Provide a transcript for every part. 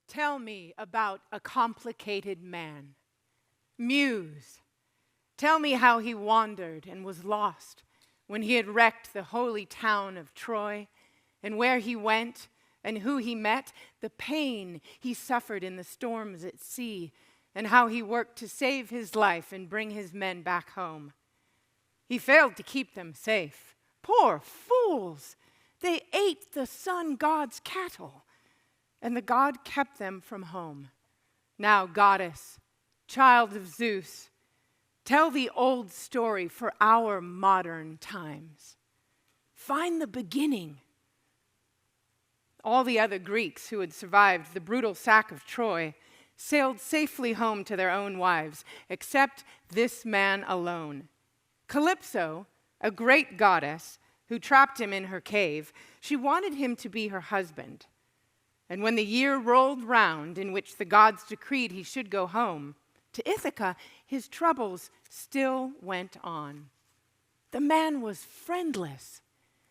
Tell me about a complicated man. Muse, tell me how he wandered and was lost when he had wrecked the holy town of Troy, and where he went and who he met, the pain he suffered in the storms at sea, and how he worked to save his life and bring his men back home. He failed to keep them safe. Poor fools! They ate the sun god's cattle, and the god kept them from home. Now, goddess, child of Zeus, tell the old story for our modern times. Find the beginning. All the other Greeks who had survived the brutal sack of Troy sailed safely home to their own wives, except this man alone. Calypso, a great goddess who trapped him in her cave, she wanted him to be her husband. And when the year rolled round in which the gods decreed he should go home, to Ithaca his troubles still went on. The man was friendless.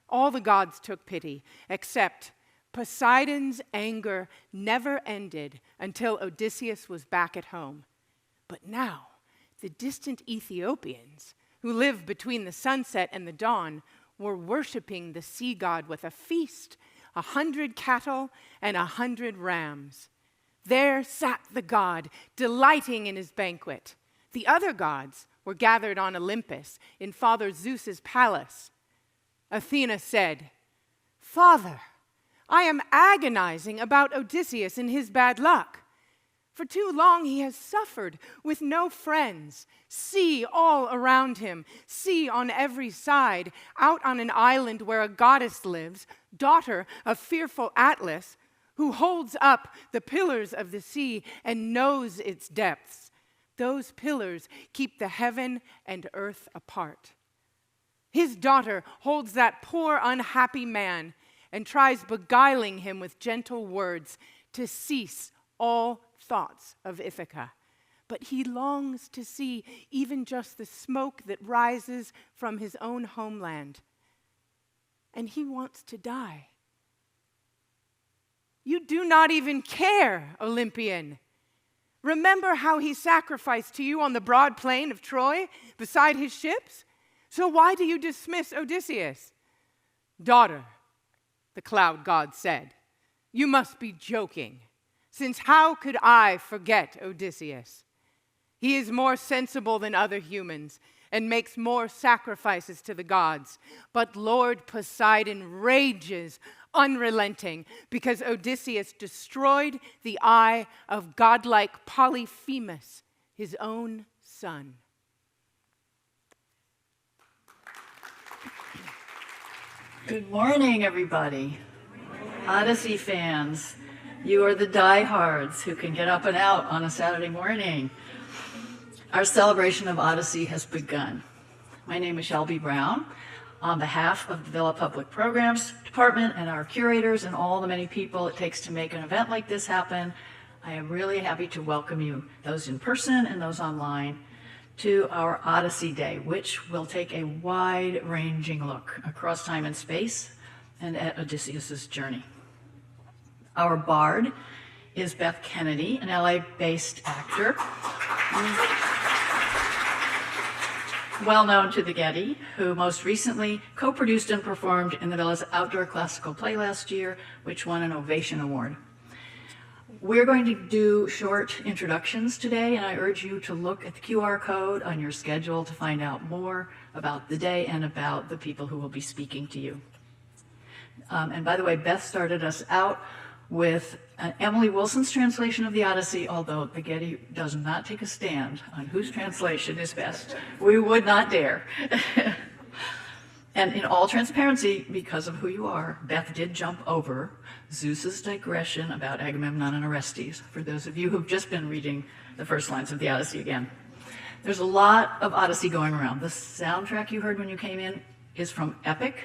All the gods took pity, except Poseidon's anger never ended until Odysseus was back at home. But now, the distant Ethiopians, who live between the sunset and the dawn, were worshiping the sea god with a feast, 100 cattle and 100 rams. There sat the god, delighting in his banquet. The other gods were gathered on Olympus in Father Zeus's palace. Athena said, "Father, I am agonizing about Odysseus and his bad luck. For too long he has suffered with no friends. Sea all around him, sea on every side, out on an island where a goddess lives, daughter of fearful Atlas, who holds up the pillars of the sea and knows its depths. Those pillars keep the heaven and earth apart. His daughter holds that poor unhappy man and tries beguiling him with gentle words to cease all thoughts of Ithaca. But he longs to see even just the smoke that rises from his own homeland. And he wants to die. You do not even care, Olympian. Remember how he sacrificed to you on the broad plain of Troy beside his ships? So why do you dismiss Odysseus? Daughter, the cloud god said, you must be joking, since how could I forget Odysseus? He is more sensible than other humans and makes more sacrifices to the gods. But Lord Poseidon rages unrelenting because Odysseus destroyed the eye of godlike Polyphemus, his own son. Good morning, everybody. Odyssey fans, you are the diehards who can get up and out on a Saturday morning. Our celebration of Odyssey has begun. My name is Shelby Brown. On behalf of the Villa Public Programs Department and our curators and all the many people it takes to make an event like this happen, I am really happy to welcome you, those in person and those online, to our Odyssey Day, which will take a wide-ranging look across time and space and at Odysseus' journey. Our bard is Beth Kennedy, an LA-based actor, well known to the Getty, who most recently co-produced and performed in the Villa's outdoor classical play last year, which won an Ovation Award. We're going to do short introductions today, and I urge you to look at the QR code on your schedule to find out more about the day and about the people who will be speaking to you. And by the way, Beth started us out with Emily Wilson's translation of the Odyssey, although the Getty does not take a stand on whose translation is best. We would not dare. And in all transparency, because of who you are, Beth did jump over Zeus's digression about Agamemnon and Orestes, for those of you who've just been reading the first lines of the Odyssey again. There's a lot of Odyssey going around. The soundtrack you heard when you came in is from Epic,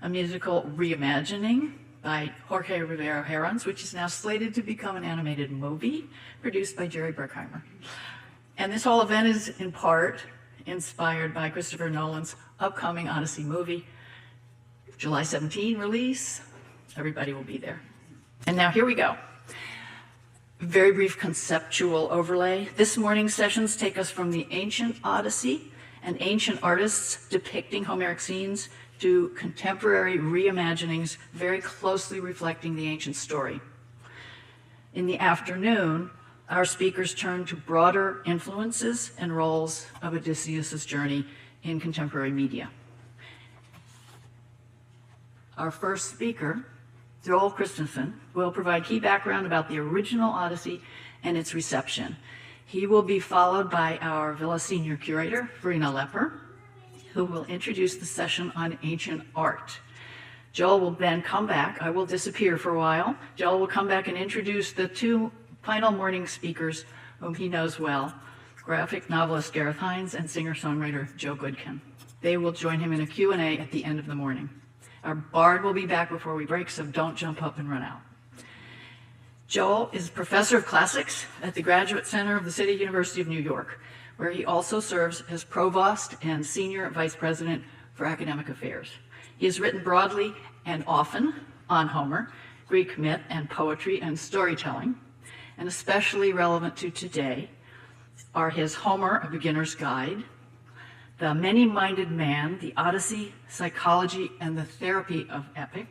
a musical reimagining by Jorge Rivero Herons, which is now slated to become an animated movie produced by Jerry Bruckheimer. And this whole event is in part inspired by Christopher Nolan's upcoming Odyssey movie, July 17 release. Everybody will be there. And now here we go. Very brief conceptual overlay. This morning's sessions take us from the ancient Odyssey and ancient artists depicting Homeric scenes to contemporary reimaginings very closely reflecting the ancient story. In the afternoon, our speakers turn to broader influences and roles of Odysseus' journey in contemporary media. Our first speaker, Joel Christensen, will provide key background about the original Odyssey and its reception. He will be followed by our Villa Senior Curator, Verena Lepper, who will introduce the session on ancient art. Joel will then come back. I will disappear for a while. Joel will come back and introduce the two final morning speakers whom he knows well, graphic novelist Gareth Hines and singer-songwriter Joe Goodkin. They will join him in a Q&A at the end of the morning. Our bard will be back before we break, so don't jump up and run out. Joel is professor of classics at the Graduate Center of the City University of New York, where he also serves as provost and senior vice president for academic affairs. He has written broadly and often on Homer, Greek myth and poetry and storytelling, and especially relevant to today are his Homer, A Beginner's Guide, The Many-Minded Man, The Odyssey, Psychology, and the Therapy of Epic.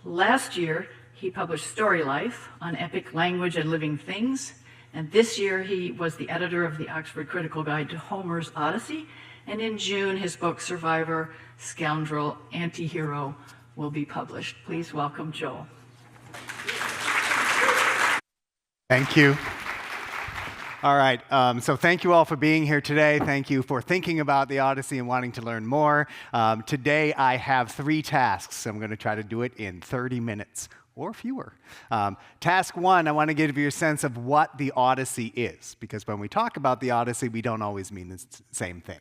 Last year, he published Story Life on epic language and living things, and this year he was the editor of the Oxford Critical Guide to Homer's Odyssey, and in June his book Survivor, Scoundrel, Antihero will be published. Please welcome Joel. Thank you. All right, so thank you all for being here today. Thank you for thinking about the Odyssey and wanting to learn more. Today I have 3 tasks. I'm going to try to do it in 30 minutes or fewer. Task 1, I want to give you a sense of what the Odyssey is, because when we talk about the Odyssey, we don't always mean the same thing.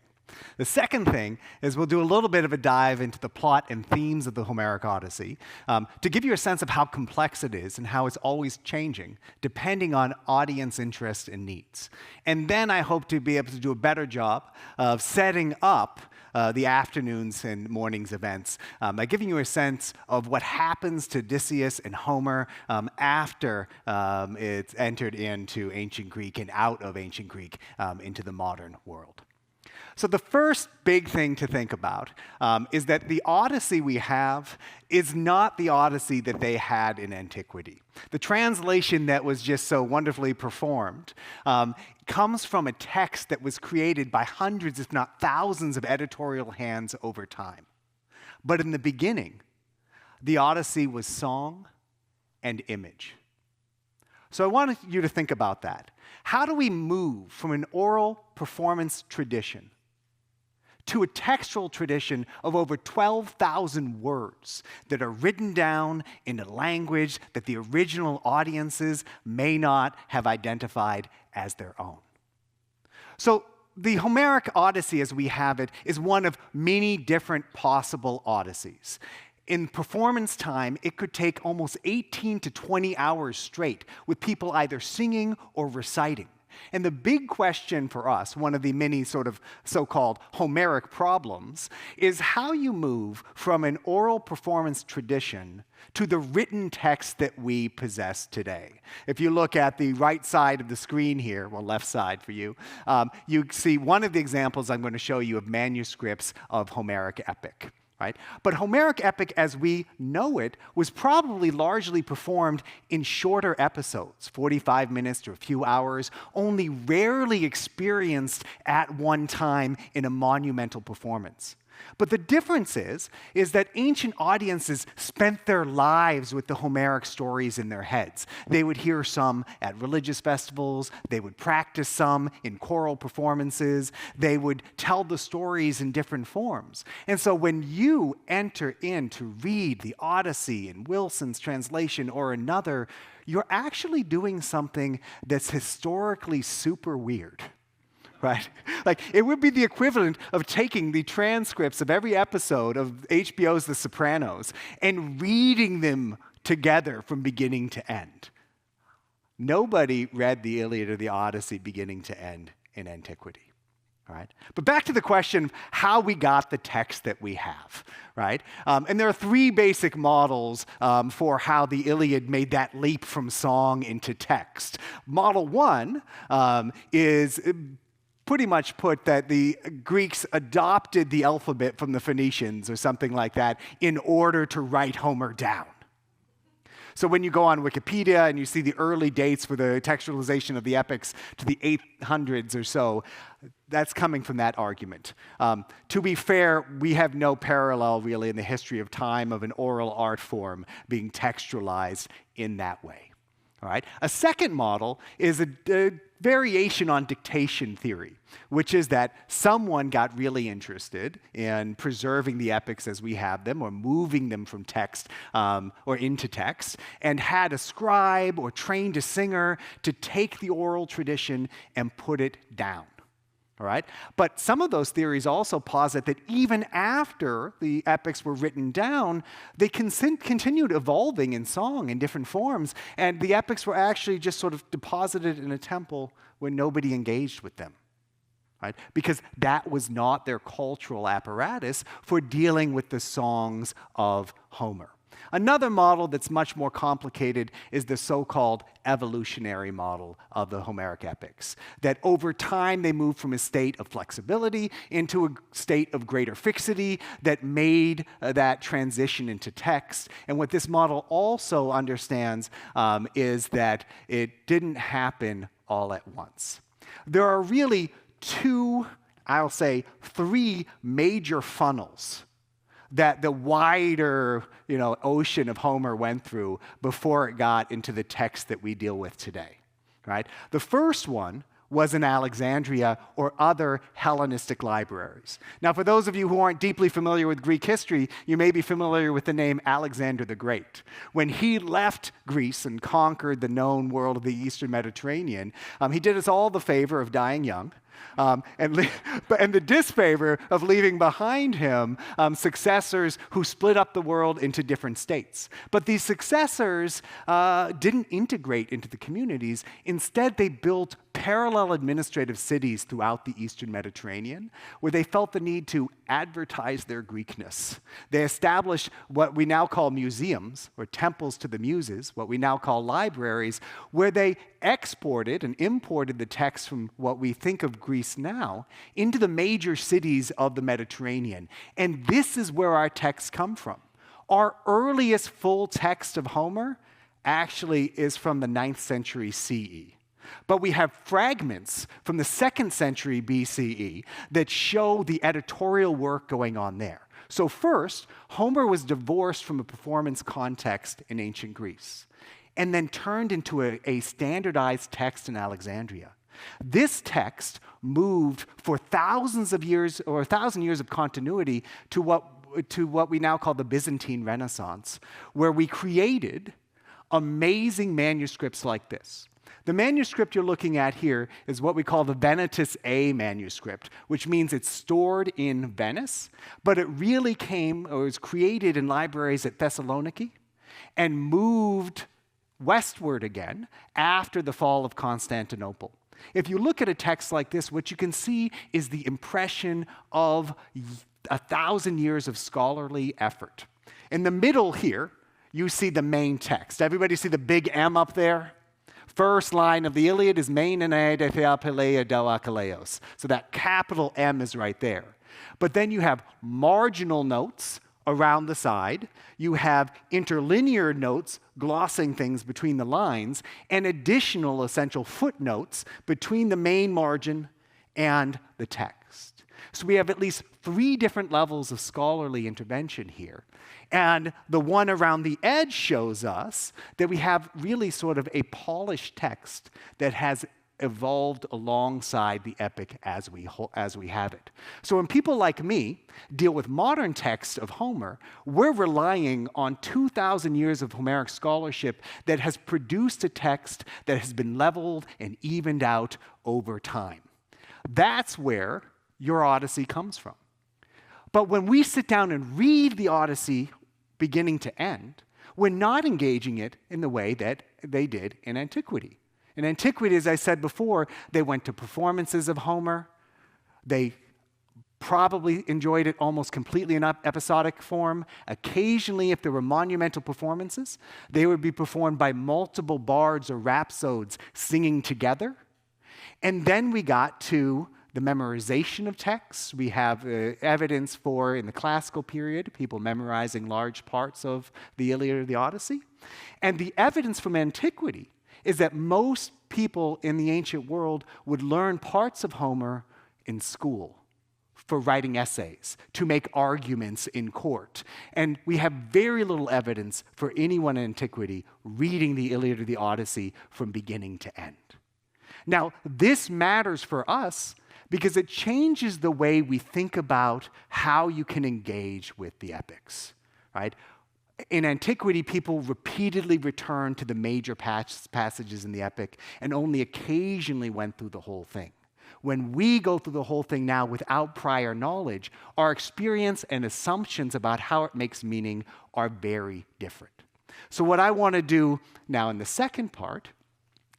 The second thing is we'll do a little bit of a dive into the plot and themes of the Homeric Odyssey to give you a sense of how complex it is and how it's always changing depending on audience interest and needs. And then I hope to be able to do a better job of setting up the afternoons and mornings events by giving you a sense of what happens to Odysseus and Homer after it's entered into ancient Greek and out of ancient Greek into the modern world. So the first big thing to think about is that the Odyssey we have is not the Odyssey that they had in antiquity. The translation that was just so wonderfully performed comes from a text that was created by hundreds, if not thousands, of editorial hands over time. But in the beginning, the Odyssey was song and image. So I wanted you to think about that. How do we move from an oral performance tradition to a textual tradition of over 12,000 words that are written down in a language that the original audiences may not have identified as their own? So the Homeric Odyssey, as we have it, is one of many different possible Odysseys. In performance time, it could take almost 18 to 20 hours straight, with people either singing or reciting. And the big question for us, one of the many sort of so-called Homeric problems, is how you move from an oral performance tradition to the written text that we possess today. If you look at the right side of the screen here, well, left side for you, you see one of the examples I'm going to show you of manuscripts of Homeric epic. Right? But Homeric epic, as we know it, was probably largely performed in shorter episodes, 45 minutes to a few hours, only rarely experienced at one time in a monumental performance. But the difference is that ancient audiences spent their lives with the Homeric stories in their heads. They would hear some at religious festivals, they would practice some in choral performances, they would tell the stories in different forms. And so when you enter in to read the Odyssey in Wilson's translation or another, you're actually doing something that's historically super weird. Right? Like, it would be the equivalent of taking the transcripts of every episode of HBO's The Sopranos and reading them together from beginning to end. Nobody read the Iliad or the Odyssey beginning to end in antiquity. All right? But back to the question of how we got the text that we have, right? And there are three basic models for how the Iliad made that leap from song into text. Model one is pretty much put that the Greeks adopted the alphabet from the Phoenicians or something like that in order to write Homer down. So when you go on Wikipedia and you see the early dates for the textualization of the epics to the 800s or so, that's coming from that argument. To be fair, we have no parallel really in the history of time of an oral art form being textualized in that way. All right? A second model is a variation on dictation theory, which is that someone got really interested in preserving the epics as we have them or moving them from text or into text and had a scribe or trained a singer to take the oral tradition and put it down. All right? But some of those theories also posit that even after the epics were written down, they continued evolving in song in different forms, and the epics were actually just sort of deposited in a temple where nobody engaged with them. Right? Because that was not their cultural apparatus for dealing with the songs of Homer. Another model that's much more complicated is the so-called evolutionary model of the Homeric epics, that over time they moved from a state of flexibility into a state of greater fixity that made that transition into text. And what this model also understands is that it didn't happen all at once. There are really I'll say three major funnels that the wider, ocean of Homer went through before it got into the text that we deal with today, right? The first one was in Alexandria or other Hellenistic libraries. Now, for those of you who aren't deeply familiar with Greek history, you may be familiar with the name Alexander the Great. When he left Greece and conquered the known world of the Eastern Mediterranean, he did us all the favor of dying young. And the disfavor of leaving behind him successors who split up the world into different states. But these successors didn't integrate into the communities. Instead, they built parallel administrative cities throughout the Eastern Mediterranean where they felt the need to advertise their Greekness. They established what we now call museums, or temples to the muses, what we now call libraries, where they exported and imported the texts from what we think of Greece now into the major cities of the Mediterranean. And this is where our texts come from. Our earliest full text of Homer actually is from the 9th century CE. But we have fragments from the 2nd century BCE that show the editorial work going on there. So first, Homer was divorced from a performance context in ancient Greece and then turned into a standardized text in Alexandria. This text moved for thousands of years, or 1,000 years of continuity, to what we now call the Byzantine Renaissance, where we created amazing manuscripts like this. The manuscript you're looking at here is what we call the Venetus A manuscript, which means it's stored in Venice, but it really was created in libraries at Thessaloniki and moved westward again after the fall of Constantinople. If you look at a text like this, what you can see is the impression of 1,000 years of scholarly effort. In the middle here, you see the main text. Everybody see the big M up there? First line of the Iliad is main and Theopeleia Akaleos. So that capital M is right there. But then you have marginal notes around the side. You have interlinear notes glossing things between the lines, and additional essential footnotes between the main margin and the text. So we have at least 3 different levels of scholarly intervention here. And the one around the edge shows us that we have really sort of a polished text that has evolved alongside the epic as we have it. So when people like me deal with modern texts of Homer, we're relying on 2,000 years of Homeric scholarship that has produced a text that has been leveled and evened out over time. That's where your Odyssey comes from. But when we sit down and read the Odyssey beginning to end, we're not engaging it in the way that they did in antiquity. In antiquity, as I said before, they went to performances of Homer. They probably enjoyed it almost completely in episodic form. Occasionally, if there were monumental performances, they would be performed by multiple bards or rhapsodes singing together. And then we got to the memorization of texts. We have evidence for, in the classical period, people memorizing large parts of the Iliad or the Odyssey. And the evidence from antiquity is that most people in the ancient world would learn parts of Homer in school for writing essays, to make arguments in court. And we have very little evidence for anyone in antiquity reading the Iliad or the Odyssey from beginning to end. Now, this matters for us because it changes the way we think about how you can engage with the epics, right? In antiquity, people repeatedly returned to the major passages in the epic and only occasionally went through the whole thing. When we go through the whole thing now without prior knowledge, our experience and assumptions about how it makes meaning are very different. So what I want to do now in the second part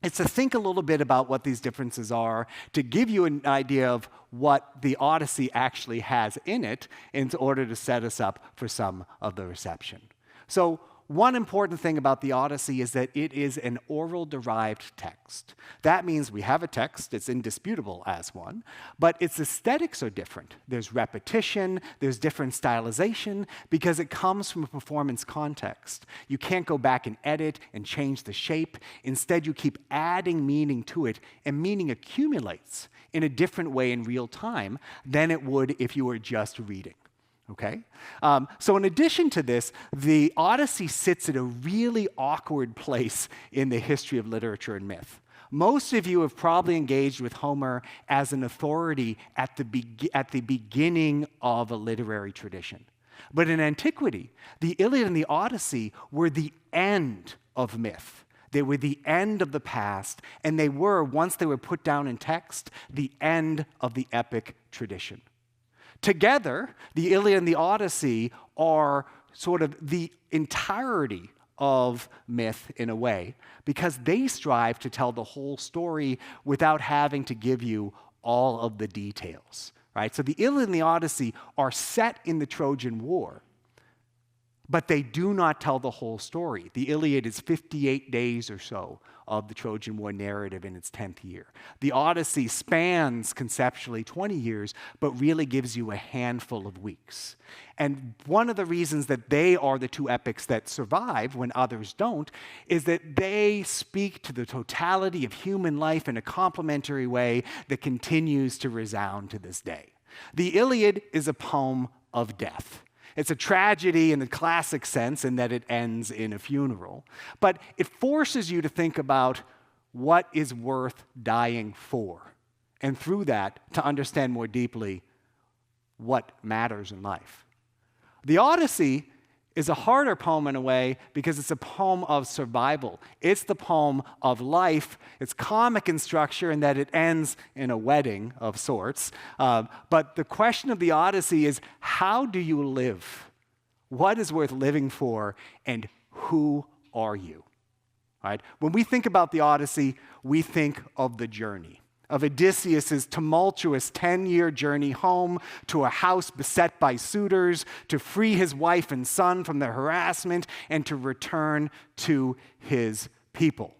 is to think a little bit about what these differences are, to give you an idea of what the Odyssey actually has in it in order to set us up for some of the reception. So one important thing about the Odyssey is that it is an oral-derived text. That means we have a text, it's indisputable as one, but its aesthetics are different. There's repetition, there's different stylization, because it comes from a performance context. You can't go back and edit and change the shape. Instead, you keep adding meaning to it, and meaning accumulates in a different way in real time than it would if you were just reading. Okay? So in addition to this, the Odyssey sits at a really awkward place in the history of literature and myth. Most of you have probably engaged with Homer as an authority at the beginning of a literary tradition. But in antiquity, the Iliad and the Odyssey were the end of myth. They were the end of the past, and they were, once they were put down in text, the end of the epic tradition. Together, the Iliad and the Odyssey are sort of the entirety of myth in a way, because they strive to tell the whole story without having to give you all of the details, right? So the Iliad and the Odyssey are set in the Trojan War, but they do not tell the whole story. The Iliad is 58 days or so of the Trojan War narrative in its 10th year. The Odyssey spans conceptually 20 years, but really gives you a handful of weeks. And one of the reasons that they are the two epics that survive when others don't is that they speak to the totality of human life in a complementary way that continues to resound to this day. The Iliad is a poem of death. It's a tragedy in the classic sense in that it ends in a funeral. But it forces you to think about what is worth dying for. And through that, to understand more deeply what matters in life. The Odyssey is a harder poem in a way because it's a poem of survival. It's the poem of life. It's comic in structure in that it ends in a wedding of sorts. But the question of the Odyssey is, how do you live? What is worth living for? And who are you? Right? When we think about the Odyssey, we think of the journey, of Odysseus' tumultuous 10-year journey home to a house beset by suitors, to free his wife and son from their harassment, and to return to his people.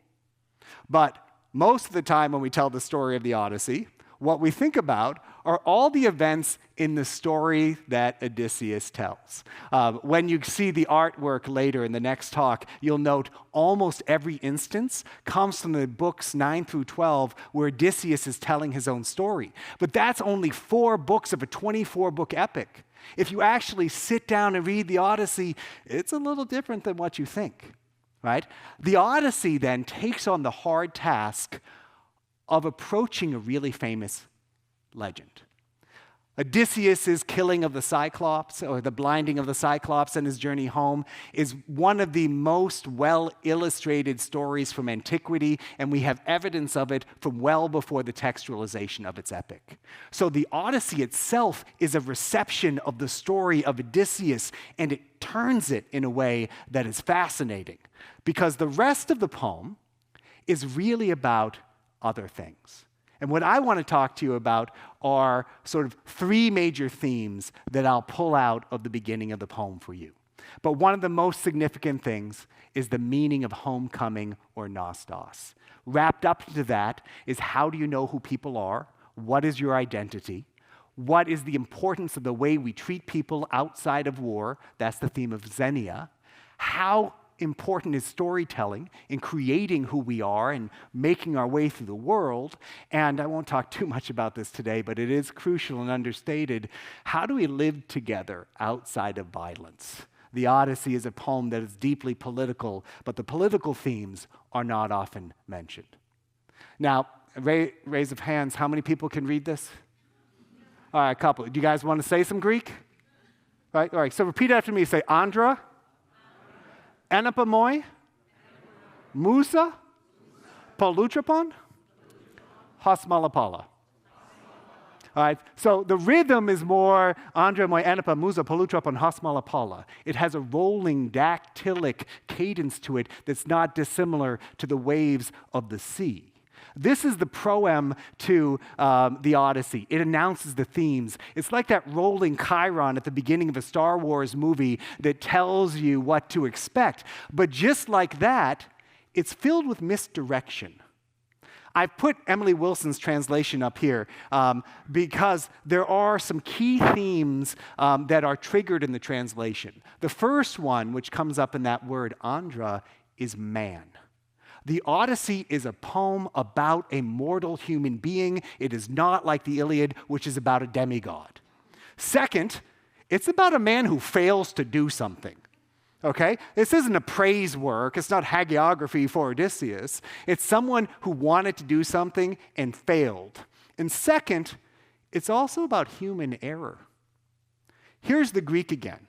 But most of the time when we tell the story of the Odyssey, what we think about are all the events in the story that Odysseus tells. When you see the artwork later in the next talk, you'll note almost every instance comes from the books 9 through 12 where Odysseus is telling his own story. But that's only 4 books of a 24-book epic. If you actually sit down and read the Odyssey, it's a little different than what you think, right? The Odyssey then takes on the hard task of approaching a really famous legend. Odysseus' killing of the Cyclops, or the blinding of the Cyclops and his journey home, is one of the most well-illustrated stories from antiquity, and we have evidence of it from well before the textualization of its epic. So the Odyssey itself is a reception of the story of Odysseus, and it turns it in a way that is fascinating, because the rest of the poem is really about other things. And what I want to talk to you about are sort of three major themes that I'll pull out of the beginning of the poem for you. But one of the most significant things is the meaning of homecoming or nostos. Wrapped up into that is how do you know who people are? What is your identity? What is the importance of the way we treat people outside of war? That's the theme of Xenia. How important is storytelling in creating who we are and making our way through the world? And I won't talk too much about this today, but it is crucial and understated. How do we live together outside of violence? The Odyssey is a poem that is deeply political, but the political themes are not often mentioned. Now, raise of hands, how many people can read this? All right, a couple. Do you guys want to say some Greek? Right? All right, so repeat after me. Say Andra, Anapamoi, Musa, Polutropon, Hosmalapala. All right, so the rhythm is more Andra, Moi, Anapa, Musa, Polutropon, Hosmalapala. It has a rolling dactylic cadence to it that's not dissimilar to the waves of the sea. This is the proem to the Odyssey. It announces the themes. It's like that rolling chyron at the beginning of a Star Wars movie that tells you what to expect. But just like that, it's filled with misdirection. I've put Emily Wilson's translation up here because there are some key themes that are triggered in the translation. The first one, which comes up in that word, Andra, is man. The Odyssey is a poem about a mortal human being. It is not like the Iliad, which is about a demigod. Second, it's about a man who fails to do something. Okay? This isn't a praise work. It's not hagiography for Odysseus. It's someone who wanted to do something and failed. And second, it's also about human error. Here's the Greek again.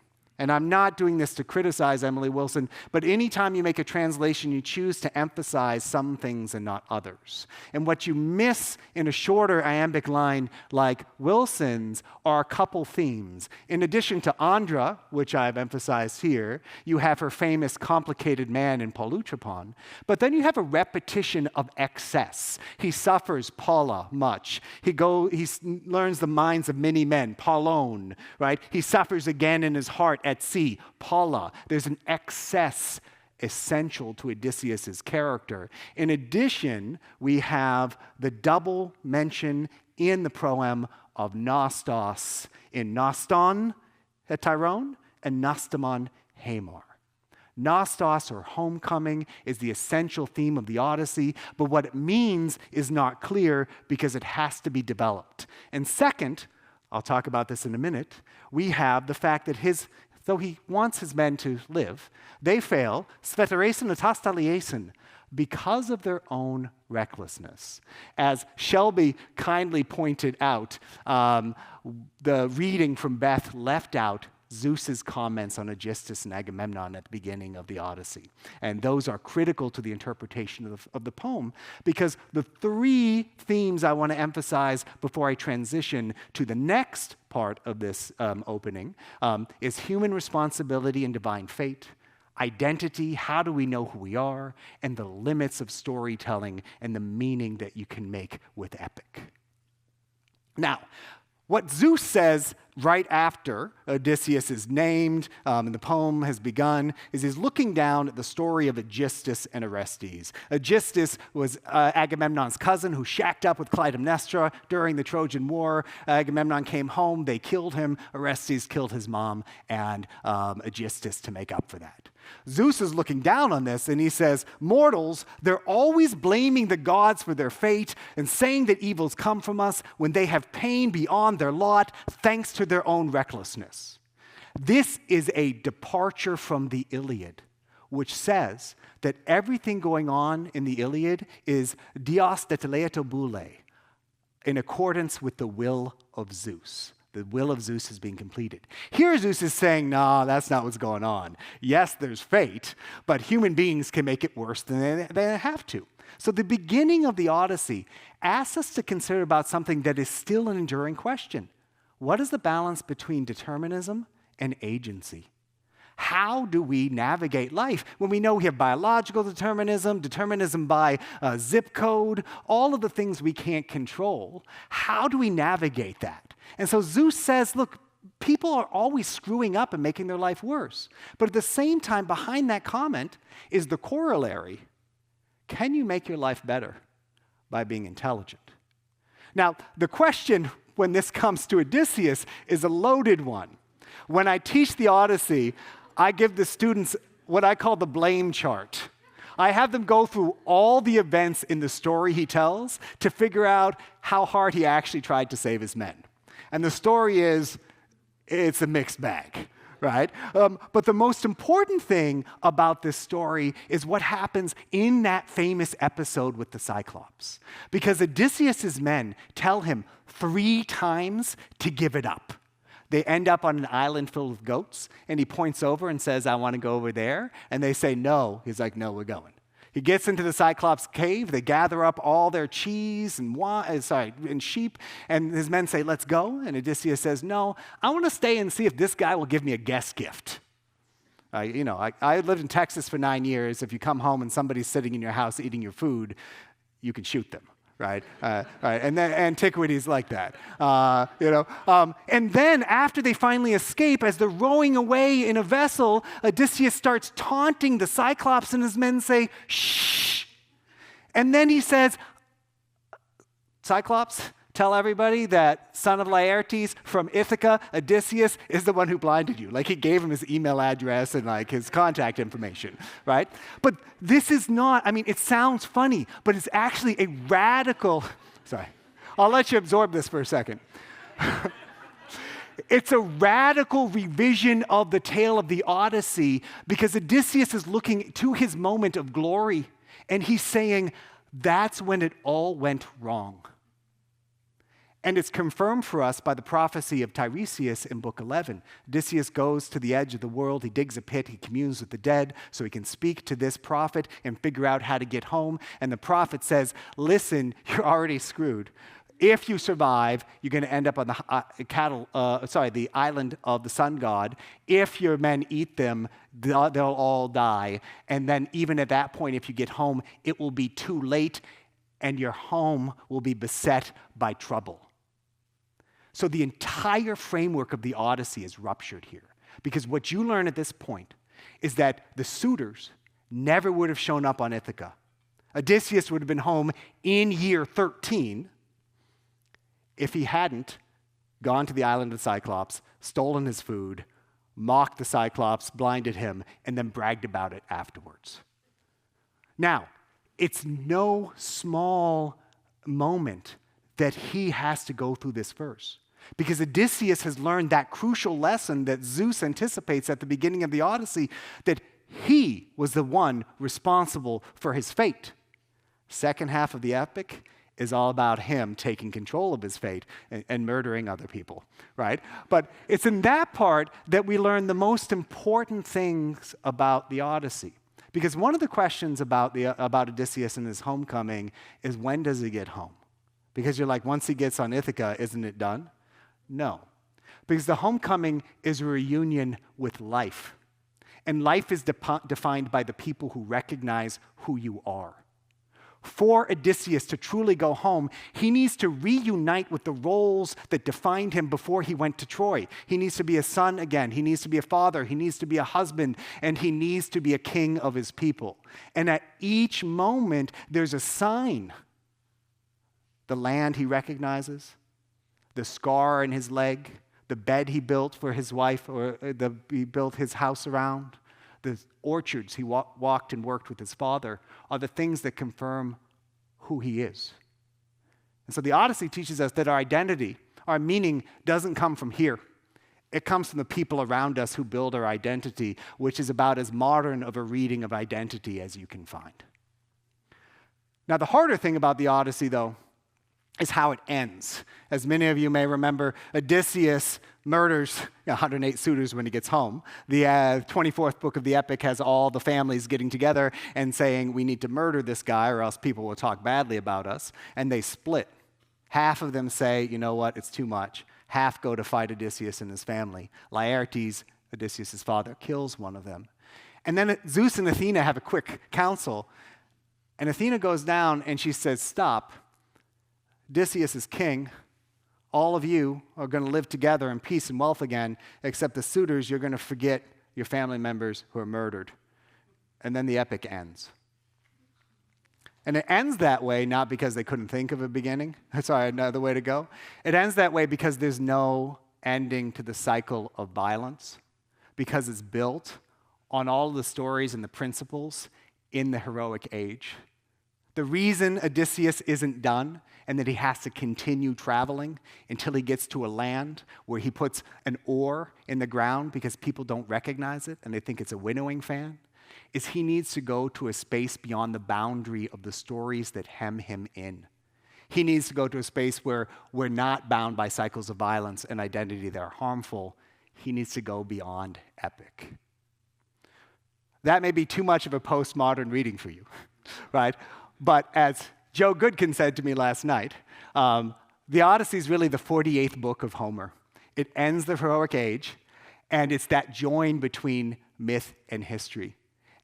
And I'm not doing this to criticize Emily Wilson, but anytime you make a translation, you choose to emphasize some things and not others. And what you miss in a shorter iambic line like Wilson's are a couple themes. In addition to Andra, which I've emphasized here, you have her famous complicated man in Polutropon, but then you have a repetition of excess. He suffers Paula much. He learns the minds of many men, Paulon, right? He suffers again in his heart at sea, Paula. There's an excess essential to Odysseus' character. In addition, we have the double mention in the proem of Nostos in Noston at Tyrone and Nostamon Hamar. Nostos, or homecoming, is the essential theme of the Odyssey, but what it means is not clear because it has to be developed. And second, I'll talk about this in a minute, we have the fact that though he wants his men to live, they fail, Svetaresin atastaliesin, because of their own recklessness. As Shelby kindly pointed out, the reading from Beth left out Zeus's comments on Aegisthus and Agamemnon at the beginning of the Odyssey. And those are critical to the interpretation of the poem, because the three themes I want to emphasize before I transition to the next part of this opening is human responsibility and divine fate, identity, how do we know who we are, and the limits of storytelling and the meaning that you can make with epic. Now, what Zeus says right after Odysseus is named and the poem has begun is he's looking down at the story of Aegisthus and Orestes. Aegisthus was Agamemnon's cousin who shacked up with Clytemnestra during the Trojan War. Agamemnon came home, they killed him, Orestes killed his mom, and Aegisthus to make up for that. Zeus is looking down on this and he says, mortals, they're always blaming the gods for their fate and saying that evils come from us when they have pain beyond their lot thanks to their own recklessness. This is a departure from the Iliad, which says that everything going on in the Iliad is dios deteleato boule, in accordance with the will of Zeus. The will of Zeus is being completed. Here Zeus is saying, no, that's not what's going on. Yes, there's fate, but human beings can make it worse than they have to. So the beginning of the Odyssey asks us to consider about something that is still an enduring question. What is the balance between determinism and agency? How do we navigate life when we know we have biological determinism, determinism by zip code, all of the things we can't control? How do we navigate that? And so Zeus says, look, people are always screwing up and making their life worse. But at the same time, behind that comment is the corollary. Can you make your life better by being intelligent? Now, the question when this comes to Odysseus is a loaded one. When I teach the Odyssey, I give the students what I call the blame chart. I have them go through all the events in the story he tells to figure out how hard he actually tried to save his men. And the story is, it's a mixed bag, right? But the most important thing about this story is what happens in that famous episode with the Cyclops. Because Odysseus' men tell him 3 times to give it up. They end up on an island filled with goats, and he points over and says, I want to go over there. And they say, no. He's like, no, we're going. He gets into the Cyclops cave. They gather up all their cheese and sheep, and his men say, let's go. And Odysseus says, no, I want to stay and see if this guy will give me a guest gift. I lived in Texas for 9 years. If you come home and somebody's sitting in your house eating your food, you can shoot them. Right? And then antiquities like that, And then after they finally escape, as they're rowing away in a vessel, Odysseus starts taunting the Cyclops, and his men say, shh. And then he says, Cyclops, tell everybody that son of Laertes from Ithaca, Odysseus, is the one who blinded you. Like, he gave him his email address and his contact information, right? But this is not, it sounds funny, but it's actually a radical, I'll let you absorb this for a second. It's a radical revision of the tale of the Odyssey because Odysseus is looking to his moment of glory, and he's saying, that's when it all went wrong. And it's confirmed for us by the prophecy of Tiresias in Book 11. Odysseus goes to the edge of the world. He digs a pit. He communes with the dead so he can speak to this prophet and figure out how to get home. And the prophet says, listen, you're already screwed. If you survive, you're going to end up on the island of the sun god. If your men eat them, they'll all die. And then even at that point, if you get home, it will be too late, and your home will be beset by trouble. So the entire framework of the Odyssey is ruptured here. Because what you learn at this point is that the suitors never would have shown up on Ithaca. Odysseus would have been home in year 13 if he hadn't gone to the island of the Cyclops, stolen his food, mocked the Cyclops, blinded him, and then bragged about it afterwards. Now, it's no small moment that he has to go through this verse. Because Odysseus has learned that crucial lesson that Zeus anticipates at the beginning of the Odyssey, that he was the one responsible for his fate. Second half of the epic is all about him taking control of his fate and murdering other people, right? But it's in that part that we learn the most important things about the Odyssey. Because one of the questions about Odysseus and his homecoming is, when does he get home? Because you're like, once he gets on Ithaca, isn't it done? No. Because the homecoming is a reunion with life. And life is defined by the people who recognize who you are. For Odysseus to truly go home, he needs to reunite with the roles that defined him before he went to Troy. He needs to be a son again. He needs to be a father. He needs to be a husband. And he needs to be a king of his people. And at each moment, there's a sign. The land he recognizes, the scar in his leg, the bed he built for his wife, or he built his house around, the orchards he walked and worked with his father, are the things that confirm who he is. And so the Odyssey teaches us that our identity, our meaning, doesn't come from here. It comes from the people around us who build our identity, which is about as modern of a reading of identity as you can find. Now, the harder thing about the Odyssey, though, is how it ends. As many of you may remember, Odysseus murders 108 suitors when he gets home. The 24th book of the epic has all the families getting together and saying, we need to murder this guy or else people will talk badly about us. And they split. Half of them say, you know what, it's too much. Half go to fight Odysseus and his family. Laertes Odysseus' father, kills one of them. And then Zeus and Athena have a quick council. And Athena goes down and she says, stop. Odysseus is king. All of you are going to live together in peace and wealth again, except the suitors, you're going to forget your family members who are murdered. And then the epic ends. And it ends that way not because they couldn't think of a beginning. Sorry, another way to go. It ends that way because there's no ending to the cycle of violence, because it's built on all of the stories and the principles in the heroic age. The reason Odysseus isn't done and that he has to continue traveling until he gets to a land where he puts an oar in the ground because people don't recognize it and they think it's a winnowing fan is he needs to go to a space beyond the boundary of the stories that hem him in. He needs to go to a space where we're not bound by cycles of violence and identity that are harmful. He needs to go beyond epic. That may be too much of a postmodern reading for you, right? But as Joe Goodkin said to me last night, the Odyssey is really the 48th book of Homer. It ends the heroic age, and it's that join between myth and history.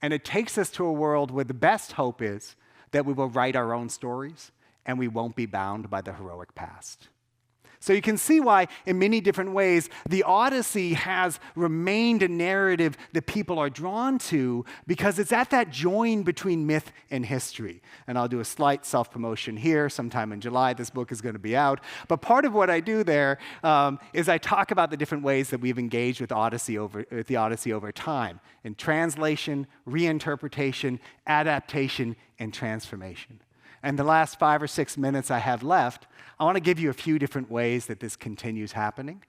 And it takes us to a world where the best hope is that we will write our own stories and we won't be bound by the heroic past. So you can see why, in many different ways, the Odyssey has remained a narrative that people are drawn to because it's at that join between myth and history. And I'll do a slight self-promotion here. Sometime in July, this book is going to be out. But part of what I do there is I talk about the different ways that we've engaged with the Odyssey over time, in translation, reinterpretation, adaptation, and transformation. And the last 5 or 6 minutes I have left, I want to give you a few different ways that this continues happening,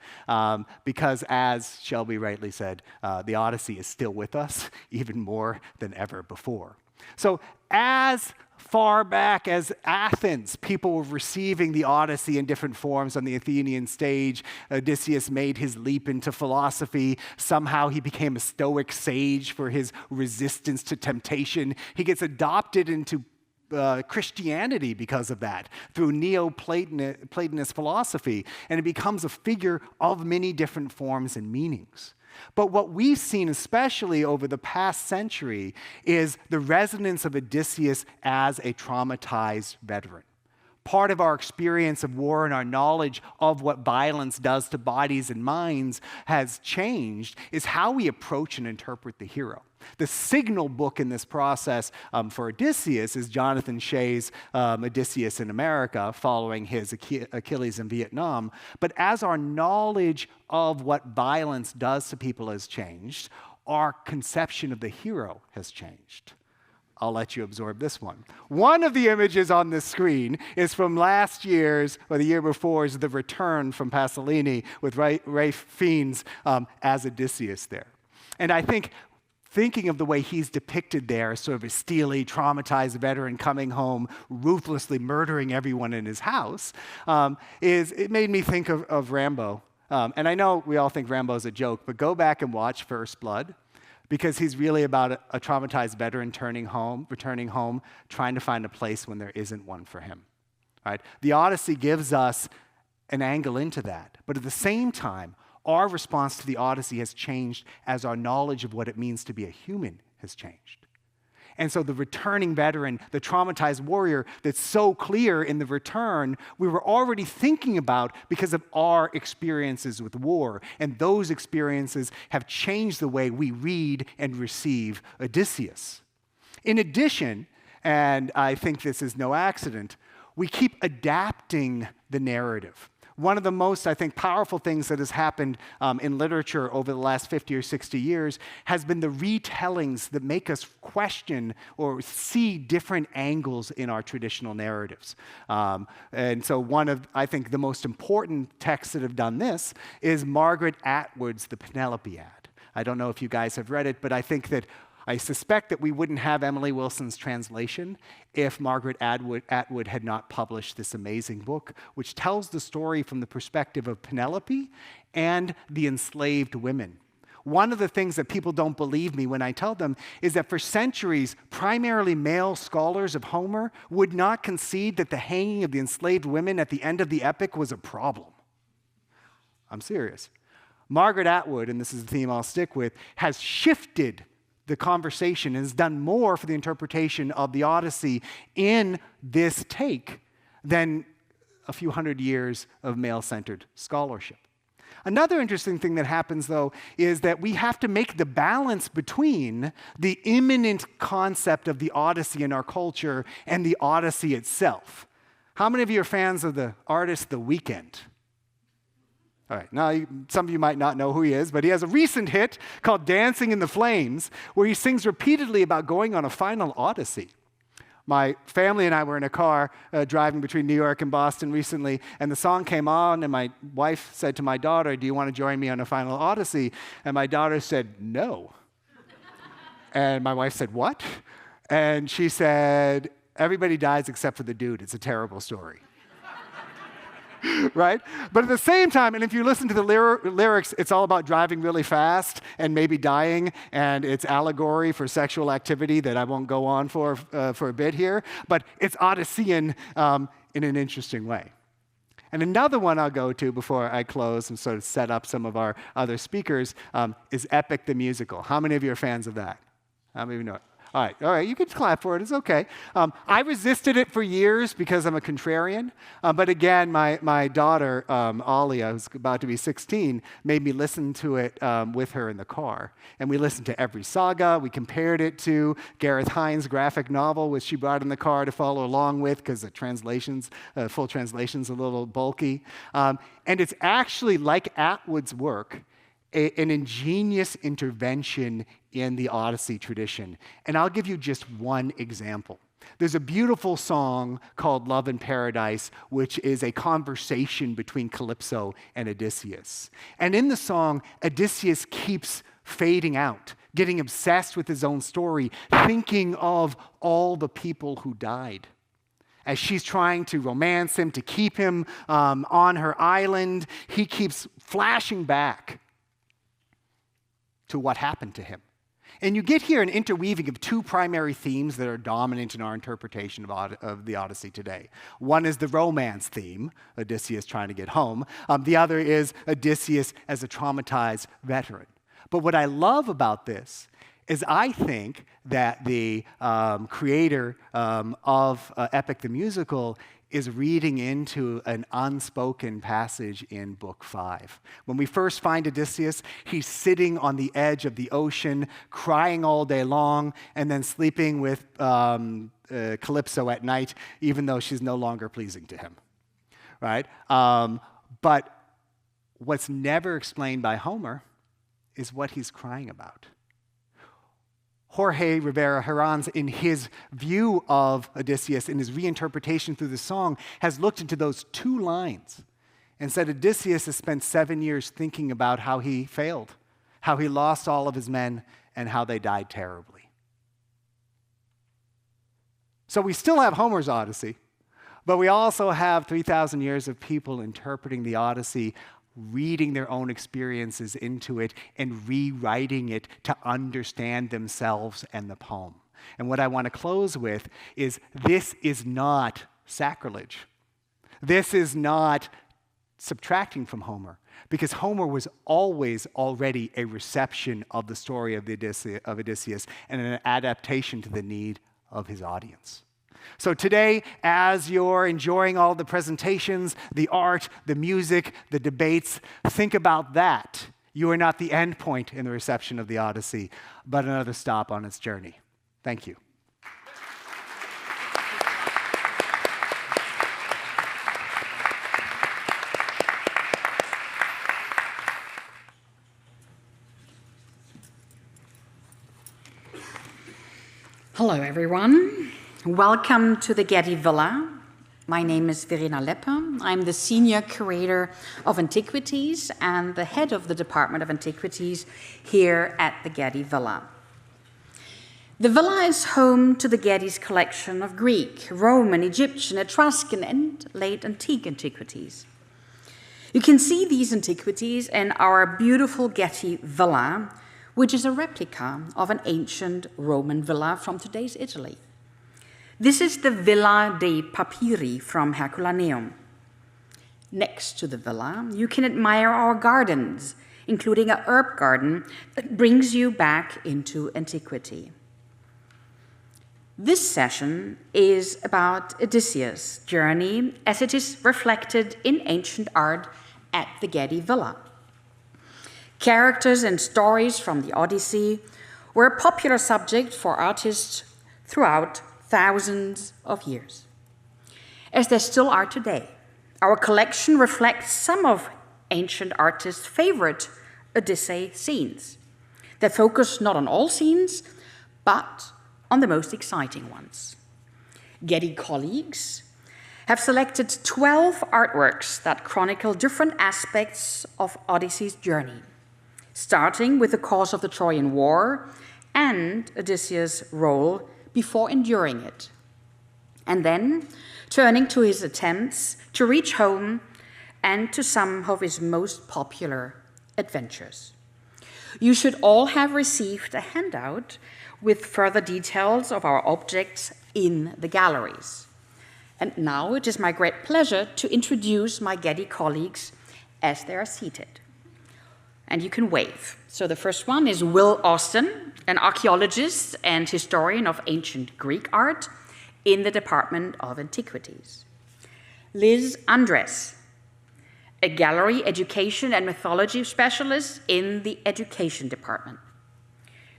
because as Shelby rightly said, the Odyssey is still with us, even more than ever before. So as far back as Athens, people were receiving the Odyssey in different forms on the Athenian stage. Odysseus made his leap into philosophy. Somehow he became a Stoic sage for his resistance to temptation. He gets adopted into Christianity because of that, through Neoplatonist philosophy, and it becomes a figure of many different forms and meanings. But what we've seen, especially over the past century, is the resonance of Odysseus as a traumatized veteran. Part of our experience of war and our knowledge of what violence does to bodies and minds has changed is how we approach and interpret the hero. The signal book in this process for Odysseus is Jonathan Shea's Odysseus in America, following his Achilles in Vietnam. But as our knowledge of what violence does to people has changed, our conception of the hero has changed. I'll let you absorb this one. One of the images on the screen is from last year's, or the year before's, The Return from Pasolini with Ralph Fiennes as Odysseus there. And I think thinking of the way he's depicted there as sort of a steely, traumatized veteran coming home, ruthlessly murdering everyone in his house, it made me think of Rambo. And I know we all think Rambo's a joke, but go back and watch First Blood, because he's really about a traumatized veteran returning home, trying to find a place when there isn't one for him. Right? The Odyssey gives us an angle into that. But at the same time, our response to the Odyssey has changed as our knowledge of what it means to be a human has changed. And so the returning veteran, the traumatized warrior that's so clear in The Return, we were already thinking about because of our experiences with war. And those experiences have changed the way we read and receive Odysseus. In addition, and I think this is no accident, we keep adapting the narrative. One of the most, I think, powerful things that has happened in literature over the last 50 or 60 years has been the retellings that make us question or see different angles in our traditional narratives. And so one of, I think, the most important texts that have done this is Margaret Atwood's The Penelope Ad. I don't know if you guys have read it, but I suspect that we wouldn't have Emily Wilson's translation if Margaret Atwood had not published this amazing book, which tells the story from the perspective of Penelope and the enslaved women. One of the things that people don't believe me when I tell them is that for centuries, primarily male scholars of Homer would not concede that the hanging of the enslaved women at the end of the epic was a problem. I'm serious. Margaret Atwood, and this is the theme I'll stick with, has shifted the conversation and has done more for the interpretation of the Odyssey in this take than a few hundred years of male-centered scholarship. Another interesting thing that happens, though, is that we have to make the balance between the immanent concept of the Odyssey in our culture and the Odyssey itself. How many of you are fans of the artist The Weeknd? All right, now some of you might not know who he is, but he has a recent hit called Dancing in the Flames, where he sings repeatedly about going on a final odyssey. My family and I were in a car driving between New York and Boston recently, and the song came on, and my wife said to my daughter, "Do you want to join me on a final odyssey?" And my daughter said, "No." And my wife said, "What?" And she said, "Everybody dies except for the dude. It's a terrible story." Right? But at the same time, and if you listen to the lyrics, it's all about driving really fast and maybe dying, and it's allegory for sexual activity that I won't go on for a bit here, but it's Odyssean in an interesting way. And another one I'll go to before I close and sort of set up some of our other speakers is Epic the Musical. How many of you are fans of that? How many of you know it? All right, you can clap for it, it's okay. I resisted it for years because I'm a contrarian, but again, my daughter, Alia, who's about to be 16, made me listen to it with her in the car. And we listened to every saga, we compared it to Gareth Hines' graphic novel, which she brought in the car to follow along with, because the full translation's a little bulky. And it's actually, like Atwood's work, an ingenious intervention in the Odyssey tradition. And I'll give you just one example. There's a beautiful song called Love in Paradise, which is a conversation between Calypso and Odysseus. And in the song, Odysseus keeps fading out, getting obsessed with his own story, thinking of all the people who died. As she's trying to romance him, to keep him on her island, he keeps flashing back to what happened to him. And you get here an interweaving of two primary themes that are dominant in our interpretation of the Odyssey today. One is the romance theme, Odysseus trying to get home. The other is Odysseus as a traumatized veteran. But what I love about this is I think that the creator of Epic the Musical is reading into an unspoken passage in Book 5. When we first find Odysseus, he's sitting on the edge of the ocean, crying all day long, and then sleeping with Calypso at night, even though she's no longer pleasing to him, right? But what's never explained by Homer is what he's crying about. Jorge Rivera Herranz, in his view of Odysseus, in his reinterpretation through the song, has looked into those two lines and said Odysseus has spent 7 years thinking about how he failed, how he lost all of his men, and how they died terribly. So we still have Homer's Odyssey, but we also have 3,000 years of people interpreting the Odyssey, reading their own experiences into it and rewriting it to understand themselves and the poem. And what I want to close with is this is not sacrilege. This is not subtracting from Homer, because Homer was always already a reception of the story of Odysseus and an adaptation to the need of his audience. So today, as you're enjoying all the presentations, the art, the music, the debates, think about that. You are not the end point in the reception of the Odyssey, but another stop on its journey. Thank you. Hello, everyone. Welcome to the Getty Villa. My name is Verena Leppe. I'm the Senior Curator of Antiquities and the head of the Department of Antiquities here at the Getty Villa. The villa is home to the Getty's collection of Greek, Roman, Egyptian, Etruscan, and late antique antiquities. You can see these antiquities in our beautiful Getty Villa, which is a replica of an ancient Roman villa from today's Italy. This is the Villa dei Papiri from Herculaneum. Next to the villa, you can admire our gardens including a herb garden that brings you back into antiquity. This session is about Odysseus' journey as it is reflected in ancient art at the Getty Villa. Characters and stories from the Odyssey were a popular subject for artists throughout thousands of years, as they still are today. Our collection reflects some of ancient artists' favorite Odyssey scenes. They focus not on all scenes, but on the most exciting ones. Getty colleagues have selected 12 artworks that chronicle different aspects of Odyssey's journey, starting with the cause of the Trojan War and Odysseus' role before enduring it, and then turning to his attempts to reach home and to some of his most popular adventures. You should all have received a handout with further details of our objects in the galleries. And now it is my great pleasure to introduce my Getty colleagues as they are seated. And you can wave. So the first one is Will Austin, an archaeologist and historian of ancient Greek art in the Department of Antiquities. Liz Andres, a gallery education and mythology specialist in the Education Department.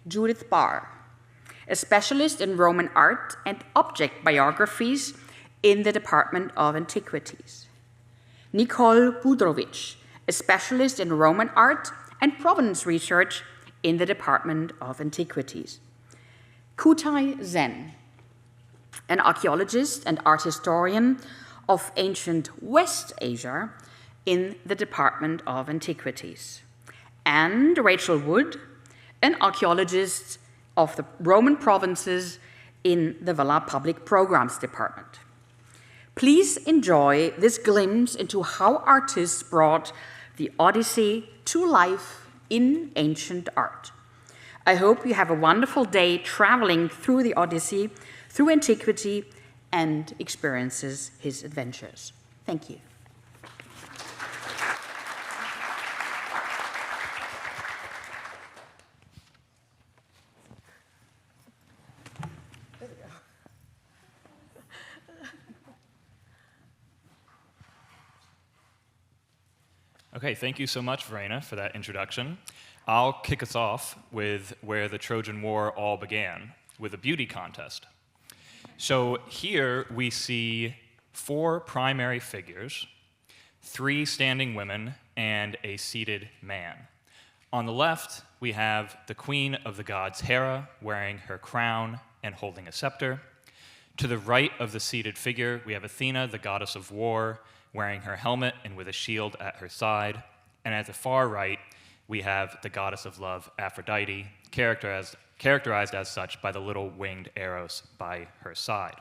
Judith Barr, a specialist in Roman art and object biographies in the Department of Antiquities. Nicole Budrovic, a specialist in Roman art and provenance research in the Department of Antiquities. Kutai Zen, an archaeologist and art historian of ancient West Asia in the Department of Antiquities. And Rachel Wood, an archaeologist of the Roman provinces in the Villa Public Programs Department. Please enjoy this glimpse into how artists brought the Odyssey to life in ancient art. I hope you have a wonderful day traveling through the Odyssey, through antiquity, and experiences his adventures. Thank you. Okay, thank you so much, Verena, for that introduction. I'll kick us off with where the Trojan War all began, with a beauty contest. So here we see 4 primary figures, 3 standing women, and a seated man. On the left, we have the queen of the gods, Hera, wearing her crown and holding a scepter. To the right of the seated figure, we have Athena, the goddess of war, wearing her helmet and with a shield at her side. And at the far right, we have the goddess of love, Aphrodite, characterized as such by the little winged Eros by her side.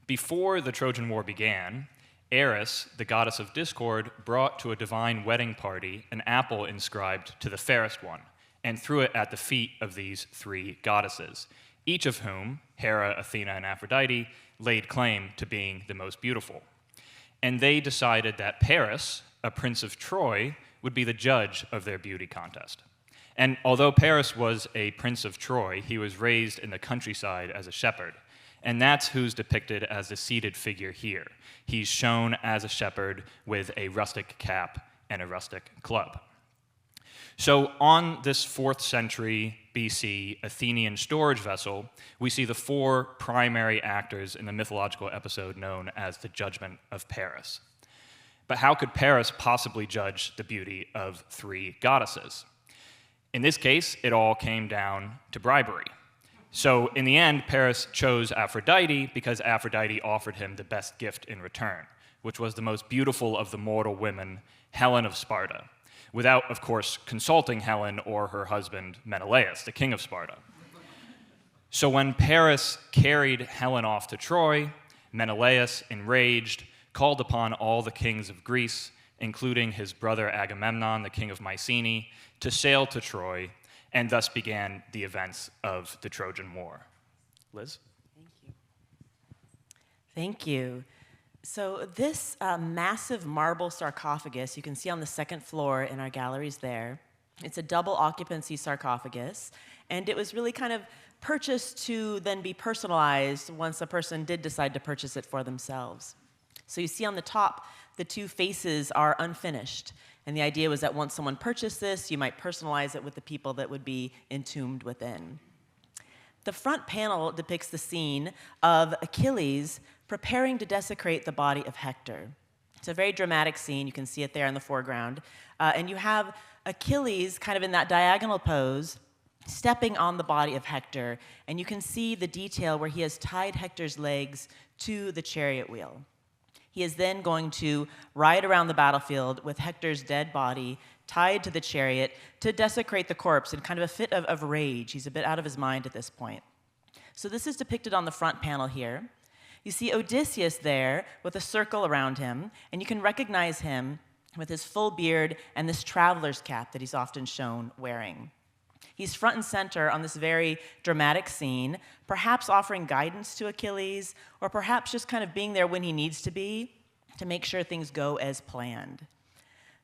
Before the Trojan War began, Eris, the goddess of discord, brought to a divine wedding party an apple inscribed to the fairest one, and threw it at the feet of these 3 goddesses, each of whom, Hera, Athena, and Aphrodite, laid claim to being the most beautiful. And they decided that Paris, a prince of Troy, would be the judge of their beauty contest. And although Paris was a prince of Troy, he was raised in the countryside as a shepherd. And that's who's depicted as the seated figure here. He's shown as a shepherd with a rustic cap and a rustic club. So on this 4th century BC Athenian storage vessel, we see the 4 primary actors in the mythological episode known as the Judgment of Paris. But how could Paris possibly judge the beauty of 3 goddesses? In this case, it all came down to bribery. So in the end, Paris chose Aphrodite because Aphrodite offered him the best gift in return, which was the most beautiful of the mortal women, Helen of Sparta, without, of course, consulting Helen or her husband Menelaus, the king of Sparta. So when Paris carried Helen off to Troy, Menelaus, enraged, called upon all the kings of Greece, including his brother Agamemnon, the king of Mycenae, to sail to Troy, and thus began the events of the Trojan War. Liz? Thank you. So this massive marble sarcophagus, you can see on the second floor in our galleries there. It's a double occupancy sarcophagus, and it was really kind of purchased to then be personalized once a person did decide to purchase it for themselves. So you see on the top, the two faces are unfinished. And the idea was that once someone purchased this, you might personalize it with the people that would be entombed within. The front panel depicts the scene of Achilles preparing to desecrate the body of Hector. It's a very dramatic scene. You can see it there in the foreground. And you have Achilles kind of in that diagonal pose, stepping on the body of Hector. And you can see the detail where he has tied Hector's legs to the chariot wheel. He is then going to ride around the battlefield with Hector's dead body tied to the chariot to desecrate the corpse in kind of a fit of rage. He's a bit out of his mind at this point. So this is depicted on the front panel here. You see Odysseus there with a circle around him, and you can recognize him with his full beard and this traveler's cap that he's often shown wearing. He's front and center on this very dramatic scene, perhaps offering guidance to Achilles, or perhaps just kind of being there when he needs to be to make sure things go as planned.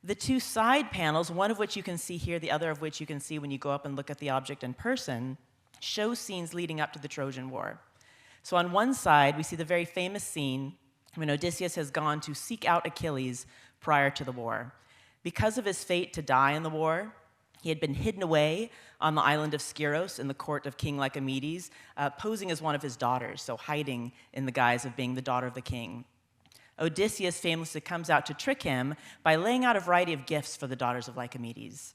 The two side panels, one of which you can see here, the other of which you can see when you go up and look at the object in person, show scenes leading up to the Trojan War. So on one side, we see the very famous scene when Odysseus has gone to seek out Achilles prior to the war. Because of his fate to die in the war, he had been hidden away on the island of Skyros in the court of King Lycomedes, posing as one of his daughters, so hiding in the guise of being the daughter of the king. Odysseus famously comes out to trick him by laying out a variety of gifts for the daughters of Lycomedes.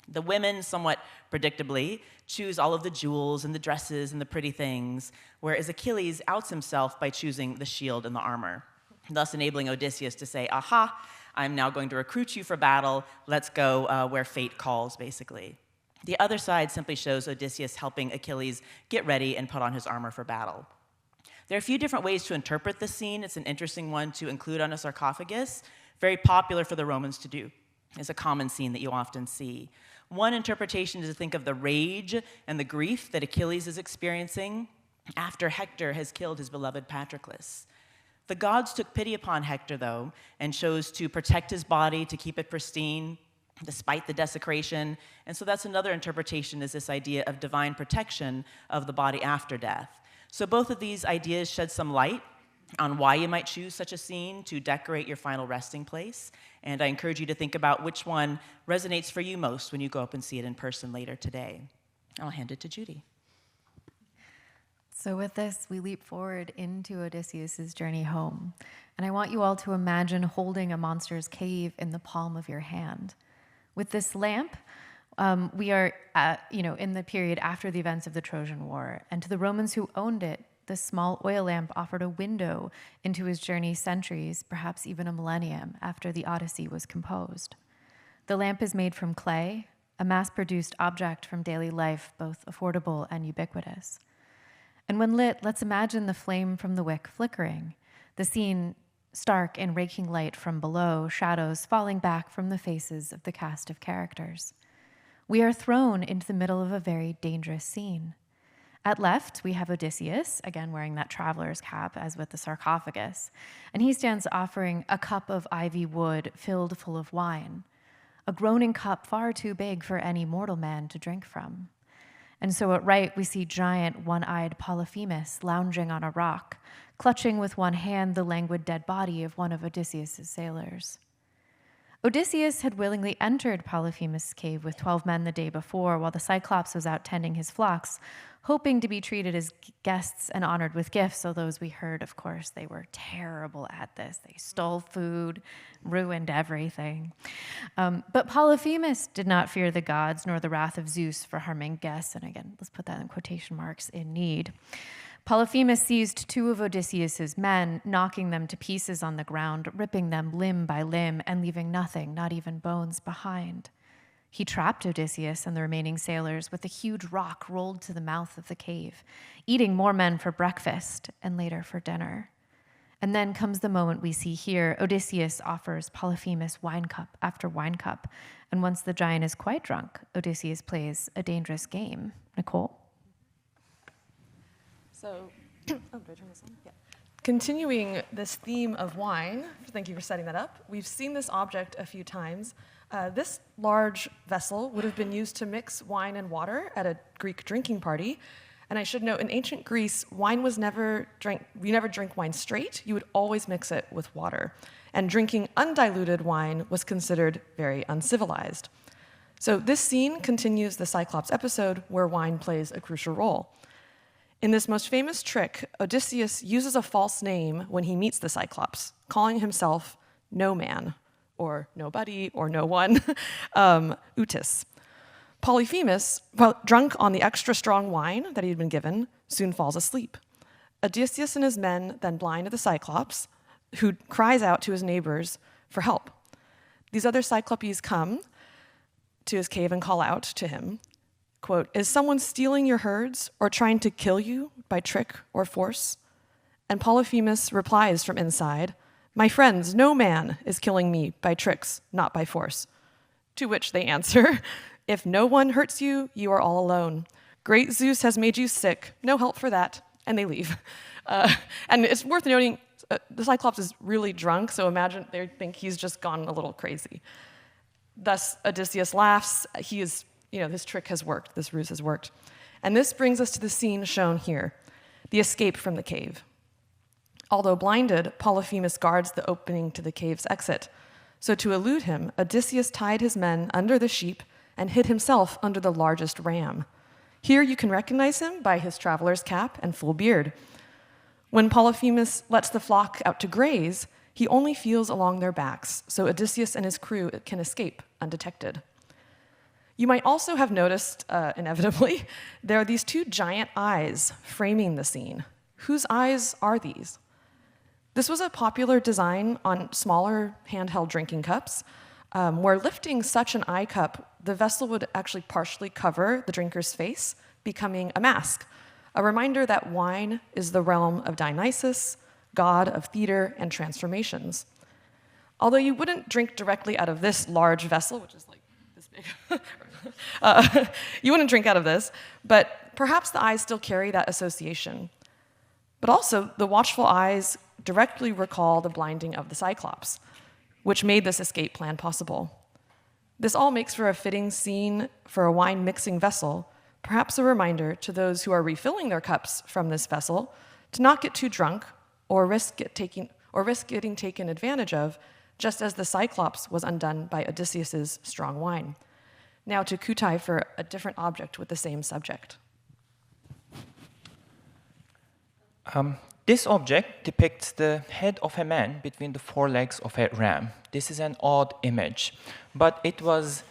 The women, somewhat predictably, choose all of the jewels and the dresses and the pretty things, whereas Achilles outs himself by choosing the shield and the armor, thus enabling Odysseus to say, "Aha, I'm now going to recruit you for battle. Let's go where fate calls," basically. The other side simply shows Odysseus helping Achilles get ready and put on his armor for battle. There are a few different ways to interpret this scene. It's an interesting one to include on a sarcophagus, very popular for the Romans to do. It's a common scene that you often see. One interpretation is to think of the rage and the grief that Achilles is experiencing after Hector has killed his beloved Patroclus. The gods took pity upon Hector, though, and chose to protect his body, to keep it pristine, despite the desecration. And so that's another interpretation, is this idea of divine protection of the body after death. So both of these ideas shed some light on why you might choose such a scene to decorate your final resting place. And I encourage you to think about which one resonates for you most when you go up and see it in person later today. I'll hand it to Judy. So with this, we leap forward into Odysseus' journey home. And I want you all to imagine holding a monster's cave in the palm of your hand. With this lamp, we are in the period after the events of the Trojan War. And to the Romans who owned it, this small oil lamp offered a window into his journey centuries, perhaps even a millennium, after the Odyssey was composed. The lamp is made from clay, a mass-produced object from daily life, both affordable and ubiquitous. And when lit, let's imagine the flame from the wick flickering, the scene stark in raking light from below, shadows falling back from the faces of the cast of characters. We are thrown into the middle of a very dangerous scene. At left, we have Odysseus, again wearing that traveler's cap, as with the sarcophagus, and he stands offering a cup of ivy wood filled full of wine, a groaning cup far too big for any mortal man to drink from. And so at right, we see giant, one-eyed Polyphemus lounging on a rock, clutching with one hand the languid dead body of one of Odysseus' sailors. Odysseus had willingly entered Polyphemus' cave with 12 men the day before, while the Cyclops was out tending his flocks, hoping to be treated as guests and honored with gifts, although as we heard, of course, they were terrible at this. They stole food, ruined everything. But Polyphemus did not fear the gods nor the wrath of Zeus for harming guests, and again, let's put that in quotation marks, in need. Polyphemus seized two of Odysseus' men, knocking them to pieces on the ground, ripping them limb by limb, and leaving nothing, not even bones, behind. He trapped Odysseus and the remaining sailors with a huge rock rolled to the mouth of the cave, eating more men for breakfast and later for dinner. And then comes the moment we see here. Odysseus offers Polyphemus wine cup after wine cup, and once the giant is quite drunk, Odysseus plays a dangerous game. Nicole? So, do I turn this on? Yeah. Continuing this theme of wine, thank you for setting that up, we've seen this object a few times. This large vessel would have been used to mix wine and water at a Greek drinking party. And I should note, in ancient Greece, wine was never drank, you never drink wine straight, you would always mix it with water. And drinking undiluted wine was considered very uncivilized. So this scene continues the Cyclops episode where wine plays a crucial role. In this most famous trick, Odysseus uses a false name when he meets the Cyclops, calling himself No Man, or Nobody, or No One, Utis. Polyphemus, drunk on the extra strong wine that he had been given, soon falls asleep. Odysseus and his men then blind the Cyclops, who cries out to his neighbors for help. These other Cyclopes come to his cave and call out to him, quote, "Is someone stealing your herds or trying to kill you by trick or force?" And Polyphemus replies from inside, "My friends, no man is killing me by tricks, not by force." To which they answer, "If no one hurts you, you are all alone. Great Zeus has made you sick, no help for that," and they leave. And it's worth noting, the Cyclops is really drunk, so imagine they think he's just gone a little crazy. Thus, Odysseus laughs. He is, this trick has worked, this ruse has worked. And this brings us to the scene shown here, the escape from the cave. Although blinded, Polyphemus guards the opening to the cave's exit. So to elude him, Odysseus tied his men under the sheep and hid himself under the largest ram. Here you can recognize him by his traveler's cap and full beard. When Polyphemus lets the flock out to graze, he only feels along their backs, so Odysseus and his crew can escape undetected. You might also have noticed, inevitably, there are these two giant eyes framing the scene. Whose eyes are these? This was a popular design on smaller handheld drinking cups, where lifting such an eye cup, the vessel would actually partially cover the drinker's face, becoming a mask, a reminder that wine is the realm of Dionysus, god of theater and transformations. Although you wouldn't drink directly out of this large vessel, which is like this big, you wouldn't drink out of this, but perhaps the eyes still carry that association. But also, the watchful eyes directly recall the blinding of the Cyclops, which made this escape plan possible. This all makes for a fitting scene for a wine-mixing vessel, perhaps a reminder to those who are refilling their cups from this vessel to not get too drunk or risk getting taken advantage of, just as the Cyclops was undone by Odysseus's strong wine. Now to Kutai for a different object with the same subject. This object depicts the head of a man between the forelegs of a ram. This is an odd image, but it was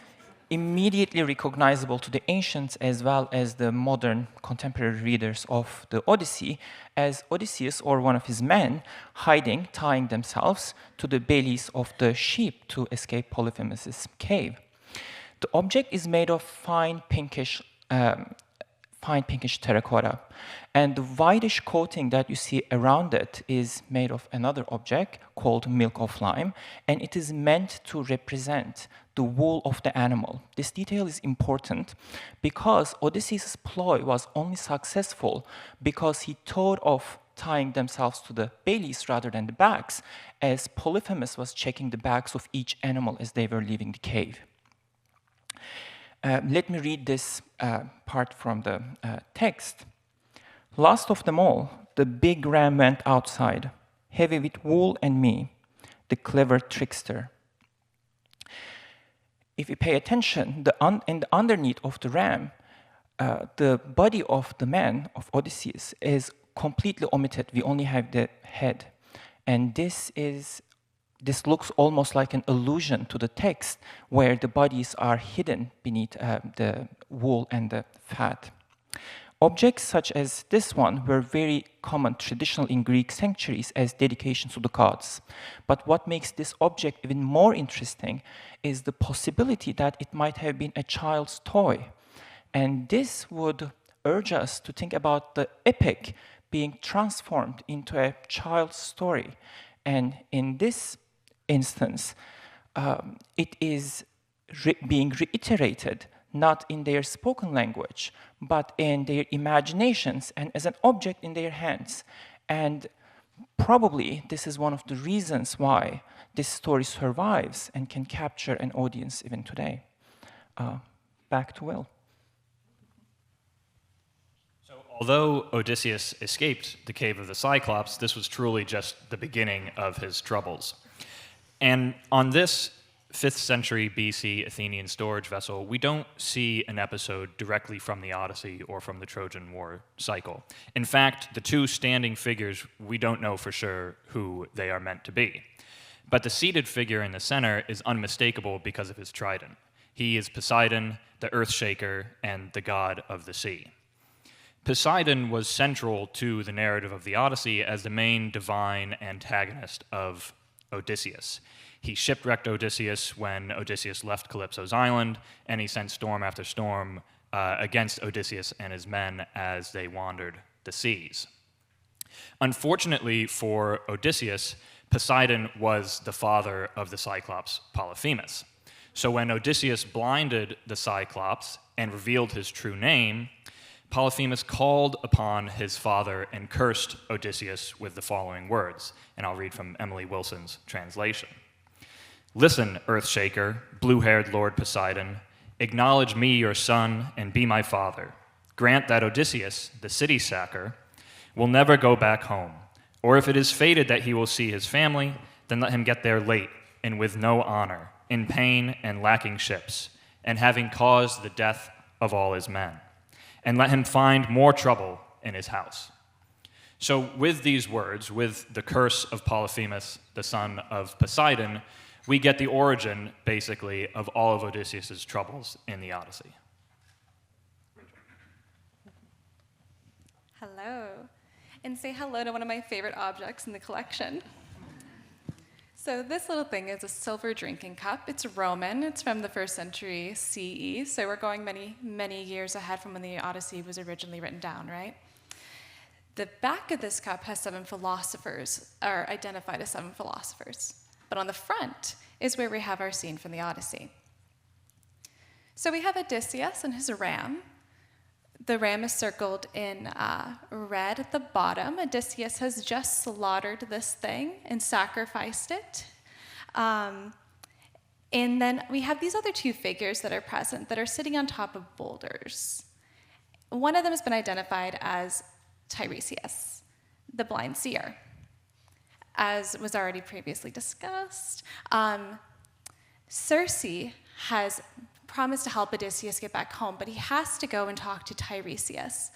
immediately recognizable to the ancients as well as the modern contemporary readers of the Odyssey as Odysseus or one of his men tying themselves to the bellies of the sheep to escape Polyphemus' cave. The object is made of fine pinkish terracotta, and the whitish coating that you see around it is made of another object called milk of lime, and it is meant to represent the wool of the animal. This detail is important because Odysseus' ploy was only successful because he thought of tying themselves to the bellies rather than the backs, as Polyphemus was checking the backs of each animal as they were leaving the cave. Let me read this part from the text. Last of them all, the big ram went outside, heavy with wool and me, the clever trickster. If you pay attention, in the underneath of the ram, the body of the man, of Odysseus, is completely omitted. We only have the head. And this looks almost like an allusion to the text where the bodies are hidden beneath the wool and the fat. Objects such as this one were very common, traditional in Greek sanctuaries as dedications to the gods. But what makes this object even more interesting is the possibility that it might have been a child's toy. And this would urge us to think about the epic being transformed into a child's story. And in this instance, it is being reiterated not in their spoken language, but in their imaginations and as an object in their hands. And Probably this is one of the reasons why this story survives and can capture an audience even today. Back to Will. So, although Odysseus escaped the cave of the Cyclops, this was truly just the beginning of his troubles. And on this 5th century BC Athenian storage vessel, we don't see an episode directly from the Odyssey or from the Trojan War cycle. In fact, the two standing figures, we don't know for sure who they are meant to be. But the seated figure in the center is unmistakable because of his trident. He is Poseidon, the Earthshaker, and the god of the sea. Poseidon was central to the narrative of the Odyssey as the main divine antagonist of Odysseus. He shipwrecked Odysseus when Odysseus left Calypso's island, and he sent storm after storm against Odysseus and his men as they wandered the seas. Unfortunately for Odysseus, Poseidon was the father of the Cyclops Polyphemus. So when Odysseus blinded the Cyclops and revealed his true name, Polyphemus called upon his father and cursed Odysseus with the following words, and I'll read from Emily Wilson's translation. "Listen, Earthshaker, blue-haired Lord Poseidon, acknowledge me your son and be my father. Grant that Odysseus, the city sacker, will never go back home, or if it is fated that he will see his family, then let him get there late and with no honor, in pain and lacking ships, and having caused the death of all his men. And let him find more trouble in his house." So with these words, with the curse of Polyphemus, the son of Poseidon, we get the origin, basically, of all of Odysseus' troubles in the Odyssey. Hello. And say hello to one of my favorite objects in the collection. So this little thing is a silver drinking cup. It's Roman. It's from the 1st century CE. So we're going many, many years ahead from when the Odyssey was originally written down, right? The back of this cup has 7 philosophers, are identified as 7 philosophers. But on the front is where we have our scene from the Odyssey. So we have Odysseus and his ram. The ram is circled in red at the bottom. Odysseus has just slaughtered this thing and sacrificed it. And then we have these other 2 figures that are present that are sitting on top of boulders. One of them has been identified as Tiresias, the blind seer. As was already previously discussed, Circe has promised to help Odysseus get back home, but he has to go and talk to Tiresias.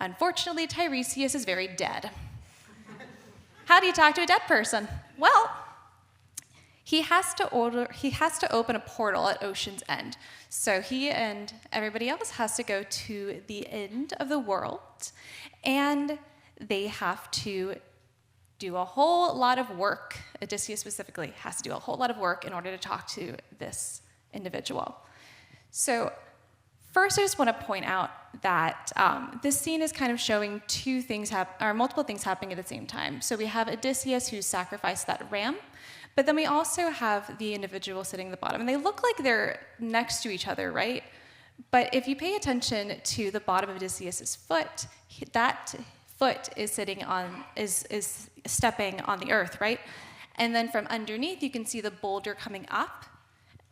Unfortunately, Tiresias is very dead. How do you talk to a dead person? Well, he has to open a portal at Ocean's End. So he and everybody else has to go to the end of the world, and they have to do a whole lot of work. Odysseus specifically has to do a whole lot of work in order to talk to this individual. So first, I just want to point out that this scene is kind of showing 2 things, multiple things happening at the same time. So we have Odysseus who sacrificed that ram, but then we also have the individual sitting at the bottom. And they look like they're next to each other, right? But if you pay attention to the bottom of Odysseus' foot, that foot is sitting on, is stepping on the earth, right? And then from underneath, you can see the boulder coming up,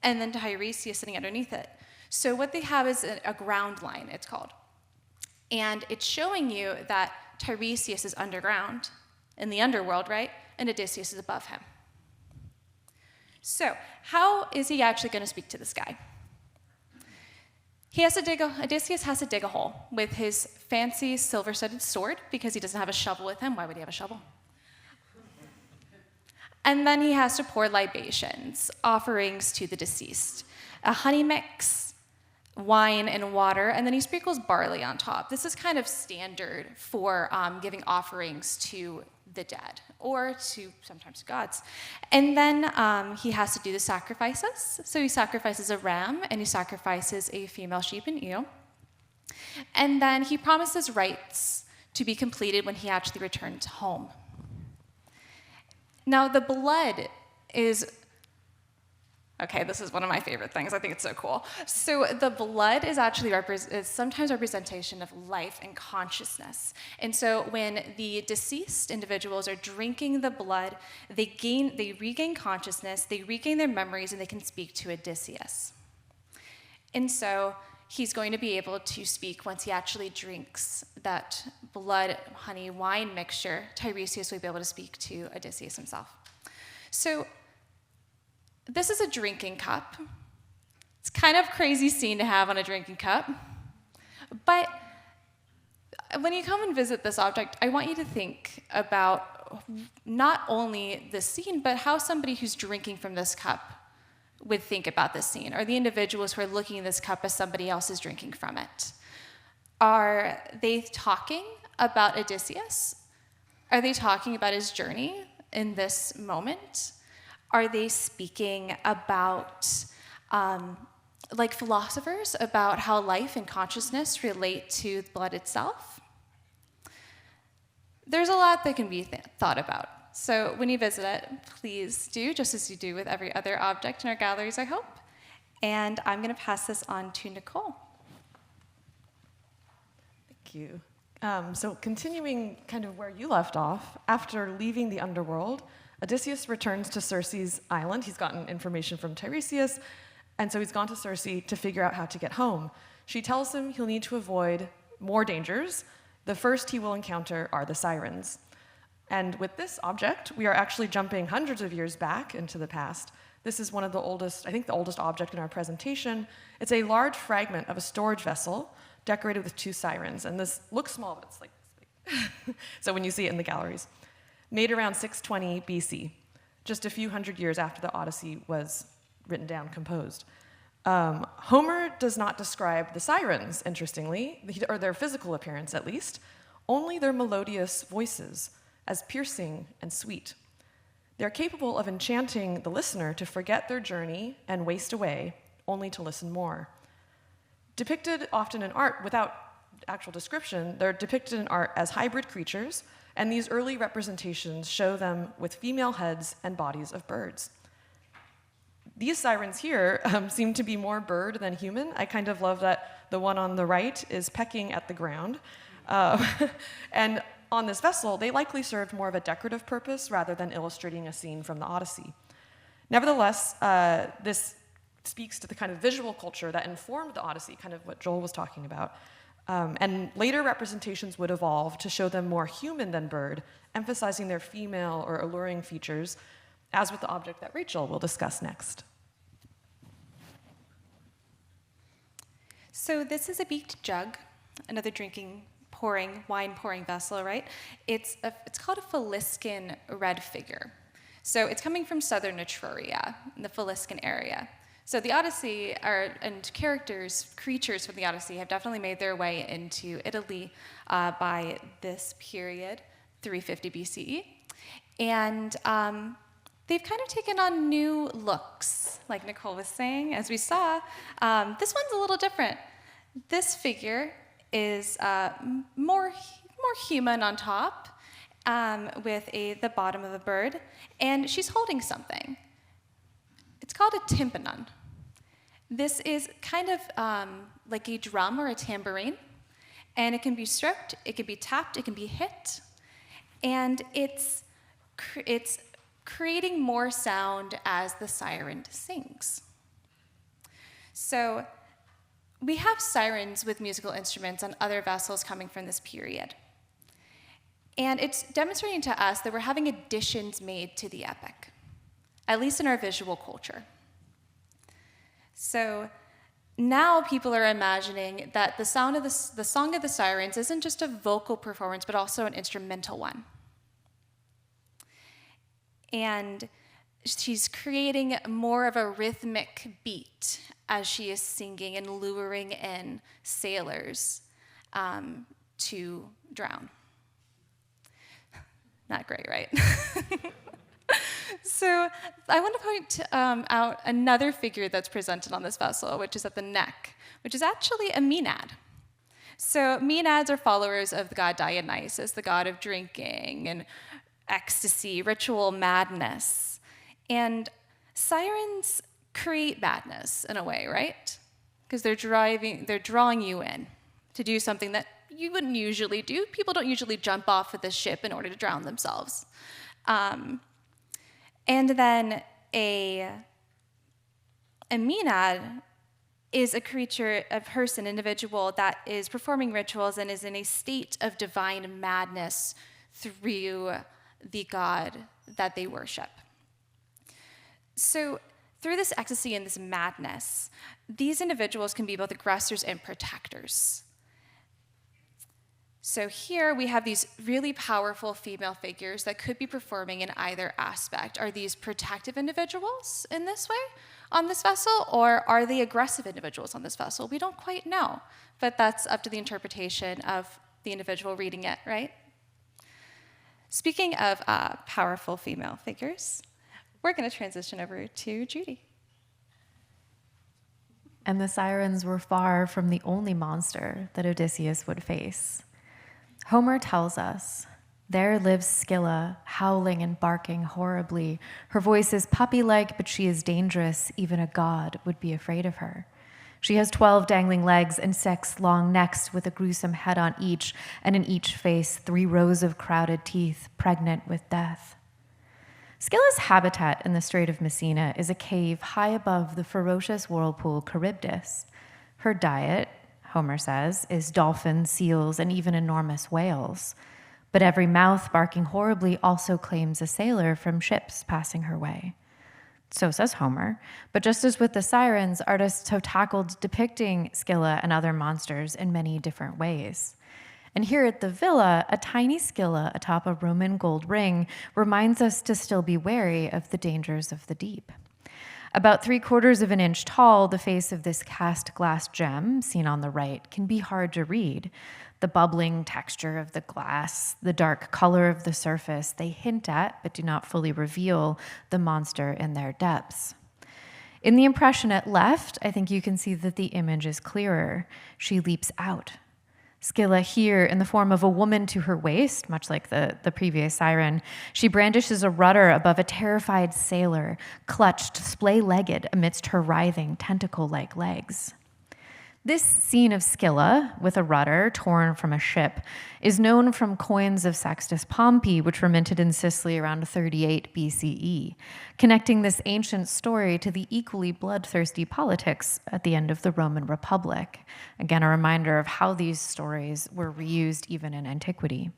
and then Tiresias sitting underneath it. So what they have is a ground line, it's called. And it's showing you that Tiresias is underground, in the underworld, right? And Odysseus is above him. So how is he actually going to speak to this guy? Odysseus has to dig a hole with his fancy silver-studded sword because he doesn't have a shovel with him. Why would he have a shovel? And then he has to pour libations, offerings to the deceased. A honey mix, wine and water, and then he sprinkles barley on top. This is kind of standard for giving offerings to the dead or to sometimes gods. And then he has to do the sacrifices. So he sacrifices a ram and he sacrifices a female sheep and ewe. And then he promises rites to be completed when he actually returns home. Now the blood is Okay, this is one of my favorite things. I think it's so cool. So the blood is actually is sometimes a representation of life and consciousness. And so when the deceased individuals are drinking the blood, they regain consciousness, they regain their memories, and they can speak to Odysseus. And so he's going to be able to speak once he actually drinks that blood, honey, wine mixture. Tiresias will be able to speak to Odysseus himself. So this is a drinking cup. It's kind of a crazy scene to have on a drinking cup. But when you come and visit this object, I want you to think about not only the scene, but how somebody who's drinking from this cup would think about this scene. Are the individuals who are looking at this cup as somebody else is drinking from it? Are they talking about Odysseus? Are they talking about his journey in this moment? Are they speaking about, like philosophers, about how life and consciousness relate to the blood itself? There's a lot that can be thought about. So when you visit it, please do, just as you do with every other object in our galleries, I hope. And I'm going to pass this on to Nicole. Thank you. So continuing kind of where you left off, after leaving the underworld, Odysseus returns to Circe's island. He's gotten information from Tiresias, and so he's gone to Circe to figure out how to get home. She tells him he'll need to avoid more dangers. The first he will encounter are the sirens. And with this object, we are actually jumping hundreds of years back into the past. This is one of the oldest, I think the oldest object in our presentation. It's a large fragment of a storage vessel decorated with 2 sirens. And this looks small, but it's like this big. So when you see it in the galleries. Made around 620 BC, just a few hundred years after the Odyssey was written down, composed. Homer does not describe the sirens, interestingly, or their physical appearance at least, only their melodious voices as piercing and sweet. They're capable of enchanting the listener to forget their journey and waste away, only to listen more. Depicted often in art without actual description, they're depicted in art as hybrid creatures, and these early representations show them with female heads and bodies of birds. These sirens here seem to be more bird than human. I kind of love that the one on the right is pecking at the ground. And on this vessel, they likely served more of a decorative purpose rather than illustrating a scene from the Odyssey. Nevertheless, this speaks to the kind of visual culture that informed the Odyssey, kind of what Joel was talking about. And later representations would evolve to show them more human than bird, emphasizing their female or alluring features, as with the object that Rachel will discuss next. So this is a beaked jug, another wine pouring vessel, right? It's called a Faliscan red figure. So it's coming from southern Etruria, in the Faliscan area. So the Odyssey, and creatures from the Odyssey have definitely made their way into Italy by this period, 350 BCE. And they've kind of taken on new looks, like Nicole was saying, as we saw. This one's a little different. This figure is more human on top, with the bottom of a bird, and she's holding something. It's called a tympanon. This is kind of like a drum or a tambourine, and it can be stroked, it can be tapped, it can be hit, and it's creating more sound as the siren sings. So we have sirens with musical instruments on other vessels coming from this period. And it's demonstrating to us that we're having additions made to the epic, at least in our visual culture. So now people are imagining that the Song of the Sirens isn't just a vocal performance, but also an instrumental one. And she's creating more of a rhythmic beat as she is singing and luring in sailors to drown. Not great, right? So I want to point out another figure that's presented on this vessel, which is at the neck, which is actually a Maenad. So Maenads are followers of the god Dionysus, the god of drinking and ecstasy, ritual madness. And sirens create madness in a way, right? Because they're drawing you in to do something that you wouldn't usually do. People don't usually jump off of the ship in order to drown themselves. And then a Maenad is a creature, a person, individual that is performing rituals and is in a state of divine madness through the god that they worship. So through this ecstasy and this madness, these individuals can be both aggressors and protectors. So here we have these really powerful female figures that could be performing in either aspect. Are these protective individuals in this way on this vessel, or are they aggressive individuals on this vessel? We don't quite know, but that's up to the interpretation of the individual reading it, right? Speaking of powerful female figures, we're going to transition over to Judy. And the sirens were far from the only monster that Odysseus would face. Homer tells us, there lives Scylla, howling and barking horribly. Her voice is puppy-like, but she is dangerous. Even a god would be afraid of her. She has 12 dangling legs and 6 long necks with a gruesome head on each, and in each face 3 rows of crowded teeth, pregnant with death. Scylla's habitat in the Strait of Messina is a cave high above the ferocious whirlpool Charybdis. Her diet, Homer says, is dolphins, seals, and even enormous whales. But every mouth barking horribly also claims a sailor from ships passing her way. So says Homer. But just as with the sirens, artists have tackled depicting Scylla and other monsters in many different ways. And here at the villa, a tiny Scylla atop a Roman gold ring reminds us to still be wary of the dangers of the deep. About 3/4 of an inch tall, the face of this cast glass gem, seen on the right, can be hard to read. The bubbling texture of the glass, the dark color of the surface, they hint at, but do not fully reveal, the monster in their depths. In the impression at left, I think you can see that the image is clearer. She leaps out. Scylla here, in the form of a woman to her waist, much like the previous siren, she brandishes a rudder above a terrified sailor, clutched, splay-legged amidst her writhing, tentacle-like legs. This scene of Scylla, with a rudder torn from a ship, is known from coins of Sextus Pompey, which were minted in Sicily around 38 BCE, connecting this ancient story to the equally bloodthirsty politics at the end of the Roman Republic. Again, a reminder of how these stories were reused even in antiquity.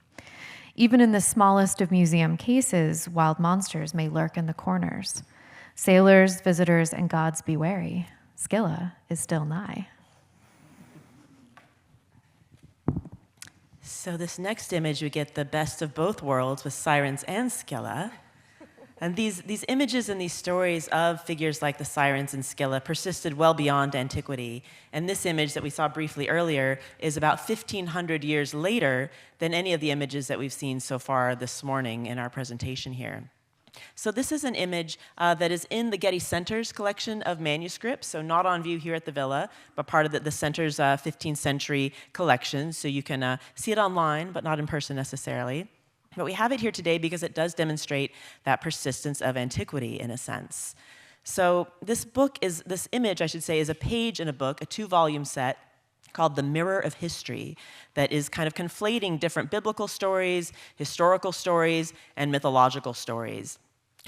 Even in the smallest of museum cases, wild monsters may lurk in the corners. Sailors, visitors, and gods be wary. Scylla is still nigh. So this next image, we get the best of both worlds with sirens and Scylla. And these images and these stories of figures like the sirens and Scylla persisted well beyond antiquity. And this image that we saw briefly earlier is about 1,500 years later than any of the images that we've seen so far this morning in our presentation here. So this is an image that is in the Getty Center's collection of manuscripts, so not on view here at the Villa, but part of the Center's 15th century collection, so you can see it online, but not in person necessarily. But we have it here today because it does demonstrate that persistence of antiquity in a sense. So this image, I should say, is a page in a book, a 2-volume set, called The Mirror of History, that is kind of conflating different biblical stories, historical stories, and mythological stories.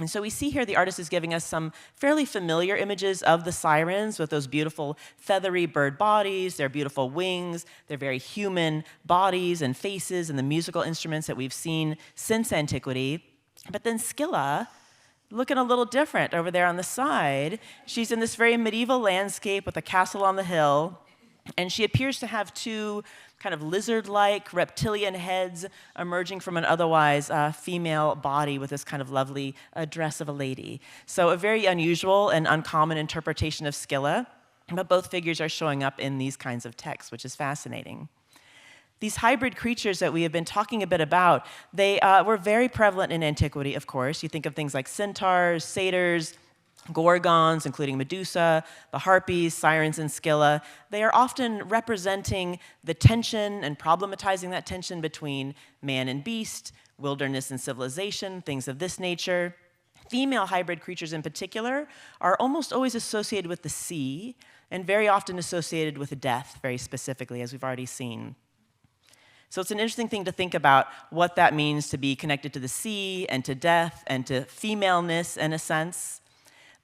And so we see here the artist is giving us some fairly familiar images of the sirens with those beautiful feathery bird bodies, their beautiful wings, their very human bodies and faces, and the musical instruments that we've seen since antiquity. But then Scylla, looking a little different over there on the side. She's in this very medieval landscape with a castle on the hill, and she appears to have 2 kind of lizard-like reptilian heads emerging from an otherwise female body with this kind of lovely dress of a lady. So a very unusual and uncommon interpretation of Scylla, but both figures are showing up in these kinds of texts, which is fascinating. These hybrid creatures that we have been talking a bit about, they were very prevalent in antiquity, of course. You think of things like centaurs, satyrs, gorgons, including Medusa, the harpies, sirens, and Scylla. They are often representing the tension and problematizing that tension between man and beast, wilderness and civilization, things of this nature. Female hybrid creatures in particular are almost always associated with the sea and very often associated with death, very specifically, as we've already seen. So it's an interesting thing to think about what that means to be connected to the sea and to death and to femaleness in a sense.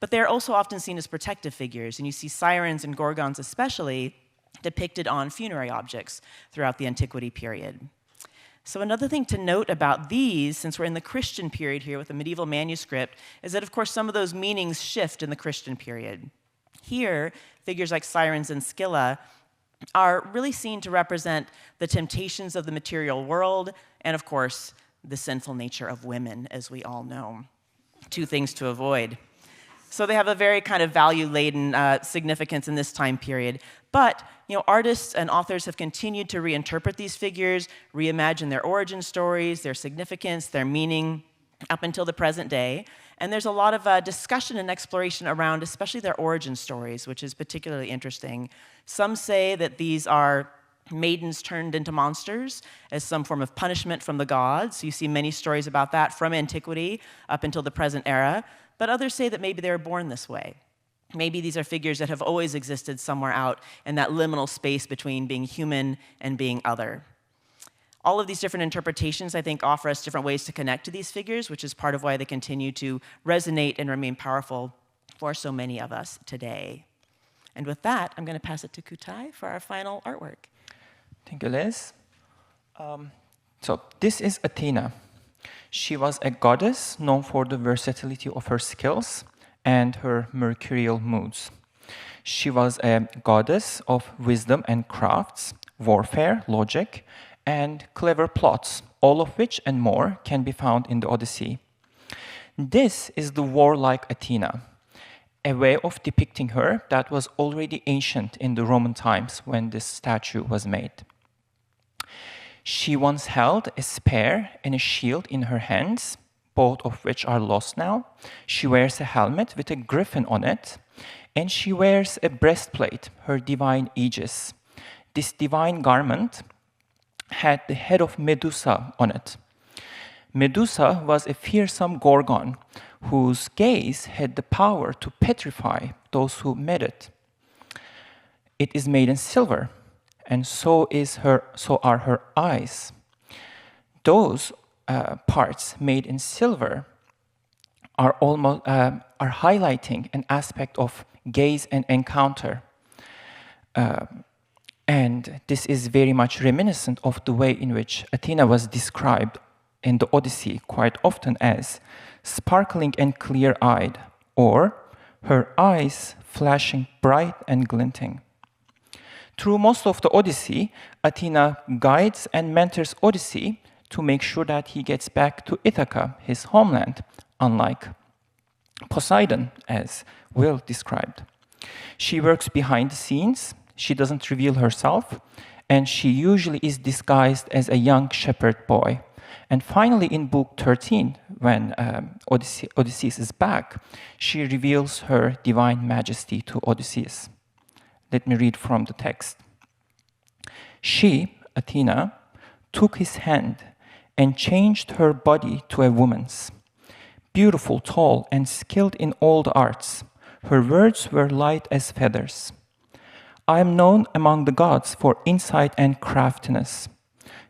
But they're also often seen as protective figures, and you see sirens and gorgons especially depicted on funerary objects throughout the antiquity period. So another thing to note about these, since we're in the Christian period here with a medieval manuscript, is that of course some of those meanings shift in the Christian period. Here, figures like sirens and Scylla are really seen to represent the temptations of the material world and of course the sinful nature of women, as we all know. Two things to avoid. So they have a very kind of value-laden significance in this time period. But artists and authors have continued to reinterpret these figures, reimagine their origin stories, their significance, their meaning, up until the present day. And there's a lot of discussion and exploration around especially their origin stories, which is particularly interesting. Some say that these are maidens turned into monsters as some form of punishment from the gods. You see many stories about that from antiquity up until the present era. But others say that maybe they were born this way. Maybe these are figures that have always existed somewhere out in that liminal space between being human and being other. All of these different interpretations, I think, offer us different ways to connect to these figures, which is part of why they continue to resonate and remain powerful for so many of us today. And with that, I'm going to pass it to Kutai for our final artwork. Thank you, Liz. So this is Athena. She was a goddess known for the versatility of her skills and her mercurial moods. She was a goddess of wisdom and crafts, warfare, logic, and clever plots, all of which and more can be found in the Odyssey. This is the warlike Athena, a way of depicting her that was already ancient in the Roman times when this statue was made. She once held a spear and a shield in her hands, both of which are lost now. She wears a helmet with a griffin on it, and she wears a breastplate, her divine aegis. This divine garment had the head of Medusa on it. Medusa was a fearsome gorgon whose gaze had the power to petrify those who met it. It is made in silver, and so are her eyes. Those parts made in silver are highlighting an aspect of gaze and encounter. And this is very much reminiscent of the way in which Athena was described in the Odyssey quite often as sparkling and clear-eyed, or her eyes flashing bright and glinting. Through most of the Odyssey, Athena guides and mentors Odysseus to make sure that he gets back to Ithaca, his homeland, unlike Poseidon, as Will described. She works behind the scenes, she doesn't reveal herself, and she usually is disguised as a young shepherd boy. And finally, in Book 13, when Odysseus is back, she reveals her divine majesty to Odysseus. Let me read from the text. She, Athena, took his hand and changed her body to a woman's. Beautiful, tall, and skilled in all the arts, her words were light as feathers. I am known among the gods for insight and craftiness.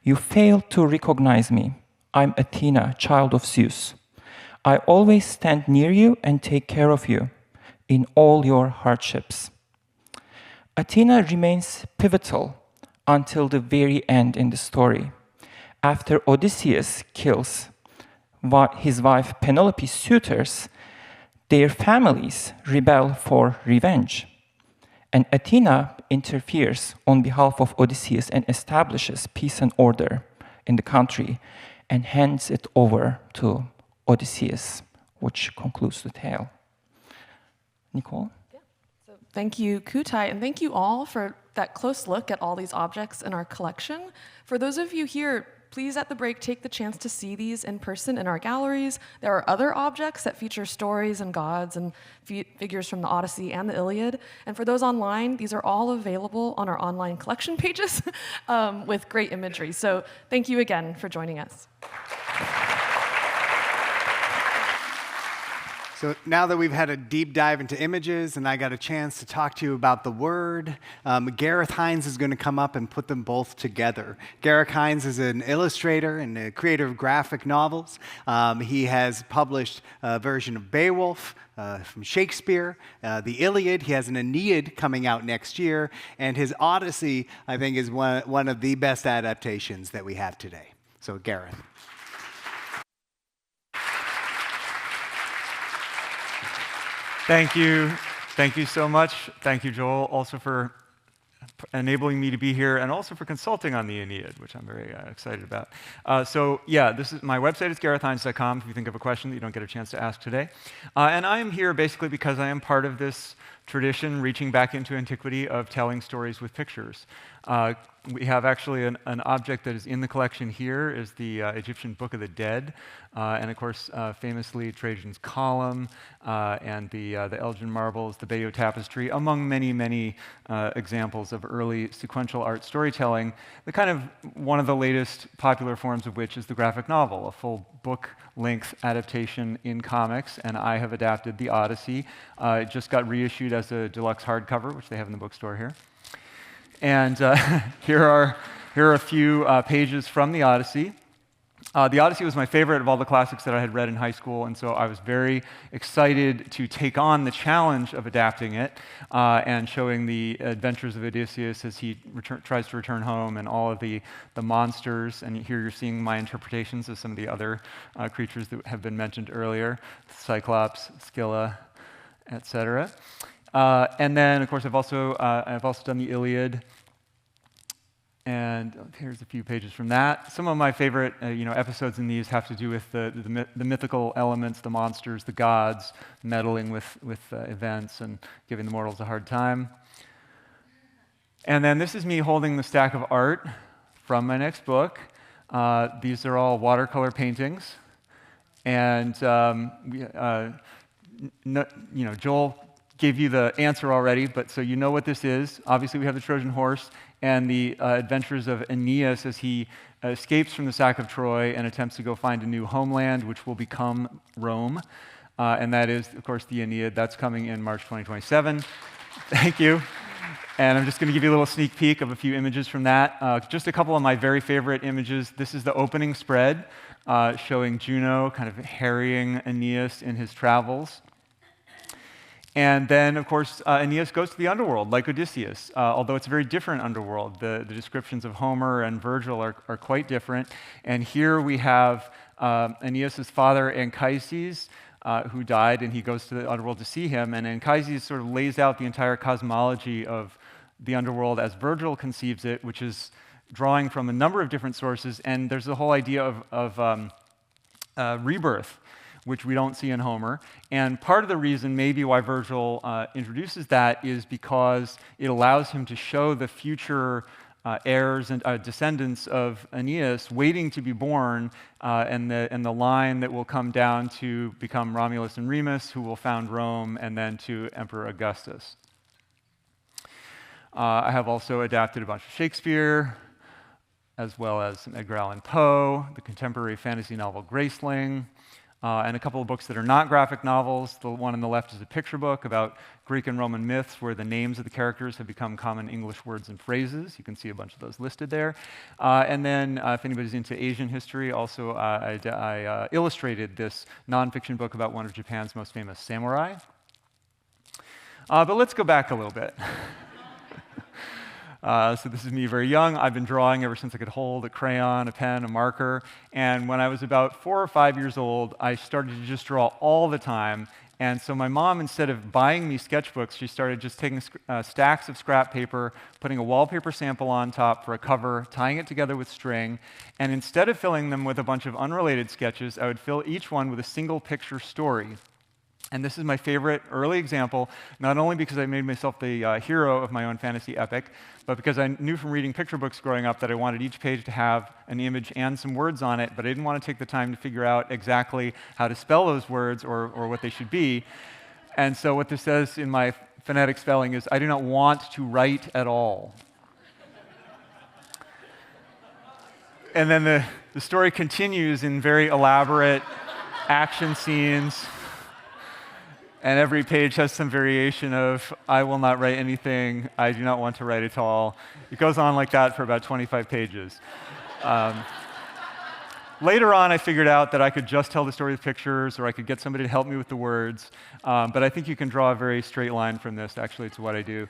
You failed to recognize me. I'm Athena, child of Zeus. I always stand near you and take care of you in all your hardships. Athena remains pivotal until the very end in the story. After Odysseus kills his wife Penelope's suitors, their families rebel for revenge. And Athena interferes on behalf of Odysseus and establishes peace and order in the country and hands it over to Odysseus, which concludes the tale. Nicole? Thank you, Kutai, and thank you all for that close look at all these objects in our collection. For those of you here, please at the break take the chance to see these in person in our galleries. There are other objects that feature stories and gods and figures from the Odyssey and the Iliad. And for those online, these are all available on our online collection pages with great imagery. So thank you again for joining us. So now that we've had a deep dive into images and I got a chance to talk to you about the word, Gareth Hines is going to come up and put them both together. Gareth Hines is an illustrator and a creator of graphic novels. He has published a version of Beowulf from Shakespeare, the Iliad. He has an Aeneid coming out next year, and his Odyssey, I think, is one of the best adaptations that we have today. So, Gareth. Thank you. Thank you so much. Thank you, Joel, also for enabling me to be here and also for consulting on the Aeneid, which I'm very excited about. This is my website is garethhines.com if you think of a question that you don't get a chance to ask today. And I am here basically because I am part of this tradition reaching back into antiquity of telling stories with pictures. We have actually an object that is in the collection here is the Egyptian Book of the Dead, and of course, famously Trajan's Column and the Elgin marbles, the Bayeux Tapestry, among many, many examples of early sequential art storytelling. The kind of one of the latest popular forms of which is the graphic novel, a full book-length adaptation in comics, and I have adapted the Odyssey. It just got reissued as a deluxe hardcover, which they have in the bookstore here. And here are a few pages from the Odyssey. The Odyssey was my favorite of all the classics that I had read in high school, and so I was very excited to take on the challenge of adapting it and showing the adventures of Odysseus as he tries to return home and all of the monsters. And here you're seeing my interpretations of some of the other creatures that have been mentioned earlier, Cyclops, Scylla, etc. And then, of course, I've also done the Iliad, and here's a few pages from that. Some of my favorite, episodes in these have to do with the mythical elements, the monsters, the gods, meddling with events and giving the mortals a hard time. And then this is me holding the stack of art from my next book. These are all watercolor paintings, and Joel gave you the answer already, but so you know what this is. Obviously, we have the Trojan horse and the adventures of Aeneas as he escapes from the sack of Troy and attempts to go find a new homeland, which will become Rome. And that is, of course, the Aeneid. That's coming in March 2027. Thank you. And I'm just going to give you a little sneak peek of a few images from that. Just a couple of my very favorite images. This is the opening spread showing Juno kind of harrying Aeneas in his travels. And then, of course, Aeneas goes to the underworld, like Odysseus, although it's a very different underworld. The descriptions of Homer and Virgil are quite different. And here we have Aeneas' father, Anchises, who died, and he goes to the underworld to see him. And Anchises sort of lays out the entire cosmology of the underworld as Virgil conceives it, which is drawing from a number of different sources. And there's the whole idea of rebirth, which we don't see in Homer. And part of the reason maybe why Virgil introduces that is because it allows him to show the future heirs and descendants of Aeneas waiting to be born, and the line that will come down to become Romulus and Remus, who will found Rome, and then to Emperor Augustus. I have also adapted a bunch of Shakespeare, as well as some Edgar Allan Poe, the contemporary fantasy novel Graceling, and a couple of books that are not graphic novels. The one on the left is a picture book about Greek and Roman myths where the names of the characters have become common English words and phrases. You can see a bunch of those listed there. And then if anybody's into Asian history, also I illustrated this nonfiction book about one of Japan's most famous samurai. But let's go back a little bit. So this is me very young. I've been drawing ever since I could hold a crayon, a pen, a marker. And when I was about 4 or 5 years old, I started to just draw all the time. And so my mom, instead of buying me sketchbooks, she started just taking stacks of scrap paper, putting a wallpaper sample on top for a cover, tying it together with string. And instead of filling them with a bunch of unrelated sketches, I would fill each one with a single picture story. And this is my favorite early example, not only because I made myself the hero of my own fantasy epic, but because I knew from reading picture books growing up that I wanted each page to have an image and some words on it, but I didn't want to take the time to figure out exactly how to spell those words or what they should be. And so what this says in my phonetic spelling is, I do not want to write at all. And then the story continues in very elaborate action scenes And every page has some variation of, I will not write anything, I do not want to write at all. It goes on like that for about 25 pages. Later on, I figured out that I could just tell the story with pictures, or I could get somebody to help me with the words. But I think you can draw a very straight line from this. Actually, it's what I do.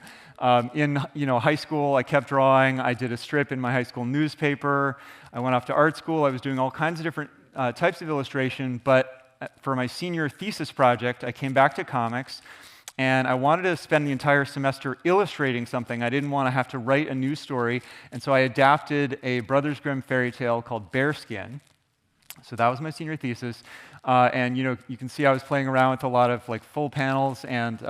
In high school, I kept drawing. I did a strip in my high school newspaper. I went off to art school. I was doing all kinds of different types of illustration. But for my senior thesis project, I came back to comics. And I wanted to spend the entire semester illustrating something. I didn't want to have to write a new story. And so I adapted a Brothers Grimm fairy tale called Bearskin. So that was my senior thesis. And you can see I was playing around with a lot of like full panels and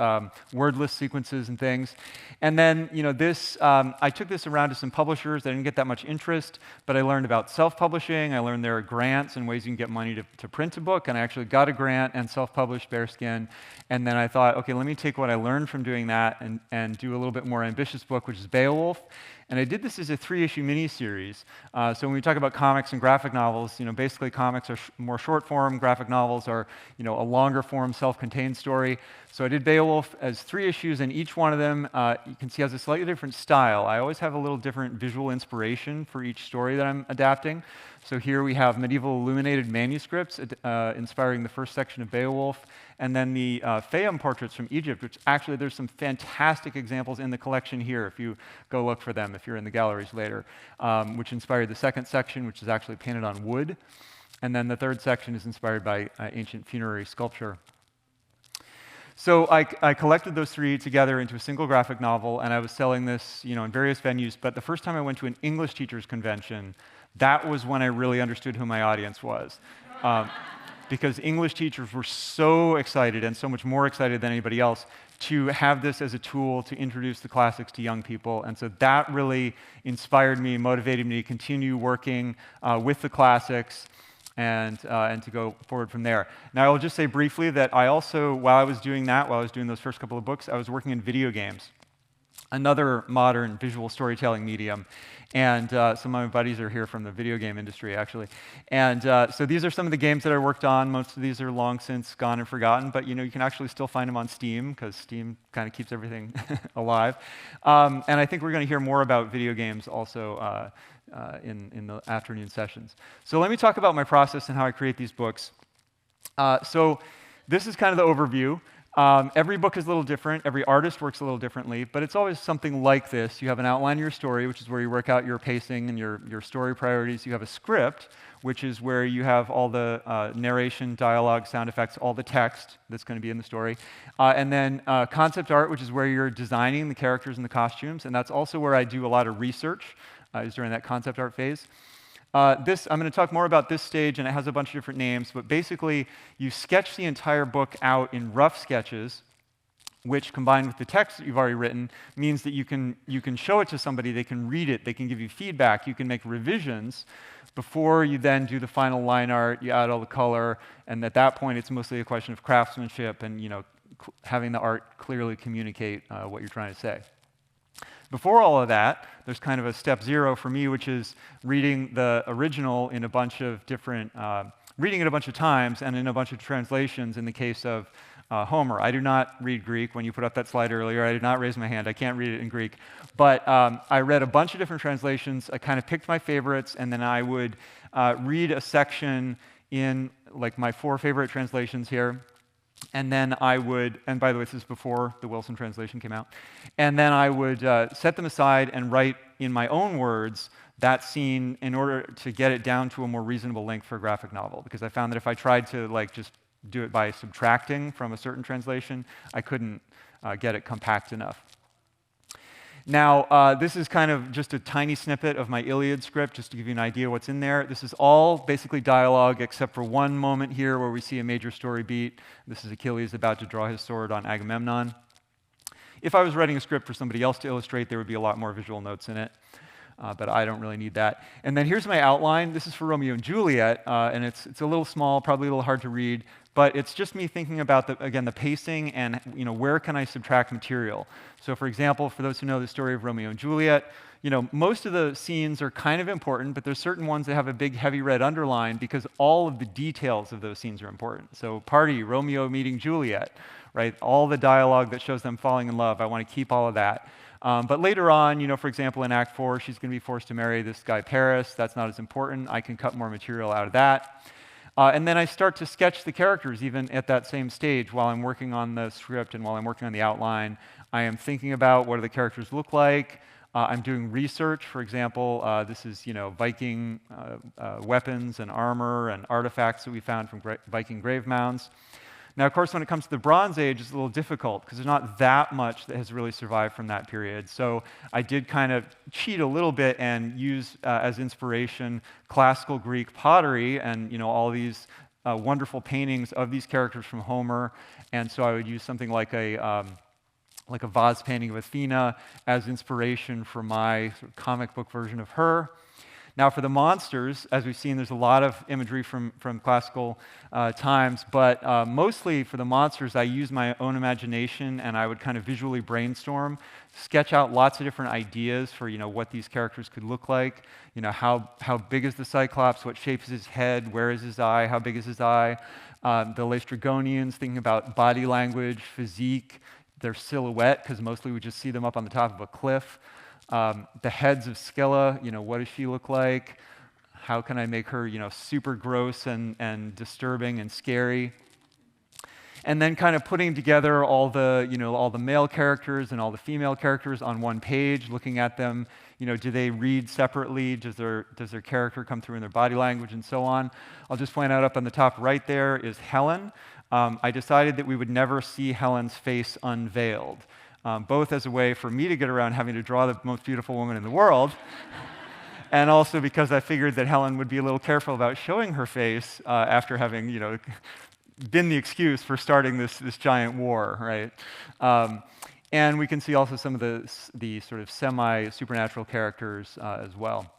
wordless sequences and things. And then I took this around to some publishers. I didn't get that much interest, but I learned about self-publishing. I learned there are grants and ways you can get money to print a book. And I actually got a grant and self-published Bearskin. And then I thought, okay, let me take what I learned from doing that and do a little bit more ambitious book, which is Beowulf. And I did this as a 3-issue miniseries. So when we talk about comics and graphic novels, basically comics are more short form, graphic novels are a longer form, self-contained story. So I did Beowulf as 3 issues, and each one of them, you can see, has a slightly different style. I always have a little different visual inspiration for each story that I'm adapting. So here we have medieval illuminated manuscripts inspiring the first section of Beowulf, and then the Fayum portraits from Egypt, which actually there's some fantastic examples in the collection here if you go look for them, if you're in the galleries later, which inspired the second section, which is actually painted on wood. And then the third section is inspired by ancient funerary sculpture. So I collected those 3 together into a single graphic novel, and I was selling this in various venues. But the first time I went to an English teachers convention, that was when I really understood who my audience was. Because English teachers were so excited, and so much more excited than anybody else, to have this as a tool to introduce the classics to young people. And so that really inspired me, motivated me to continue working with the classics and to go forward from there. Now, I will just say briefly that I also, while I was doing those first couple of books, I was working in video games, another modern visual storytelling medium. And some of my buddies are here from the video game industry, actually. And so these are some of the games that I worked on. Most of these are long since gone and forgotten, but you can actually still find them on Steam, because Steam kind of keeps everything alive. And I think we're going to hear more about video games also in the afternoon sessions. So let me talk about my process and how I create these books. So this is kind of the overview. Every book is a little different. Every artist works a little differently, but it's always something like this. You have an outline of your story, which is where you work out your pacing and your story priorities. You have a script, which is where you have all the narration, dialogue, sound effects, all the text that's going to be in the story. And then concept art, which is where you're designing the characters and the costumes, and that's also where I do a lot of research, is during that concept art phase. I'm going to talk more about this stage, and it has a bunch of different names, but basically you sketch the entire book out in rough sketches, which combined with the text that you've already written means that you can show it to somebody, they can read it, they can give you feedback, you can make revisions before you then do the final line art, you add all the color, and at that point it's mostly a question of craftsmanship and having the art clearly communicate what you're trying to say. Before all of that, there's kind of a step 0 for me, which is reading the original in a bunch of different, reading it a bunch of times and in a bunch of translations in the case of Homer. I do not read Greek. When you put up that slide earlier, I did not raise my hand. I can't read it in Greek. But I read a bunch of different translations. I kind of picked my favorites, and then I would read a section in like my 4 favorite translations here. And then I would, and by the way, this is before the Wilson translation came out, and then I would set them aside and write in my own words that scene in order to get it down to a more reasonable length for a graphic novel, because I found that if I tried to just do it by subtracting from a certain translation, I couldn't get it compact enough. Now, this is kind of just a tiny snippet of my Iliad script, just to give you an idea what's in there. This is all basically dialogue, except for one moment here where we see a major story beat. This is Achilles about to draw his sword on Agamemnon. If I was writing a script for somebody else to illustrate, there would be a lot more visual notes in it, but I don't really need that. And then here's my outline. This is for Romeo and Juliet, and it's a little small, probably a little hard to read, but it's just me thinking about, again, the pacing and where can I subtract material. So for example, for those who know the story of Romeo and Juliet, most of the scenes are kind of important, but there's certain ones that have a big heavy red underline because all of the details of those scenes are important. So party, Romeo meeting Juliet, right? All the dialogue that shows them falling in love, I want to keep all of that. But later on, for example, in Act 4, she's going to be forced to marry this guy Paris. That's not as important. I can cut more material out of that. And then I start to sketch the characters even at that same stage while I'm working on the script and while I'm working on the outline. I am thinking about what do the characters look like. I'm doing research. For example, this is Viking weapons and armor and artifacts that we found from Viking grave mounds. Now, of course, when it comes to the Bronze Age, it's a little difficult because there's not that much that has really survived from that period. So I did kind of cheat a little bit and use as inspiration classical Greek pottery and all these wonderful paintings of these characters from Homer. And so I would use something like a vase painting of Athena as inspiration for my sort of comic book version of her. Now, for the monsters, as we've seen, there's a lot of imagery from classical times, but mostly for the monsters, I use my own imagination, and I would kind of visually brainstorm, sketch out lots of different ideas for what these characters could look like. How big is the Cyclops? What shape is his head? Where is his eye? How big is his eye? The Laestrygonians, thinking about body language, physique, their silhouette, because mostly we just see them up on the top of a cliff. The heads of Scylla, what does she look like? How can I make her, super gross and disturbing and scary? And then kind of putting together all the male characters and all the female characters on one page, looking at them, do they read separately? Does their character come through in their body language and so on? I'll just point out up on the top right there is Helen. I decided that we would never see Helen's face unveiled. Both as a way for me to get around having to draw the most beautiful woman in the world, and also because I figured that Helen would be a little careful about showing her face after having, been the excuse for starting this giant war, right? And we can see also some of the sort of semi-supernatural characters as well.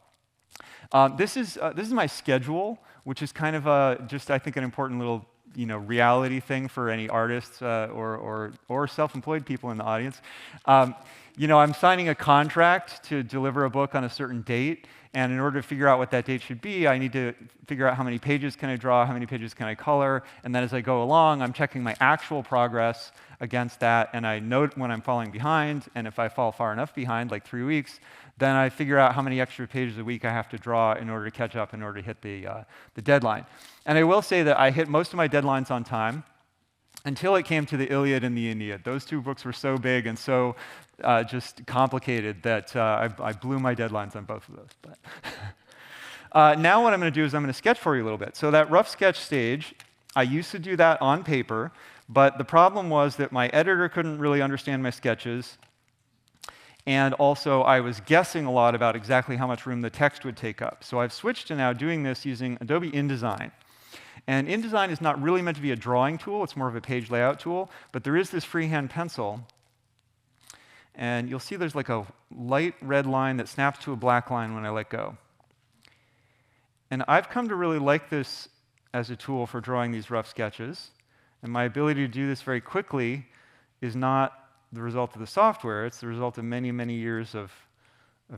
This is my schedule, which is kind of just, I think, an important little reality thing for any artists or self-employed people in the audience. I'm signing a contract to deliver a book on a certain date, and in order to figure out what that date should be, I need to figure out how many pages can I draw, how many pages can I color, and then as I go along, I'm checking my actual progress against that, and I note when I'm falling behind, and if I fall far enough behind, like 3 weeks, then I figure out how many extra pages a week I have to draw in order to catch up, in order to hit the deadline. And I will say that I hit most of my deadlines on time until it came to the Iliad and the Aeneid. Those two books were so big and so just complicated that I blew my deadlines on both of those. But now what I'm going to do is I'm going to sketch for you a little bit. So that rough sketch stage, I used to do that on paper, but the problem was that my editor couldn't really understand my sketches. And also, I was guessing a lot about exactly how much room the text would take up. So I've switched to now doing this using Adobe InDesign. And InDesign is not really meant to be a drawing tool. It's more of a page layout tool. But there is this freehand pencil. And you'll see there's like a light red line that snaps to a black line when I let go. And I've come to really like this as a tool for drawing these rough sketches. And my ability to do this very quickly is not the result of the software. It's the result of many, many years of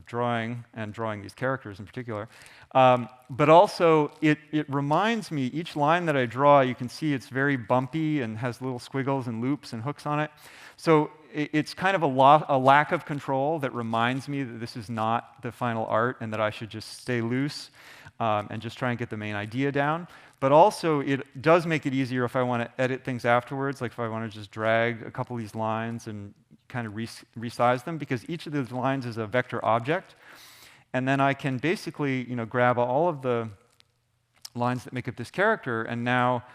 drawing, and drawing these characters in particular. But also, it reminds me, each line that I draw, you can see it's very bumpy and has little squiggles and loops and hooks on it. So it's kind of a lack of control that reminds me that this is not the final art and that I should just stay loose and just try and get the main idea down. But also, it does make it easier if I want to edit things afterwards, like if I want to just drag a couple of these lines and kind of resize them, because each of these lines is a vector object. And then I can basically grab all of the lines that make up this character, and now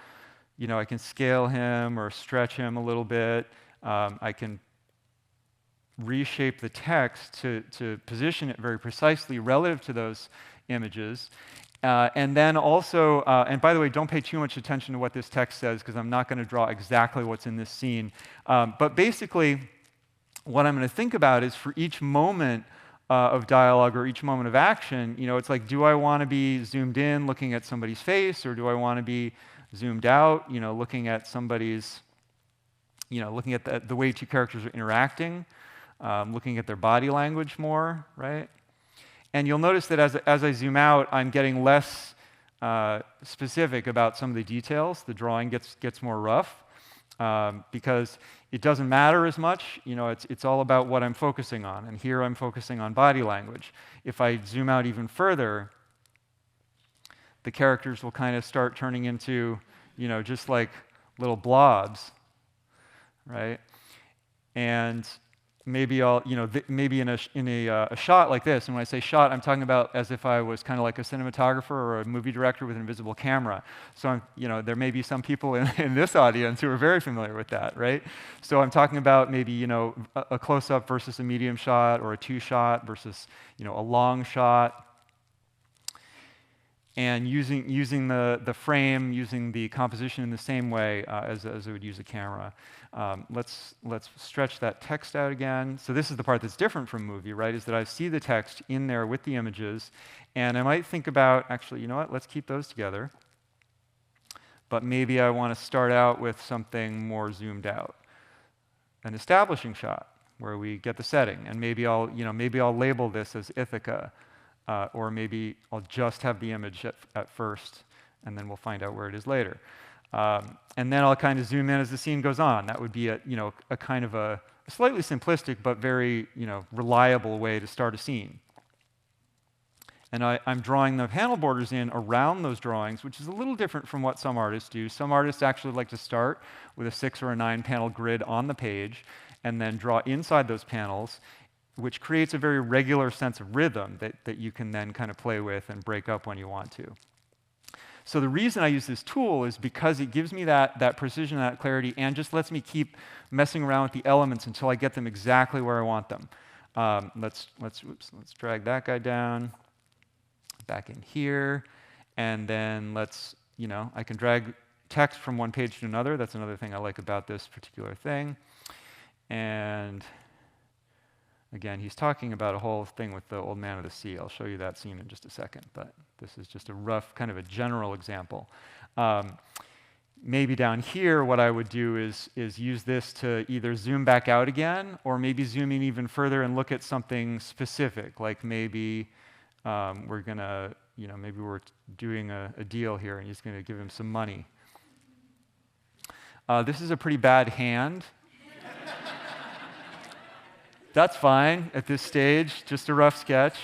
I can scale him or stretch him a little bit. I can reshape the text to position it very precisely relative to those images. And then also, and by the way, don't pay too much attention to what this text says, because I'm not going to draw exactly what's in this scene. But basically, what I'm going to think about is for each moment of dialogue or each moment of action, it's like, do I want to be zoomed in looking at somebody's face, or do I want to be zoomed out, looking at somebody's, looking at the way two characters are interacting, looking at their body language more, right? And you'll notice that as I zoom out, I'm getting less specific about some of the details. The drawing gets more rough because it doesn't matter as much. It's all about what I'm focusing on. And here I'm focusing on body language. If I zoom out even further, the characters will kind of start turning into, just like little blobs, right? And maybe I'll, maybe in a shot like this, and when I say shot, I'm talking about as if I was kind of like a cinematographer or a movie director with an invisible camera. So there may be some people in this audience who are very familiar with that, right? So I'm talking about maybe, a close-up versus a medium shot, or a two-shot versus, a long shot. And using the frame, using the composition in the same way as I would use a camera. Let's stretch that text out again. So this is the part that's different from movie, right? Is that I see the text in there with the images, and I might think about, actually, you know what? Let's keep those together. But maybe I want to start out with something more zoomed out, an establishing shot where we get the setting, and maybe I'll label this as Ithaca. Or maybe I'll just have the image at first, and then we'll find out where it is later. And then I'll kind of zoom in as the scene goes on. That would be a kind of a slightly simplistic but very reliable way to start a scene. And I'm drawing the panel borders in around those drawings, which is a little different from what some artists do. Some artists actually like to start with a 6 or a 9 panel grid on the page, and then draw inside those panels, which creates a very regular sense of rhythm that you can then kind of play with and break up when you want to. So the reason I use this tool is because it gives me that precision, that clarity, and just lets me keep messing around with the elements until I get them exactly where I want them. Let's drag that guy down, back in here, and then I can drag text from one page to another. That's another thing I like about this particular thing. And again, he's talking about a whole thing with the Old Man of the Sea. I'll show you that scene in just a second, but this is just a rough, kind of a general example. Maybe down here, what I would do is use this to either zoom back out again, or maybe zoom in even further and look at something specific, like maybe we're doing a deal here, and he's going to give him some money. This is a pretty bad hand. That's fine at this stage, just a rough sketch.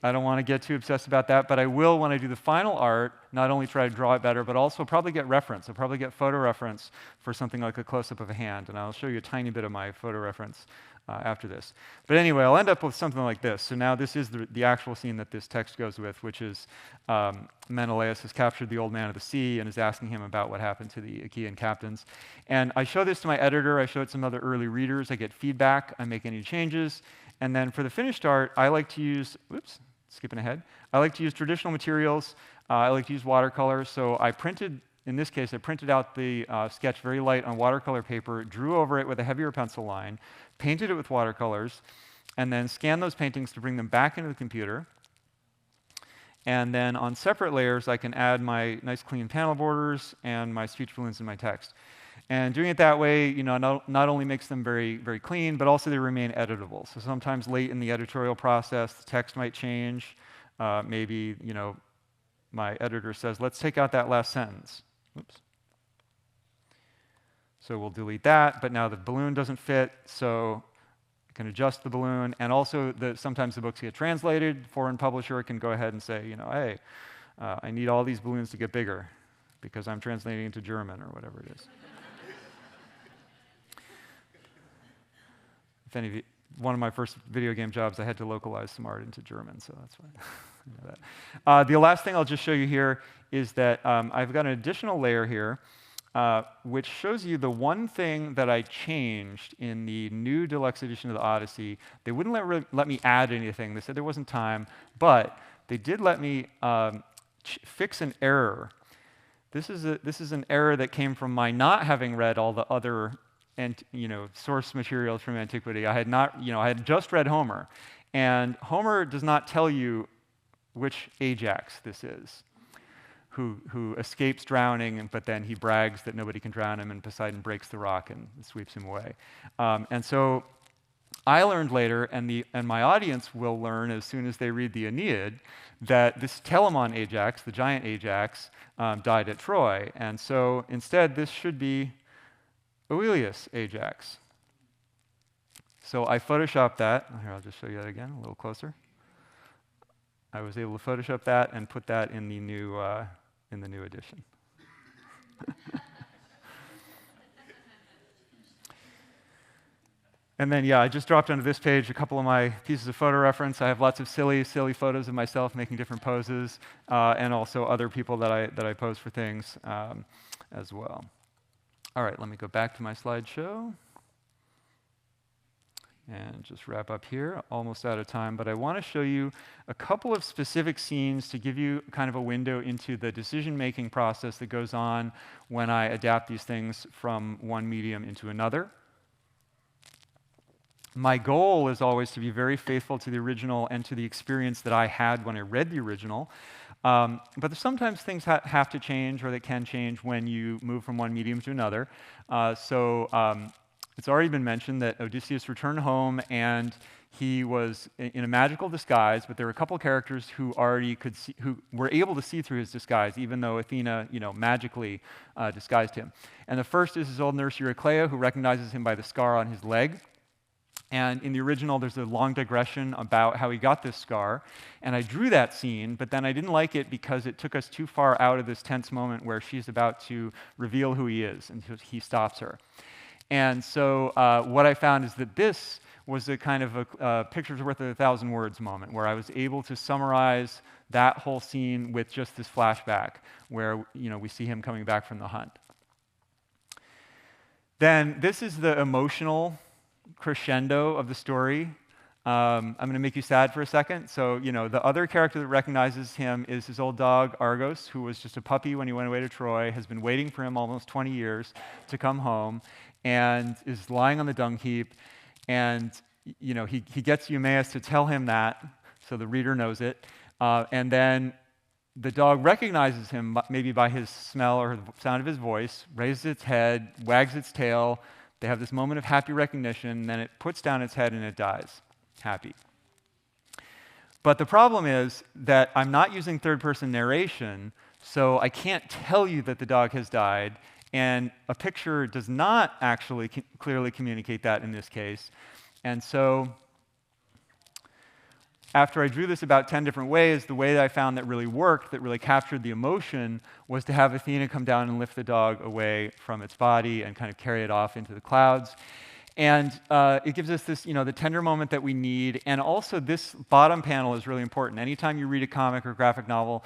I don't want to get too obsessed about that, but I will, when I do the final art, not only try to draw it better, but also probably get reference. I'll probably get photo reference for something like a close-up of a hand, and I'll show you a tiny bit of my photo reference after this. But anyway, I'll end up with something like this. So now this is the actual scene that this text goes with, which is Menelaus has captured the Old Man of the Sea and is asking him about what happened to the Achaean captains. And I show this to my editor. I show it to some other early readers. I get feedback. I make any changes. And then for the finished art, I like to use, skipping ahead. I like to use traditional materials. I like to use watercolor. So in this case, I printed out the sketch very light on watercolor paper, drew over it with a heavier pencil line, painted it with watercolors, and then scanned those paintings to bring them back into the computer. And then on separate layers, I can add my nice clean panel borders and my speech balloons in my text. And doing it that way, not only makes them very, very clean, but also they remain editable. So sometimes late in the editorial process, the text might change. Maybe, my editor says, let's take out that last sentence. Oops. So we'll delete that, but now the balloon doesn't fit, so I can adjust the balloon. And also, sometimes the books get translated. Foreign publisher can go ahead and say, hey, I need all these balloons to get bigger because I'm translating into German or whatever it is. If any of you, one of my first video game jobs, I had to localize some art into German, so that's why I know that. The last thing I'll just show you here is that I've got an additional layer here, which shows you the one thing that I changed in the new deluxe edition of the Odyssey. They wouldn't let me add anything. They said there wasn't time, but they did let me fix an error. This is an error that came from my not having read all the other source materials from antiquity. I had just read Homer, and Homer does not tell you which Ajax this is. who escapes drowning, but then he brags that nobody can drown him, and Poseidon breaks the rock and sweeps him away. And so I learned later, and my audience will learn as soon as they read the Aeneid, that this Telamon Ajax, the giant Ajax, died at Troy. And so instead, this should be Oileus Ajax. So I photoshopped that. Here, I'll just show you that again, a little closer. I was able to Photoshop that and put that in the new edition. And then, yeah, I just dropped onto this page a couple of my pieces of photo reference. I have lots of silly photos of myself making different poses, and also other people that I pose for things as well. All right, let me go back to my slideshow and just wrap up here. Almost out of time, but I want to show you a couple of specific scenes to give you kind of a window into the decision-making process that goes on when I adapt these things from one medium into another. My goal is always to be very faithful to the original and to the experience that I had when I read the original. But sometimes things have to change, or they can change when you move from one medium to another. It's already been mentioned that Odysseus returned home and he was in a magical disguise, but there were a couple characters who who were able to see through his disguise, even though Athena, magically disguised him. And the first is his old nurse Eurycleia, who recognizes him by the scar on his leg. And in the original, there's a long digression about how he got this scar. And I drew that scene, but then I didn't like it because it took us too far out of this tense moment where she's about to reveal who he is, and he stops her. And so what I found is that this was a kind of a picture's worth of 1,000 words moment, where I was able to summarize that whole scene with just this flashback, where we see him coming back from the hunt. Then this is the emotional crescendo of the story. I'm going to make you sad for a second. So, the other character that recognizes him is his old dog, Argos, who was just a puppy when he went away to Troy, has been waiting for him almost 20 years to come home, and is lying on the dung heap. And, he gets Eumaeus to tell him that, so the reader knows it. And then the dog recognizes him, maybe by his smell or the sound of his voice, raises its head, wags its tail. They have this moment of happy recognition, then it puts down its head and it dies, happy. But the problem is that I'm not using third-person narration, so I can't tell you that the dog has died, and a picture does not actually clearly communicate that in this case. And so after I drew this about 10 different ways, the way that I found that really worked, that really captured the emotion, was to have Athena come down and lift the dog away from its body and kind of carry it off into the clouds. And it gives us this, the tender moment that we need. And also, this bottom panel is really important. Anytime you read a comic or graphic novel,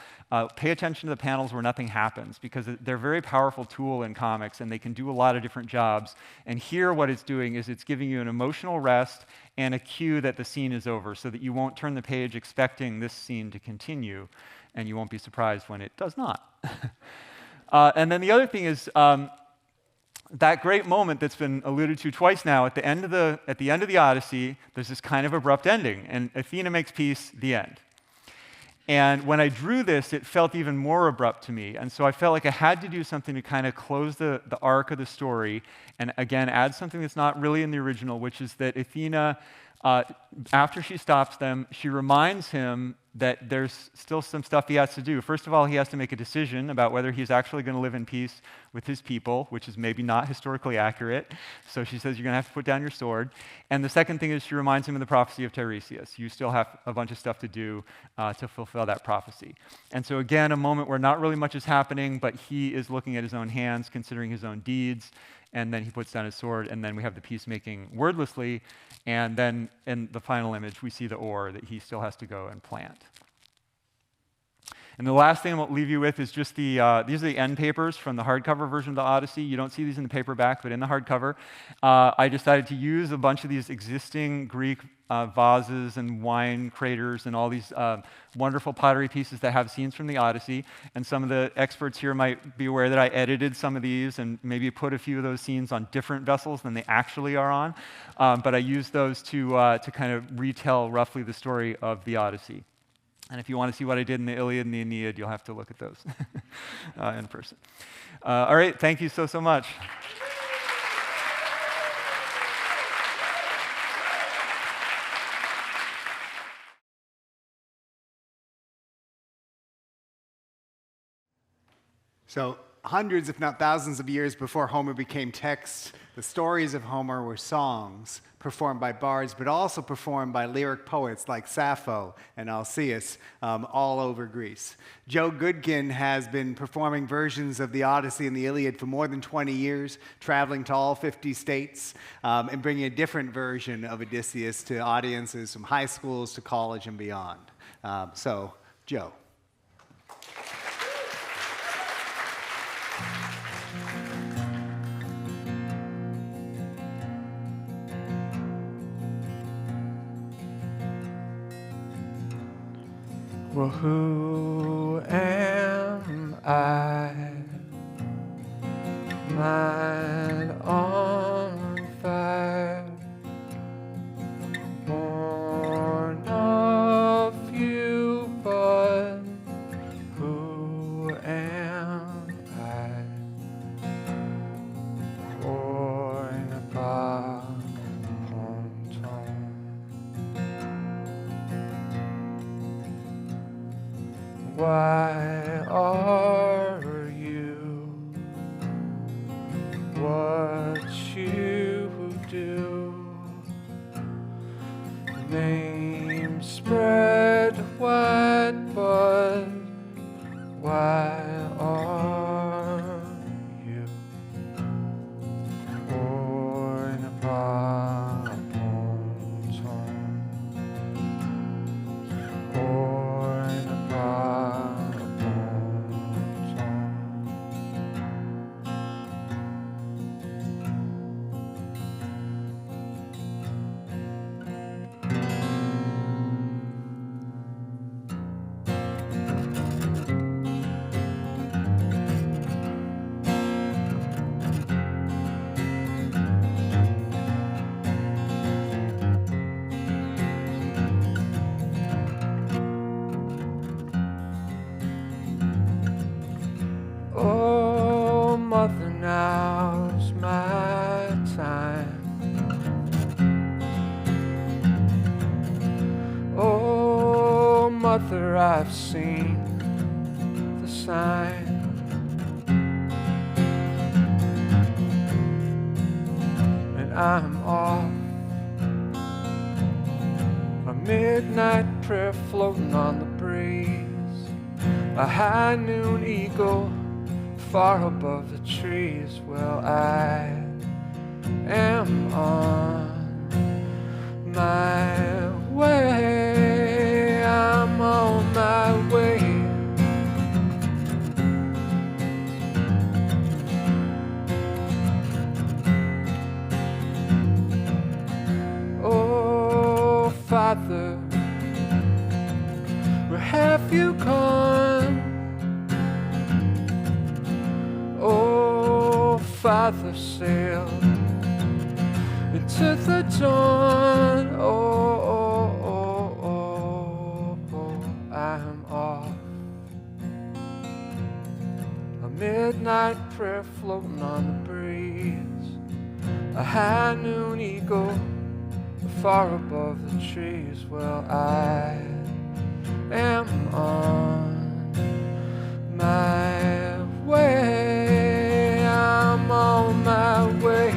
pay attention to the panels where nothing happens, because they're a very powerful tool in comics, and they can do a lot of different jobs. And here, what it's doing is it's giving you an emotional rest and a cue that the scene is over, so that you won't turn the page expecting this scene to continue, and you won't be surprised when it does not. And then the other thing is, that great moment that's been alluded to twice now, at the end of the Odyssey, there's this kind of abrupt ending, and Athena makes peace, the end. And when I drew this, it felt even more abrupt to me, and so I felt like I had to do something to kind of close the arc of the story, and again, add something that's not really in the original, which is that Athena, after she stops them, she reminds him that there's still some stuff he has to do. First of all, he has to make a decision about whether he's actually going to live in peace with his people, which is maybe not historically accurate. So she says, you're going to have to put down your sword. And the second thing is she reminds him of the prophecy of Tiresias. You still have a bunch of stuff to do to fulfill that prophecy. And so again, a moment where not really much is happening, but he is looking at his own hands, considering his own deeds, and then he puts down his sword, and then we have the peacemaking wordlessly, and then in the final image, we see the ore that he still has to go and plant. And the last thing I'll leave you with is just these are the end papers from the hardcover version of the Odyssey. You don't see these in the paperback, but in the hardcover. I decided to use a bunch of these existing Greek vases and wine craters and all these wonderful pottery pieces that have scenes from the Odyssey. And some of the experts here might be aware that I edited some of these and maybe put a few of those scenes on different vessels than they actually are on. But I used those to kind of retell roughly the story of the Odyssey. And if you want to see what I did in the Iliad and the Aeneid, you'll have to look at those in person. All right, thank you so much. So hundreds, if not thousands of years before Homer became text, the stories of Homer were songs performed by bards, but also performed by lyric poets like Sappho and Alcaeus all over Greece. Joe Goodkin has been performing versions of the Odyssey and the Iliad for more than 20 years, traveling to all 50 states and bringing a different version of Odysseus to audiences from high schools to college and beyond. So, Joe. Well, who am I? Mind on fire, born of you, but who am I? Born above hometown. Why are you what you do? Name spread wide, but why are you born above hometown? Born above hometown. Oh, mother, now's my time. Oh, mother, I've seen the sign. And I'm off. A midnight prayer floating on the breeze. A high noon eagle far above the trees. Well, I am on my way. I'm on my way. Oh, Father, where have you gone? Oh, Father, sail into the dawn. Oh, I'm off. A midnight prayer floating on the breeze. A high noon eagle far above the trees. Well, I am on my way. I'm on my way.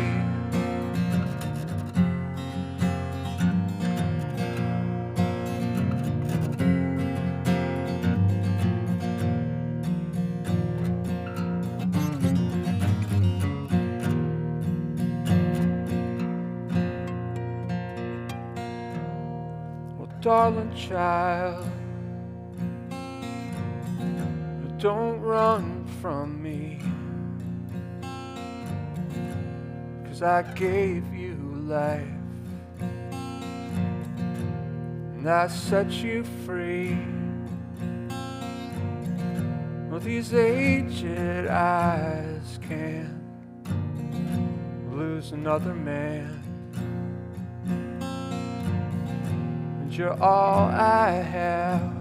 Well, darling child, don't run from me, 'cause I gave you life and I set you free. Well, these aged eyes can't lose another man, and you're all I have.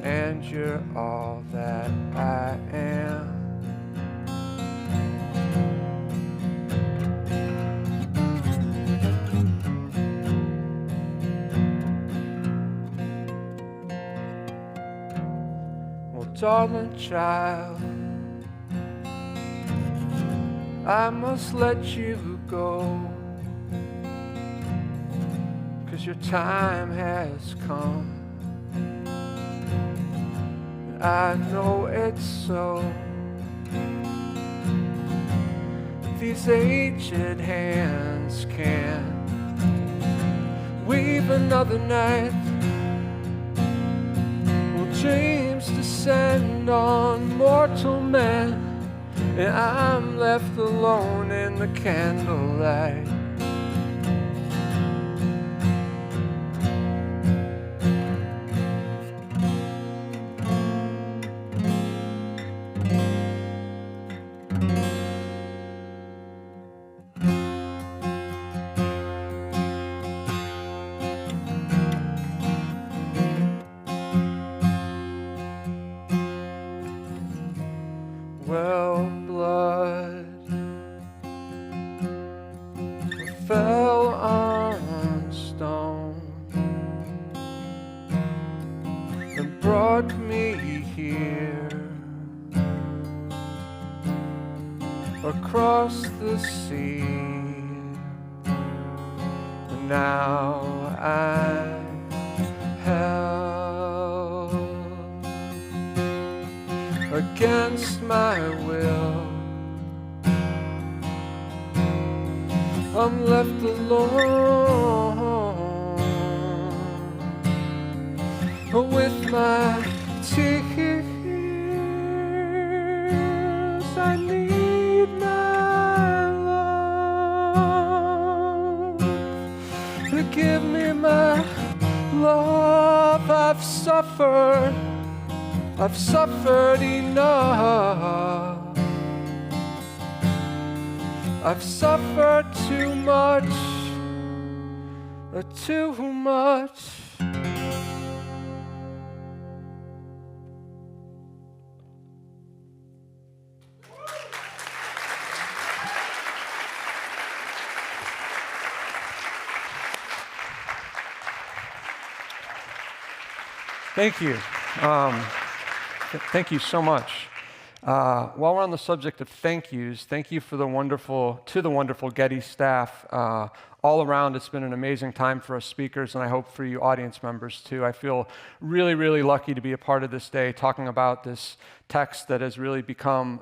and you're all that I am. Well, darling child, I must let you go, 'cause your time has come. I know it's so. These aged hands can't weave another night. Will dreams descend on mortal men, and I'm left alone in the candlelight. Well, blood fell on stone and brought me here across the sea. And now I'm held against my will. I'm left alone with my tears. I need my love. Give me my love. I've suffered enough. I've suffered too much, too much. Thank you. Thank you so much. While we're on the subject of thank yous, thank you to the wonderful Getty staff. All around, it's been an amazing time for us speakers, and I hope for you audience members too. I feel really, really lucky to be a part of this day talking about this text that has really become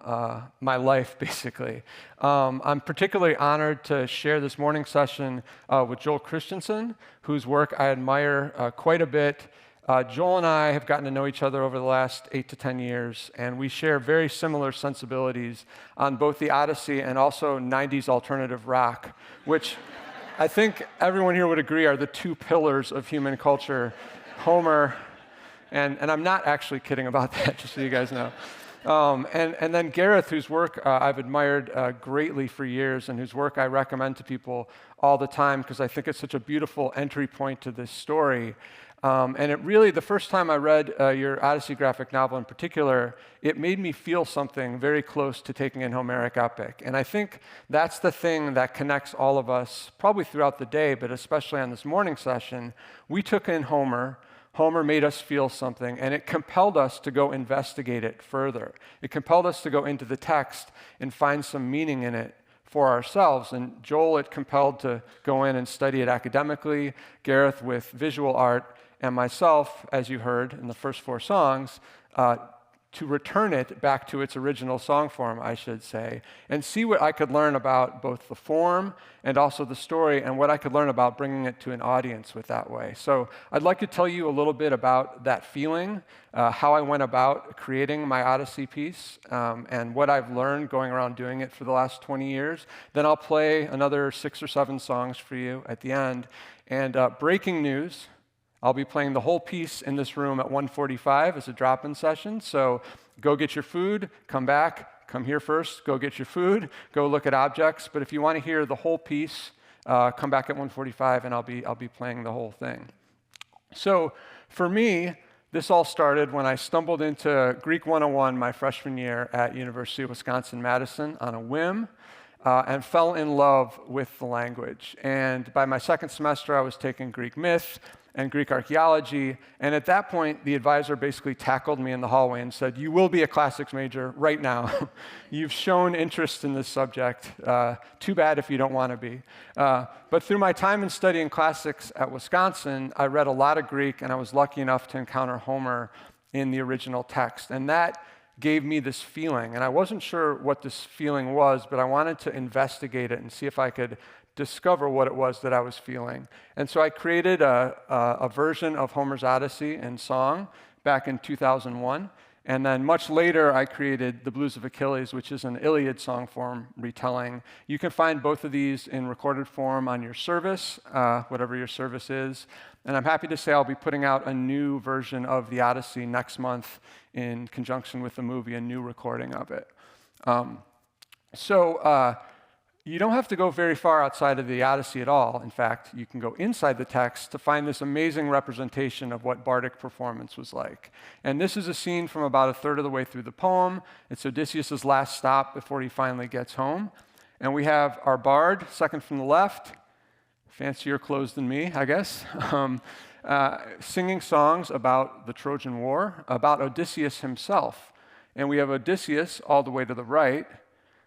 my life, basically. I'm particularly honored to share this morning session with Joel Christensen, whose work I admire quite a bit. Joel and I have gotten to know each other over the last 8 to 10 years, and we share very similar sensibilities on both the Odyssey and also 90s alternative rock, which I think everyone here would agree are the two pillars of human culture, Homer, and I'm not actually kidding about that, just so you guys know. And then Gareth, whose work I've admired greatly for years, and whose work I recommend to people all the time because I think it's such a beautiful entry point to this story. And it really, the first time I read your Odyssey graphic novel in particular, it made me feel something very close to taking an Homeric epic. And I think that's the thing that connects all of us, probably throughout the day, but especially on this morning session. We took in Homer. Homer made us feel something, and it compelled us to go investigate it further. It compelled us to go into the text and find some meaning in it for ourselves. And Joel, it compelled to go in and study it academically, Gareth with visual art, and myself, as you heard in the first 4 songs, to return it back to its original song form, I should say, and see what I could learn about both the form and also the story, and what I could learn about bringing it to an audience with that way. So I'd like to tell you a little bit about that feeling, how I went about creating my Odyssey piece, and what I've learned going around doing it for the last 20 years. Then I'll play another 6 or 7 songs for you at the end. And breaking news, I'll be playing the whole piece in this room at 1:45 as a drop-in session. So go get your food, come back, come here first, go get your food, go look at objects. But if you want to hear the whole piece, come back at 1:45 and I'll be playing the whole thing. So for me, This all started when I stumbled into Greek 101 my freshman year at University of Wisconsin-Madison on a whim and fell in love with the language. And by my second semester, I was taking Greek myth and Greek archaeology. And at that point, the advisor basically tackled me in the hallway and said, "You will be a classics major right now. You've shown interest in this subject. Too bad if you don't want to be." But through my time in studying classics at Wisconsin, I read a lot of Greek, and I was lucky enough to encounter Homer in the original text. And that gave me this feeling. And I wasn't sure what this feeling was, but I wanted to investigate it and see if I could discover what it was that I was feeling. And so I created a version of Homer's Odyssey in song back in 2001. And then much later, I created The Blues of Achilles, which is an Iliad song form retelling. You can find both of these in recorded form on your service, whatever your service is. And I'm happy to say I'll be putting out a new version of the Odyssey next month in conjunction with the movie, a new recording of it. You don't have to go very far outside of the Odyssey at all. In fact, you can go inside the text to find this amazing representation of what bardic performance was like. And this is a scene from about a third of the way through the poem. It's Odysseus' last stop before he finally gets home. And we have our bard, second from the left, fancier clothes than me, I guess, singing songs about the Trojan War, about Odysseus himself. And we have Odysseus all the way to the right.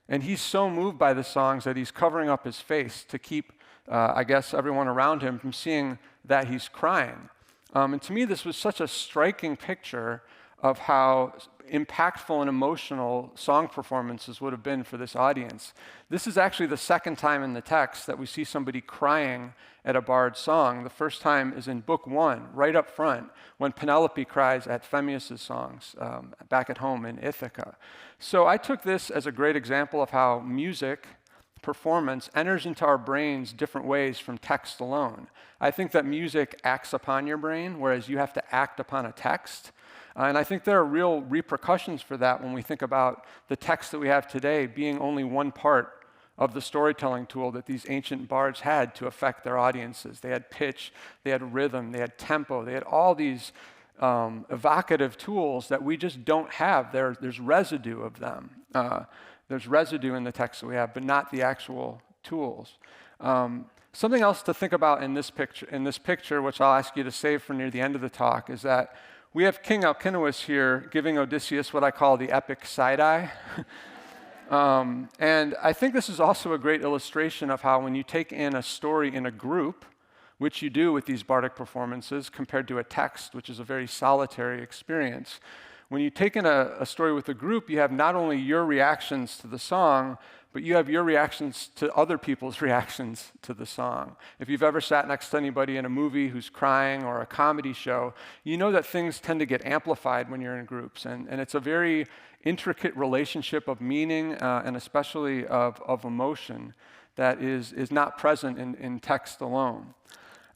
And he's so moved by the songs that he's covering up his face to keep, I guess, everyone around him from seeing that he's crying. And to me, this was such a striking picture of how impactful and emotional song performances would have been for this audience. This is actually the second time in the text that we see somebody crying at a bard song. The first time is in Book 1, right up front, when Penelope cries at Phemius' songs back at home in Ithaca. So I took this as a great example of how music performance enters into our brains different ways from text alone. I think that music acts upon your brain, whereas you have to act upon a text. And I think there are real repercussions for that when we think about the text that we have today being only one part of the storytelling tool that these ancient bards had to affect their audiences. They had pitch, they had rhythm, they had tempo, they had all these evocative tools that we just don't have. There's residue of them. There's residue in the text that we have, but not the actual tools. Something else to think about in this picture, which I'll ask you to save for near the end of the talk, is that we have King Alcinous here giving Odysseus what I call the epic side-eye. And I think this is also a great illustration of how when you take in a story in a group, which you do with these bardic performances compared to a text, which is a very solitary experience, when you take in a story with a group, you have not only your reactions to the song, but you have your reactions to other people's reactions to the song. If you've ever sat next to anybody in a movie who's crying or a comedy show, you know that things tend to get amplified when you're in groups. And it's a very intricate relationship of meaning and especially of emotion that is not present in text alone.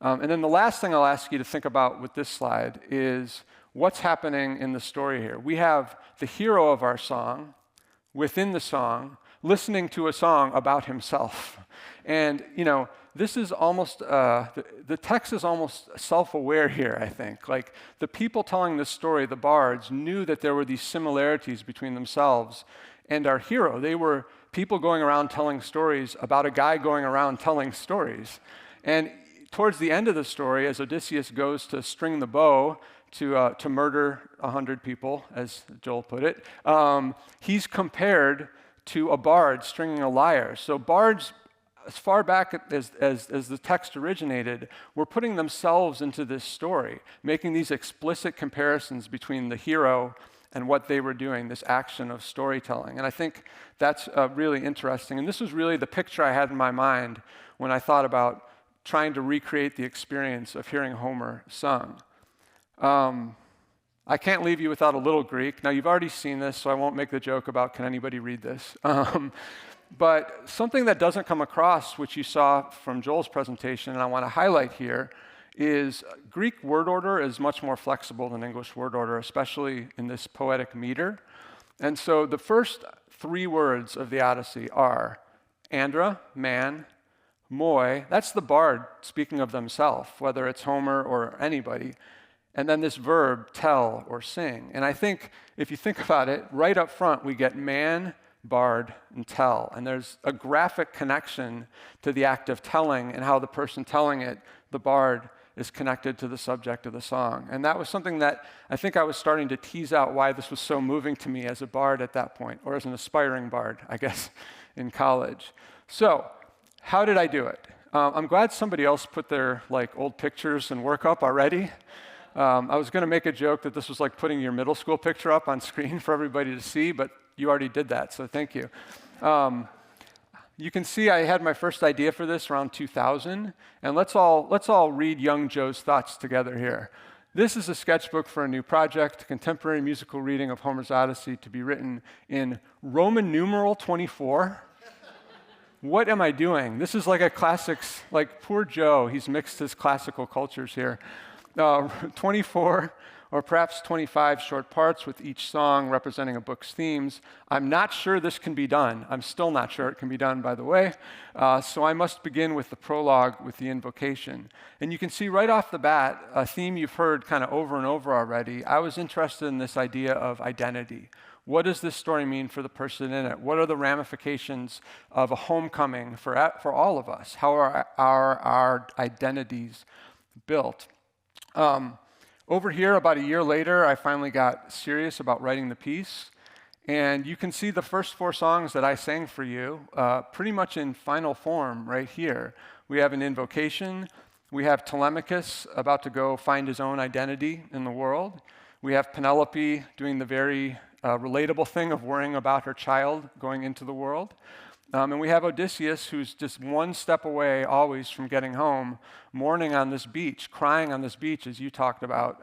And then the last thing I'll ask you to think about with this slide is what's happening in the story here. We have the hero of our song within the song listening to a song about himself. And, this is almost, the text is almost self-aware here, I think. Like, the people telling this story, the bards, knew that there were these similarities between themselves and our hero. They were people going around telling stories about a guy going around telling stories. And towards the end of the story, as Odysseus goes to string the bow to murder 100 people, as Joel put it, he's compared to a bard stringing a lyre. So bards, as far back as the text originated, were putting themselves into this story, making these explicit comparisons between the hero and what they were doing, this action of storytelling. And I think that's really interesting. And this was really the picture I had in my mind when I thought about trying to recreate the experience of hearing Homer sung. I can't leave you without a little Greek. Now, you've already seen this, so I won't make the joke about can anybody read this. But something that doesn't come across, which you saw from Joel's presentation, and I want to highlight here, is Greek word order is much more flexible than English word order, especially in this poetic meter. And so the first three words of the Odyssey are andra, man, moi, that's the bard speaking of themselves, whether it's Homer or anybody. and then this verb, tell or sing. And I think if you think about it, right up front, we get man, bard, and tell. And there's a graphic connection to the act of telling and how the person telling it, the bard, is connected to the subject of the song. And that was something that I think I was starting to tease out why this was so moving to me as a bard at that point, or as an aspiring bard, I guess, in college. So, how did I do it? I'm glad somebody else put their old pictures and work up already. I was going to make a joke that this was like putting your middle school picture up on screen for everybody to see, but you already did that, so thank you. You can see I had my first idea for this around 2000, and let's all read young Joe's thoughts together here. This is a sketchbook for a new project, contemporary musical reading of Homer's Odyssey to be written in Roman numeral 24. What am I doing? This is like a classics, poor Joe, he's mixed his classical cultures here. 24 or perhaps 25 short parts with each song representing a book's themes. I'm not sure this can be done. I'm still not sure it can be done, by the way. So I must begin with the prologue with the invocation. And you can see right off the bat, a theme you've heard kind of over and over already. I was interested in this idea of identity. What does this story mean for the person in it? What are the ramifications of a homecoming for all of us? How are our identities built? Over here, about a year later, I finally got serious about writing the piece. And you can see the first 4 songs that I sang for you pretty much in final form right here. We have an invocation. We have Telemachus about to go find his own identity in the world. We have Penelope doing the very relatable thing of worrying about her child going into the world. And we have Odysseus, who's just one step away always from getting home, mourning on this beach, crying on this beach, as you talked about,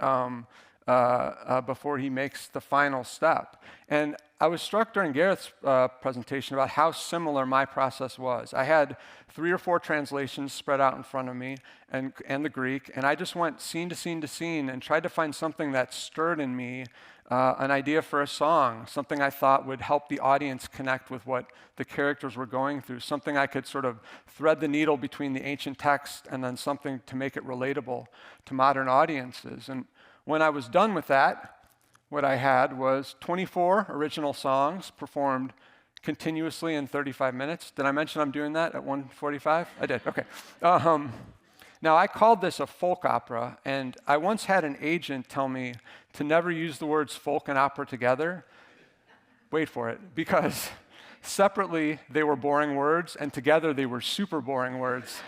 before he makes the final step. And I was struck during Gareth's presentation about how similar my process was. I had 3 or 4 translations spread out in front of me, and the Greek, and I just went scene to scene to scene and tried to find something that stirred in me an idea for a song, something I thought would help the audience connect with what the characters were going through, something I could sort of thread the needle between the ancient text and then something to make it relatable to modern audiences. And when I was done with that, what I had was 24 original songs performed continuously in 35 minutes. Did I mention I'm doing that at 1:45? I did, okay. Now, I called this a folk opera, and I once had an agent tell me to never use the words folk and opera together. Wait for it, because separately they were boring words, and together they were super boring words.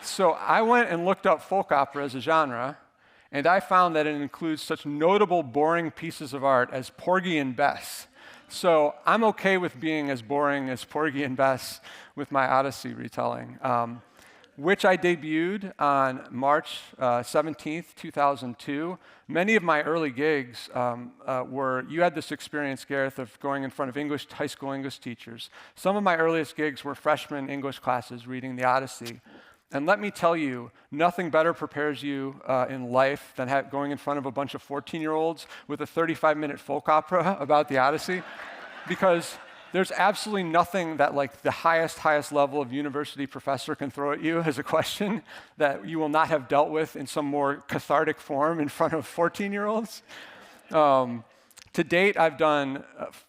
So I went and looked up folk opera as a genre, and I found that it includes such notable boring pieces of art as Porgy and Bess. So I'm okay with being as boring as Porgy and Bess with my Odyssey retelling. Which I debuted on March 17th, 2002. Many of my early gigs you had this experience, Gareth, of going in front of high school English teachers. Some of my earliest gigs were freshman English classes reading the Odyssey. And let me tell you, nothing better prepares you in life than going in front of a bunch of 14-year-olds with a 35-minute folk opera about the Odyssey, because there's absolutely nothing that the highest level of university professor can throw at you as a question that you will not have dealt with in some more cathartic form in front of 14-year-olds. To date, I've done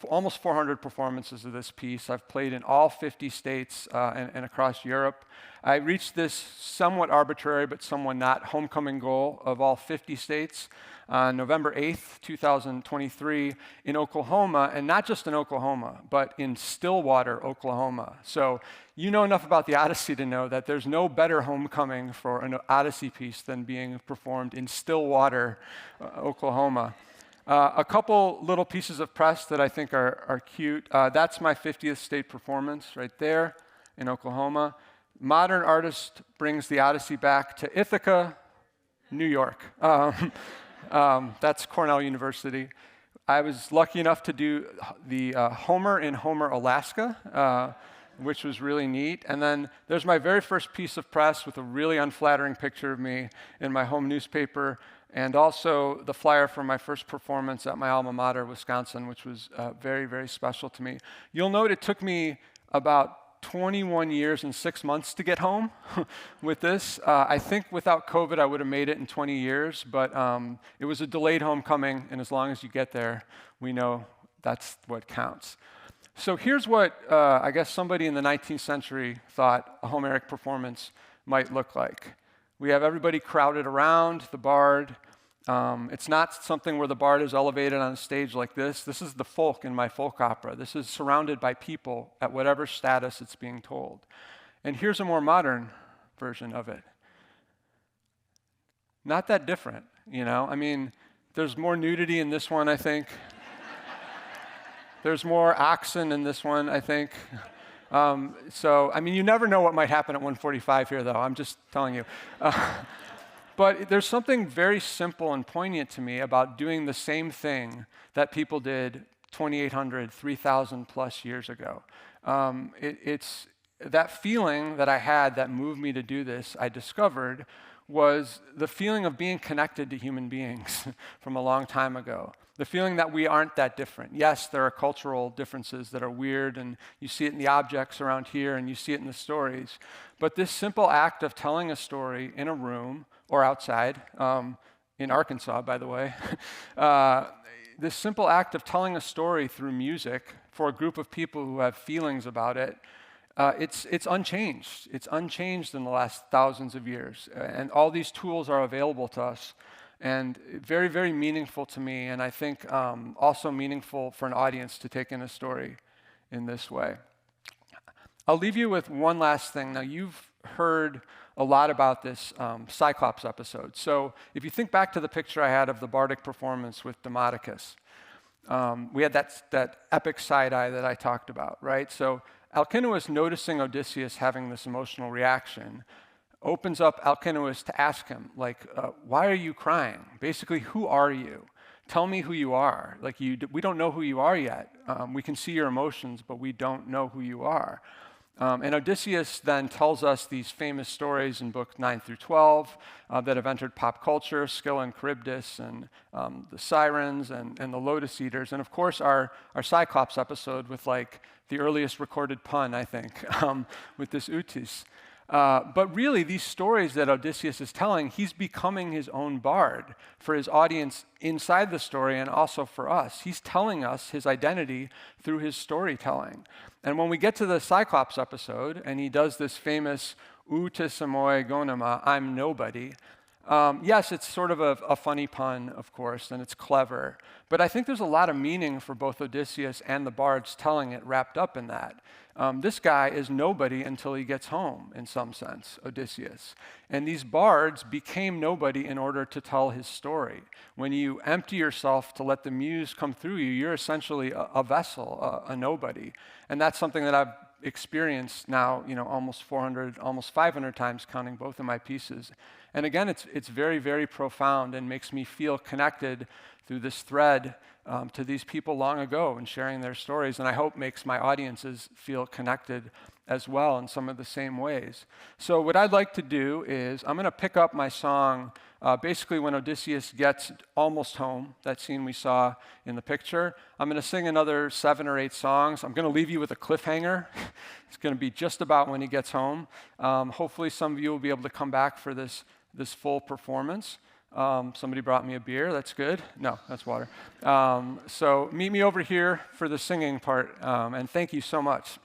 almost 400 performances of this piece. I've played in all 50 states and across Europe. I reached this somewhat arbitrary but somewhat not homecoming goal of all 50 states on November 8th, 2023 in Oklahoma, and not just in Oklahoma, but in Stillwater, Oklahoma. So you know enough about the Odyssey to know that there's no better homecoming for an Odyssey piece than being performed in Stillwater, Oklahoma. A couple little pieces of press that I think are cute. That's my 50th state performance right there in Oklahoma. Modern artist brings the Odyssey back to Ithaca, New York. That's Cornell University. I was lucky enough to do the Homer in Homer, Alaska, which was really neat. And then there's my very first piece of press with a really unflattering picture of me in my home newspaper, and also the flyer for my first performance at my alma mater, Wisconsin, which was very, very special to me. You'll note it took me about 21 years and 6 months to get home with this. I think without COVID, I would have made it in 20 years, but it was a delayed homecoming, and as long as you get there, we know that's what counts. So here's what I guess somebody in the 19th century thought a Homeric performance might look like. We have everybody crowded around the bard. It's not something where the bard is elevated on a stage like this. This is the folk in my folk opera. This is surrounded by people at whatever status it's being told. And here's a more modern version of it. Not that different, you know? I mean, there's more nudity in this one, I think. There's more oxen in this one, I think. So, I mean, you never know what might happen at 1:45 here, though. I'm just telling you. But there's something very simple and poignant to me about doing the same thing that people did 2,800, 3,000 plus years ago. It's that feeling that I had that moved me to do this, I discovered, was the feeling of being connected to human beings from a long time ago. The feeling that we aren't that different. Yes, there are cultural differences that are weird, and you see it in the objects around here, and you see it in the stories. But this simple act of telling a story in a room or outside, in Arkansas, by the way, this simple act of telling a story through music for a group of people who have feelings about it, it's unchanged. It's unchanged in the last thousands of years. And all these tools are available to us. And very, very meaningful to me, and I think also meaningful for an audience to take in a story in this way. I'll leave you with one last thing. Now, you've heard a lot about this Cyclops episode. So if you think back to the picture I had of the bardic performance with Demodocus, we had that epic side eye that I talked about, right? So Alcinous, noticing Odysseus having this emotional reaction, opens up Alcinous to ask him, like, why are you crying? Basically, who are you? Tell me who you are. Like, we don't know who you are yet. We can see your emotions, but we don't know who you are. And Odysseus then tells us these famous stories in books 9 through 12 that have entered pop culture, Scylla and Charybdis, and the Sirens, and the Lotus Eaters, and of course our Cyclops episode with like the earliest recorded pun, I think, with this Utis. But really, these stories that Odysseus is telling, he's becoming his own bard for his audience inside the story and also for us. He's telling us his identity through his storytelling. And when we get to the Cyclops episode, and he does this famous "Utis amoi gonema," I'm nobody. Yes, it's sort of a funny pun, of course, and it's clever. But I think there's a lot of meaning for both Odysseus and the bards telling it wrapped up in that. This guy is nobody until he gets home, in some sense, Odysseus. And these bards became nobody in order to tell his story. When you empty yourself to let the muse come through you, you're essentially a vessel, a nobody. And that's something that I've experienced now, almost 400, almost 500 times, counting both of my pieces. And again, it's very, very profound and makes me feel connected through this thread to these people long ago and sharing their stories, and I hope makes my audiences feel connected as well in some of the same ways. So what I'd like to do is I'm going to pick up my song basically when Odysseus gets almost home, that scene we saw in the picture. I'm going to sing another 7 or 8 songs. I'm going to leave you with a cliffhanger. It's going to be just about when he gets home. Hopefully some of you will be able to come back for this full performance. Somebody brought me a beer. That's good. No, that's water. So meet me over here for the singing part, and thank you so much.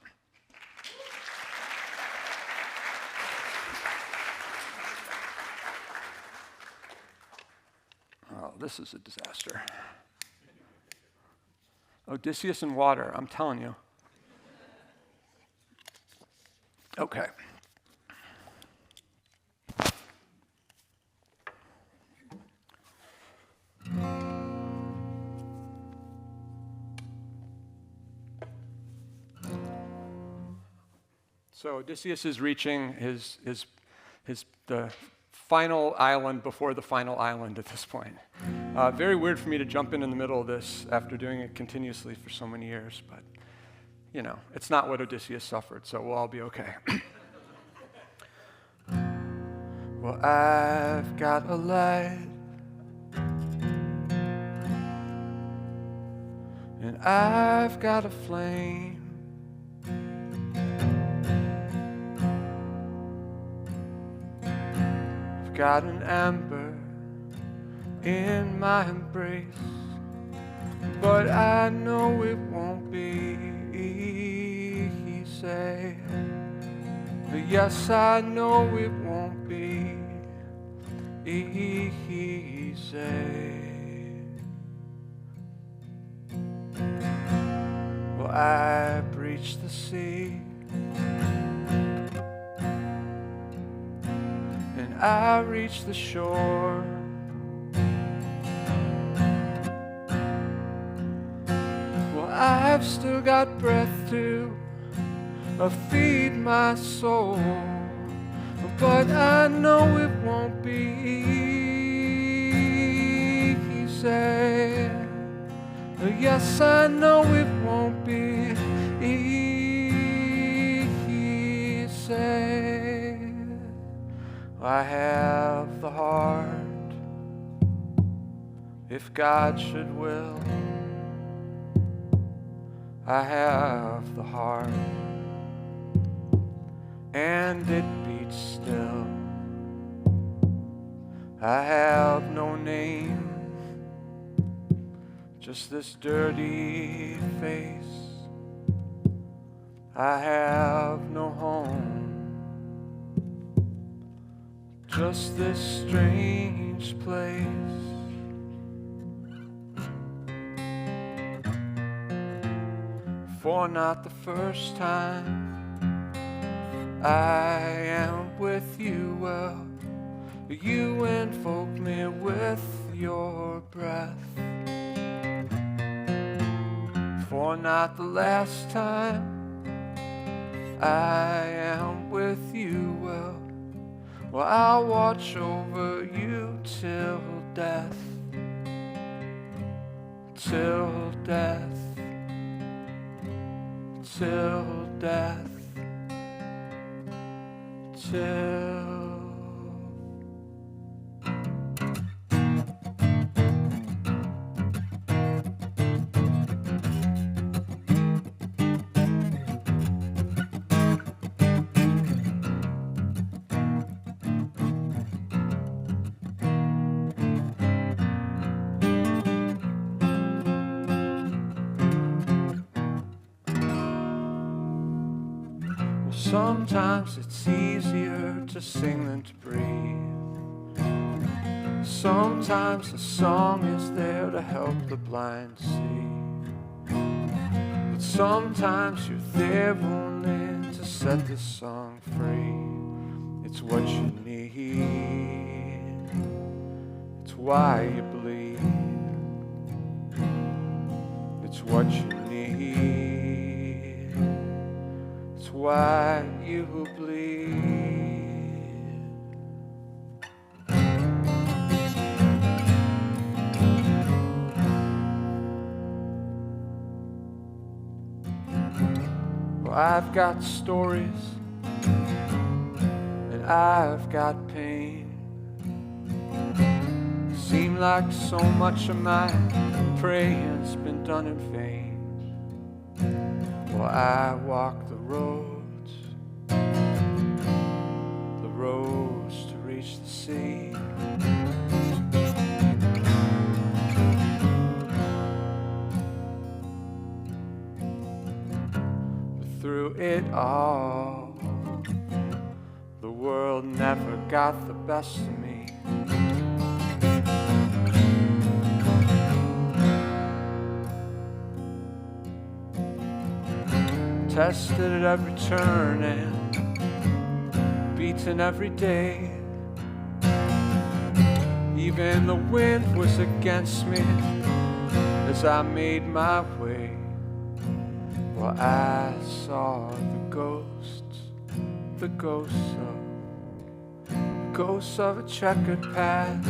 Oh, this is a disaster. Odysseus and water, I'm telling you. Okay. So Odysseus is reaching the final island before the final island at this point. Very weird for me to jump in the middle of this after doing it continuously for so many years, but it's not what Odysseus suffered, so we'll all be okay. Well, I've got a light, and I've got a flame, got an ember in my embrace, but I know it won't be easy. Yes, I know it won't be easy. Well, I breached the sea, and I reached the shore. Well, I've still got breath to feed my soul, but I know it won't be easy. Yes, I know it won't be easy. I have the heart, if God should will. I have the heart, and it beats still. I have no name, just this dirty face. I have no home, just this strange place. For not the first time I am with you, well, you enfold me with your breath. For not the last time I am with you, well, I'll watch over you till death, till death, till death. Sometimes it's easier to sing than to breathe. Sometimes a song is there to help the blind see. But sometimes you're there only to set this song free. It's what you need, it's why you bleed. It's what you need, it's why you bleed. Well, I've got stories and I've got pain. Seem like so much of my praying's been done in vain. Well, I walk the roads to reach the sea. But through it all, the world never got the best of me. Tested at every turn and beaten every day. Even the wind was against me as I made my way. Well, I saw the ghosts of a checkered past.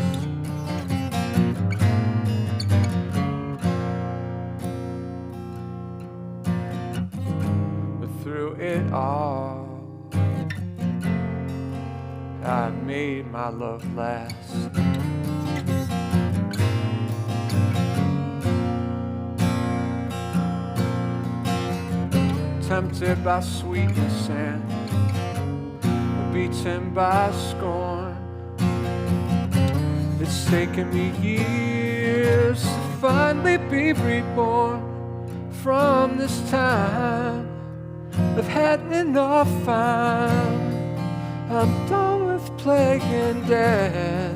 Through it all, I made my love last. Tempted by sweetness and beaten by scorn, It's taken me years to finally be reborn from this time. I've had enough fun. I'm done with playing dead.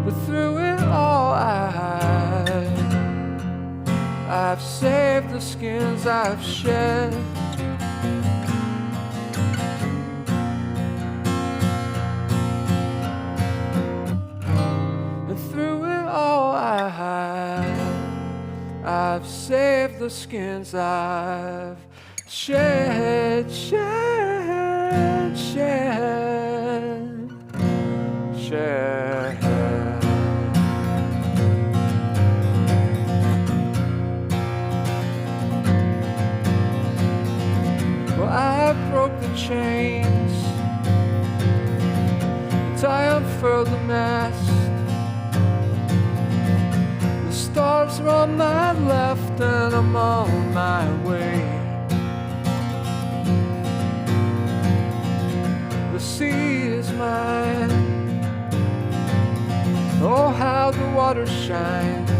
But through it all, I've saved the skins I've shed. And through it all, I've saved the skins I've shed, shed, shed, shed. Well, I broke the chains and I unfurled the mast. The stars are on my left and I'm on my way. The sea is mine. Oh, how the water shines.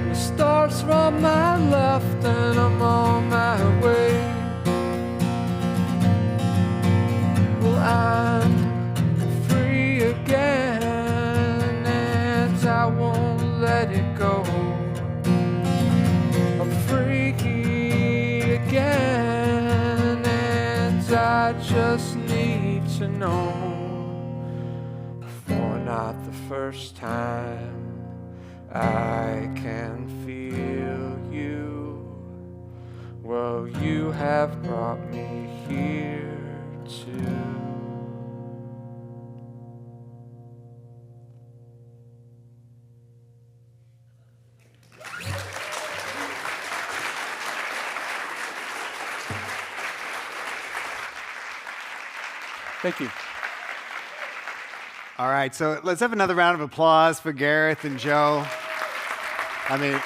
The stars are on my left and I'm on my way. Well, I'm free again and I won't let it go. I'm free again and I just need to know. For not the first time I can feel you. Well, you have brought me here too. Thank you. All right, so let's have another round of applause for Gareth and Joe. I mean,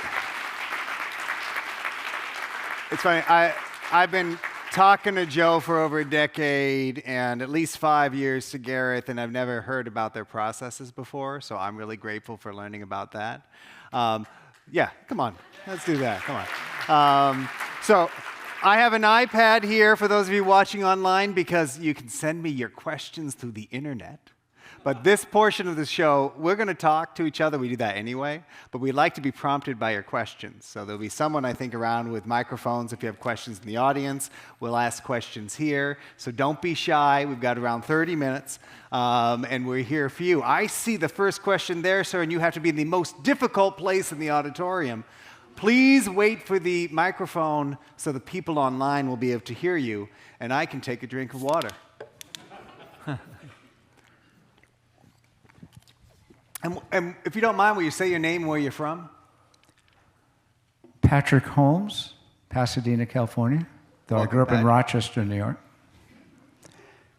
it's funny. I've been talking to Joe for over a decade and at least 5 years to Gareth, and I've never heard about their processes before, so I'm really grateful for learning about that. Yeah, come on. Let's do that. Come on. So I have an iPad here for those of you watching online because you can send me your questions through the internet. But this portion of the show, we're going to talk to each other. We do that anyway. But we'd like to be prompted by your questions. So there'll be someone, I think, around with microphones. If you have questions in the audience, we'll ask questions here. So don't be shy. We've got around 30 minutes, and we're here for you. I see the first question there, sir, and you have to be in the most difficult place in the auditorium. Please wait for the microphone so the people online will be able to hear you, and I can take a drink of water. And if you don't mind, will you say your name and where you're from? Patrick Holmes, Pasadena, California, though I grew up in Rochester, New York.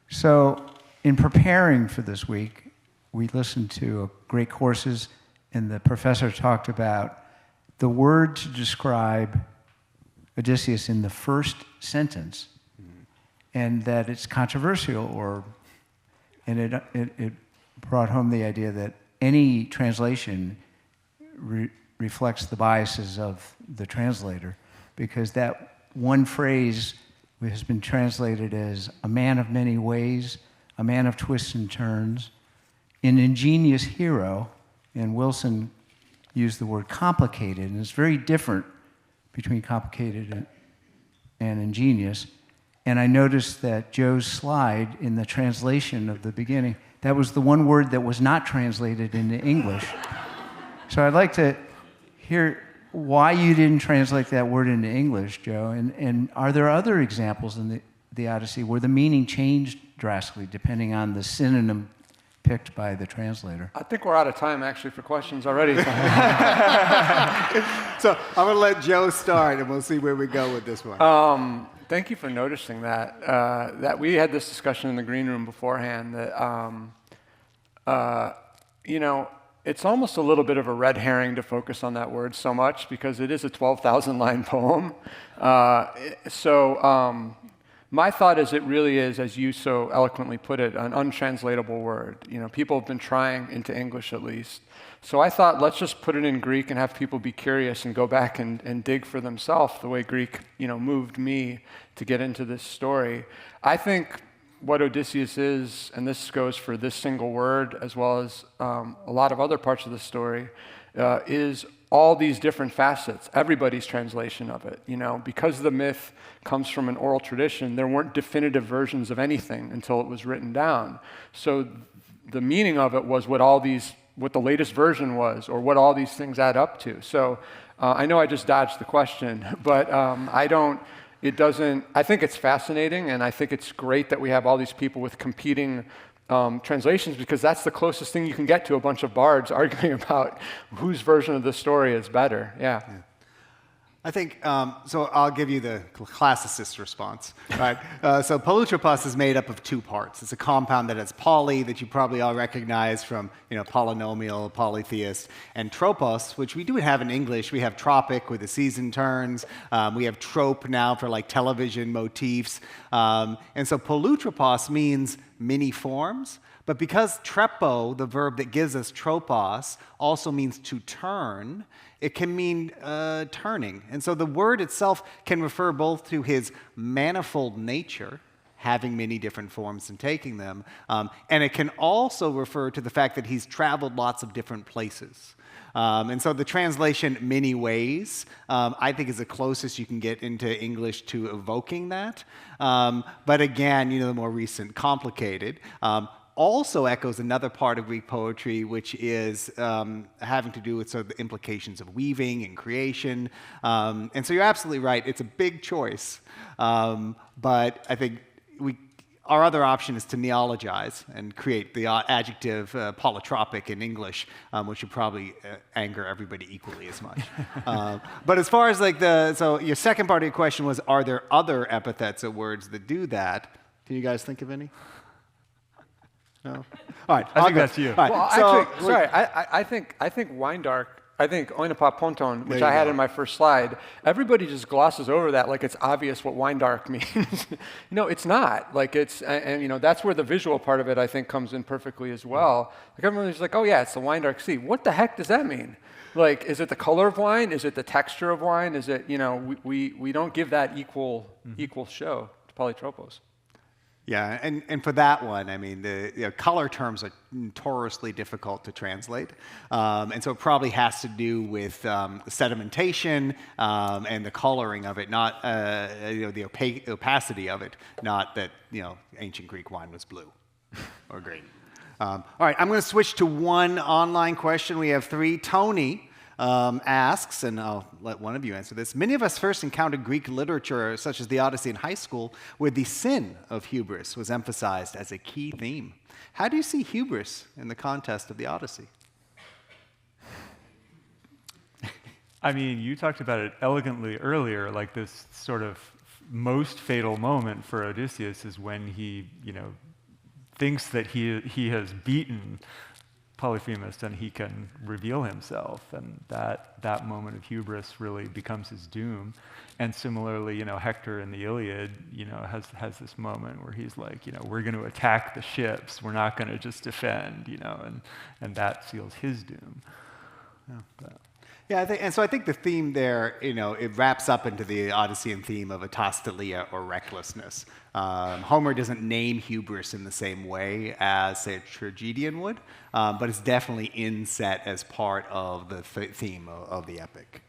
So in preparing for this week, we listened to great courses, and the professor talked about the word to describe Odysseus in the first sentence, and that it's controversial, and it brought home the idea that any translation reflects the biases of the translator, because that one phrase has been translated as a man of many ways, a man of twists and turns, an ingenious hero, and Wilson used the word complicated, and it's very different between complicated and ingenious. And I noticed that Joe's slide in the translation of the beginning, that was the one word that was not translated into English. So I'd like to hear why you didn't translate that word into English, Joe, and are there other examples in the Odyssey where the meaning changed drastically depending on the synonym picked by the translator? I think we're out of time, actually, for questions already. So I'm going to let Joe start, and we'll see where we go with this one. Thank you for noticing that. That we had this discussion in the green room beforehand. That it's almost a little bit of a red herring to focus on that word so much because it is a 12,000 line poem. My thought is it really is, as you so eloquently put it, an untranslatable word. You know, people have been trying into English at least. So I thought, let's just put it in Greek and have people be curious and go back and dig for themselves the way Greek, you know, moved me to get into this story. I think what Odysseus is, and this goes for this single word as well as a lot of other parts of the story, is all these different facets, everybody's translation of it. You know, because the myth comes from an oral tradition, there weren't definitive versions of anything until it was written down. So the meaning of it was what the latest version was, or what all these things add up to. So I know I just dodged the question, but I think it's fascinating, and I think it's great that we have all these people with competing translations, because that's the closest thing you can get to a bunch of bards arguing about whose version of the story is better. Yeah. I think, so I'll give you the classicist response, right? So Polytropos is made up of two parts. It's a compound that has poly, that you probably all recognize from, you know, polynomial, polytheist, and tropos, which we do have in English. We have tropic, where the season turns. We have trope now for like television motifs. And so Polytropos means many forms. But because trepo, the verb that gives us tropos, also means to turn, it can mean turning. And so the word itself can refer both to his manifold nature, having many different forms and taking them, and it can also refer to the fact that he's traveled lots of different places. And so the translation many ways, I think, is the closest you can get into English to evoking that. But again, you know, the more recent complicated also echoes another part of Greek poetry, which is having to do with sort of the implications of weaving and creation. And so you're absolutely right. It's a big choice. But I think our other option is to neologize and create the adjective polytropic in English, which would probably anger everybody equally as much. But as far as like so your second part of your question was, are there other epithets or words that do that? Can you guys think of any? No? All right. I think that's you. All right. Well, so, actually, sorry, I think Weindark, I think oinopa ponton, which I had in my first slide, everybody just glosses over that like it's obvious what Weindark means. No, it's not. Like and you know, that's where the visual part of it, I think, comes in perfectly as well. Like everybody's like, oh yeah, it's the Weindark Sea. What the heck does that mean? Like, is it the color of wine? Is it the texture of wine? Is it, you know, we don't give that equal show to Polytropos. Yeah, and for that one, I mean, the color terms are notoriously difficult to translate, and so it probably has to do with the sedimentation and the coloring of it, not you know, the opacity of it, not that, you know, ancient Greek wine was blue or green. All right, I'm going to switch to one online question. We have three. Tony asks, and I'll let one of you answer this. Many of us first encountered Greek literature, such as the Odyssey, in high school, where the sin of hubris was emphasized as a key theme. How do you see hubris in the context of the Odyssey? I mean, you talked about it elegantly earlier, like this sort of most fatal moment for Odysseus is when he, you know, thinks that he has beaten Polyphemus and he can reveal himself, and that moment of hubris really becomes his doom. And similarly, you know, Hector in the Iliad, you know, has this moment where he's like, you know, we're going to attack the ships, we're not going to just defend, you know, and that seals his doom. Yeah, I think the theme there, you know, it wraps up into the Odyssean theme of atastalia, or recklessness. Homer doesn't name hubris in the same way as, say, a tragedian would, but it's definitely inset as part of the theme of the epic.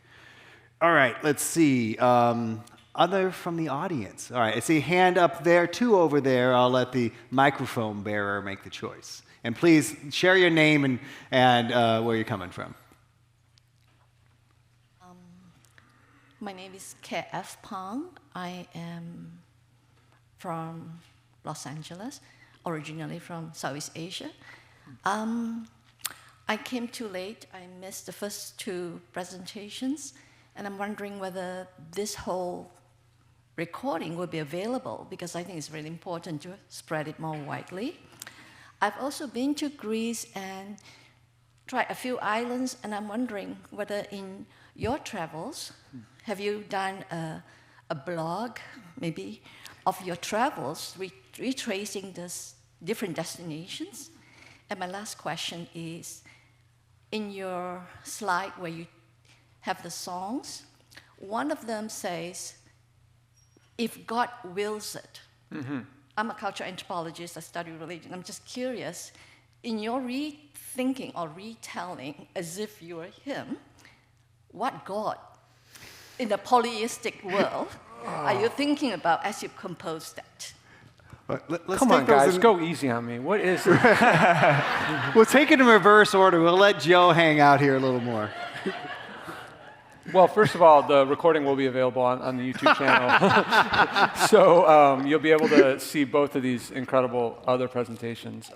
All right, let's see. Other from the audience. All right, I see a hand up there, two over there. I'll let the microphone bearer make the choice. And please share your name and where you're coming from. My name is K.F. Pang. I am from Los Angeles, originally from Southeast Asia. I came too late. I missed the first two presentations, and I'm wondering whether this whole recording will be available, because I think it's really important to spread it more widely. I've also been to Greece, and tried a few islands, and I'm wondering whether in your travels, have you done a blog, maybe, of your travels, retracing the different destinations? And my last question is, in your slide where you have the songs, one of them says, if God wills it. Mm-hmm. I'm a cultural anthropologist, I study religion. I'm just curious, in your rethinking or retelling, as if you were him, what God in the polytheistic world are you thinking about as you compose that? Let's Come on, guys, go easy on me. What is it? We'll take it in reverse order. We'll let Joe hang out here a little more. Well, first of all, the recording will be available on the YouTube channel. So you'll be able to see both of these incredible other presentations.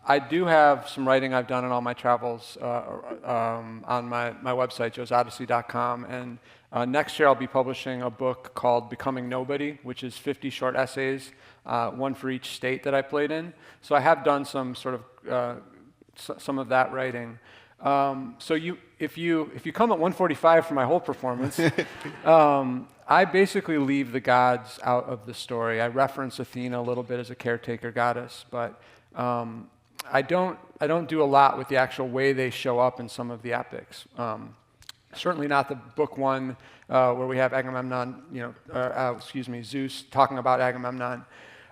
I do have some writing I've done in all my travels on my website, joesodyssey.com. And next year I'll be publishing a book called Becoming Nobody, which is 50 short essays, one for each state that I played in. So I have done some sort of some of that writing. So if you come at 1:45 for my whole performance, I basically leave the gods out of the story. I reference Athena a little bit as a caretaker goddess, but I don't do a lot with the actual way they show up in some of the epics. Certainly not the book one where we have Agamemnon, Zeus talking about Agamemnon.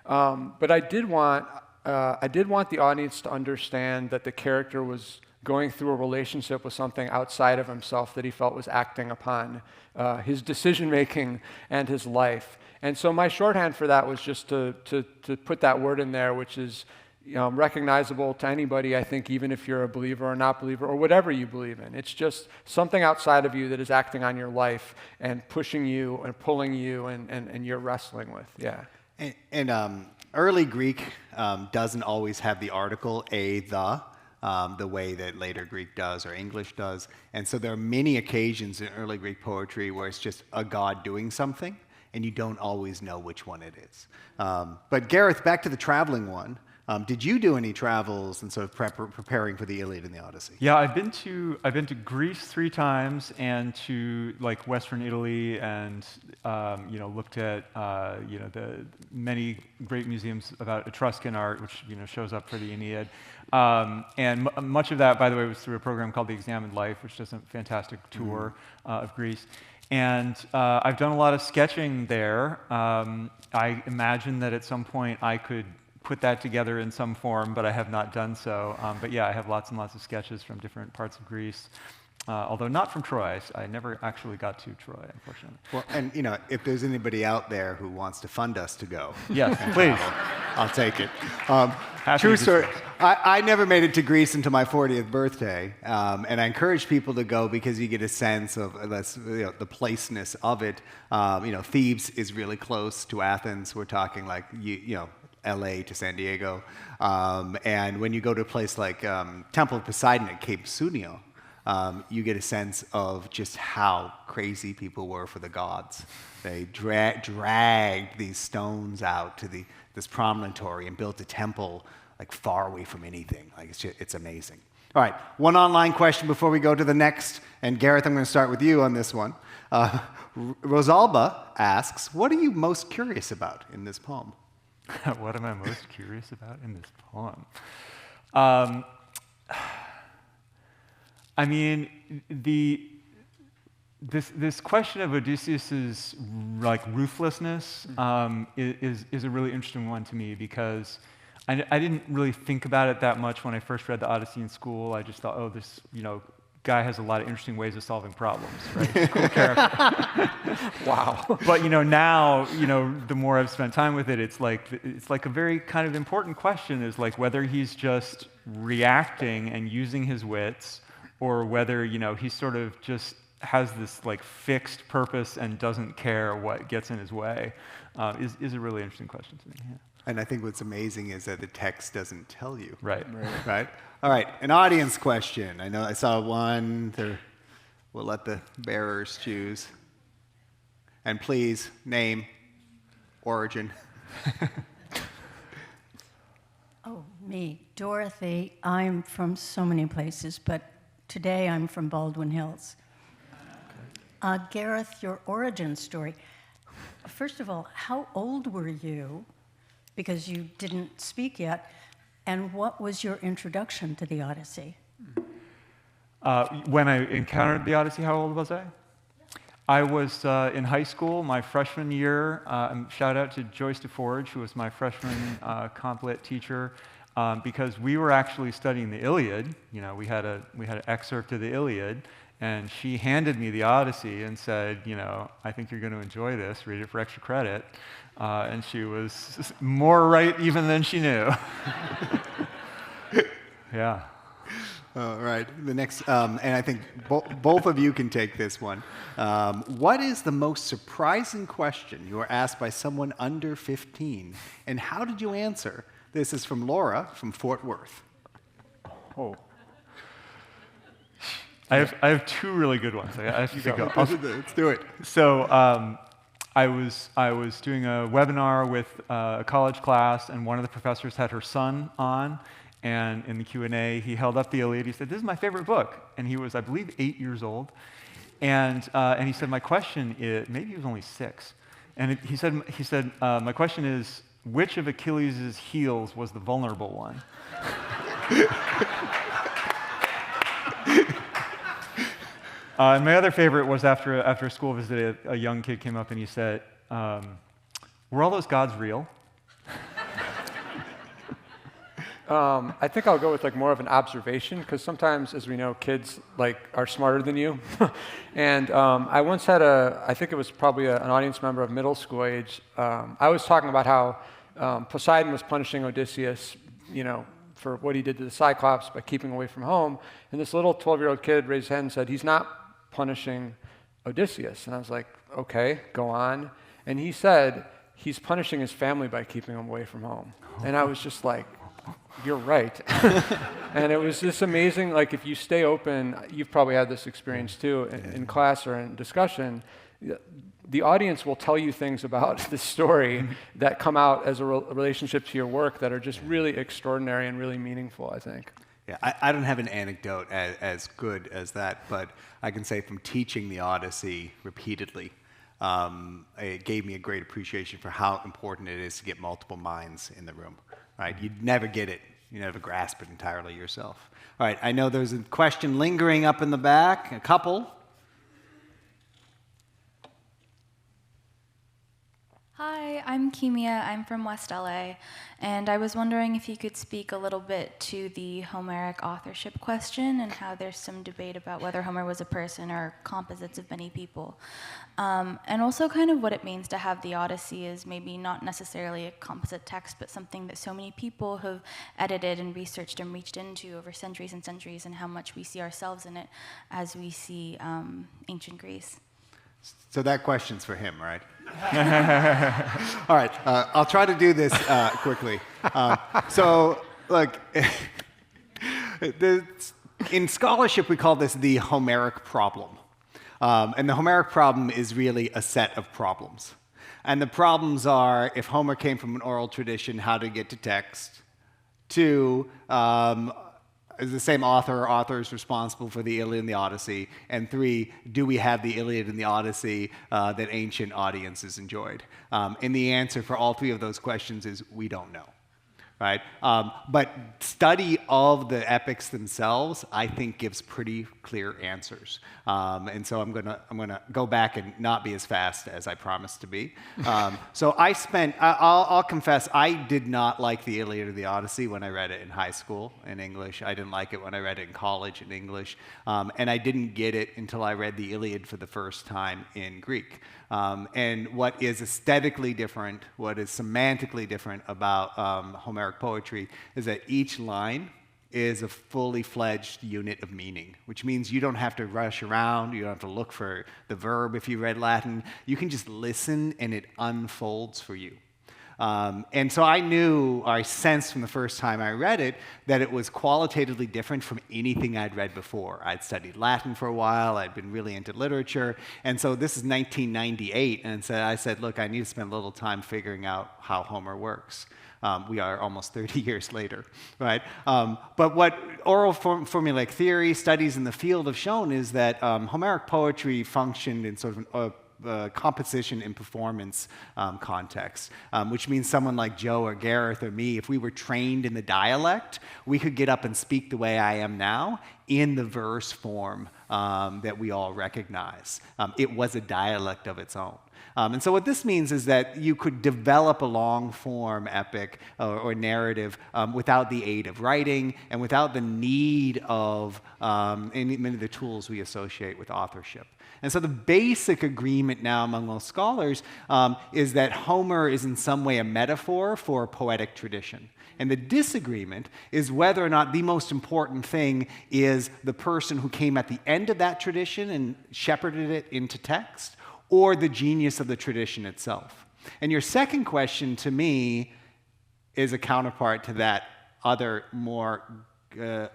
But I did want the audience to understand that the character was going through a relationship with something outside of himself that he felt was acting upon his decision-making and his life. And so my shorthand for that was just to put that word in there, which is recognizable to anybody, I think, even if you're a believer or not believer or whatever you believe in. It's just something outside of you that is acting on your life and pushing you and pulling you and you're wrestling with, yeah. And early Greek doesn't always have the article the way that later Greek does or English does. And so there are many occasions in early Greek poetry where it's just a god doing something, and you don't always know which one it is. But Gareth, back to the traveling one. Did you do any travels and sort of preparing for the Iliad and the Odyssey? Yeah, I've been to Greece 3 times and to like Western Italy, and looked at the many great museums about Etruscan art, which shows up for the Aeneid. And much of that, by the way, was through a program called The Examined Life, which does a fantastic tour of Greece. And I've done a lot of sketching there. I imagine that at some point I could put that together in some form, but I have not done so. But yeah, I have lots and lots of sketches from different parts of Greece, although not from Troy. I never actually got to Troy, unfortunately. Well, and if there's anybody out there who wants to fund us to go, yes, please, I'll take it. True story. I never made it to Greece until my 40th birthday, and I encourage people to go because you get a sense of the placeness of it. Thebes is really close to Athens. We're talking like LA to San Diego. And when you go to a place like Temple of Poseidon at Cape Sunio, you get a sense of just how crazy people were for the gods. They dragged these stones out to this promontory and built a temple like far away from anything. Like it's amazing. All right, one online question before we go to the next. And Gareth, I'm going to start with you on this one. Rosalba asks, what are you most curious about in this poem? What am I most curious about in this poem? I mean, this question of Odysseus's ruthlessness is a really interesting one to me, because I didn't really think about it that much when I first read the Odyssey in school. I just thought, oh, this guy has a lot of interesting ways of solving problems, right? He's a cool character. Wow. But now, the more I've spent time with it, it's like a very kind of important question, is like whether he's just reacting and using his wits, or whether he sort of just has this like fixed purpose and doesn't care what gets in his way, is a really interesting question to me. Yeah. And I think what's amazing is that the text doesn't tell you. Right. Right? All right, an audience question. I know I saw one. We'll let the bearers choose. And please, name, origin. Oh, me, Dorothy. I'm from so many places, but today I'm from Baldwin Hills. Gareth, your origin story. First of all, how old were you? Because you didn't speak yet. And what was your introduction to the Odyssey? When I encountered the Odyssey, how old was I? I was in high school, my freshman year. Shout out to Joyce DeForge, who was my freshman comp lit teacher, because we were actually studying the Iliad. You know, we had an excerpt of the Iliad, and she handed me the Odyssey and said, you know, I think you're going to enjoy this. Read it for extra credit. And she was more right even than she knew. Yeah. All right. The next, and I think both of you can take this one. What is the most surprising question you were asked by someone under 15, and how did you answer? This is from Laura from Fort Worth. Oh. I have two really good ones. I have to go. Let's do it. So I was doing a webinar with a college class, and one of the professors had her son on. And in the Q&A, he held up the Iliad. He said, "This is my favorite book." And he was, I believe, 8 years old. And he said, "My question is," maybe he was only 6. And he said, "My question is, which of Achilles' heels was the vulnerable one?" And my other favorite was after a school visit, a young kid came up and he said, "Were all those gods real?" I think I'll go with more of an observation, because sometimes, as we know, kids are smarter than you. And I once had I think it was probably an audience member of middle school age. I was talking about how Poseidon was punishing Odysseus, for what he did to the Cyclops by keeping away from home. And this little 12-year-old kid raised his hand and said, "He's not punishing Odysseus." And I was like, "Okay, go on." And he said, "He's punishing his family by keeping him away from home." And I was just like, "You're right." And it was just amazing. If you stay open, you've probably had this experience too, in class or in discussion, the audience will tell you things about the story that come out as a relationship to your work that are just really extraordinary and really meaningful, I think. Yeah, I don't have an anecdote as good as that, but I can say from teaching the Odyssey repeatedly, it gave me a great appreciation for how important it is to get multiple minds in the room. Right? You'd never get it. You never grasp it entirely yourself. All right, I know there's a question lingering up in the back. A couple. Hi, I'm Kimia. I'm from West LA, and I was wondering if you could speak a little bit to the Homeric authorship question and how there's some debate about whether Homer was a person or composites of many people. And also kind of what it means to have the Odyssey as maybe not necessarily a composite text, but something that so many people have edited and researched and reached into over centuries and centuries, and how much we see ourselves in it as we see ancient Greece. So that question's for him, right? All right, I'll try to do this quickly. So, look, in scholarship we call this the Homeric problem. And the Homeric problem is really a set of problems. And the problems are, if Homer came from an oral tradition, how to get to text. 2, is the same author or authors responsible for the Iliad and the Odyssey? And 3, do we have the Iliad and the Odyssey that ancient audiences enjoyed? And the answer for all 3 of those questions is we don't know. Right? But study of the epics themselves, I think, gives pretty clear answers. And so I'm gonna go back and not be as fast as I promised to be. So I'll confess, I did not like the Iliad or the Odyssey when I read it in high school in English. I didn't like it when I read it in college in English. And I didn't get it until I read the Iliad for the first time in Greek. And what is aesthetically different, what is semantically different about Homeric poetry is that each line is a fully fledged unit of meaning, which means you don't have to rush around, you don't have to look for the verb if you read Latin. You can just listen and it unfolds for you. And so I knew, or I sensed from the first time I read it, that it was qualitatively different from anything I'd read before. I'd studied Latin for a while, I'd been really into literature, and so this is 1998, and so I said, look, I need to spend a little time figuring out how Homer works. We are almost 30 years later, right? But what oral formulaic theory studies in the field have shown is that Homeric poetry functioned in sort of composition and performance context, which means someone like Joe or Gareth or me, if we were trained in the dialect, we could get up and speak the way I am now in the verse form that we all recognize. It was a dialect of its own. And so what this means is that you could develop a long-form epic or narrative without the aid of writing and without the need of many of the tools we associate with authorship. And so the basic agreement now among most scholars is that Homer is in some way a metaphor for a poetic tradition. And the disagreement is whether or not the most important thing is the person who came at the end of that tradition and shepherded it into text, or the genius of the tradition itself. And your second question to me is a counterpart to that other more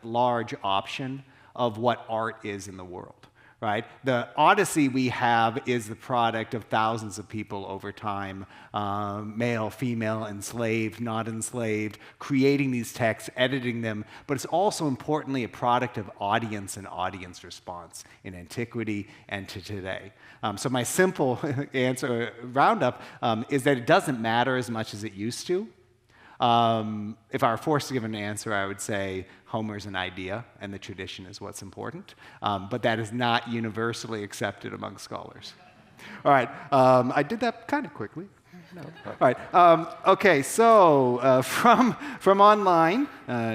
large option of what art is in the world, right? The Odyssey we have is the product of thousands of people over time, male, female, enslaved, not enslaved, creating these texts, editing them, but it's also importantly a product of audience and audience response in antiquity and to today. So my simple answer roundup is that it doesn't matter as much as it used to. If I were forced to give an answer, I would say Homer's an idea and the tradition is what's important, but that is not universally accepted among scholars. All right, I did that kind of quickly. No. All right, okay, so from online,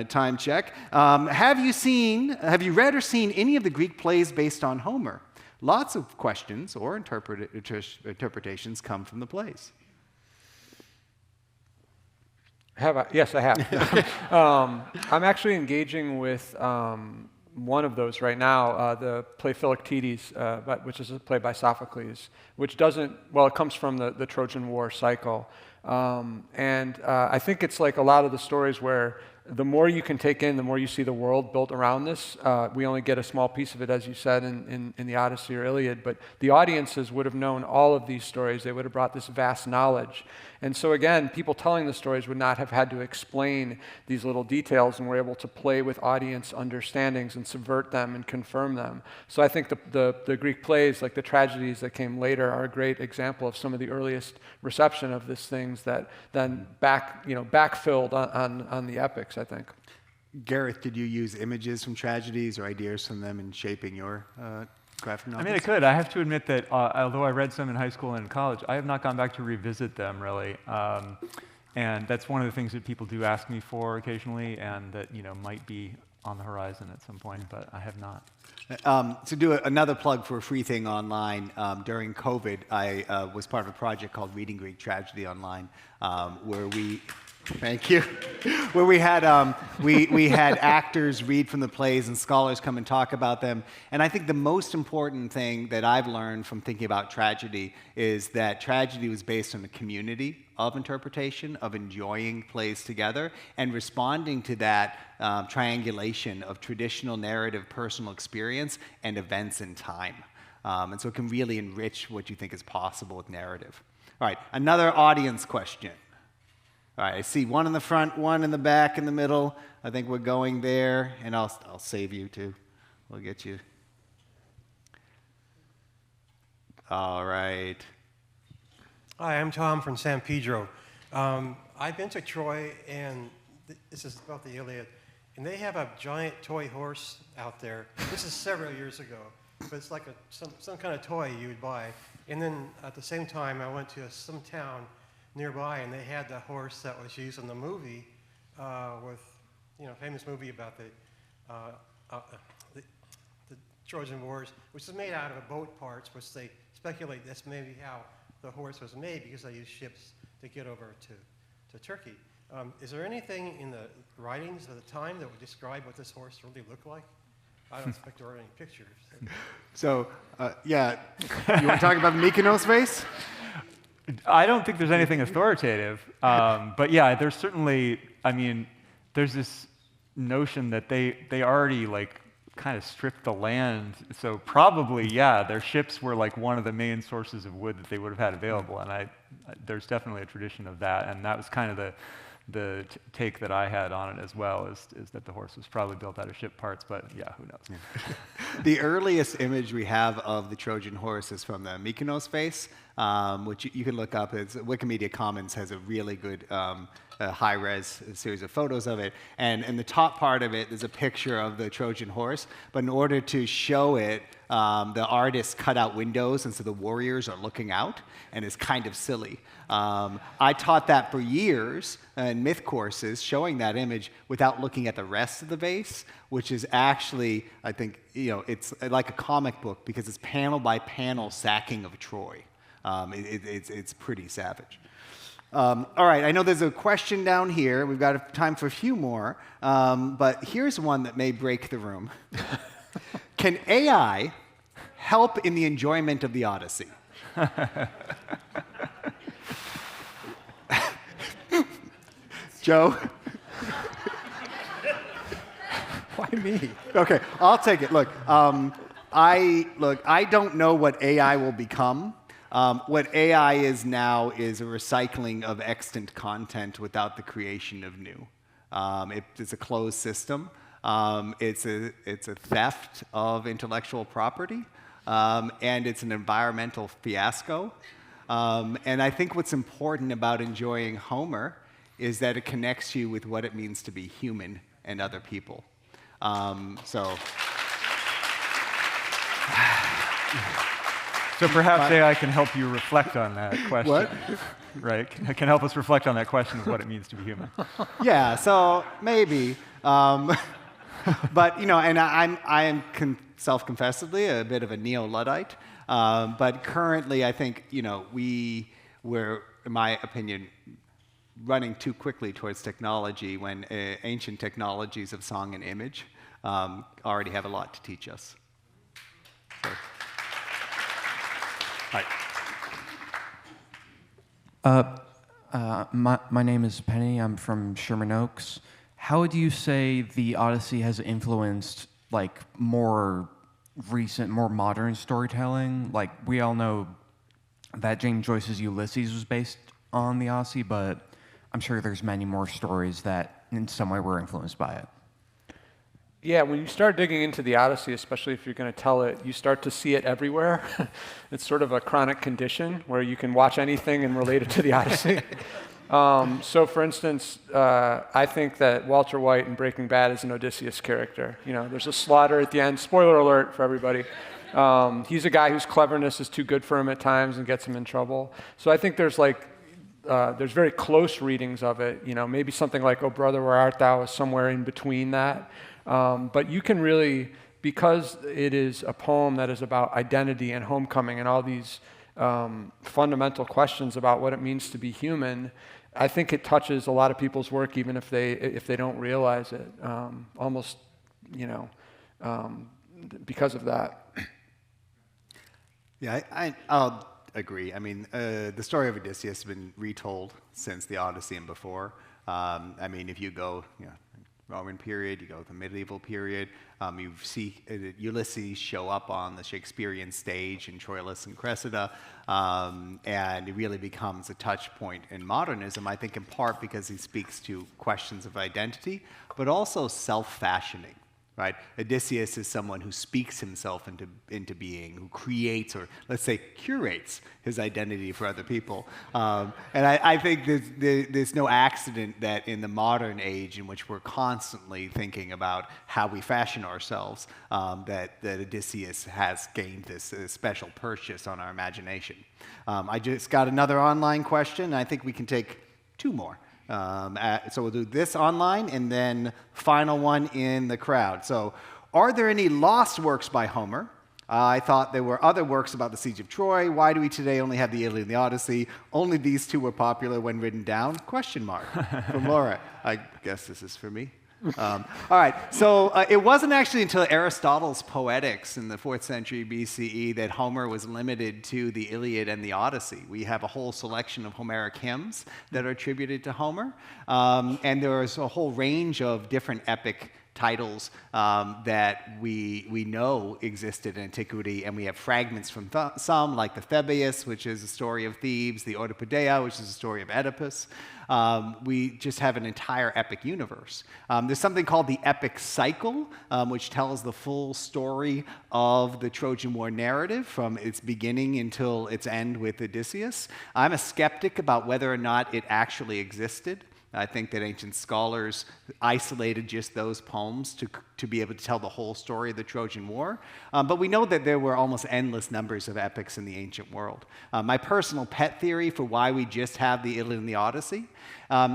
time check, have you read or seen any of the Greek plays based on Homer? Lots of questions or interpretations come from the plays. Have I? Yes, I have. I'm actually engaging with one of those right now, the play Philoctetes, which is a play by Sophocles, which it comes from the Trojan War cycle. And I think it's like a lot of the stories where the more you can take in, the more you see the world built around this. We only get a small piece of it, as you said, in the Odyssey or Iliad, but the audiences would have known all of these stories. They would have brought this vast knowledge. And so again, people telling the stories would not have had to explain these little details and were able to play with audience understandings and subvert them and confirm them. So I think the Greek plays, like the tragedies that came later, are a great example of some of the earliest reception of these things that then backfilled on the epics, I think. Gareth, did you use images from tragedies or ideas from them in shaping your graphic novels? I mean, I could. I have to admit that although I read some in high school and in college, I have not gone back to revisit them, really. And that's one of the things that people do ask me for occasionally, and that might be on the horizon at some point, but I have not. To do another plug for a free thing online, during COVID, I was part of a project called Reading Greek Tragedy Online, where we... Thank you. Where we had actors read from the plays and scholars come and talk about them. And I think the most important thing that I've learned from thinking about tragedy is that tragedy was based on a community of interpretation, of enjoying plays together, and responding to that triangulation of traditional narrative, personal experience, and events in time. And so it can really enrich what you think is possible with narrative. All right, another audience question. All right, I see one in the front, one in the back, in the middle. I think we're going there, and I'll save you too. We'll get you. All right. Hi, I'm Tom from San Pedro. I've been to Troy, and this is about the Iliad, and they have a giant toy horse out there. This is several years ago, but it's like some kind of toy you would buy. And then at the same time, I went to some town nearby, and they had the horse that was used in the movie, famous movie about the Trojan Wars, which is made out of boat parts, which they speculate that's maybe how the horse was made, because they used ships to get over to Turkey. Is there anything in the writings of the time that would describe what this horse really looked like? I don't expect there are any pictures. So, you want to talk about the Mykonos vase? I don't think there's anything authoritative, but yeah, there's certainly, I mean, there's this notion that they already like kind of stripped the land, so probably, yeah, their ships were like one of the main sources of wood that they would have had available, and there's definitely a tradition of that, and that was kind of the take that I had on it as well, is that the horse was probably built out of ship parts, but yeah, who knows. Yeah. The earliest image we have of the Trojan horse is from the Mykonos vase, which you can look up. Wikimedia Commons has a really good high-res series of photos of it. And in the top part of it, there's a picture of the Trojan horse. But in order to show it, the artist cut out windows, and so the warriors are looking out, and it's kind of silly. I taught that for years in myth courses, showing that image without looking at the rest of the vase, which is actually, I think, it's like a comic book because it's panel by panel sacking of Troy. It's pretty savage. All right, I know there's a question down here. We've got time for a few more, but here's one that may break the room. Can AI help in the enjoyment of the Odyssey? Joe? Why me? Okay, I'll take it. Look, I don't know what AI will become. What AI is now is a recycling of extant content without the creation of new. It's a closed system. It's a theft of intellectual property, and it's an environmental fiasco. And I think what's important about enjoying Homer is that it connects you with what it means to be human and other people. So perhaps AI can help you reflect on that question. What? Right? It can help us reflect on that question of what it means to be human. Yeah, so maybe. But, and I am self-confessedly a bit of a neo-Luddite. But currently, I think, we're, in my opinion, running too quickly towards technology when ancient technologies of song and image already have a lot to teach us. So. Hi. My name is Penny. I'm from Sherman Oaks. How would you say the Odyssey has influenced like more recent, more modern storytelling? Like we all know that James Joyce's Ulysses was based on the Odyssey, but I'm sure there's many more stories that in some way were influenced by it. Yeah, when you start digging into the Odyssey, especially if you're going to tell it, you start to see it everywhere. It's sort of a chronic condition where you can watch anything and relate it to the Odyssey. So, for instance, I think that Walter White in Breaking Bad is an Odysseus character. There's a slaughter at the end. Spoiler alert for everybody. He's a guy whose cleverness is too good for him at times and gets him in trouble. So I think there's there's very close readings of it. Maybe something like "O Brother, Where Art Thou" is somewhere in between that. But you can really, because it is a poem that is about identity and homecoming and all these fundamental questions about what it means to be human, I think it touches a lot of people's work even if they don't realize it, almost, because of that. Yeah, I'll agree. I mean, the story of Odysseus has been retold since the Odyssey and before. If you go, Roman period, you go to the medieval period, you see Ulysses show up on the Shakespearean stage in Troilus and Cressida, and it really becomes a touch point in modernism, I think in part because he speaks to questions of identity, but also self-fashioning. Right? Odysseus is someone who speaks himself into being, who creates, or let's say curates, his identity for other people. And I think there's no accident that in the modern age in which we're constantly thinking about how we fashion ourselves, that Odysseus has gained this special purchase on our imagination. I just got another online question, and I think we can take two more. So we'll do this online and then final one in the crowd. So, are there any lost works by Homer? I thought there were other works about the Siege of Troy. Why do we today only have the Iliad and the Odyssey? Only these two were popular when written down? Question mark. From Laura. I guess this is for me. All right, so it wasn't actually until Aristotle's Poetics in the 4th century BCE that Homer was limited to the Iliad and the Odyssey. We have a whole selection of Homeric hymns that are attributed to Homer, and there is a whole range of different epic titles that we know existed in antiquity, and we have fragments from some, like the Thebais, which is a story of Thebes, the Oedipodea, which is a story of Oedipus. We just have an entire epic universe. There's something called the epic cycle, which tells the full story of the Trojan War narrative from its beginning until its end with Odysseus. I'm a skeptic about whether or not it actually existed. I think that ancient scholars isolated just those poems to be able to tell the whole story of the Trojan War. But we know that there were almost endless numbers of epics in the ancient world. My personal pet theory for why we just have the Iliad and the Odyssey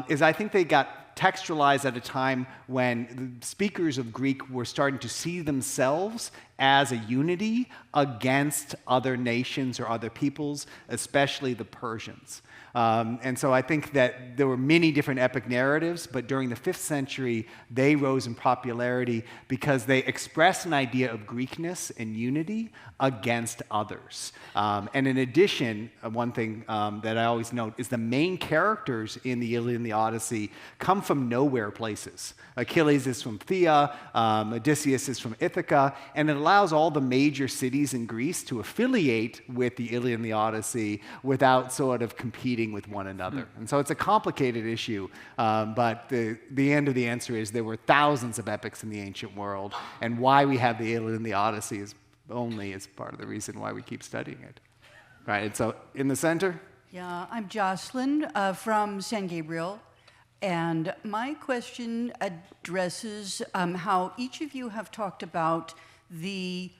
is I think they got textualized at a time when the speakers of Greek were starting to see themselves as a unity against other nations or other peoples, especially the Persians. And so I think that there were many different epic narratives, but during the 5th century, they rose in popularity because they expressed an idea of Greekness and unity against others. And in addition, one thing that I always note is the main characters in the Iliad and the Odyssey come from nowhere places. Achilles is from Phthia, Odysseus is from Ithaca, and it allows all the major cities in Greece to affiliate with the Iliad and the Odyssey without sort of competing with one another. And so it's a complicated issue, but the end of the answer is there were thousands of epics in the ancient world, and why we have the Iliad and the Odyssey is part of the reason why we keep studying it. Right, and so in the center? Yeah, I'm Jocelyn from San Gabriel. And my question addresses how each of you have talked about the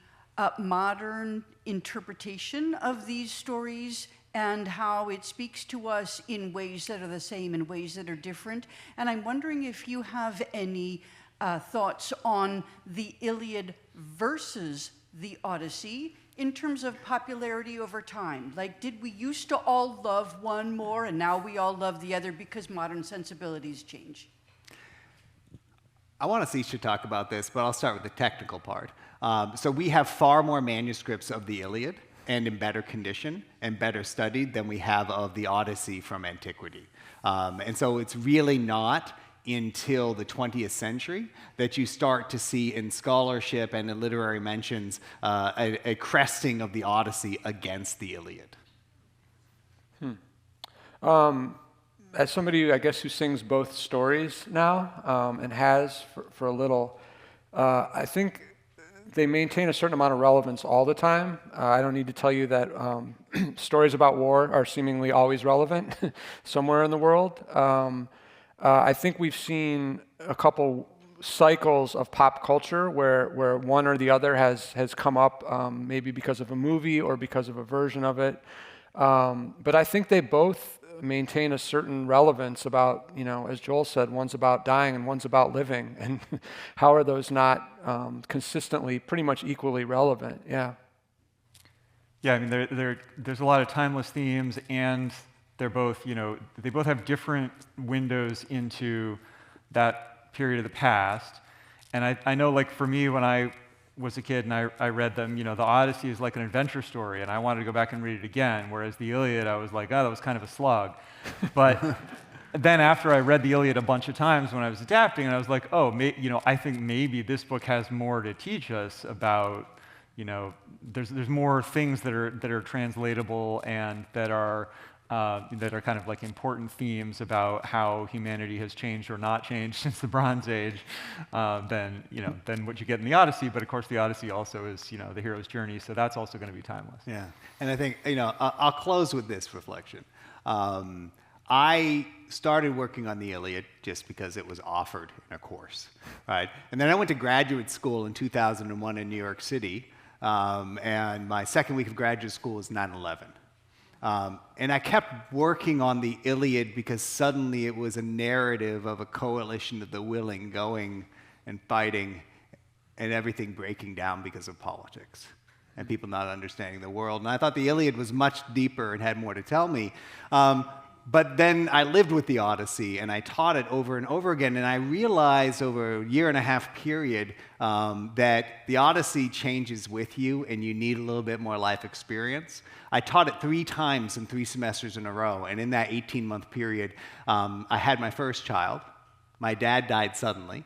modern interpretation of these stories and how it speaks to us in ways that are the same and ways that are different. And I'm wondering if you have any thoughts on the Iliad versus the Odyssey in terms of popularity over time. Like, did we used to all love one more and now we all love the other because modern sensibilities change? I want us each to talk about this, but I'll start with the technical part. So we have far more manuscripts of the Iliad and in better condition and better studied than we have of the Odyssey from antiquity. And so it's really not until the 20th century that you start to see in scholarship and in literary mentions a cresting of the Odyssey against the Iliad. As somebody, I guess, who sings both stories now and has for a little, I think they maintain a certain amount of relevance all the time. I don't need to tell you that stories about war are seemingly always relevant somewhere in the world. I think we've seen a couple cycles of pop culture where one or the other has come up, maybe because of a movie or because of a version of it. But I think they both maintain a certain relevance about, as Joel said, one's about dying and one's about living. And how are those not consistently pretty much equally relevant? Yeah. Yeah, I mean, there's a lot of timeless themes, and they're both, they both have different windows into that period of the past. And I know, like, for me, when I was a kid and I read them, the Odyssey is like an adventure story, and I wanted to go back and read it again, whereas the Iliad, I was like, oh, that was kind of a slug. But then after I read the Iliad a bunch of times when I was adapting, and I was like, oh, I think maybe this book has more to teach us about, there's more things that are translatable and that are kind of like important themes about how humanity has changed or not changed since the Bronze Age, than what you get in the Odyssey. But of course, the Odyssey also is the hero's journey, so that's also going to be timeless. Yeah, and I think I'll close with this reflection. I started working on the Iliad just because it was offered in a course, right? And then I went to graduate school in 2001 in New York City, and my second week of graduate school was 9/11. And I kept working on the Iliad because suddenly it was a narrative of a coalition of the willing going and fighting and everything breaking down because of politics and people not understanding the world. And I thought the Iliad was much deeper and had more to tell me. But then I lived with the Odyssey, and I taught it over and over again, and I realized over a 1.5 year period that the Odyssey changes with you, and you need a little bit more life experience. I taught it 3 times in 3 semesters in a row, and in that 18-month period, I had my first child. My dad died suddenly,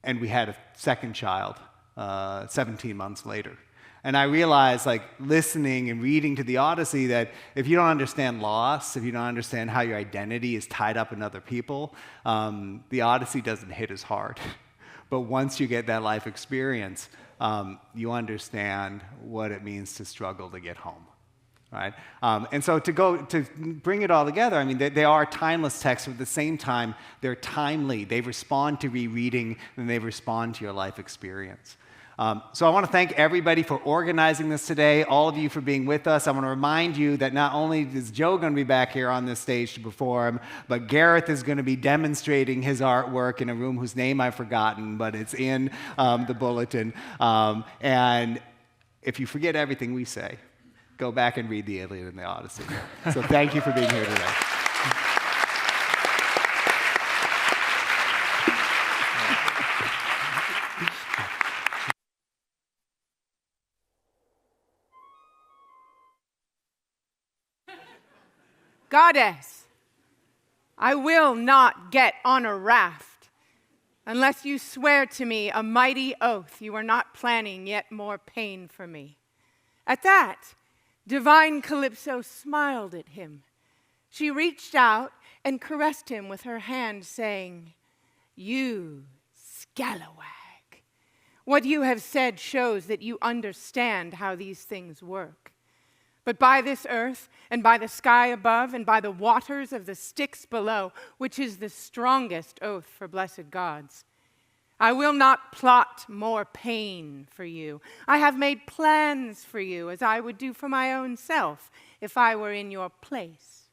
and we had a second child 17 months later. And I realized, like, listening and reading to the Odyssey, that if you don't understand loss, if you don't understand how your identity is tied up in other people, the Odyssey doesn't hit as hard. But once you get that life experience, you understand what it means to struggle to get home. Right? And so to bring it all together, I mean, they are timeless texts, but at the same time, they're timely. They respond to rereading, and they respond to your life experience. So I want to thank everybody for organizing this today, all of you for being with us. I want to remind you that not only is Joe going to be back here on this stage to perform, but Gareth is going to be demonstrating his artwork in a room whose name I've forgotten, but it's in the bulletin. And if you forget everything we say, go back and read the Iliad and the Odyssey. So thank you for being here today. Goddess, I will not get on a raft unless you swear to me a mighty oath you are not planning yet more pain for me. At that, divine Calypso smiled at him. She reached out and caressed him with her hand, saying, "You scalawag, what you have said shows that you understand how these things work. But by this earth, and by the sky above, and by the waters of the Styx below, which is the strongest oath for blessed gods, I will not plot more pain for you. I have made plans for you, as I would do for my own self if I were in your place.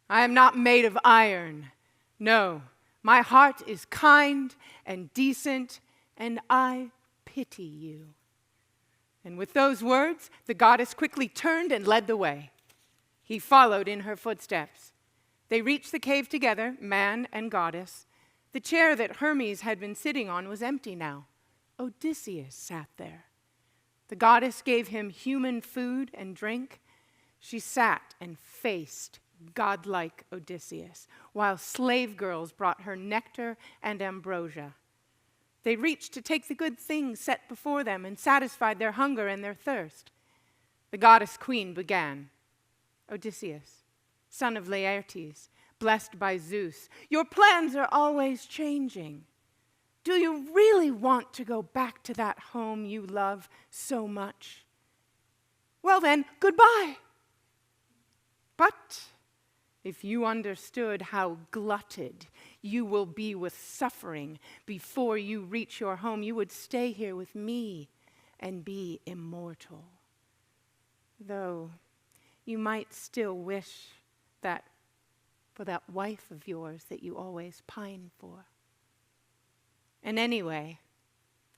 I am not made of iron. No, my heart is kind and decent, and I pity you." And with those words, the goddess quickly turned and led the way. He followed in her footsteps. They reached the cave together, man and goddess. The chair that Hermes had been sitting on was empty now. Odysseus sat there. The goddess gave him human food and drink. She sat and faced godlike Odysseus, while slave girls brought her nectar and ambrosia. They reached to take the good things set before them and satisfied their hunger and their thirst. The goddess queen began. "Odysseus, son of Laertes, blessed by Zeus, your plans are always changing. Do you really want to go back to that home you love so much? Well then, goodbye. But if you understood how glutted you will be with suffering before you reach your home, you would stay here with me and be immortal. Though you might still wish that for that wife of yours that you always pine for. And anyway,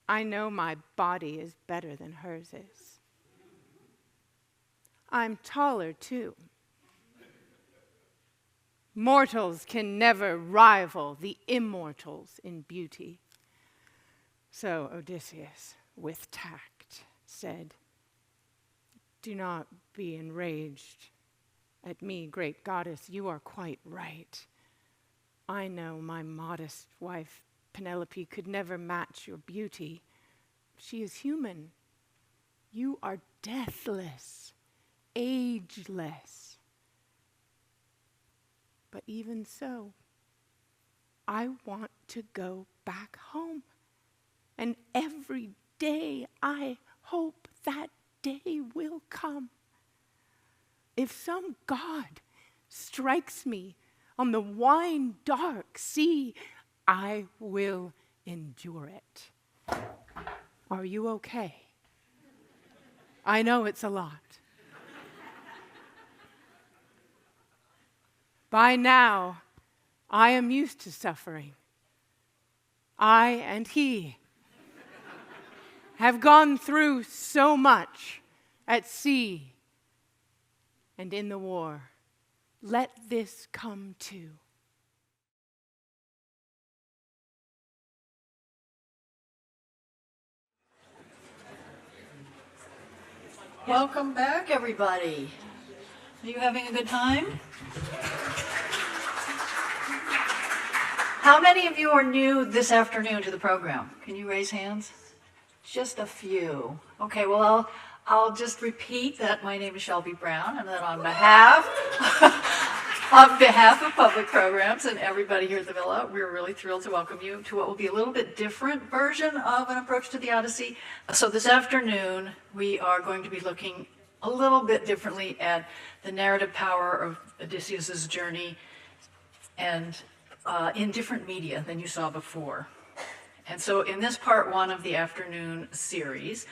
I know my body is better than hers is. I'm taller too. Mortals can never rival the immortals in beauty." So Odysseus, with tact, said, "Do not be enraged at me, great goddess. You are quite right. I know my modest wife, Penelope, could never match your beauty. She is human. You are deathless, ageless. But even so, I want to go back home. And every day I hope that day will come. If some god strikes me on the wine-dark sea, I will endure it. Are you okay? I know it's a lot. By now, I am used to suffering. I and he have gone through so much at sea and in the war. let this come too. Welcome back, everybody. Are you having a good time? How many of you are new this afternoon to the program? Can you raise hands? Just a few. Okay, well, I'll just repeat that my name is Shelby Brown, and that on behalf of Public Programs and everybody here at the Villa, we're really thrilled to welcome you to what will be a little bit different version of an approach to the Odyssey. So this afternoon, we are going to be looking a little bit differently at the narrative power of Odysseus's journey and in different media than you saw before. And so in this part one of the afternoon series,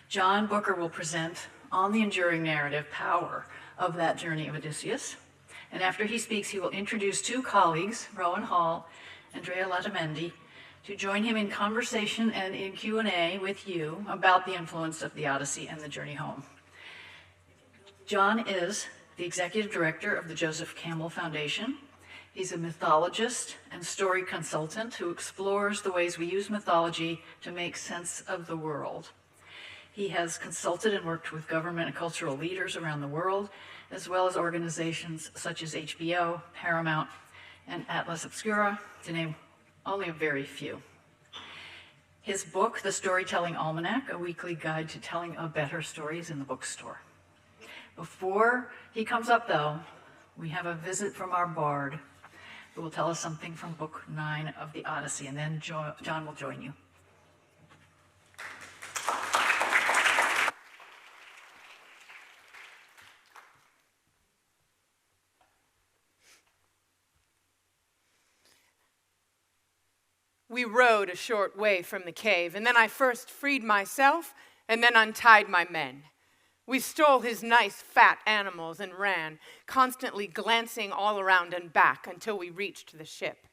John Booker will present on the enduring narrative power of that journey of Odysseus. And after he speaks, he will introduce two colleagues, Rowan Hall, Andrea Latamendi, to join him in conversation and in Q&A with you about the influence of the Odyssey and the journey home. John is the executive director of the Joseph Campbell Foundation. He's a mythologist and story consultant who explores the ways we use mythology to make sense of the world. He has consulted and worked with government and cultural leaders around the world, as well as organizations such as HBO, Paramount, and Atlas Obscura, to name only a very few. His book, The Storytelling Almanac, a weekly guide to telling a better story, is in the bookstore. Before he comes up, though, we have a visit from our bard, who will tell us something from Book 9 of the Odyssey, and then John will join you. We rode a short way from the cave, and then I first freed myself and then untied my men. We stole his nice fat animals and ran, constantly glancing all around and back until we reached the ship.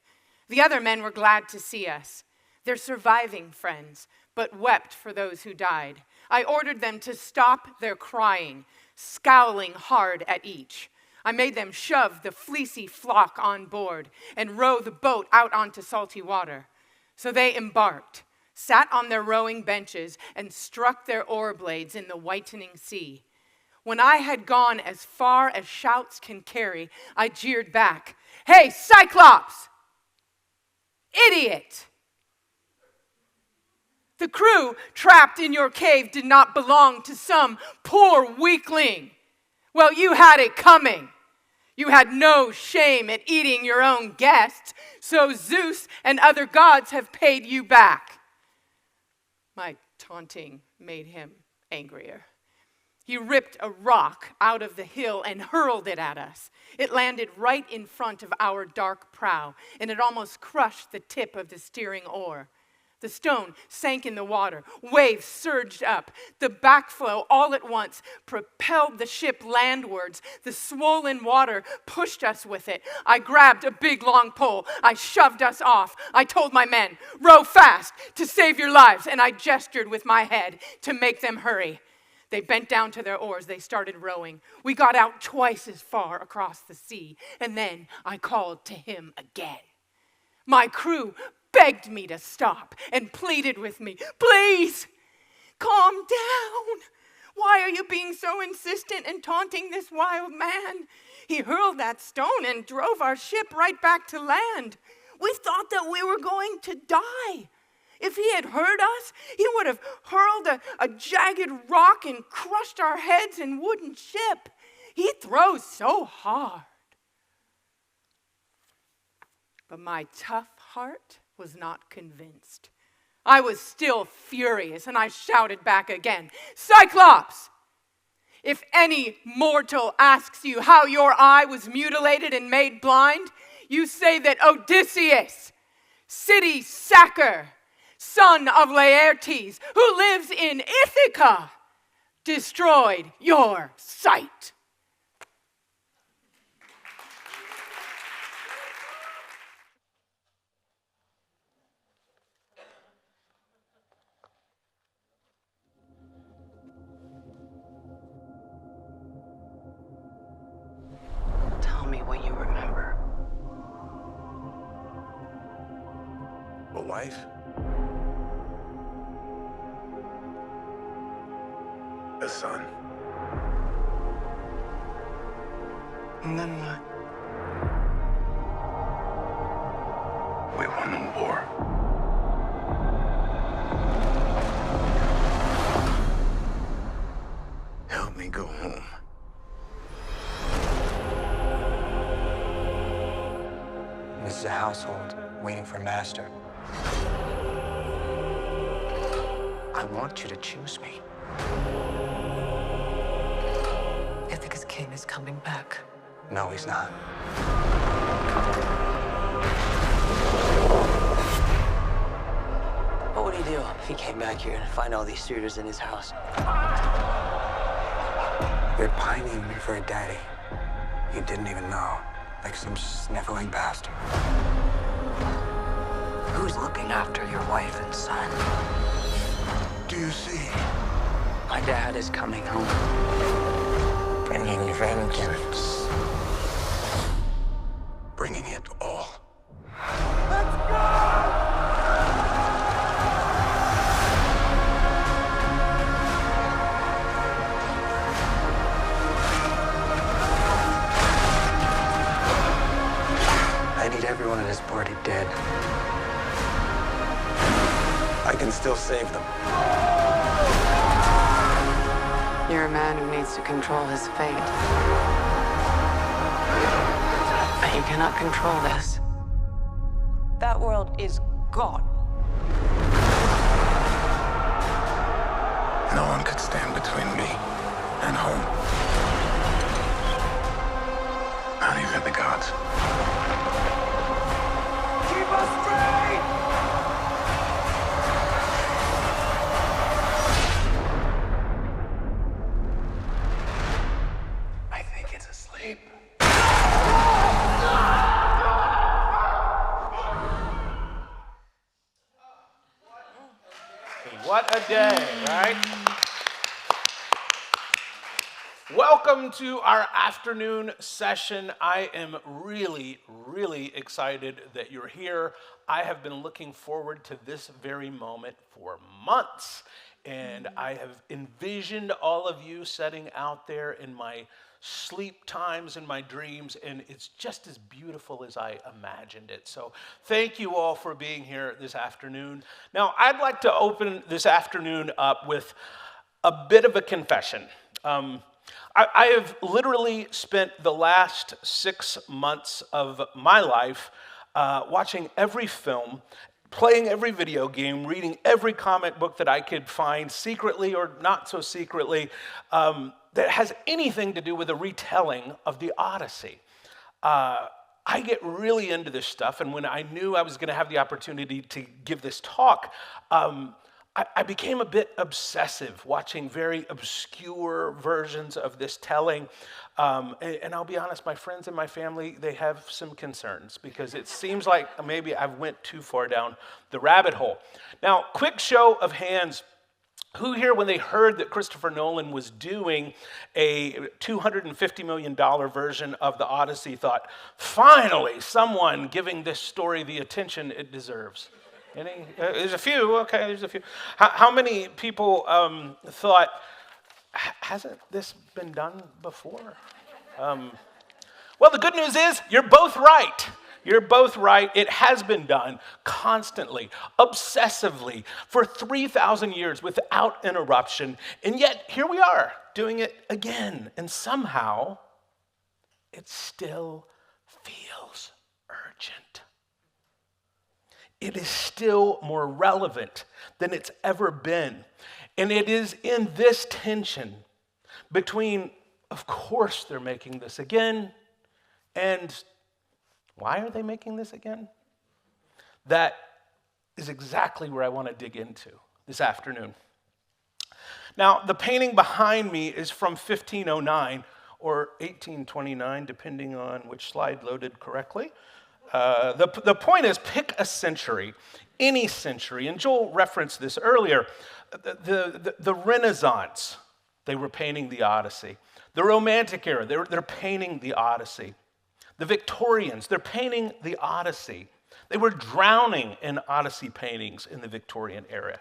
The other men were glad to see us. They're surviving friends, but wept for those who died. I ordered them to stop their crying, scowling hard at each. I made them shove the fleecy flock on board and row the boat out onto salty water. So they embarked, sat on their rowing benches, and struck their oar blades in the whitening sea. When I had gone as far as shouts can carry, I jeered back, "Hey, Cyclops! Idiot! The crew trapped in your cave did not belong to some poor weakling. Well, you had it coming. You had no shame at eating your own guests, so Zeus and other gods have paid you back." My taunting made him angrier. He ripped a rock out of the hill and hurled it at us. It landed right in front of our dark prow, and it almost crushed the tip of the steering oar. The stone sank in the water. Waves surged up. The backflow all at once propelled the ship landwards. The swollen water pushed us with it. I grabbed a big long pole. I shoved us off. I told my men, "Row fast to save your lives," and I gestured with my head to make them hurry. They bent down to their oars. They started rowing. We got out twice as far across the sea, and then I called to him again. My crew begged me to stop and pleaded with me, "Please, calm down. Why are you being so insistent and taunting this wild man? He hurled that stone and drove our ship right back to land. We thought that we were going to die. If he had heard us, he would have hurled a jagged rock and crushed our heads and wooden ship. He throws so hard." But my tough heart was not convinced. I was still furious, and I shouted back again, "Cyclops! If any mortal asks you how your eye was mutilated and made blind, you say that Odysseus, city sacker, son of Laertes, who lives in Ithaca, destroyed your sight." Tell me what comfortable life. A son. And then what? We won the war. Help me go home. This is a household waiting for master. I want you to choose me. Ithaca's king is coming back. No, he's not. What would he do if he came back here and find all these suitors in his house? They're pining for a daddy. You didn't even know. Like some sniveling bastard. Who's looking after your wife and son? Do you see? My dad is coming home. Bringing vengeance. Bringing it all. I need everyone at this party dead. I can still save them. You're a man who needs to control his fate. But you cannot control this. That world is gone. No one could stand between me and home. Not even the gods. Keep us free! I think it's asleep. What a day, right? Welcome to our afternoon session. I am really, really excited that you're here. I have been looking forward to this very moment for months, and I have envisioned all of you setting out there in my sleep times and my dreams, and it's just as beautiful as I imagined it. So thank you all for being here this afternoon. Now, I'd like to open this afternoon up with a bit of a confession. I have literally spent the last 6 months of my life watching every film, playing every video game, reading every comic book that I could find secretly or not so secretly that has anything to do with a retelling of the Odyssey. I get really into this stuff, and when I knew I was going to have the opportunity to give this talk, I became a bit obsessive, watching very obscure versions of this telling. And I'll be honest, my friends and my family, they have some concerns because it seems like maybe I've went too far down the rabbit hole. Now, quick show of hands. Who here, when they heard that Christopher Nolan was doing a $250 million version of the Odyssey, thought, finally, someone giving this story the attention it deserves? Any? There's a few. Okay, there's a few. How many people thought, hasn't this been done before? Well, the good news is you're both right. You're both right. It has been done constantly, obsessively, for 3,000 years without interruption. And yet, here we are doing it again. And somehow, it still feels urgent. It is still more relevant than it's ever been. And it is in this tension between, of course, they're making this again, and why are they making this again? That is exactly where I want to dig into this afternoon. Now, the painting behind me is from 1509 or 1829, depending on which slide loaded correctly. The point is, pick a century, any century, and Joel referenced this earlier. The Renaissance, they were painting the Odyssey. The Romantic era, they're painting the Odyssey. The Victorians, they're painting the Odyssey. They were drowning in Odyssey paintings in the Victorian era.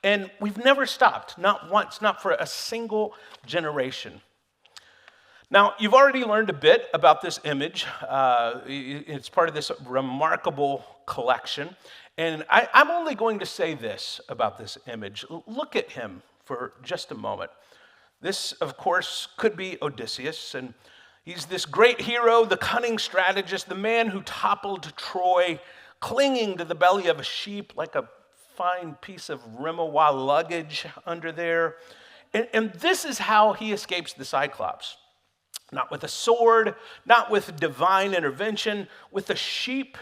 And we've never stopped, not once, not for a single generation. Now, you've already learned a bit about this image. It's part of this remarkable collection. And I'm only going to say this about this image. Look at him for just a moment. This, of course, could be Odysseus, and he's this great hero, the cunning strategist, the man who toppled Troy, clinging to the belly of a sheep like a fine piece of Rimowa luggage under there. And this is how he escapes the Cyclops. Not with a sword, not with divine intervention, with a sheep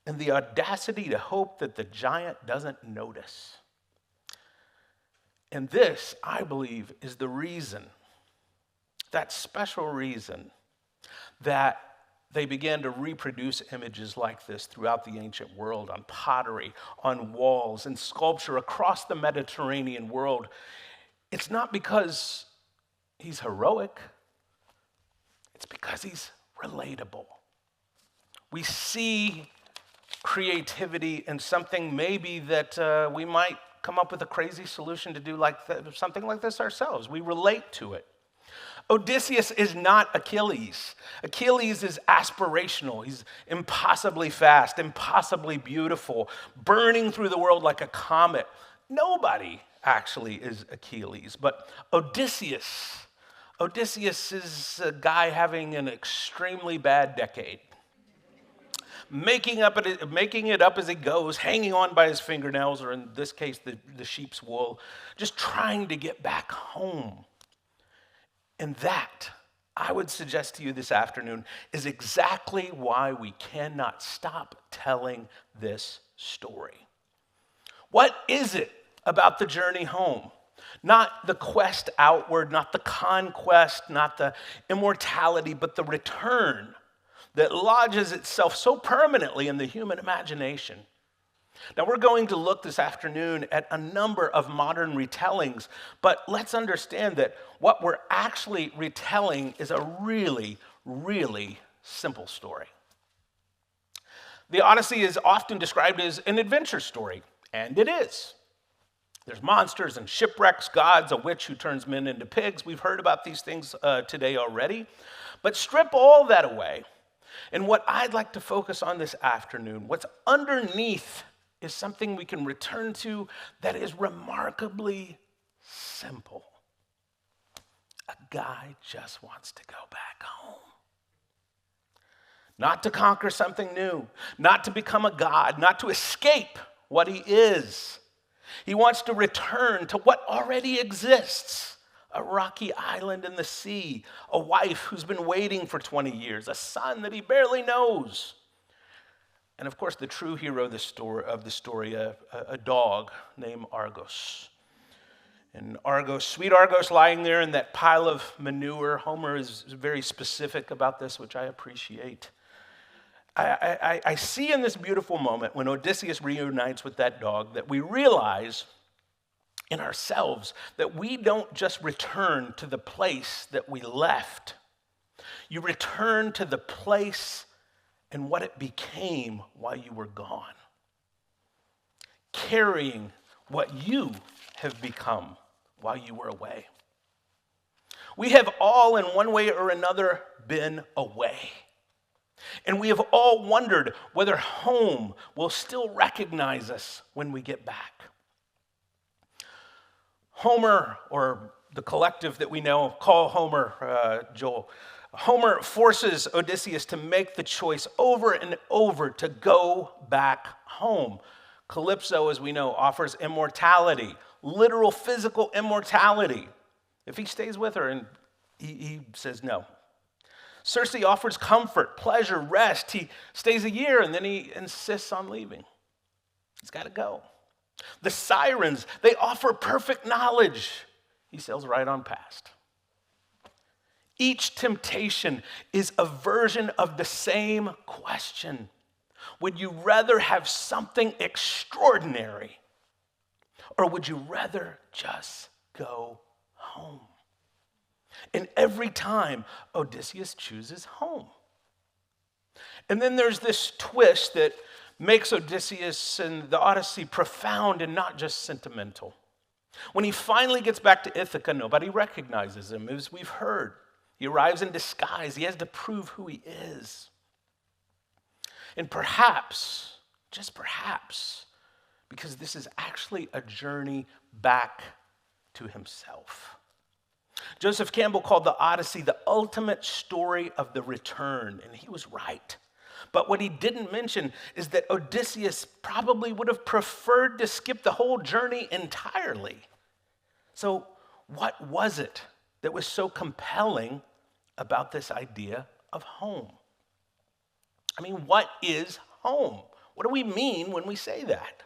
and the audacity to hope that the giant doesn't notice. And this, I believe, is the reason, that special reason, that they began to reproduce images like this throughout the ancient world, on pottery, on walls, and sculpture across the Mediterranean world. It's not because he's heroic, it's because he's relatable. We see creativity in something maybe that we might come up with a crazy solution to do something like this ourselves. We relate to it. Odysseus is not Achilles. Achilles is aspirational. He's impossibly fast, impossibly beautiful, burning through the world like a comet. Nobody actually is Achilles, but Odysseus is a guy having an extremely bad decade. Making it up as he goes, hanging on by his fingernails, or in this case, the sheep's wool, just trying to get back home. And that, I would suggest to you this afternoon, is exactly why we cannot stop telling this story. What is it about the journey home? Not the quest outward, not the conquest, not the immortality, but the return that lodges itself so permanently in the human imagination. Now, we're going to look this afternoon at a number of modern retellings, but let's understand that what we're actually retelling is a really, really simple story. The Odyssey is often described as an adventure story, and it is. There's monsters and shipwrecks, gods, a witch who turns men into pigs. We've heard about these things today already. But strip all that away. And what I'd like to focus on this afternoon, what's underneath, is something we can return to that is remarkably simple. A guy just wants to go back home. Not to conquer something new, not to become a god, not to escape what he is. He wants to return to what already exists. A rocky island in the sea, a wife who's been waiting for 20 years, a son that he barely knows. And of course, the true hero of the story, a dog named Argos. And Argos, sweet Argos, lying there in that pile of manure. Homer is very specific about this, which I appreciate. I see in this beautiful moment when Odysseus reunites with that dog that we realize in ourselves that we don't just return to the place that we left. You return to the place and what it became while you were gone, carrying what you have become while you were away. We have all, in one way or another, been away. And we have all wondered whether home will still recognize us when we get back. Homer, or the collective that we know call Homer, Joel, Homer forces Odysseus to make the choice over and over to go back home. Calypso, as we know, offers immortality, literal physical immortality, if he stays with her, and he says no. Circe offers comfort, pleasure, rest. He stays a year, and then he insists on leaving. He's got to go. The sirens, they offer perfect knowledge. He sails right on past. Each temptation is a version of the same question. Would you rather have something extraordinary, or would you rather just go home? And every time, Odysseus chooses home. And then there's this twist that makes Odysseus and the Odyssey profound and not just sentimental. When he finally gets back to Ithaca, nobody recognizes him, as we've heard. He arrives in disguise. He has to prove who he is. And perhaps, just perhaps, because this is actually a journey back to himself. Joseph Campbell called the Odyssey the ultimate story of the return, and he was right. But what he didn't mention is that Odysseus probably would have preferred to skip the whole journey entirely. So what was it that was so compelling about this idea of home? I mean, what is home? What do we mean when we say that?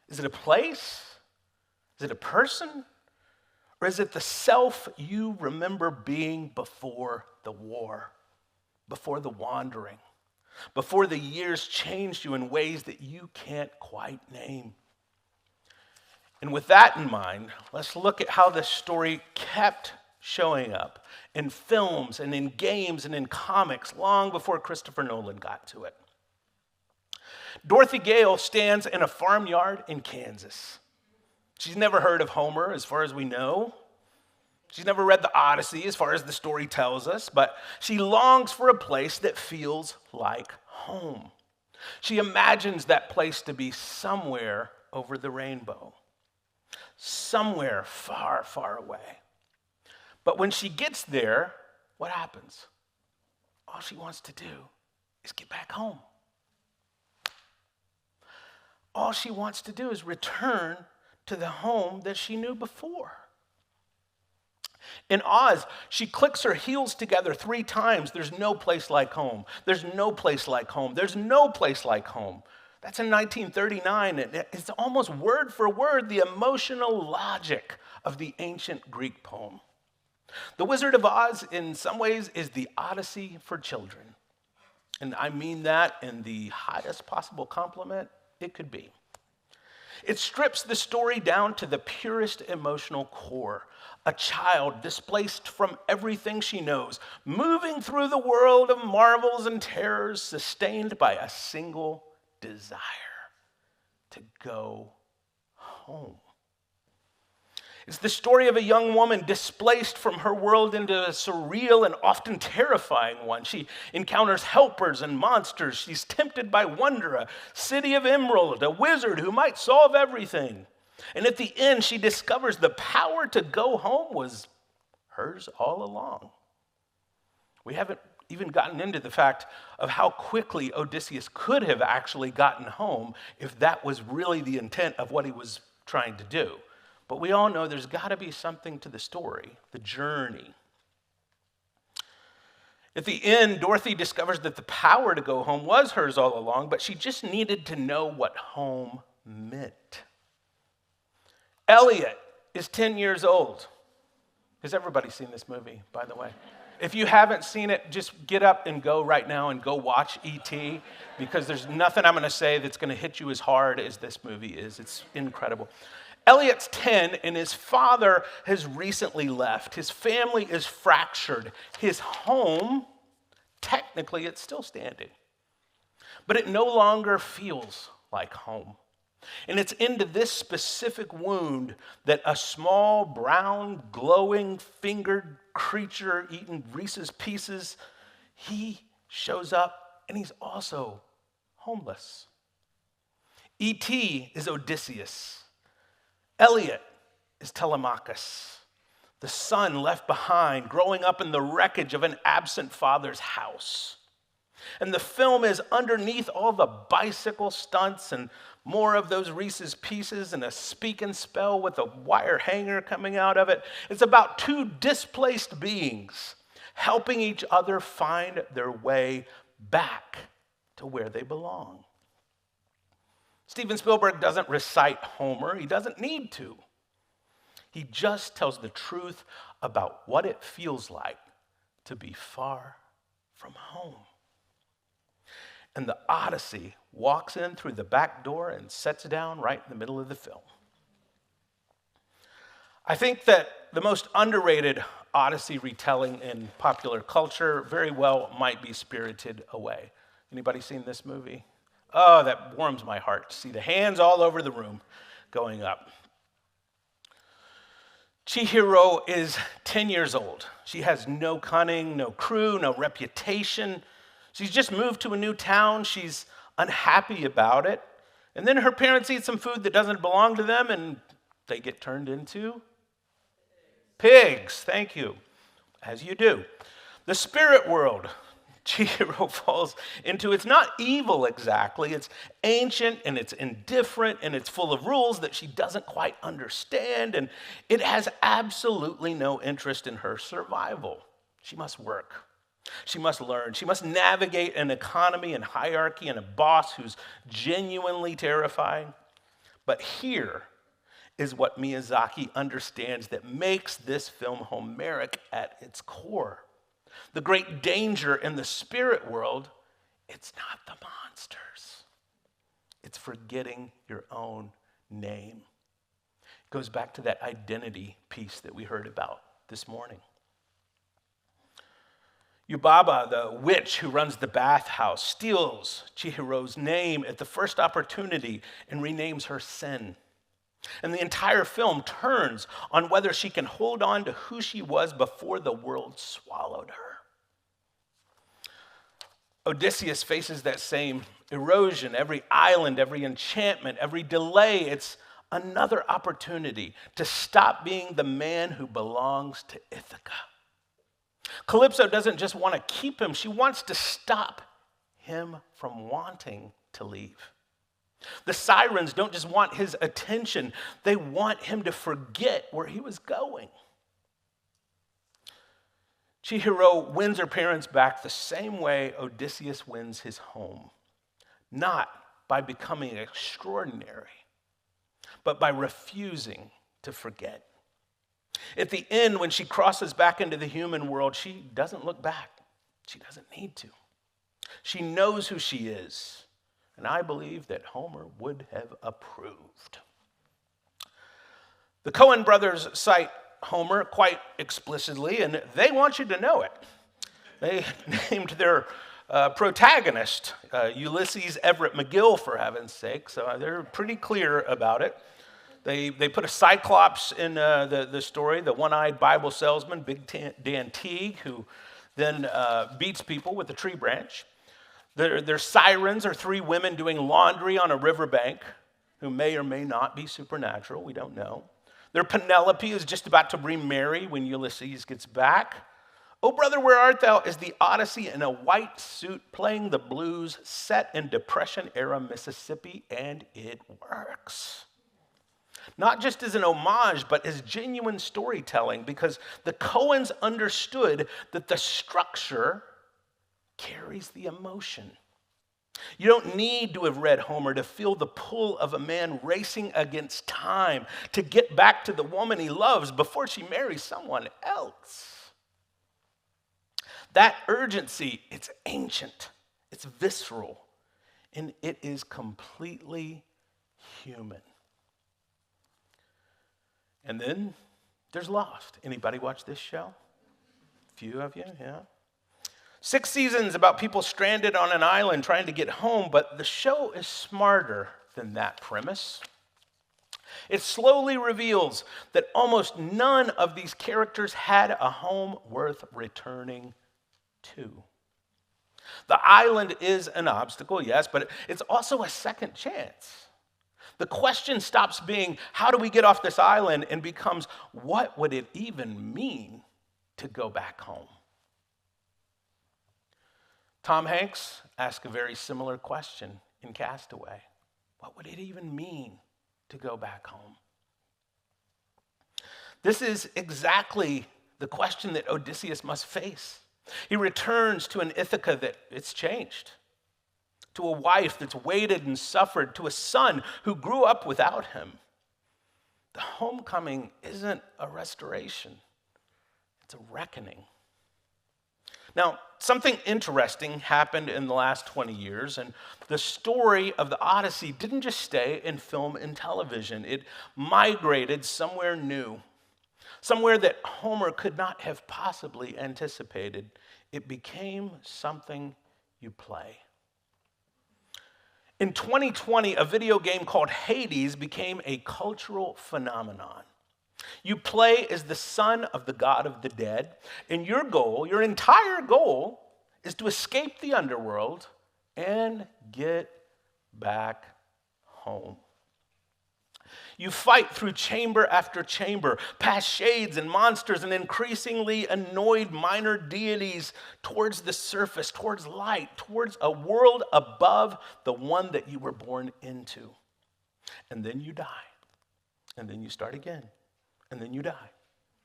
Is it a place? Is it a person? Or is it the self you remember being before the war, before the wandering, before the years changed you in ways that you can't quite name? And with that in mind, let's look at how this story kept showing up in films and in games and in comics long before Christopher Nolan got to it. Dorothy Gale stands in a farmyard in Kansas. She's never heard of Homer, as far as we know. She's never read the Odyssey, as far as the story tells us, but she longs for a place that feels like home. She imagines that place to be somewhere over the rainbow, somewhere far, far away. But when she gets there, what happens? All she wants to do is get back home. All she wants to do is return to the home that she knew before. In Oz, she clicks her heels together 3 times. There's no place like home. There's no place like home. There's no place like home. That's in 1939. It's almost word for word the emotional logic of the ancient Greek poem. The Wizard of Oz, in some ways, is the Odyssey for children. And I mean that in the highest possible compliment it could be. It strips the story down to the purest emotional core. A child displaced from everything she knows, moving through the world of marvels and terrors, sustained by a single desire: to go home. It's the story of a young woman displaced from her world into a surreal and often terrifying one. She encounters helpers and monsters. She's tempted by wonder, a city of emerald, a wizard who might solve everything. And at the end, she discovers the power to go home was hers all along. We haven't even gotten into the fact of how quickly Odysseus could have actually gotten home if that was really the intent of what he was trying to do. But we all know there's got to be something to the story, the journey. At the end, Dorothy discovers that the power to go home was hers all along, but she just needed to know what home meant. Elliot is 10 years old. Has everybody seen this movie, by the way? If you haven't seen it, just get up and go right now and go watch E.T., because there's nothing I'm going to say that's going to hit you as hard as this movie is. It's incredible. Elliot's 10, and his father has recently left. His family is fractured. His home, technically, it's still standing. But it no longer feels like home. And it's into this specific wound that a small, brown, glowing, fingered creature eating Reese's Pieces, he shows up, and he's also homeless. E.T. is Odysseus. Elliot is Telemachus, the son left behind, growing up in the wreckage of an absent father's house. And the film is underneath all the bicycle stunts and more of those Reese's Pieces and a speak and spell with a wire hanger coming out of it. It's about 2 displaced beings helping each other find their way back to where they belong. Steven Spielberg doesn't recite Homer. He doesn't need to. He just tells the truth about what it feels like to be far from home. And the Odyssey walks in through the back door and sits down right in the middle of the film. I think that the most underrated Odyssey retelling in popular culture very well might be Spirited Away. Anybody seen this movie? Oh, that warms my heart to see the hands all over the room going up. Chihiro is 10 years old. She has no cunning, no crew, no reputation. She's just moved to a new town. She's unhappy about it. And then her parents eat some food that doesn't belong to them, and they get turned into pigs. Thank you. As you do. The spirit world Chihiro falls into, it's not evil exactly. It's ancient and it's indifferent and it's full of rules that she doesn't quite understand, and it has absolutely no interest in her survival. She must work. She must learn. She must navigate an economy and hierarchy and a boss who's genuinely terrifying. But here is what Miyazaki understands that makes this film Homeric at its core. The great danger in the spirit world, it's not the monsters. It's forgetting your own name. It goes back to that identity piece that we heard about this morning. Yubaba, the witch who runs the bathhouse, steals Chihiro's name at the first opportunity and renames her Sen. And the entire film turns on whether she can hold on to who she was before the world swallowed her. Odysseus faces that same erosion. Every island, every enchantment, every delay, it's another opportunity to stop being the man who belongs to Ithaca. Calypso doesn't just want to keep him, she wants to stop him from wanting to leave. The sirens don't just want his attention, they want him to forget where he was going. Chihiro wins her parents back the same way Odysseus wins his home, not by becoming extraordinary, but by refusing to forget. At the end, when she crosses back into the human world, she doesn't look back. She doesn't need to. She knows who she is, and I believe that Homer would have approved. The Coen brothers cite Homer quite explicitly, and they want you to know it. They named their protagonist Ulysses Everett McGill, for heaven's sake, so they're pretty clear about it. They put a cyclops in the story, the one-eyed Bible salesman, Big Dan Teague, who then beats people with a tree branch. Their sirens are three women doing laundry on a riverbank who may or may not be supernatural. We don't know. Their Penelope is just about to remarry when Ulysses gets back. Oh, Brother, Where Art Thou is the Odyssey in a white suit playing the blues set in Depression-era Mississippi, and it works. Not just as an homage, but as genuine storytelling, because the Coens understood that the structure carries the emotion. You don't need to have read Homer to feel the pull of a man racing against time to get back to the woman he loves before she marries someone else. That urgency, it's ancient, it's visceral, and it is completely human. And then there's Lost. Anybody watch this show? A few of you, yeah. 6 seasons about people stranded on an island trying to get home, but the show is smarter than that premise. It slowly reveals that almost none of these characters had a home worth returning to. The island is an obstacle, yes, but it's also a second chance. The question stops being, how do we get off this island, and becomes, what would it even mean to go back home? Tom Hanks asked a very similar question in Castaway. What would it even mean to go back home? This is exactly the question that Odysseus must face. He returns to an Ithaca that it's changed, to a wife that's waited and suffered, to a son who grew up without him. The homecoming isn't a restoration, it's a reckoning. Now, something interesting happened in the last 20 years, and the story of the Odyssey didn't just stay in film and television. It migrated somewhere new, somewhere that Homer could not have possibly anticipated. It became something you play. In 2020, a video game called Hades became a cultural phenomenon. You play as the son of the god of the dead, and your goal, your entire goal, is to escape the underworld and get back home. You fight through chamber after chamber, past shades and monsters and increasingly annoyed minor deities towards the surface, towards light, towards a world above the one that you were born into. And then you die. And then you start again. And then you die.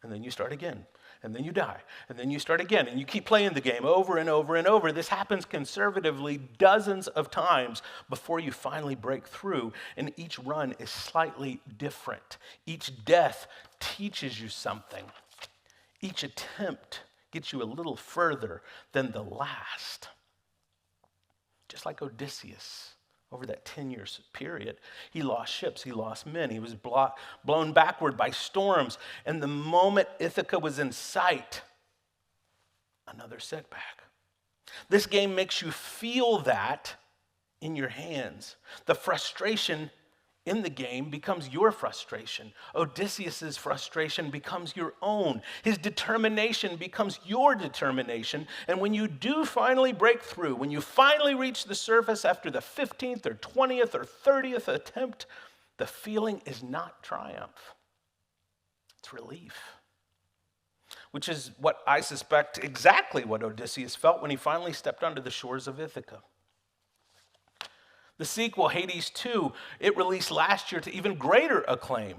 And then you start again. And then you die. And then you start again. And you keep playing the game over and over and over. This happens conservatively dozens of times before you finally break through. And each run is slightly different. Each death teaches you something. Each attempt gets you a little further than the last. Just like Odysseus. Over that 10-year period, he lost ships, he lost men, he was blown backward by storms, and the moment Ithaca was in sight, another setback. This game makes you feel that in your hands. The frustration in the game becomes your frustration. Odysseus' frustration becomes your own. His determination becomes your determination. And when you do finally break through, when you finally reach the surface after the 15th or 20th or 30th attempt, the feeling is not triumph. It's relief. Which is what I suspect exactly what Odysseus felt when he finally stepped onto the shores of Ithaca. The sequel, Hades 2, it released last year to even greater acclaim.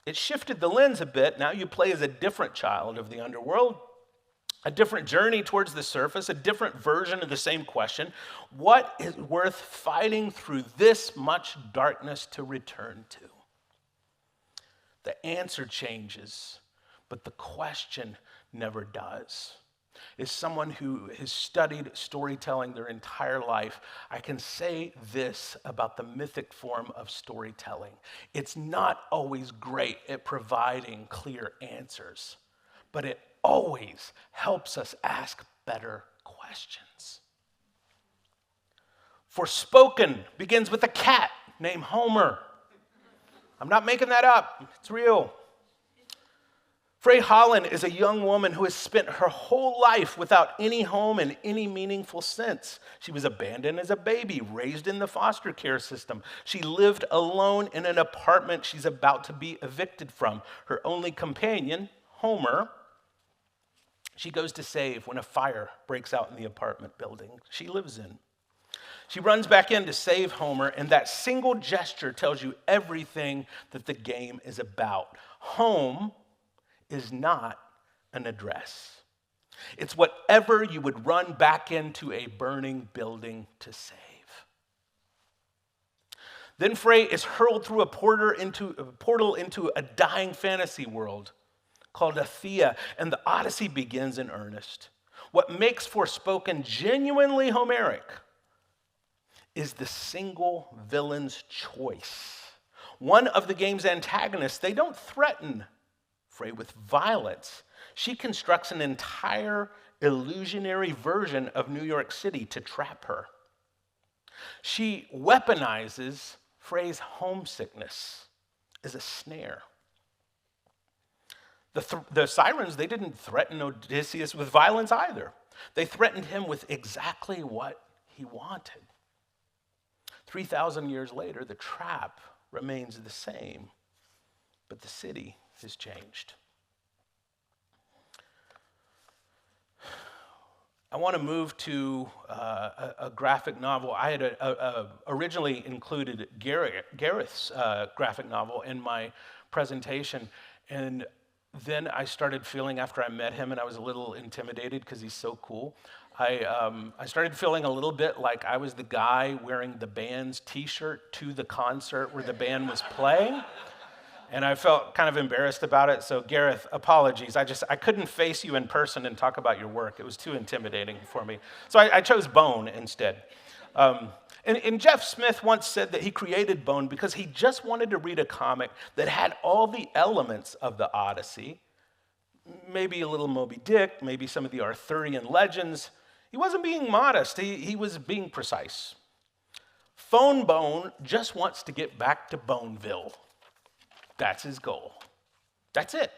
It shifted the lens a bit. Now you play as a different child of the underworld, a different journey towards the surface, a different version of the same question. What is worth fighting through this much darkness to return to? The answer changes, but the question never does. As someone who has studied storytelling their entire life, I can say this about the mythic form of storytelling. It's not always great at providing clear answers, but it always helps us ask better questions. Forspoken begins with a cat named Homer. I'm not making that up, it's real. Frey Holland is a young woman who has spent her whole life without any home in any meaningful sense. She was abandoned as a baby, raised in the foster care system. She lived alone in an apartment she's about to be evicted from. Her only companion, Homer, she goes to save when a fire breaks out in the apartment building she lives in. She runs back in to save Homer, and that single gesture tells you everything that the game is about. Home is not an address. It's whatever you would run back into a burning building to save. Then Frey is hurled through a portal into a dying fantasy world called Athea, and the Odyssey begins in earnest. What makes Forspoken genuinely Homeric is the single villain's choice. One of the game's antagonists, they don't threaten Frey with violence. She constructs an entire illusionary version of New York City to trap her. She weaponizes Frey's homesickness as a snare. The sirens, they didn't threaten Odysseus with violence either. They threatened him with exactly what he wanted. 3,000 years later, the trap remains the same, but the city has changed. I want to move to a graphic novel. I had originally included Gareth's graphic novel in my presentation, and then I started feeling, after I met him, and I was a little intimidated because he's so cool, I started feeling a little bit like I was the guy wearing the band's t-shirt to the concert where the band was playing. And I felt kind of embarrassed about it. So Gareth, apologies. I couldn't face you in person and talk about your work. It was too intimidating for me. So I chose Bone instead. And Jeff Smith once said that he created Bone because he just wanted to read a comic that had all the elements of the Odyssey, maybe a little Moby Dick, maybe some of the Arthurian legends. He wasn't being modest. He was being precise. Phone Bone just wants to get back to Boneville. That's his goal. That's it.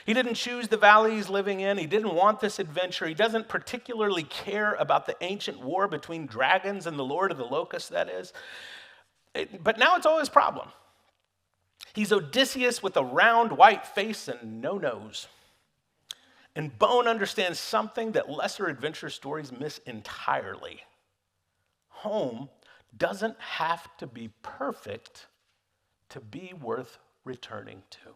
He didn't choose the valley he's living in. He didn't want this adventure. He doesn't particularly care about the ancient war between dragons and the Lord of the Locusts, that is. But now it's all his problem. He's Odysseus with a round white face and no nose. And Bone understands something that lesser adventure stories miss entirely. Home doesn't have to be perfect to be worth returning to.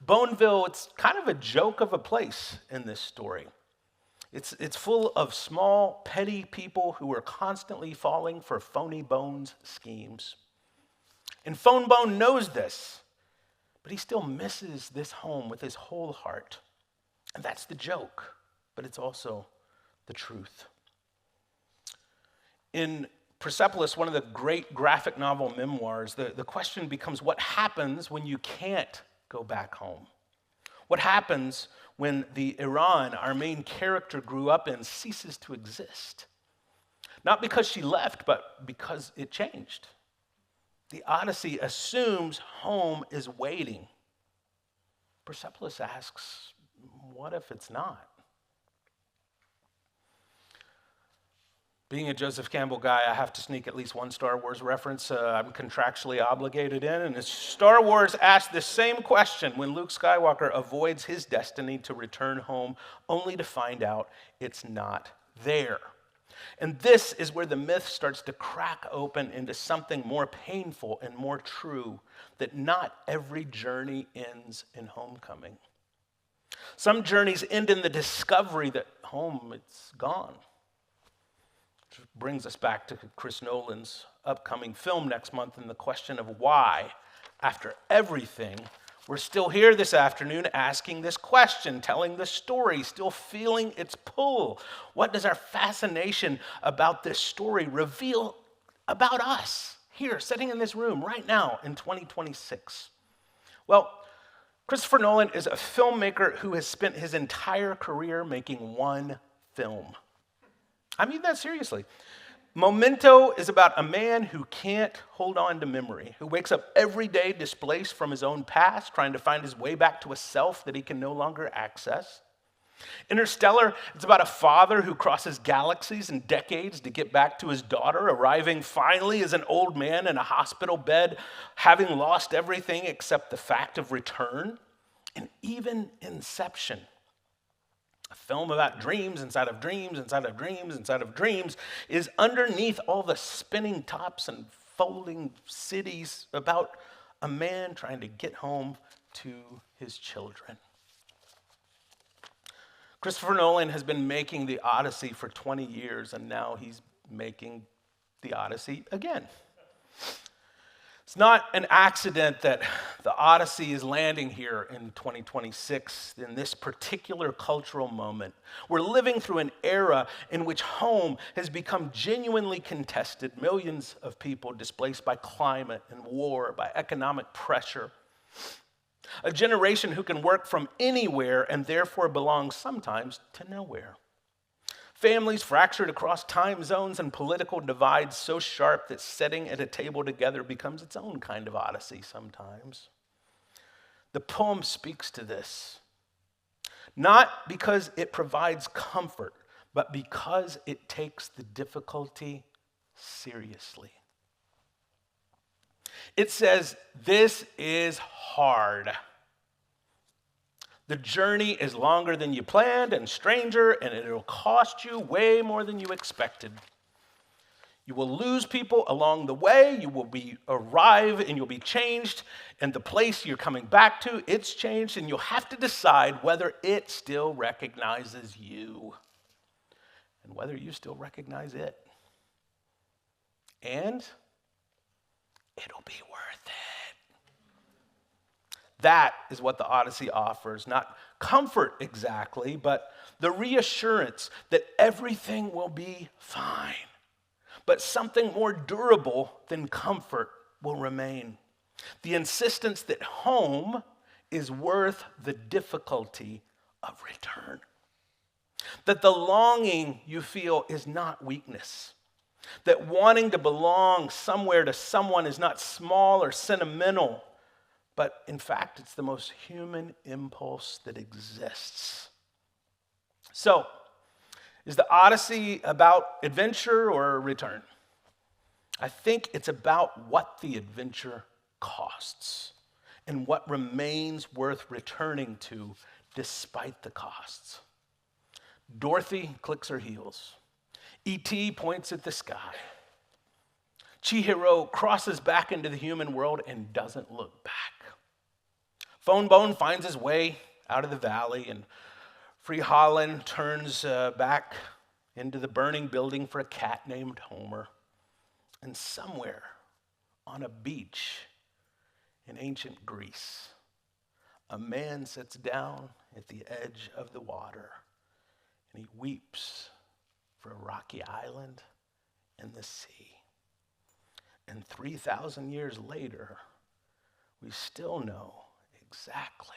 Boneville, it's kind of a joke of a place in this story. It's full of small, petty people who are constantly falling for Phony Bone's schemes. And Phone Bone knows this, but he still misses this home with his whole heart. And that's the joke, but it's also the truth. In Persepolis, one of the great graphic novel memoirs, the question becomes, what happens when you can't go back home? What happens when the Iran our main character grew up in ceases to exist? Not because she left, but because it changed. The Odyssey assumes home is waiting. Persepolis asks, what if it's not? Being a Joseph Campbell guy, I have to sneak at least one Star Wars reference I'm contractually obligated in. And Star Wars asks the same question when Luke Skywalker avoids his destiny to return home, only to find out it's not there. And this is where the myth starts to crack open into something more painful and more true, that not every journey ends in homecoming. Some journeys end in the discovery that home, it's gone. Which brings us back to Chris Nolan's upcoming film next month and the question of why, after everything, we're still here this afternoon asking this question, telling the story, still feeling its pull. What does our fascination about this story reveal about us here, sitting in this room right now in 2026? Well, Christopher Nolan is a filmmaker who has spent his entire career making one film. I mean that seriously. Memento is about a man who can't hold on to memory, who wakes up every day displaced from his own past, trying to find his way back to a self that he can no longer access. Interstellar, it's about a father who crosses galaxies and decades to get back to his daughter, arriving finally as an old man in a hospital bed, having lost everything except the fact of return. And even Inception, a film about dreams inside of dreams inside of dreams inside of dreams, is underneath all the spinning tops and folding cities about a man trying to get home to his children. Christopher Nolan has been making the Odyssey for 20 years, and now he's making the Odyssey again. It's not an accident that the Odyssey is landing here in 2026, in this particular cultural moment. We're living through an era in which home has become genuinely contested. Millions of people displaced by climate and war, by economic pressure. A generation who can work from anywhere and therefore belong sometimes to nowhere. Families fractured across time zones and political divides so sharp that sitting at a table together becomes its own kind of odyssey sometimes. The poem speaks to this, not because it provides comfort, but because it takes the difficulty seriously. It says, this is hard. The journey is longer than you planned and stranger, and it'll cost you way more than you expected. You will lose people along the way. You will arrive and you'll be changed. And the place you're coming back to, it's changed, and you'll have to decide whether it still recognizes you and whether you still recognize it. And it'll be worth it. That is what the Odyssey offers, not comfort exactly, but the reassurance that everything will be fine. But something more durable than comfort will remain. The insistence that home is worth the difficulty of return. That the longing you feel is not weakness. That wanting to belong somewhere to someone is not small or sentimental, but in fact, it's the most human impulse that exists. So, is the Odyssey about adventure or return? I think it's about what the adventure costs and what remains worth returning to despite the costs. Dorothy clicks her heels. E.T. points at the sky. Chihiro crosses back into the human world and doesn't look back. Phone Bone finds his way out of the valley, and Free Holland turns back into the burning building for a cat named Homer. And somewhere on a beach in ancient Greece, a man sits down at the edge of the water, and he weeps for a rocky island in the sea. And 3,000 years later, we still know exactly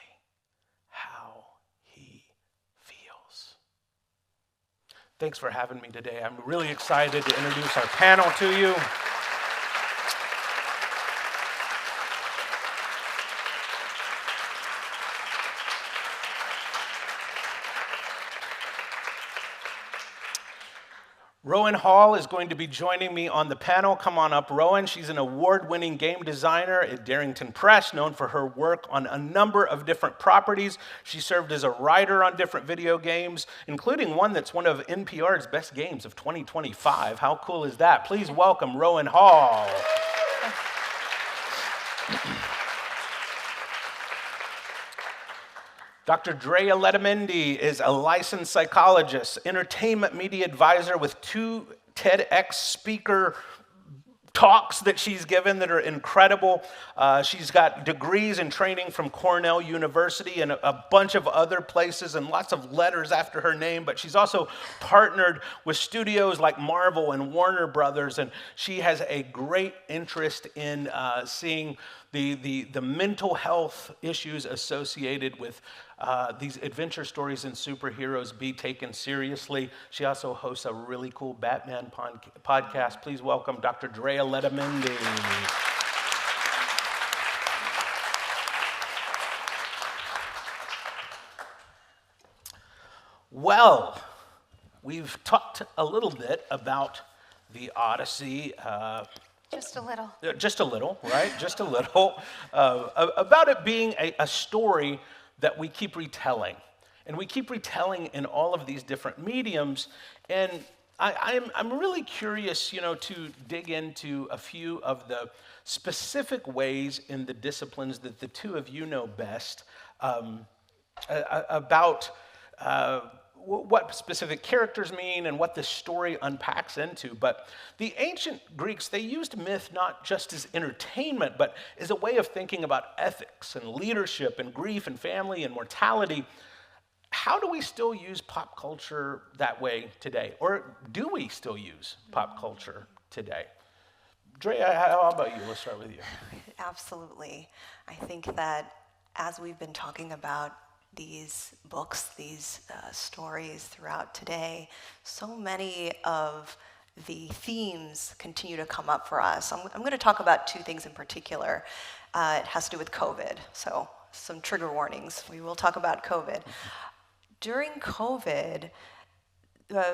how he feels. Thanks for having me today. I'm really excited to introduce our panel to you. Rowan Hall is going to be joining me on the panel. Come on up, Rowan. She's an award-winning game designer at Darrington Press, known for her work on a number of different properties. She served as a writer on different video games, including one that's one of NPR's best games of 2025. How cool is that? Please welcome Rowan Hall. Dr. Drea Letamendi is a licensed psychologist, entertainment media advisor with 2 TEDx speaker talks that she's given that are incredible. She's got degrees and training from Cornell University and a bunch of other places and lots of letters after her name, but she's also partnered with studios like Marvel and Warner Brothers, and she has a great interest in seeing the mental health issues associated with these adventure stories and superheroes be taken seriously. She also hosts a really cool Batman podcast. Please welcome Dr. Drea Letamendi. Well, we've talked a little bit about the Odyssey. Just a little. Just a little, right? Just a little. About it being a story that we keep retelling. And we keep retelling in all of these different mediums. And I'm really curious, to dig into a few of the specific ways in the disciplines that the two of you know best about what specific characters mean and what this story unpacks into. But the ancient Greeks, they used myth not just as entertainment, but as a way of thinking about ethics and leadership and grief and family and mortality. How do we still use pop culture that way today? Or do we still use pop culture today? Drea, how about you? Let's start with you. Absolutely. I think that as we've been talking about these books, these stories throughout today, so many of the themes continue to come up for us. I'm going to talk about 2 things in particular. It has to do with COVID, so some trigger warnings. We will talk about COVID. During COVID,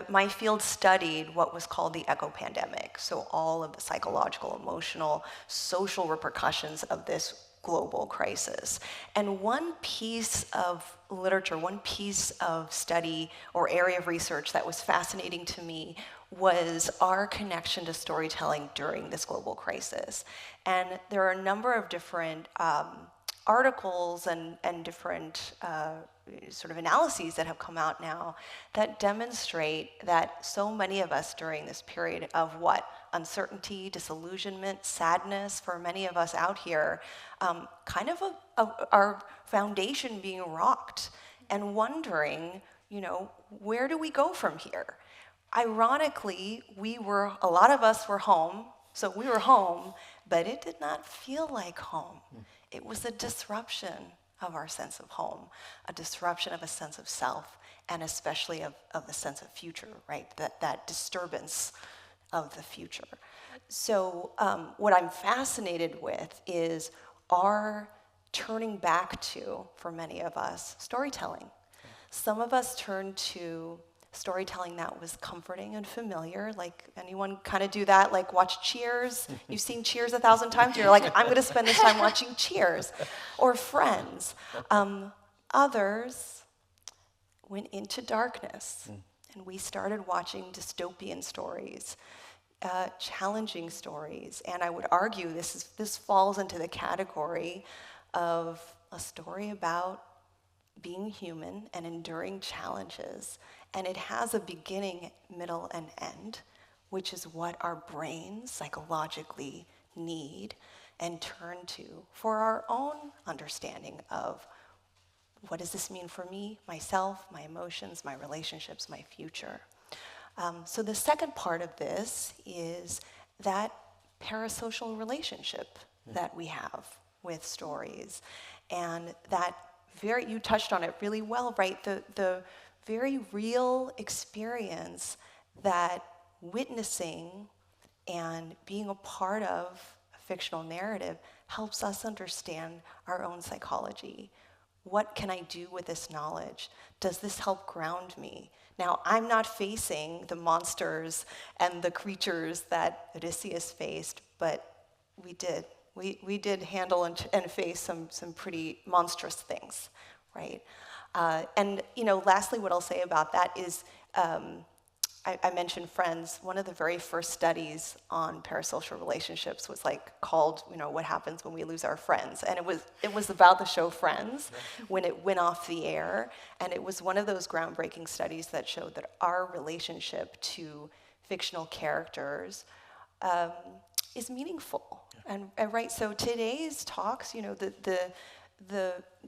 my field studied what was called the echo pandemic, so all of the psychological, emotional, social repercussions of this global crisis. And one piece of literature, one piece of study or area of research that was fascinating to me was our connection to storytelling during this global crisis. And there are a number of different articles and different sort of analyses that have come out now that demonstrate that so many of us during this period of uncertainty, disillusionment, sadness for many of us out here, kind of our foundation being rocked and wondering, where do we go from here? Ironically, a lot of us were home, so we were home, but it did not feel like home. It was a disruption of our sense of home, a disruption of a sense of self, and especially of the sense of future, right? That disturbance of the future. So what I'm fascinated with is our turning back to, for many of us, storytelling. Some of us turn to storytelling that was comforting and familiar. Like, anyone kind of do that? Like, watch Cheers? You've seen Cheers 1,000 times? You're like, I'm going to spend this time watching Cheers. Or Friends. Others went into darkness, and we started watching dystopian stories, challenging stories. And I would argue this falls into the category of a story about being human and enduring challenges. And it has a beginning, middle, and end, which is what our brains psychologically need and turn to for our own understanding of what does this mean for me, myself, my emotions, my relationships, my future. So the second part of this is that parasocial relationship that we have with stories. And that you touched on it really well, right? The very real experience that witnessing and being a part of a fictional narrative helps us understand our own psychology. What can I do with this knowledge? Does this help ground me? Now, I'm not facing the monsters and the creatures that Odysseus faced, but we did. We did handle and face some pretty monstrous things, right? And lastly, what I'll say about that is, I mentioned Friends. One of the very first studies on parasocial relationships was called, what happens when we lose our friends, and it was about the show Friends when it went off the air, and it was one of those groundbreaking studies that showed that our relationship to fictional characters is meaningful. And right, so today's talks,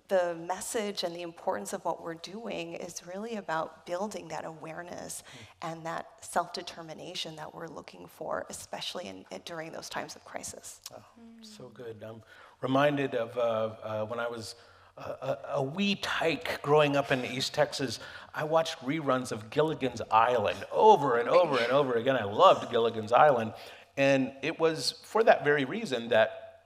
the message and the importance of what we're doing is really about building that awareness and that self-determination that we're looking for, especially during those times of crisis. Oh, so good. I'm reminded of when I was a wee tyke growing up in East Texas. I watched reruns of Gilligan's Island over and over and over again. I loved Gilligan's Island. And it was for that very reason that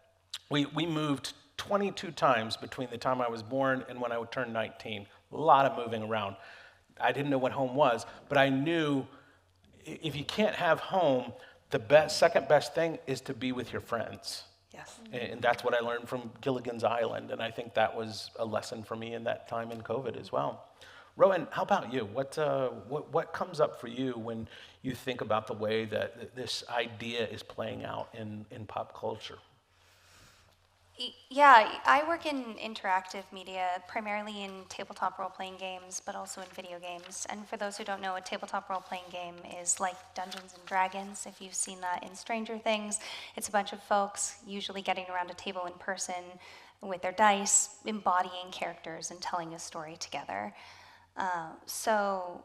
we moved 22 times between the time I was born and when I would turn 19. A lot of moving around. I didn't know what home was, but I knew if you can't have home, the second best thing is to be with your friends. Yes. And that's what I learned from Gilligan's Island, and I think that was a lesson for me in that time in COVID as well. Rowan, how about you? What comes up for you when you think about the way that this idea is playing out in pop culture? Yeah, I work in interactive media, primarily in tabletop role-playing games, but also in video games. And for those who don't know, a tabletop role-playing game is like Dungeons and Dragons. If you've seen that in Stranger Things, it's a bunch of folks usually getting around a table in person with their dice, embodying characters and telling a story together. So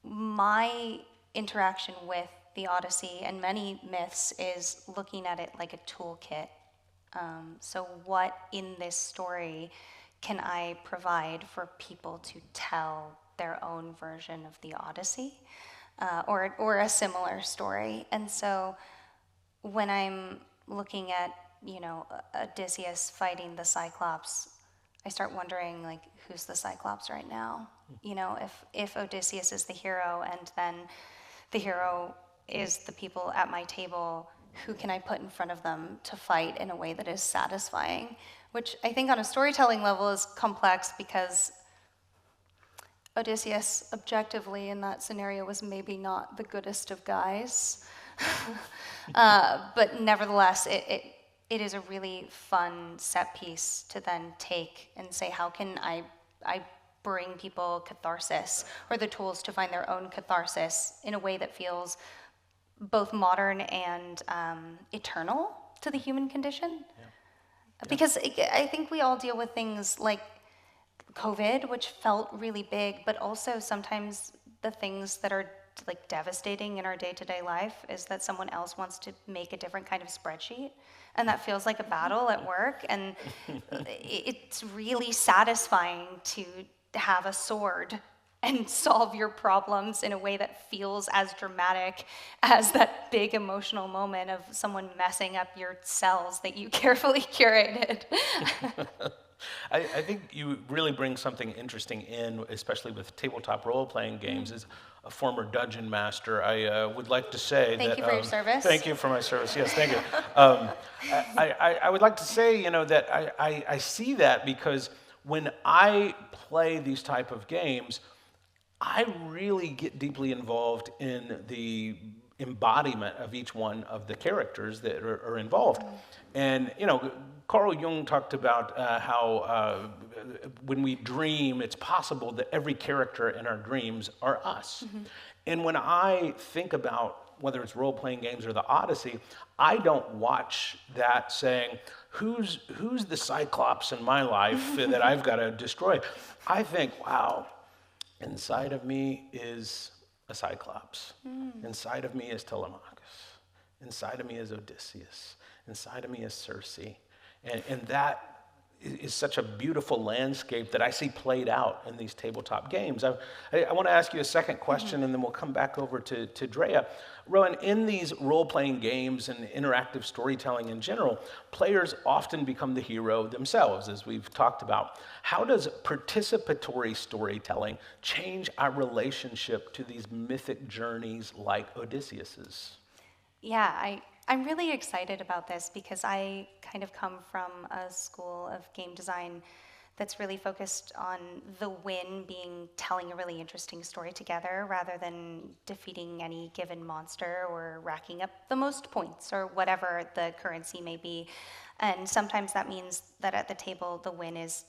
my interaction with the Odyssey and many myths is looking at it like a toolkit. So what in this story can I provide for people to tell their own version of the Odyssey, or a similar story? And so when I'm looking at, Odysseus fighting the Cyclops, I start wondering, who's the Cyclops right now? If Odysseus is the hero and then the hero is the people at my table, who can I put in front of them to fight in a way that is satisfying? Which I think on a storytelling level is complex because Odysseus, objectively in that scenario, was maybe not the goodest of guys. But nevertheless, it is a really fun set piece to then take and say, how can I bring people catharsis or the tools to find their own catharsis in a way that feels both modern and eternal to the human condition? Because I think we all deal with things like COVID, which felt really big, but also sometimes the things that are devastating in our day-to-day life is that someone else wants to make a different kind of spreadsheet, and that feels like a battle at work, and it's really satisfying to have a sword and solve your problems in a way that feels as dramatic as that big emotional moment of someone messing up your cells that you carefully curated. I think you really bring something interesting in, especially with tabletop role-playing games. As a former dungeon master, I would like to say Thank you for your service. Thank you for my service. Yes, thank you. I would like to say, that I see that because when I play these type of games, I really get deeply involved in the embodiment of each one of the characters that are involved. And, Carl Jung talked about how when we dream, it's possible that every character in our dreams are us. And when I think about whether it's role-playing games or the Odyssey, I don't watch that saying, who's the Cyclops in my life that I've got to destroy? I think, wow, inside of me is a Cyclops. Inside of me is Telemachus. Inside of me is Odysseus. Inside of me is Circe. And that is such a beautiful landscape that I see played out in these tabletop games. I want to ask you a second question, and then we'll come back over to Drea. Rowan, in these role-playing games and interactive storytelling in general, players often become the hero themselves, as we've talked about. How does participatory storytelling change our relationship to these mythic journeys like Odysseus's? Yeah, I'm really excited about this because I kind of come from a school of game design that's really focused on the win being telling a really interesting story together rather than defeating any given monster or racking up the most points or whatever the currency may be. And sometimes that means that at the table the win is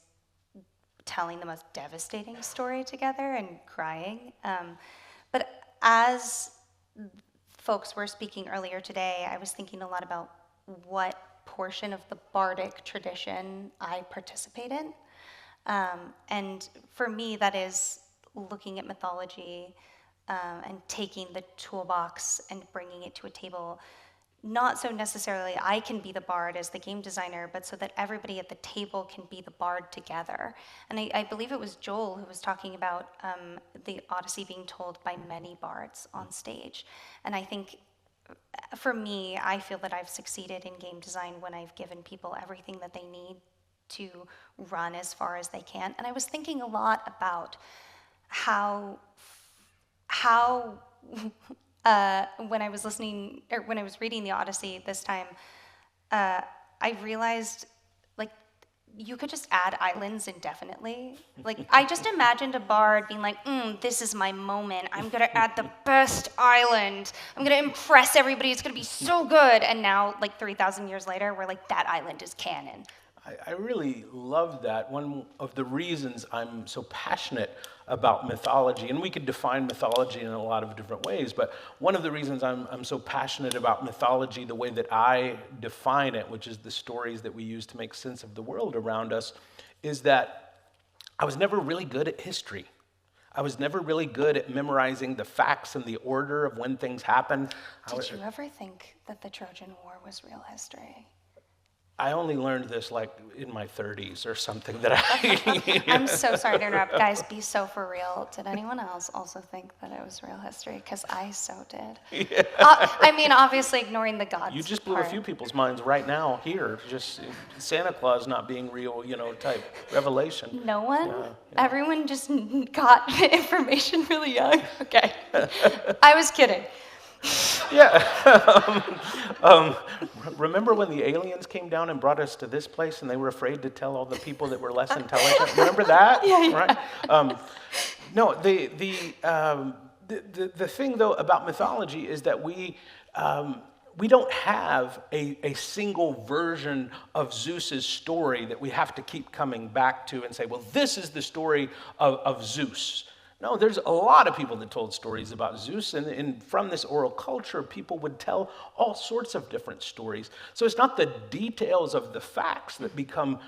telling the most devastating story together and crying. But as folks were speaking earlier today, I was thinking a lot about what portion of the bardic tradition I participate in. And for me, that is looking at mythology and taking the toolbox and bringing it to a table. Not so necessarily I can be the bard as the game designer, but so that everybody at the table can be the bard together. And I believe it was Joel who was talking about the Odyssey being told by many bards on stage. And I think for me, I feel that I've succeeded in game design when I've given people everything that they need to run as far as they can. And I was thinking a lot about how when I was listening, or when I was reading the Odyssey this time, I realized, like, you could just add islands indefinitely. Like, I just imagined a bard being like, this is my moment. I'm gonna add the best island. I'm gonna impress everybody. It's gonna be so good. And now, like 3,000 years later, we're like, that island is canon. I really love that. One of the reasons I'm so passionate about mythology, and we could define mythology in a lot of different ways, but one of the reasons I'm so passionate about mythology, the way that I define it, which is the stories that we use to make sense of the world around us, is that I was never really good at history. I was never really good at memorizing the facts and the order of when things happen. Did you ever think that the Trojan War was real history? I only learned this like in my 30s or something that I'm so sorry to interrupt. Guys, be so for real. Did anyone else also think that it was real history? Because I so did. Yeah. I mean, obviously ignoring the gods. You just blew part. a few people's minds right now here. Just Santa Claus not being real, type revelation. No one? Yeah. Everyone just got the information really young? Okay. I was kidding. Yeah. Remember when the aliens came down and brought us to this place and they were afraid to tell all the people that were less intelligent? Remember that? Yeah. Right? No, the thing, though, about mythology is that we don't have a single version of Zeus's story that we have to keep coming back to and say, well, this is the story of Zeus. No, there's a lot of people that told stories about Zeus, and from this oral culture, people would tell all sorts of different stories. So it's not the details of the facts that become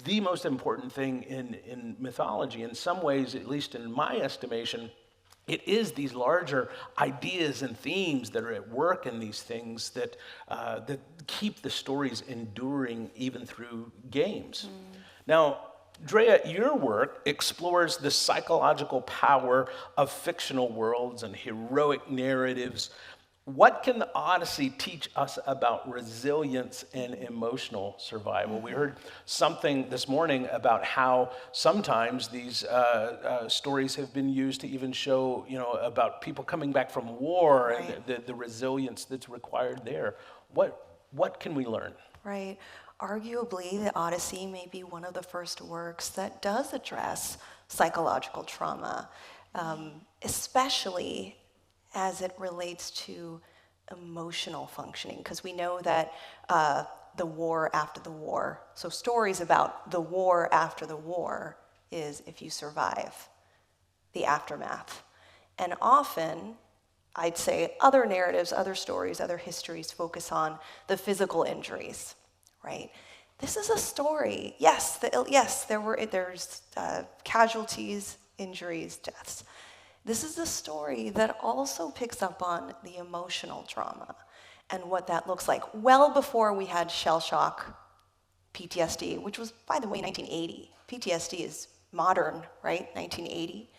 the most important thing in mythology. In some ways, at least in my estimation, it is these larger ideas and themes that are at work in these things that keep the stories enduring even through games. Now, Drea, your work explores the psychological power of fictional worlds and heroic narratives. What can the Odyssey teach us about resilience and emotional survival? We heard something this morning about how sometimes these stories have been used to even show, about people coming back from war and the resilience that's required there. What can we learn? Right. Arguably, the Odyssey may be one of the first works that does address psychological trauma, especially as it relates to emotional functioning, because we know that the war after the war, so stories about the war after the war is if you survive, the aftermath. And often, I'd say other narratives, other stories, other histories focus on the physical injuries, right? This is a story. Yes, there's casualties, injuries, deaths. This is a story that also picks up on the emotional trauma and what that looks like. Well before we had shell shock, PTSD, which was, by the way, 1980. PTSD is modern, right? 1980.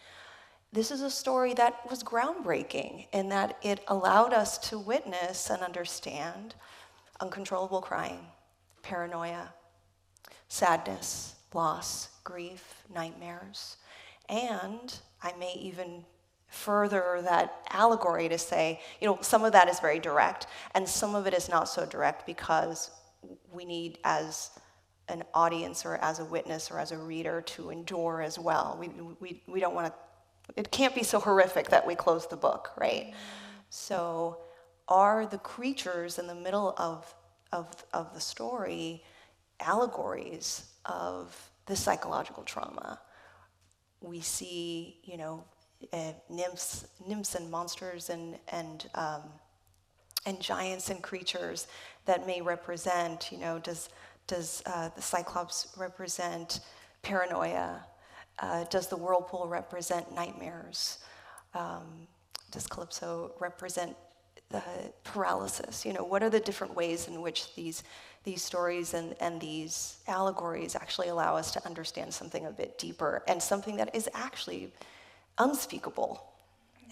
This is a story that was groundbreaking in that it allowed us to witness and understand uncontrollable crying, paranoia, sadness, loss, grief, nightmares. And I may even further that allegory to say, some of that is very direct, and some of it is not so direct because we need, as an audience or as a witness or as a reader, to endure as well. We don't want to, it can't be so horrific that we close the book, right? So are the creatures in the middle of the story allegories of the psychological trauma? We see, nymphs and monsters and giants and creatures that may represent, does the Cyclops represent paranoia? Does the whirlpool represent nightmares? Does Calypso represent paralysis? What are the different ways in which these stories and these allegories actually allow us to understand something a bit deeper and something that is actually unspeakable?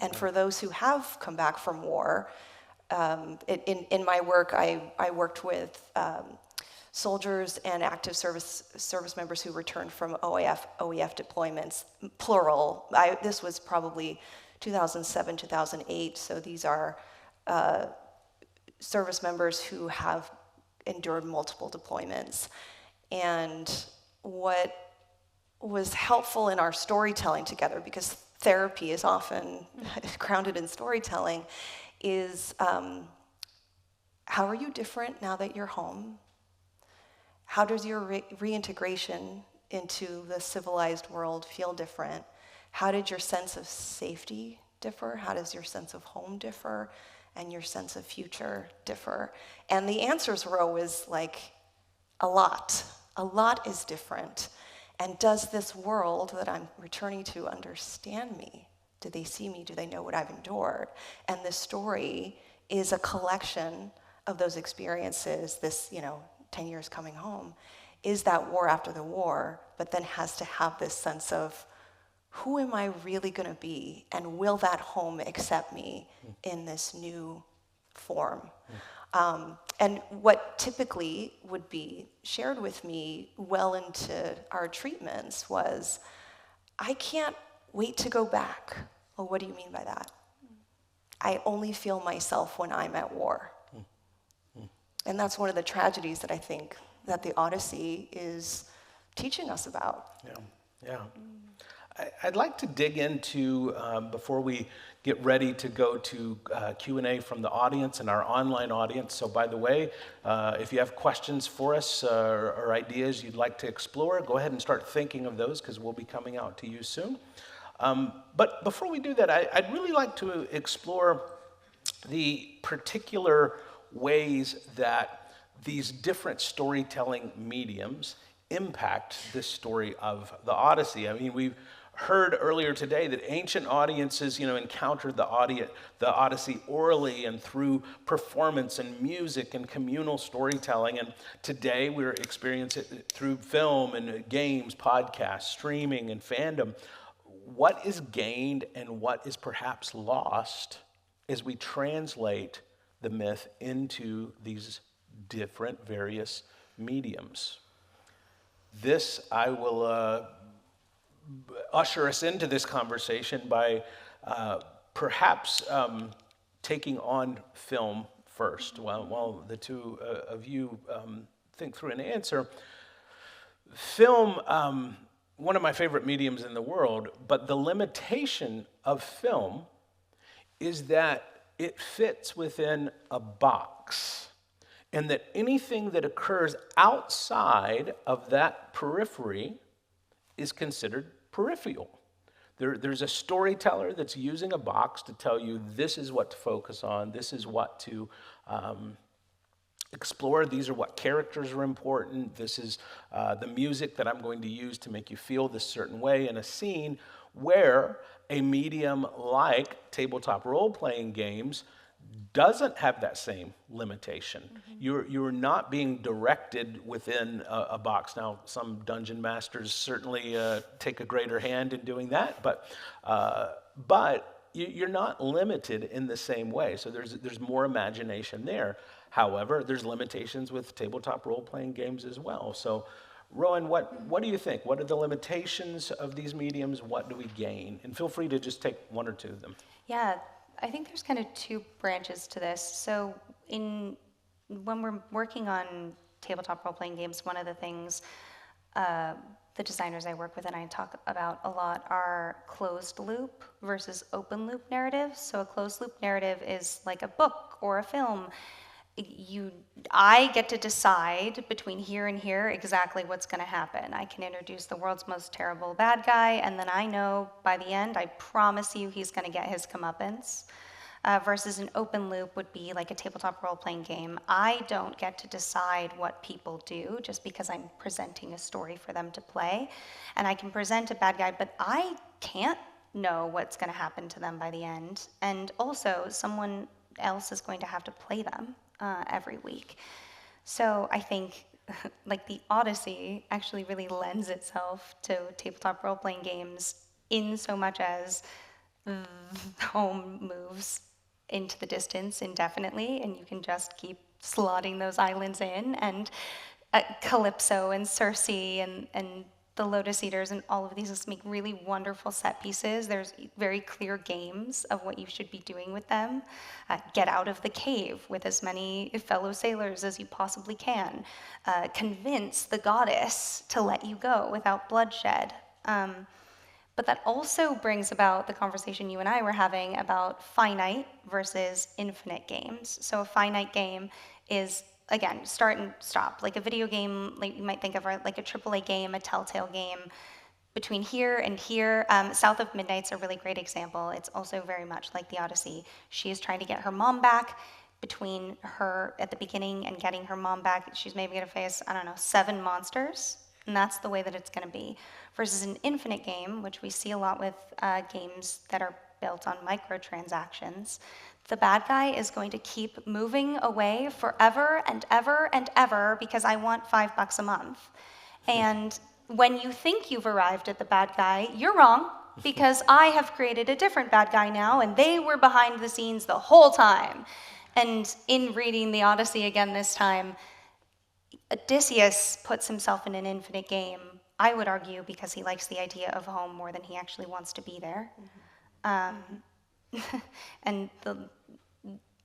And for those who have come back from war, in my work, I worked with soldiers and active service members who returned from OEF deployments, plural. This was probably 2007, 2008, so these are service members who have endured multiple deployments. And what was helpful in our storytelling together, because therapy is often grounded in storytelling, is how are you different now that you're home? How does your reintegration into the civilized world feel different? How did your sense of safety differ? How does your sense of home differ? And your sense of future differ? And the answers were always like, a lot. A lot is different. And does this world that I'm returning to understand me? Do they see me? Do they know what I've endured? And this story is a collection of those experiences, this, 10 years coming home, is that war after the war, but then has to have this sense of, who am I really going to be? And will that home accept me in this new form? And what typically would be shared with me well into our treatments was, I can't wait to go back. Well, what do you mean by that? I only feel myself when I'm at war. And that's one of the tragedies that I think that the Odyssey is teaching us about. Yeah. I'd like to dig into, before we get ready to go to Q&A from the audience and our online audience. So by the way, if you have questions for us or ideas you'd like to explore, go ahead and start thinking of those, because we'll be coming out to you soon. But before we do that, I'd really like to explore the particular ways that these different storytelling mediums impact this story of the Odyssey. I mean, we've heard earlier today that ancient audiences, encountered the Odyssey orally and through performance and music and communal storytelling. And today we're experiencing it through film and games, podcasts, streaming, and fandom. What is gained and what is perhaps lost as we translate the myth into these different various mediums? This, I will usher us into this conversation by perhaps taking on film first. While the two of you think through an answer, film, one of my favorite mediums in the world, but the limitation of film is that it fits within a box, and that anything that occurs outside of that periphery is considered peripheral. There's a storyteller that's using a box to tell you this is what to focus on, this is what to explore, these are what characters are important, this is the music that I'm going to use to make you feel this certain way in a scene, where a medium like tabletop role-playing games doesn't have that same limitation. You're not being directed within a box. Now, some dungeon masters certainly take a greater hand in doing that, but you're not limited in the same way. So there's more imagination there. However, there's limitations with tabletop role-playing games as well. So, Rowan, what do you think? What are the limitations of these mediums? What do we gain? And feel free to just take one or two of them. Yeah, I think there's kind of two branches to this. So when we're working on tabletop role-playing games, one of the things the designers I work with and I talk about a lot are closed loop versus open loop narratives. So a closed loop narrative is like a book or a film. I get to decide between here and here exactly what's going to happen. I can introduce the world's most terrible bad guy, and then I know by the end, I promise you, he's going to get his comeuppance. Versus an open loop would be like a tabletop role-playing game. I don't get to decide what people do just because I'm presenting a story for them to play. And I can present a bad guy, but I can't know what's going to happen to them by the end. And also, someone else is going to have to play them every week. So I think like the Odyssey actually really lends itself to tabletop role-playing games in so much as home moves into the distance indefinitely, and you can just keep slotting those islands in, and Calypso and Circe and the Lotus Eaters and all of these just make really wonderful set pieces. There's very clear games of what you should be doing with them. Get out of the cave with as many fellow sailors as you possibly can. Convince the goddess to let you go without bloodshed. But that also brings about the conversation you and I were having about finite versus infinite games. So a finite game is, again, start and stop. Like a video game, like you might think of like a AAA game, a Telltale game. Between here and here, South of Midnight's a really great example. It's also very much like the Odyssey. She is trying to get her mom back. Between her at the beginning and getting her mom back, she's maybe going to face, 7 monsters. And that's the way that it's going to be. Versus an infinite game, which we see a lot with games that are built on microtransactions. The bad guy is going to keep moving away forever and ever and ever because I want $5 a month. And when you think you've arrived at the bad guy, you're wrong, because I have created a different bad guy now, and they were behind the scenes the whole time. And in reading the Odyssey again this time, Odysseus puts himself in an infinite game, I would argue, because he likes the idea of home more than he actually wants to be there. And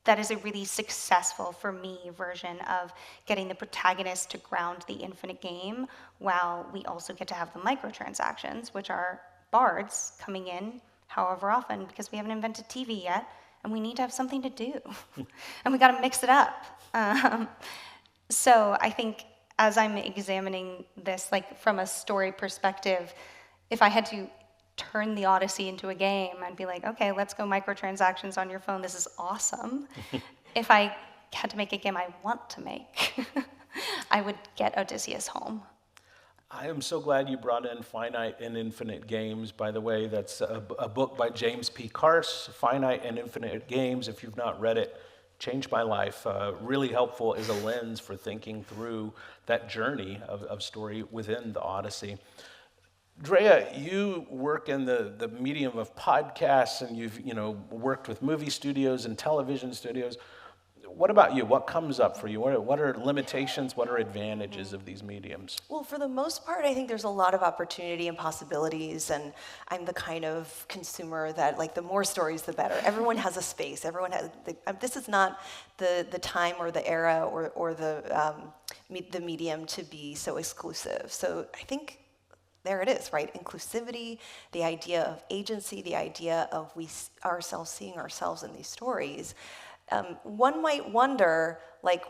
that is a really successful, for me, version of getting the protagonist to ground the infinite game, while we also get to have the microtransactions, which are bards coming in however often, because we haven't invented TV yet, and we need to have something to do. And we got to mix it up. So I think as I'm examining this, like from a story perspective, if I had to turn the Odyssey into a game, I'd be like, okay, let's go microtransactions on your phone. This is awesome. If I had to make a game I want to make, I would get Odysseus home. I am so glad you brought in Finite and Infinite Games. By the way, that's a book by James P. Carse, Finite and Infinite Games. If you've not read it, changed my life. Really helpful as a lens for thinking through that journey of story within the Odyssey. Drea, you work in the medium of podcasts, and you've worked with movie studios and television studios. What about you? What comes up for you? What are limitations? What are advantages of these mediums? Well, for the most part, I think there's a lot of opportunity and possibilities, and I'm the kind of consumer that, like, the more stories, the better. Everyone has a space. Everyone has. This is not the time or the era or the medium to be so exclusive. So I think there it is, right? Inclusivity, the idea of agency, the idea of ourselves seeing ourselves in these stories. One might wonder, like,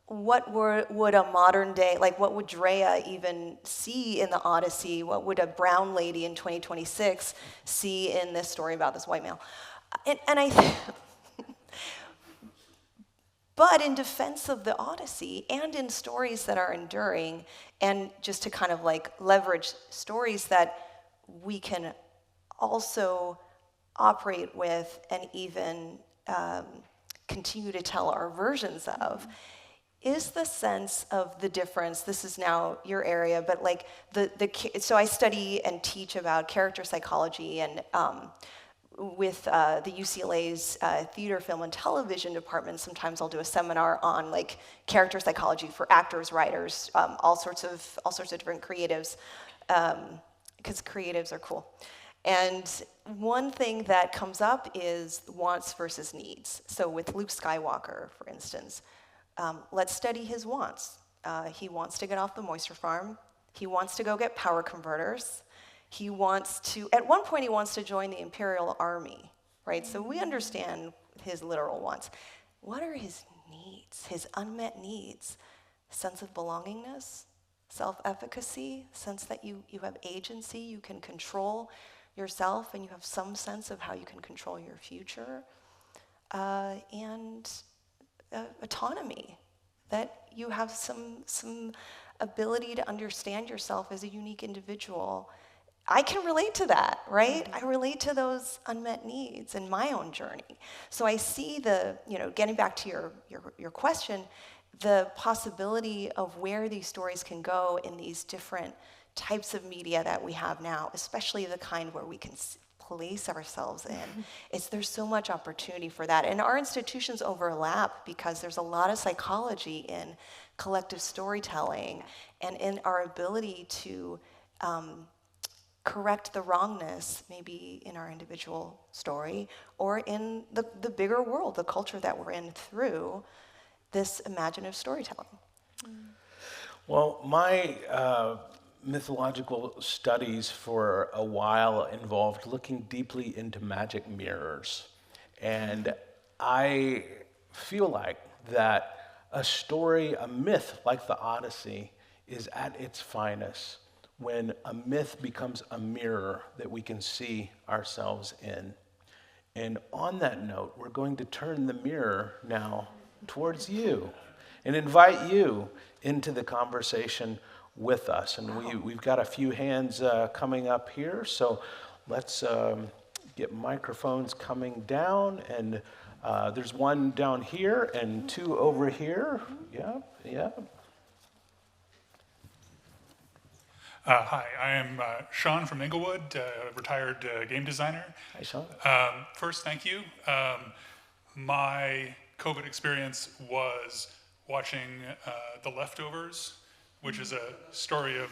what would a modern day, like, what would Drea even see in the Odyssey? What would a brown lady in 2026 see in this story about this white male? But in defense of the Odyssey and in stories that are enduring, and just to kind of like leverage stories that we can also operate with and even continue to tell our versions of, is the sense of the difference. This is now your area, but like so I study and teach about character psychology, and with the UCLA's theater, film, and television department, sometimes I'll do a seminar on like character psychology for actors, writers, all sorts of different creatives, because creatives are cool. And one thing that comes up is wants versus needs. So with Luke Skywalker, for instance, let's study his wants. He wants to get off the moisture farm. He wants to go get power converters. He wants to, at one point he wants to join the Imperial Army, right? So we understand his literal wants. What are his needs, his unmet needs? Sense of belongingness, self-efficacy, sense that you have agency, you can control yourself, and you have some sense of how you can control your future, and autonomy, that you have some ability to understand yourself as a unique individual. I can relate to that, right? I relate to those unmet needs in my own journey. So I see getting back to your question, the possibility of where these stories can go in these different types of media that we have now, especially the kind where we can place ourselves in. There's so much opportunity for that. And our institutions overlap because there's a lot of psychology in collective storytelling and in our ability to correct the wrongness, maybe in our individual story or in the bigger world, the culture that we're in through this imaginative storytelling. Well, my mythological studies for a while involved looking deeply into magic mirrors. And I feel like that a story, a myth like the Odyssey, is at its finest when a myth becomes a mirror that we can see ourselves in. And on that note, we're going to turn the mirror now towards you and invite you into the conversation with us. And we've got a few hands coming up here, so let's get microphones coming down. And there's one down here and two over here. Yeah. Hi, I am Sean from Inglewood, retired game designer. Hi, Sean. First, thank you. My COVID experience was watching The Leftovers, which is a story of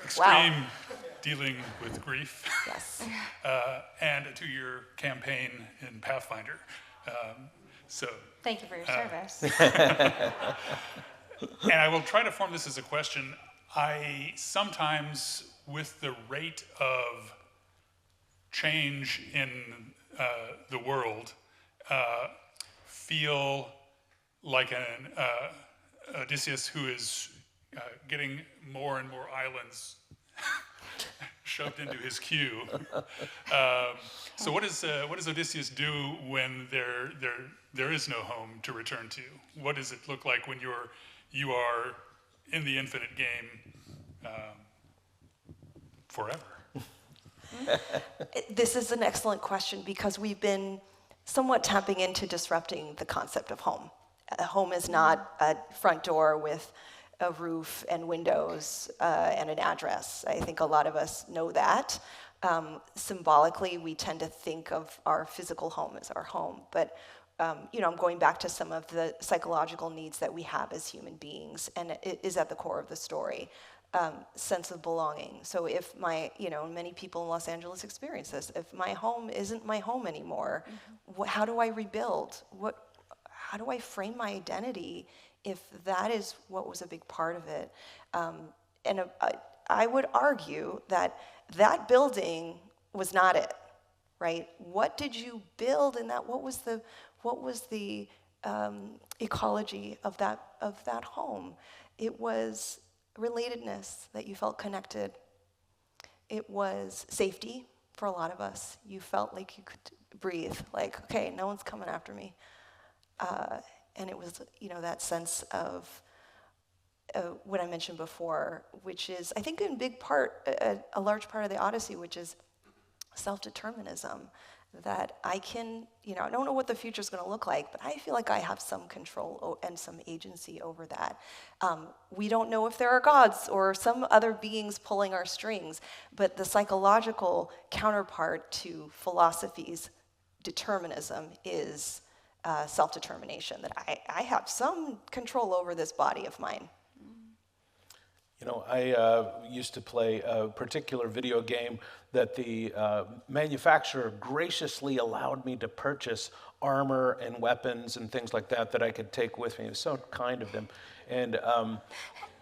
extreme dealing with grief. Yes. And a 2-year campaign in Pathfinder. Thank you for your service. And I will try to form this as a question. I sometimes, with the rate of change in the world, feel like an Odysseus who is getting more and more islands shoved into his queue. So what does Odysseus do when there is no home to return to? What does it look like when you are in the infinite game forever? This is an excellent question because we've been somewhat tapping into disrupting the concept of home. A home is not a front door with a roof and windows and an address. I think a lot of us know that. Symbolically, we tend to think of our physical home as our home, but I'm going back to some of the psychological needs that we have as human beings, and it is at the core of the story. Sense of belonging. So if many people in Los Angeles experience this, if my home isn't my home anymore, how do I rebuild? How do I frame my identity if that is what was a big part of it? I would argue that building was not it, right? What did you build in that? What was the ecology of that home? It was relatedness, that you felt connected. It was safety for a lot of us. You felt like you could breathe, like, okay, no one's coming after me. And it was, that sense of what I mentioned before, which is, I think in big part, a large part of the Odyssey, which is self-determinism, that I can, I don't know what the future is going to look like, but I feel like I have some control and some agency over that. We don't know if there are gods or some other beings pulling our strings, but the psychological counterpart to philosophy's determinism is self-determination, that I have some control over this body of mine. I used to play a particular video game that the manufacturer graciously allowed me to purchase armor and weapons and things like that I could take with me. It was so kind of them. And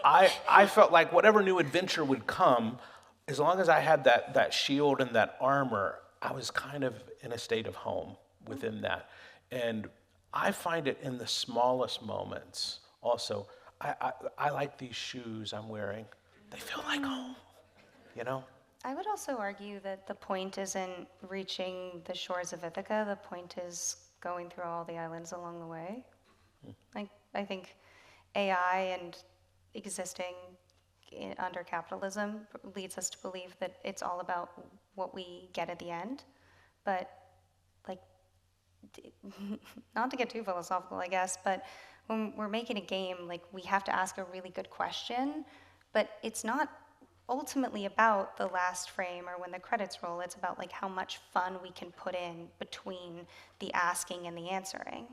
I felt like whatever new adventure would come, as long as I had that shield and that armor, I was kind of in a state of home within that. And I find it in the smallest moments also. I like these shoes I'm wearing. They feel like home, I would also argue that the point isn't reaching the shores of Ithaca. The point is going through all the islands along the way. I think AI and existing under capitalism leads us to believe that it's all about what we get at the end. But, not to get too philosophical, I guess, but when we're making a game, we have to ask a really good question, but it's not ultimately about the last frame or when the credits roll. It's about how much fun we can put in between the asking and the answering.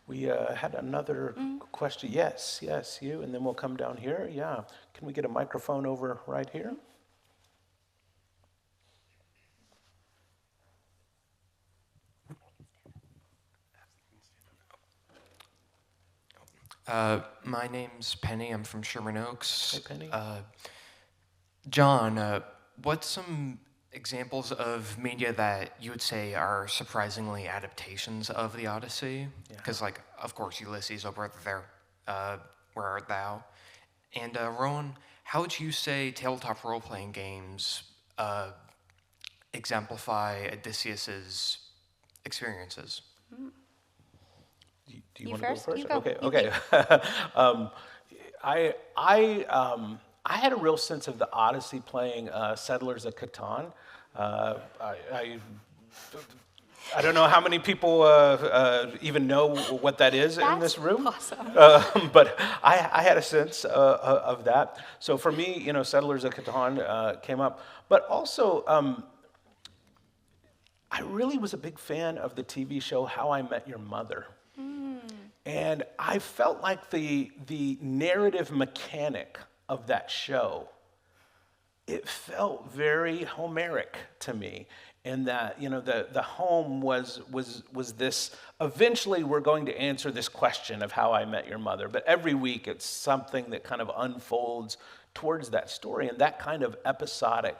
We had another question. Yes, you, and then we'll come down here. Yeah, can we get a microphone over right here? My name's Penny. I'm from Sherman Oaks. Hey, Penny. John, what's some examples of media that you would say are surprisingly adaptations of the Odyssey? Because, of course, Ulysses, O brother there, where art thou? And Rowan, how would you say tabletop role-playing games exemplify Odysseus's experiences? Do you You want to go first? first? You go. Okay. I had a real sense of the Odyssey playing Settlers of Catan. I don't know how many people even know what that is in this room. Awesome. But I had a sense of that. So for me, Settlers of Catan came up. But also, I really was a big fan of the TV show How I Met Your Mother. And I felt like the narrative mechanic of that show, it felt very Homeric to me, in that the home was this. Eventually, we're going to answer this question of how I met your mother, but every week it's something that kind of unfolds towards that story, and that kind of episodic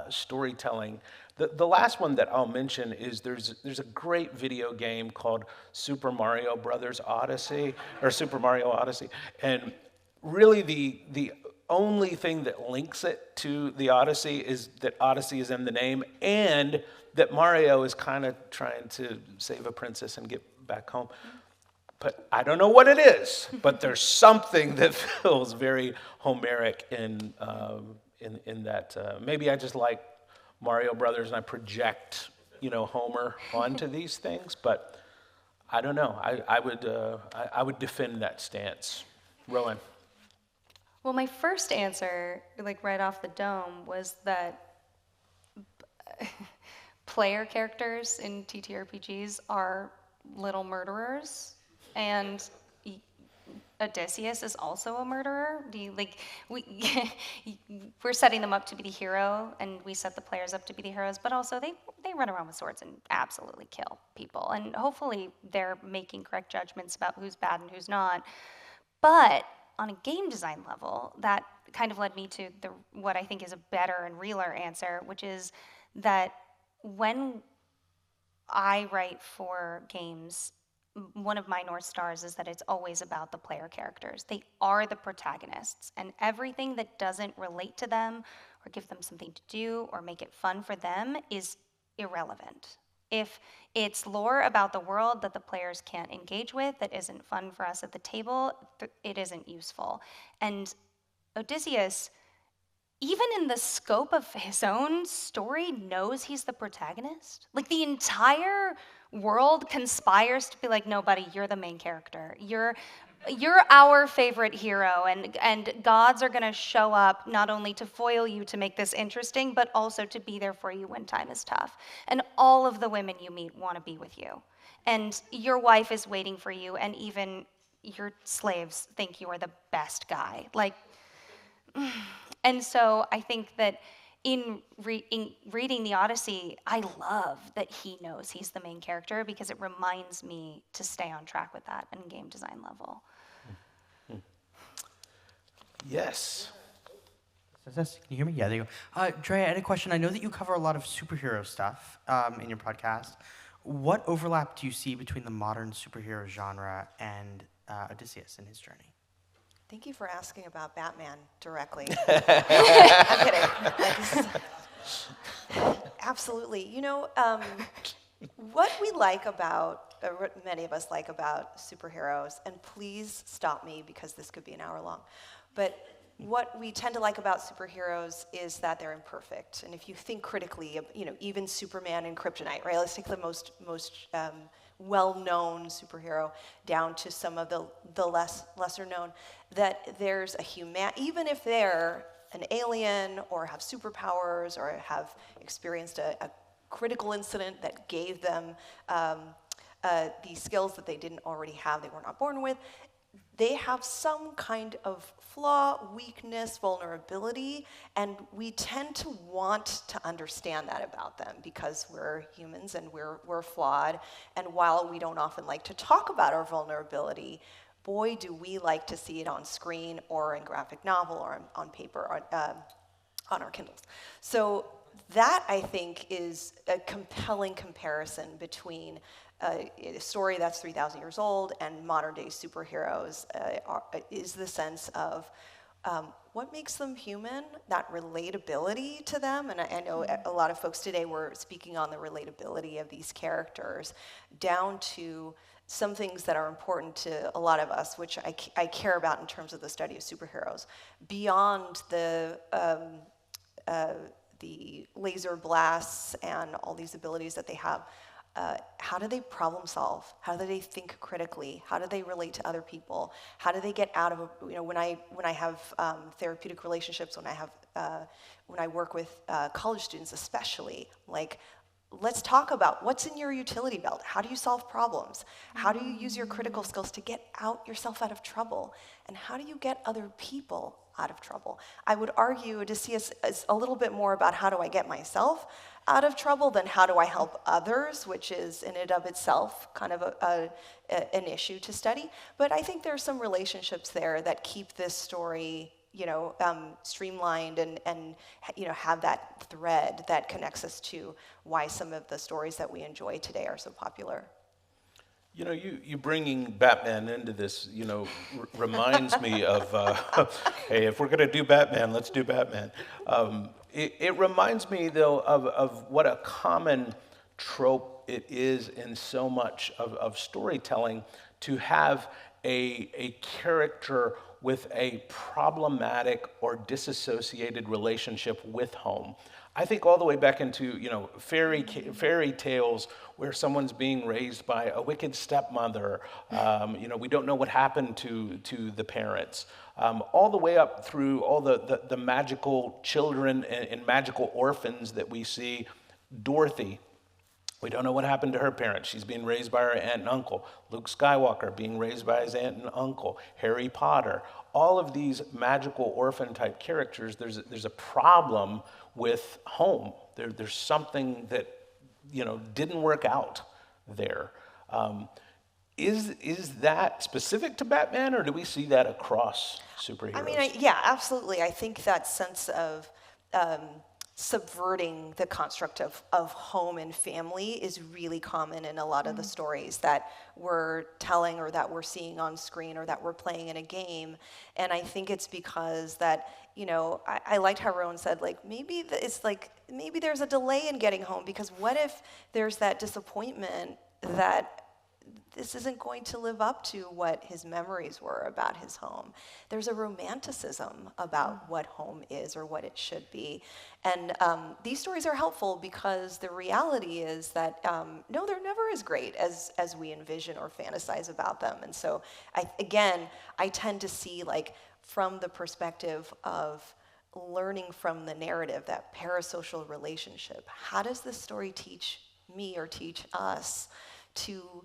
storytelling. The last one that I'll mention is there's a great video game called Super Mario Brothers Odyssey, or Super Mario Odyssey, and really the only thing that links it to the Odyssey is that Odyssey is in the name, and that Mario is kind of trying to save a princess and get back home. But I don't know what it is, but there's something that feels very Homeric in that. Maybe I just like Mario Brothers and I project, Homer onto these things, but I don't know. I would defend that stance. Rowan. Well, my first answer, like right off the dome, was that player characters in TTRPGs are little murderers, and Odysseus is also a murderer. We're setting them up to be the hero, and we set the players up to be the heroes, but also they run around with swords and absolutely kill people, and hopefully they're making correct judgments about who's bad and who's not. But on a game design level, that kind of led me to what I think is a better and realer answer, which is that when I write for games, one of my North Stars is that it's always about the player characters. They are the protagonists, and everything that doesn't relate to them or give them something to do or make it fun for them is irrelevant. If it's lore about the world that the players can't engage with, that isn't fun for us at the table, it isn't useful. And Odysseus, even in the scope of his own story, knows he's the protagonist. Like, the entire world conspires to be like, no, buddy, you're the main character. You're our favorite hero, and gods are gonna show up not only to foil you to make this interesting, but also to be there for you when time is tough. And all of the women you meet wanna be with you. And your wife is waiting for you, and even your slaves think you are the best guy. And so I think that in reading the Odyssey, I love that he knows he's the main character, because it reminds me to stay on track with that in game design level. Yes. Can you hear me? Yeah, there you go. Dre, I had a question. I know that you cover a lot of superhero stuff in your podcast. What overlap do you see between the modern superhero genre and Odysseus and his journey? Thank you for asking about Batman directly. I'm kidding. Absolutely. What we like about, or what many of us like about superheroes, and please stop me because this could be an hour long, but what we tend to like about superheroes is that they're imperfect. And if you think critically, even Superman and Kryptonite, right? Let's take the most well-known superhero down to some of the lesser known, that there's even if they're an alien or have superpowers or have experienced a critical incident that gave them these skills that they didn't already have, they were not born with, they have some kind of flaw, weakness, vulnerability, and we tend to want to understand that about them because we're humans and we're flawed. And while we don't often like to talk about our vulnerability, boy, do we like to see it on screen or in graphic novel or on paper or on our Kindles. So that, I think, is a compelling comparison between a story that's 3,000 years old and modern-day superheroes is the sense of what makes them human, that relatability to them. And I know a lot of folks today were speaking on the relatability of these characters down to some things that are important to a lot of us, which I care about in terms of the study of superheroes, beyond the laser blasts and all these abilities that they have. How do they problem solve? How do they think critically? How do they relate to other people? How do they get out of when I have therapeutic relationships, when I work with college students especially, let's talk about what's in your utility belt. How do you solve problems? How do you use your critical skills to get yourself out of trouble? And how do you get other people out of trouble? I would argue Odysseus is a little bit more about how do I get myself out of trouble than how do I help others, which is in and of itself kind of an issue to study. But I think there are some relationships there that keep this story streamlined and have that thread that connects us to why some of the stories that we enjoy today are so popular. You bringing Batman into this, reminds me of, hey, if we're going to do Batman, let's do Batman. It reminds me, though, of what a common trope it is in so much of storytelling to have a character with a problematic or disassociated relationship with home. I think all the way back into, fairy tales where someone's being raised by a wicked stepmother. We don't know what happened to the parents. All the way up through all the magical children and magical orphans that we see. Dorothy, we don't know what happened to her parents. She's being raised by her aunt and uncle. Luke Skywalker being raised by his aunt and uncle. Harry Potter. All of these magical orphan type characters, there's a problem with home. There's something that didn't work out there. Is that specific to Batman, or do we see that across superheroes? I mean, yeah, absolutely. I think that sense of subverting the construct of home and family is really common in a lot of the stories that we're telling or that we're seeing on screen or that we're playing in a game. And I think it's because that, I liked how Rowan said, maybe maybe there's a delay in getting home, because what if there's that disappointment that this isn't going to live up to what his memories were about his home. There's a romanticism about what home is or what it should be. And these stories are helpful because the reality is that, no, they're never as great as we envision or fantasize about them. And so, I tend to see, from the perspective of learning from the narrative, that parasocial relationship, how does this story teach me or teach us to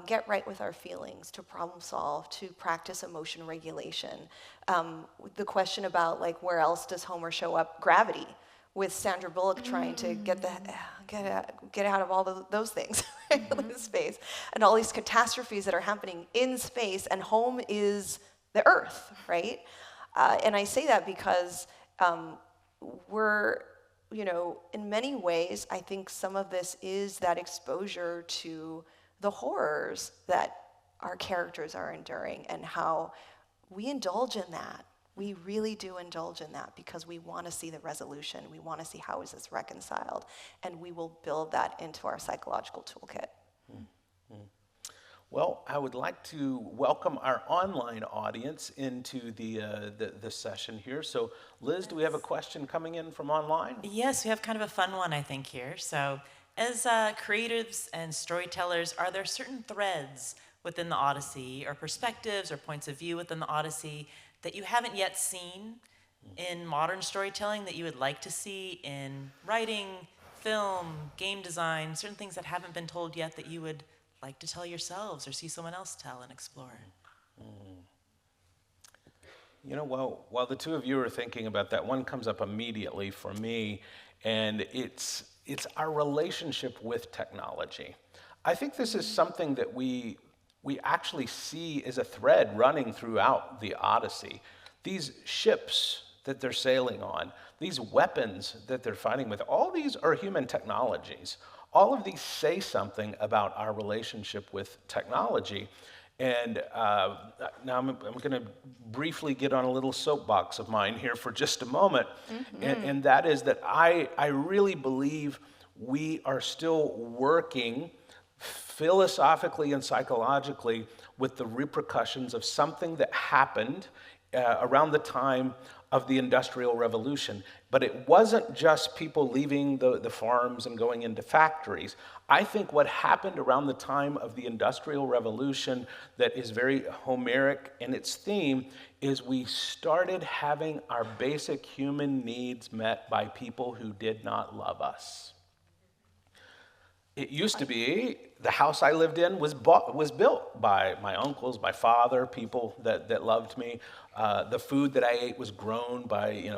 get right with our feelings, to problem solve, to practice emotion regulation. The question about where else does Homer show up? Gravity, with Sandra Bullock trying to get out of all those things in space, and all these catastrophes that are happening in space, and home is the Earth, right? And I say that because we're, in many ways, I think some of this is that exposure to the horrors that our characters are enduring, and how we indulge in that. We really do indulge in that because we want to see the resolution. We want to see how is this reconciled, and we will build that into our psychological toolkit. Well, I would like to welcome our online audience into the session here. So, Liz, do we have a question coming in from online? Yes, we have kind of a fun one, I think, here. So, as creatives and storytellers, are there certain threads within the Odyssey, or perspectives or points of view within the Odyssey that you haven't yet seen in modern storytelling that you would like to see in writing, film, game design, certain things that haven't been told yet that you would like to tell yourselves or see someone else tell and explore? While the two of you are thinking about that, one comes up immediately for me, and it's our relationship with technology. I think this is something that we actually see as a thread running throughout the Odyssey. These ships that they're sailing on, these weapons that they're fighting with, all these are human technologies. All of these say something about our relationship with technology. And now I'm going to briefly get on a little soapbox of mine here for just a moment. And that is that I really believe we are still working philosophically and psychologically with the repercussions of something that happened around the time of the Industrial Revolution. But it wasn't just people leaving the farms and going into factories. I think what happened around the time of the Industrial Revolution that is very Homeric in its theme is we started having our basic human needs met by people who did not love us. It used to be the house I lived in was built by my uncles, my father, people that loved me. The food that I ate was grown by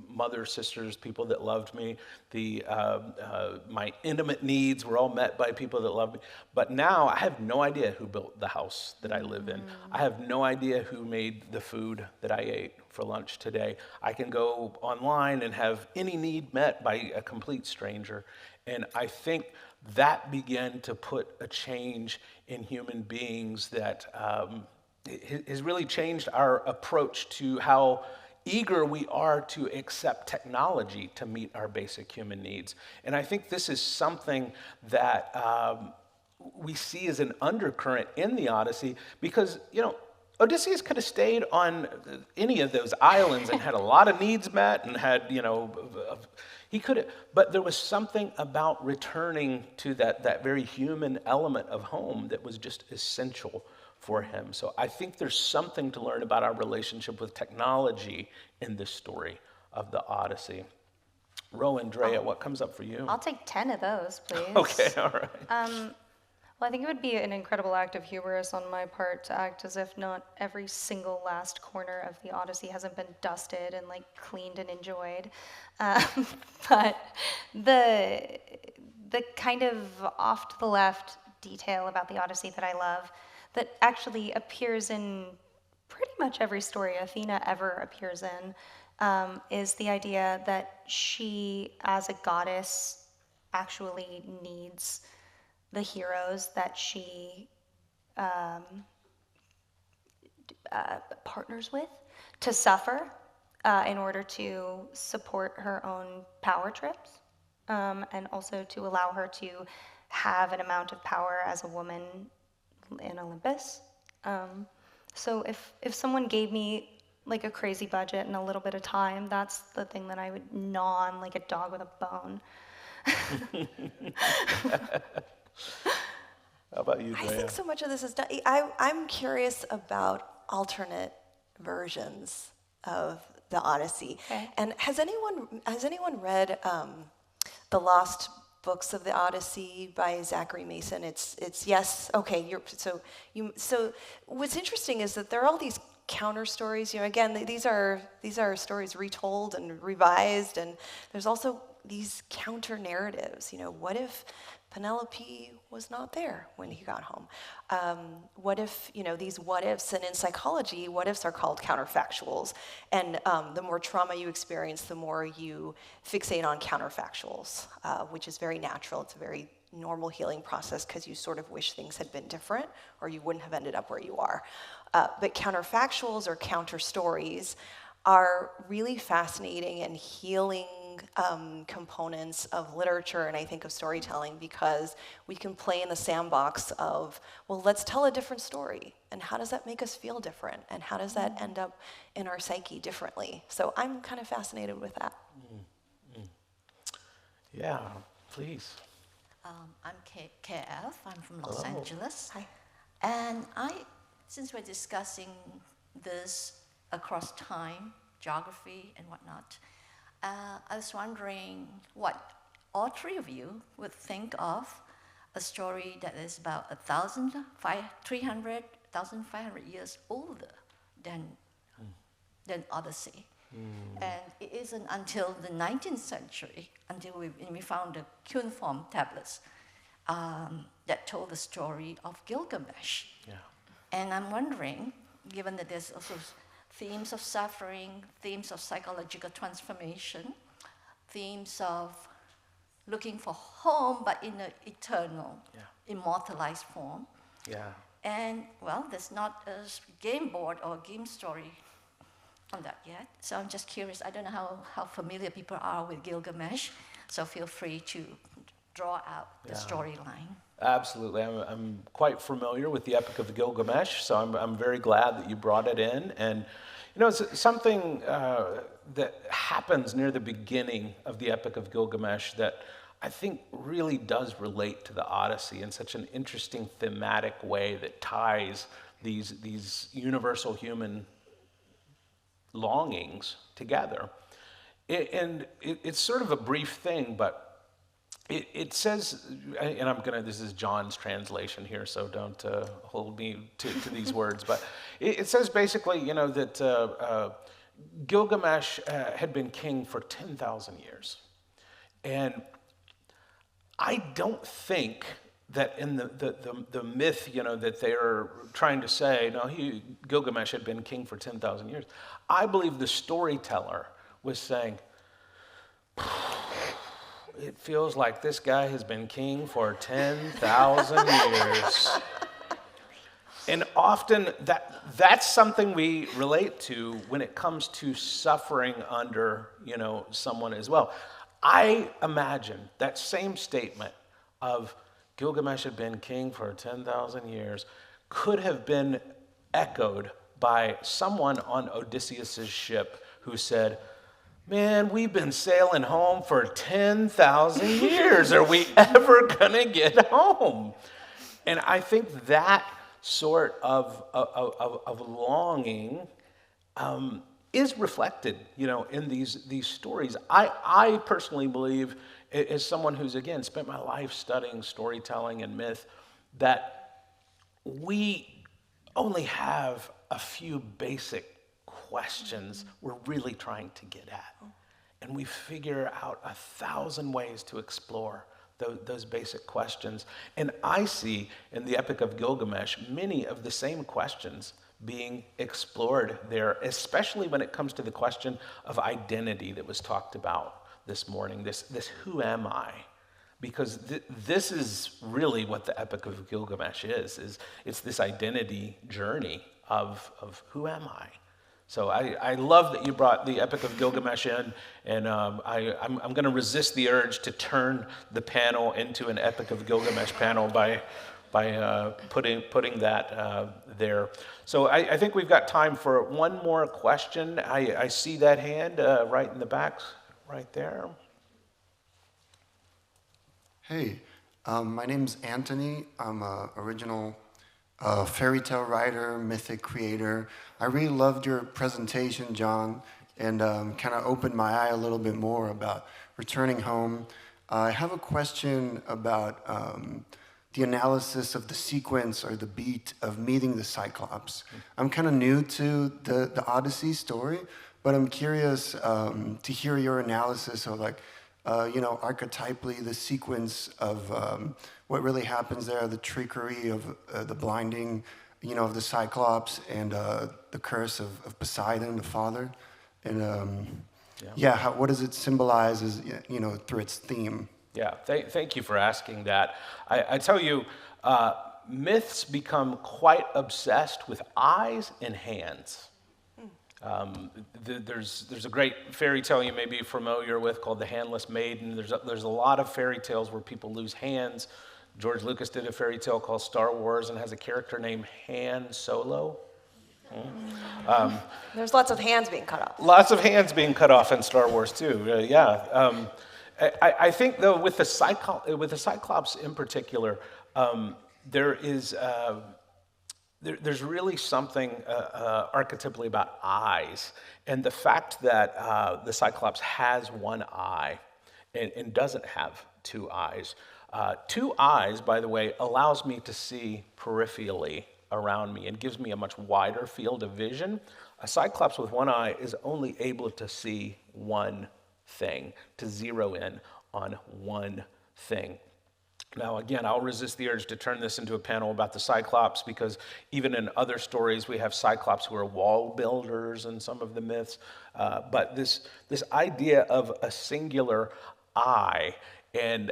mother, sisters, people that loved me. My intimate needs were all met by people that loved me. But now I have no idea who built the house that I live in. I have no idea who made the food that I ate for lunch today. I can go online and have any need met by a complete stranger. And I think that began to put a change in human beings that has really changed our approach to how eager we are to accept technology to meet our basic human needs. And I think this is something that we see as an undercurrent in the Odyssey, because, Odysseus could have stayed on any of those islands and had a lot of needs met and had, he could have, but there was something about returning to that very human element of home that was just essential for him. So I think there's something to learn about our relationship with technology in this story of the Odyssey. Rowan, Drea, what comes up for you? I'll take 10 of those, please. Okay, all right. Well, I think it would be an incredible act of hubris on my part to act as if not every single last corner of the Odyssey hasn't been dusted and cleaned and enjoyed. But the kind of off to the left detail about the Odyssey that I love, that actually appears in pretty much every story Athena ever appears in, is the idea that she, as a goddess, actually needs the heroes that she partners with to suffer in order to support her own power trips, and also to allow her to have an amount of power as a woman in Olympus. So if someone gave me a crazy budget and a little bit of time, that's the thing that I would gnaw on like a dog with a bone. How about you, I Drea? think so much of this is done. I'm curious about alternate versions of the Odyssey. Okay. And has anyone read the Lost Books of the Odyssey by Zachary Mason? It's yes. Okay. So what's interesting is that there are all these counter stories. Again, these are stories retold and revised, and there's also these counter narratives. What if Penelope was not there when he got home? What if, these what ifs, and in psychology, what ifs are called counterfactuals. And the more trauma you experience, the more you fixate on counterfactuals, which is very natural. It's a very normal healing process because you sort of wish things had been different or you wouldn't have ended up where you are. But counterfactuals or counter stories are really fascinating and healing components of literature, and I think of storytelling, because we can play in the sandbox of, well, let's tell a different story, and how does that make us feel different, and how does that end up in our psyche differently? So I'm kind of fascinated with that. Yeah, please. I'm KF. I'm from Los Hello. Angeles. Hi. And since we're discussing this across time, geography, and whatnot, I was wondering what all three of you would think of a story that is about 1,500 years older than Odyssey. And it isn't until the 19th century, until we found the cuneiform tablets that told the story of Gilgamesh. Yeah. And I'm wondering, given that there's also themes of suffering, themes of psychological transformation, themes of looking for home, but in an eternal, immortalized form. Yeah. And, well, there's not a game board or a game story on that yet. So I'm just curious. I don't know how familiar people are with Gilgamesh, so feel free to draw out the storyline. Absolutely. I'm quite familiar with the Epic of Gilgamesh, so I'm very glad that you brought it in. And, it's something that happens near the beginning of the Epic of Gilgamesh that I think really does relate to the Odyssey in such an interesting thematic way that ties these universal human longings together. It's sort of a brief thing, but it says, and this is John's translation here, so don't hold me to these words, but it says basically, that Gilgamesh had been king for 10,000 years. And I don't think that in the myth, that they're trying to say, no, Gilgamesh had been king for 10,000 years. I believe the storyteller was saying, it feels like this guy has been king for 10,000 years. And often that's something we relate to when it comes to suffering under, someone as well. I imagine that same statement of Gilgamesh had been king for 10,000 years, could have been echoed by someone on Odysseus' ship who said, man, we've been sailing home for 10,000 years. Are we ever going to get home? And I think that sort of longing is reflected, in these stories. I personally believe, as someone who's, again, spent my life studying storytelling and myth, that we only have a few basic questions we're really trying to get at. And we figure out 1,000 ways to explore those basic questions. And I see in the Epic of Gilgamesh many of the same questions being explored there, especially when it comes to the question of identity that was talked about this morning, this who am I? Because this is really what the Epic of Gilgamesh is it's this identity journey of who am I? So I love that you brought the Epic of Gilgamesh in, and I'm going to resist the urge to turn the panel into an Epic of Gilgamesh panel by putting that there. So I think we've got time for one more question. I see that hand right in the back, right there. Hey, my name's Anthony. I'm an original fairy tale writer, mythic creator. I really loved your presentation, John, and kind of opened my eye a little bit more about returning home. I have a question about the analysis of the sequence or the beat of meeting the Cyclops. I'm kind of new to the Odyssey story, but I'm curious to hear your analysis of archetypally the sequence of what really happens there, the trickery of the blinding, of the Cyclops and the curse of Poseidon, the father. And what does it symbolize as, through its theme? Yeah, thank you for asking that. I tell you, myths become quite obsessed with eyes and hands. There's a great fairy tale you may be familiar with called The Handless Maiden. There's a lot of fairy tales where people lose hands. George Lucas did a fairy tale called Star Wars and has a character named Han Solo. There's lots of hands being cut off. Lots of hands being cut off in Star Wars too. I think though with the Cyclops in particular, there's really something archetypally about eyes, and the fact that the Cyclops has one eye and doesn't have two eyes. Two eyes, by the way, allows me to see peripherally around me and gives me a much wider field of vision. A Cyclops with one eye is only able to see one thing, to zero in on one thing. Now, again, I'll resist the urge to turn this into a panel about the Cyclops because even in other stories, we have Cyclops who are wall builders in some of the myths. But this idea of a singular eye, and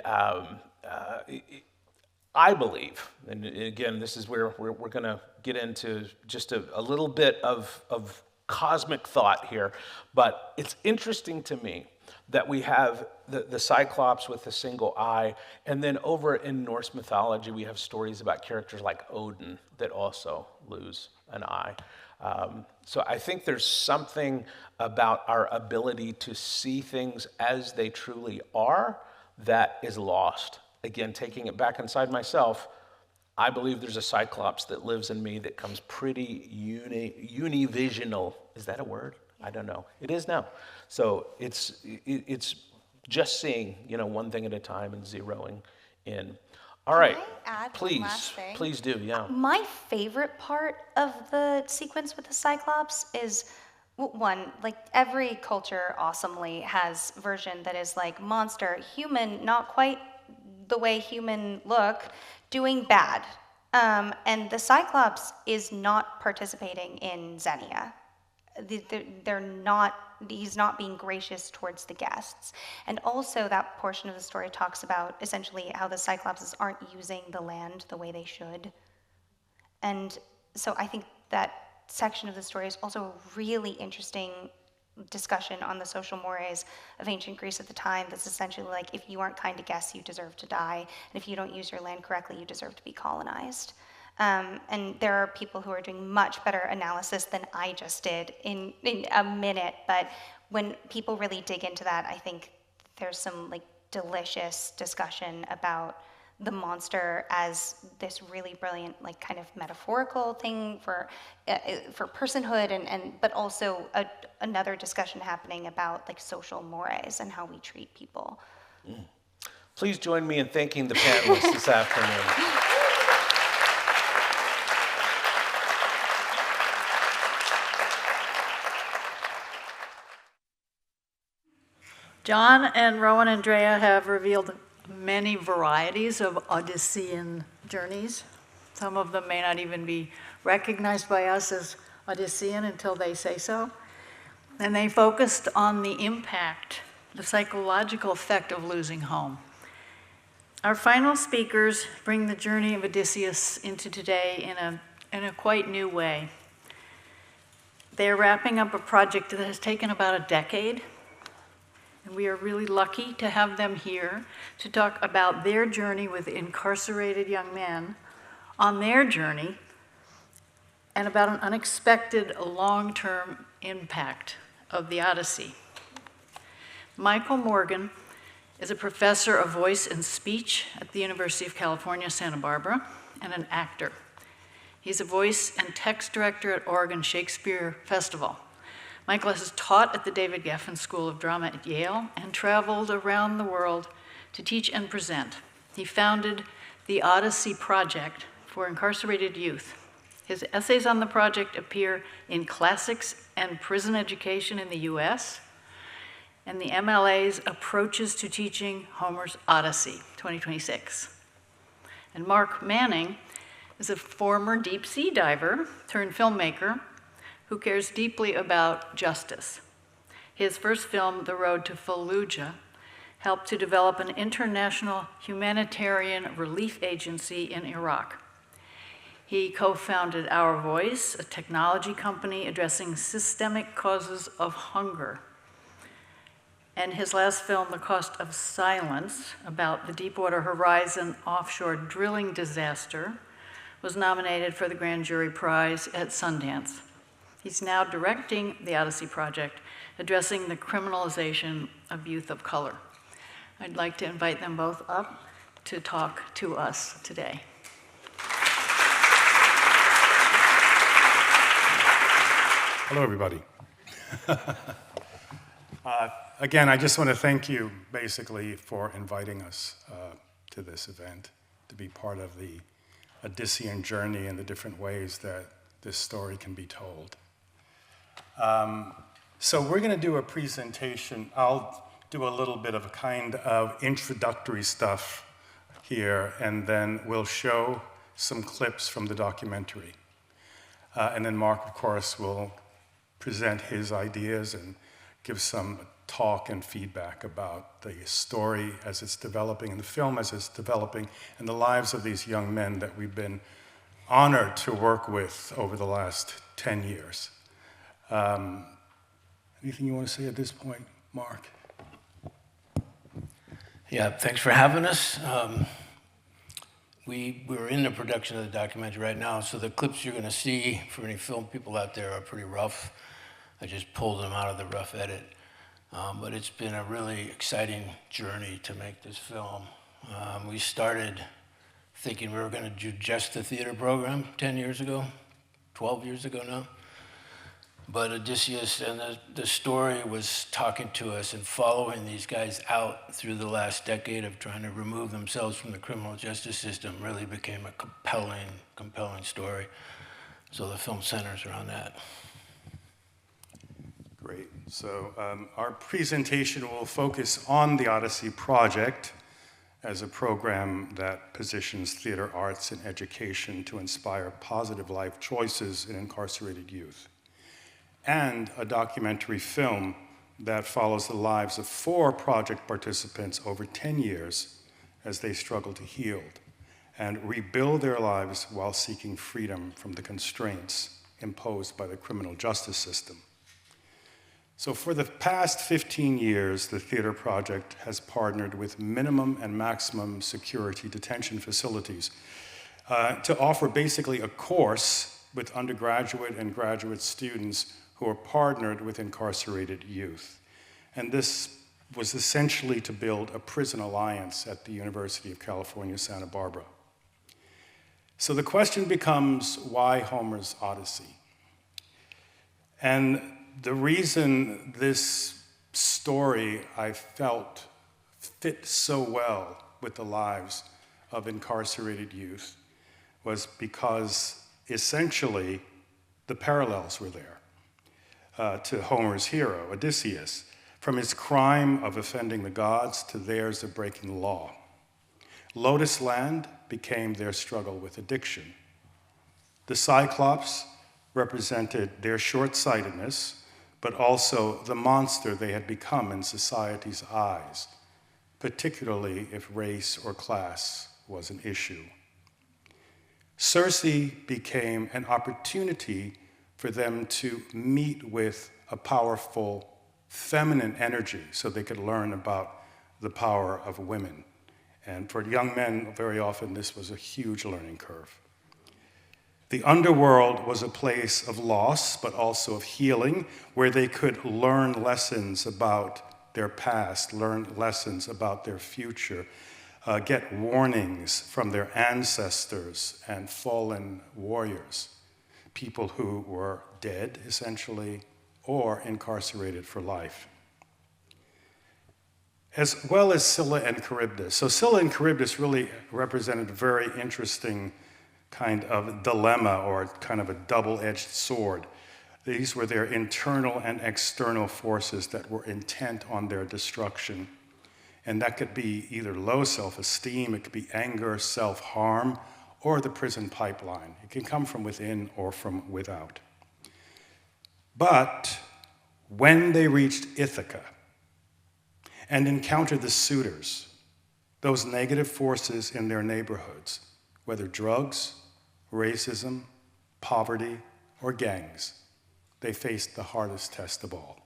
I believe, and again, this is where we're going to get into just a little bit of cosmic thought here, but it's interesting to me that we have the Cyclops with a single eye, and then over in Norse mythology, we have stories about characters like Odin that also lose an eye. So I think there's something about our ability to see things as they truly are that is lost. Again, taking it back inside myself, I believe there's a Cyclops that lives in me that comes pretty univisional. Is that a word? I don't know. It is now. So it's just seeing, one thing at a time and zeroing in. All right. Can I add please, one last thing? Please do, yeah. My favorite part of the sequence with the Cyclops is one, like every culture awesomely has version that is like monster, human, not quite the way human look, doing bad. And the Cyclops is not participating in Xenia. He's not being gracious towards the guests. And also that portion of the story talks about essentially how the Cyclopses aren't using the land the way they should. And so I think that section of the story is also really interesting discussion on the social mores of ancient Greece at the time that's essentially like, if you aren't kind to guests, you deserve to die, and if you don't use your land correctly, you deserve to be colonized. And there are people who are doing much better analysis than I just did in a minute, but when people really dig into that, I think there's some like delicious discussion about the monster as this really brilliant, like kind of metaphorical thing for personhood, but also another discussion happening about like social mores and how we treat people. Please join me in thanking the panelists this afternoon. John and Rowan and Drea have revealed many varieties of Odyssean journeys. Some of them may not even be recognized by us as Odyssean until they say so. And they focused on the impact, the psychological effect of losing home. Our final speakers bring the journey of Odysseus into today in a quite new way. They're wrapping up a project that has taken about a decade. And we are really lucky to have them here to talk about their journey with incarcerated young men, on their journey, and about an unexpected long-term impact of the Odyssey. Michael Morgan is a professor of voice and speech at the University of California, Santa Barbara, and an actor. He's a voice and text director at Oregon Shakespeare Festival. Michael has taught at the David Geffen School of Drama at Yale and traveled around the world to teach and present. He founded the Odyssey Project for incarcerated youth. His essays on the project appear in Classics and Prison Education in the US and the MLA's Approaches to Teaching Homer's Odyssey, 2026. And Mark Manning is a former deep sea diver turned filmmaker who cares deeply about justice. His first film, The Road to Fallujah, helped to develop an international humanitarian relief agency in Iraq. He co-founded Our Voice, a technology company addressing systemic causes of hunger. And his last film, The Cost of Silence, about the Deepwater Horizon offshore drilling disaster, was nominated for the Grand Jury Prize at Sundance. He's now directing the Odyssey Project, addressing the criminalization of youth of color. I'd like to invite them both up to talk to us today. Hello, everybody. Again, I just want to thank you, basically, for inviting us to this event, to be part of the Odyssean journey and the different ways that this story can be told. So we're going to do a presentation. I'll do a little bit of a kind of introductory stuff here, and then we'll show some clips from the documentary. And then Mark, of course, will present his ideas and give some talk and feedback about the story as it's developing, and the film as it's developing, and the lives of these young men that we've been honored to work with over the last 10 years. Anything you want to say at this point, Mark? Yeah, thanks for having us. We're in the production of the documentary right now, so the clips you're going to see for any film people out there are pretty rough. I just pulled them out of the rough edit. But it's been a really exciting journey to make this film. We started thinking we were going to do just the theater program 10 years ago, 12 years ago now. But Odysseus and the story was talking to us, and following these guys out through the last decade of trying to remove themselves from the criminal justice system really became a compelling story. So the film centers around that. Great. So our presentation will focus on the Odyssey Project as a program that positions theater arts and education to inspire positive life choices in incarcerated youth, and a documentary film that follows the lives of 4 project participants over 10 years as they struggle to heal and rebuild their lives while seeking freedom from the constraints imposed by the criminal justice system. So for the past 15 years, the Theater Project has partnered with minimum and maximum security detention facilities to offer basically a course with undergraduate and graduate students who are partnered with incarcerated youth. And this was essentially to build a prison alliance at the University of California, Santa Barbara. So the question becomes, why Homer's Odyssey? And the reason this story, I felt, fit so well with the lives of incarcerated youth was because essentially the parallels were there to Homer's hero, Odysseus, from his crime of offending the gods to theirs of breaking the law. Lotus Land became their struggle with addiction. The Cyclops represented their short-sightedness, but also the monster they had become in society's eyes, particularly if race or class was an issue. Circe became an opportunity for them to meet with a powerful feminine energy so they could learn about the power of women. And for young men, very often this was a huge learning curve. The underworld was a place of loss, but also of healing, where they could learn lessons about their past, learn lessons about their future, get warnings from their ancestors and fallen warriors, people who were dead, essentially, or incarcerated for life. As well as Scylla and Charybdis. So Scylla and Charybdis really represented a very interesting kind of dilemma or kind of a double-edged sword. These were their internal and external forces that were intent on their destruction. And that could be either low self-esteem, it could be anger, self-harm, or the prison pipeline. It can come from within or from without. But when they reached Ithaca and encountered the suitors, those negative forces in their neighborhoods, whether drugs, racism, poverty, or gangs, they faced the hardest test of all.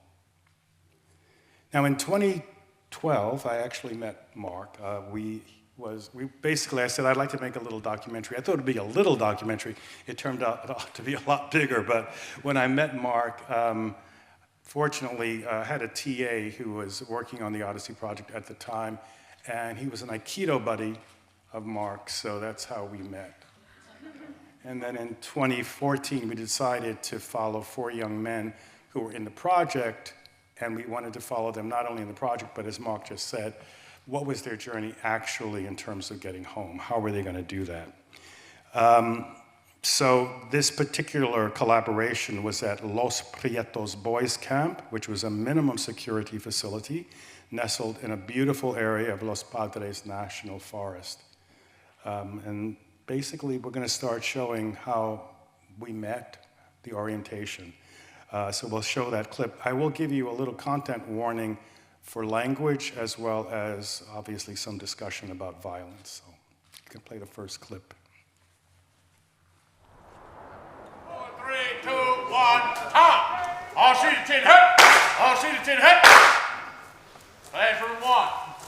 Now in 2012, I actually met Mark. I said, I'd like to make a little documentary. I thought it'd be a little documentary. It turned out to be a lot bigger, but when I met Mark, fortunately, I had a TA who was working on the Odyssey Project at the time, and he was an Aikido buddy of Mark, so that's how we met. And then in 2014, we decided to follow 4 young men who were in the project, and we wanted to follow them not only in the project, but as Mark just said, what was their journey actually in terms of getting home? How were they going to do that? So this particular collaboration was at Los Prietos Boys Camp, which was a minimum security facility nestled in a beautiful area of Los Padres National Forest. And basically, we're going to start showing how we met, the orientation. So we'll show that clip. I will give you a little content warning for language, as well as obviously some discussion about violence. So you can play the first clip. 4, 3, 2, 1, top! All shoot it, 10, hit! All shoot it, 10, hit! Flash room 1,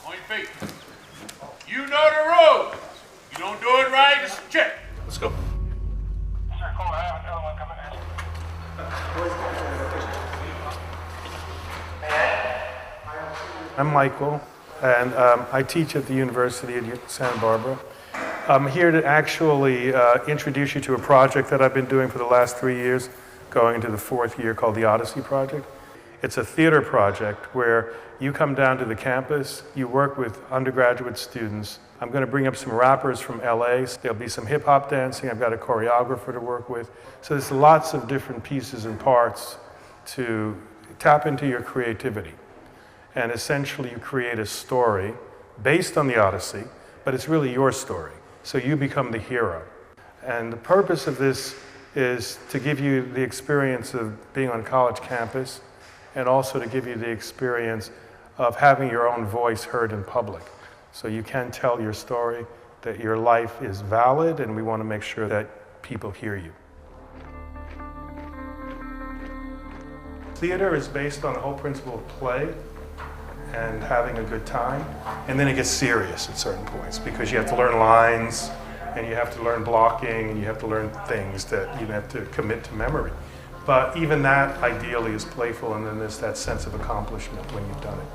on your feet. You know the rules. You don't do it right, just check. Let's go. I'm Michael, and I teach at the University of Santa Barbara. I'm here to actually introduce you to a project that I've been doing for the last 3 years, going into the 4th year, called the Odyssey Project. It's a theater project where you come down to the campus, you work with undergraduate students. I'm going to bring up some rappers from LA. There'll be some hip hop dancing. I've got a choreographer to work with. So there's lots of different pieces and parts to tap into your creativity. And essentially you create a story based on the Odyssey, but it's really your story. So you become the hero. And the purpose of this is to give you the experience of being on college campus, and also to give you the experience of having your own voice heard in public. So you can tell your story, that your life is valid, and we want to make sure that people hear you. Theater is based on the whole principle of play and having a good time, and then it gets serious at certain points because you have to learn lines, and you have to learn blocking, and you have to learn things that you have to commit to memory. But even that, ideally, is playful, and then there's that sense of accomplishment when you've done it.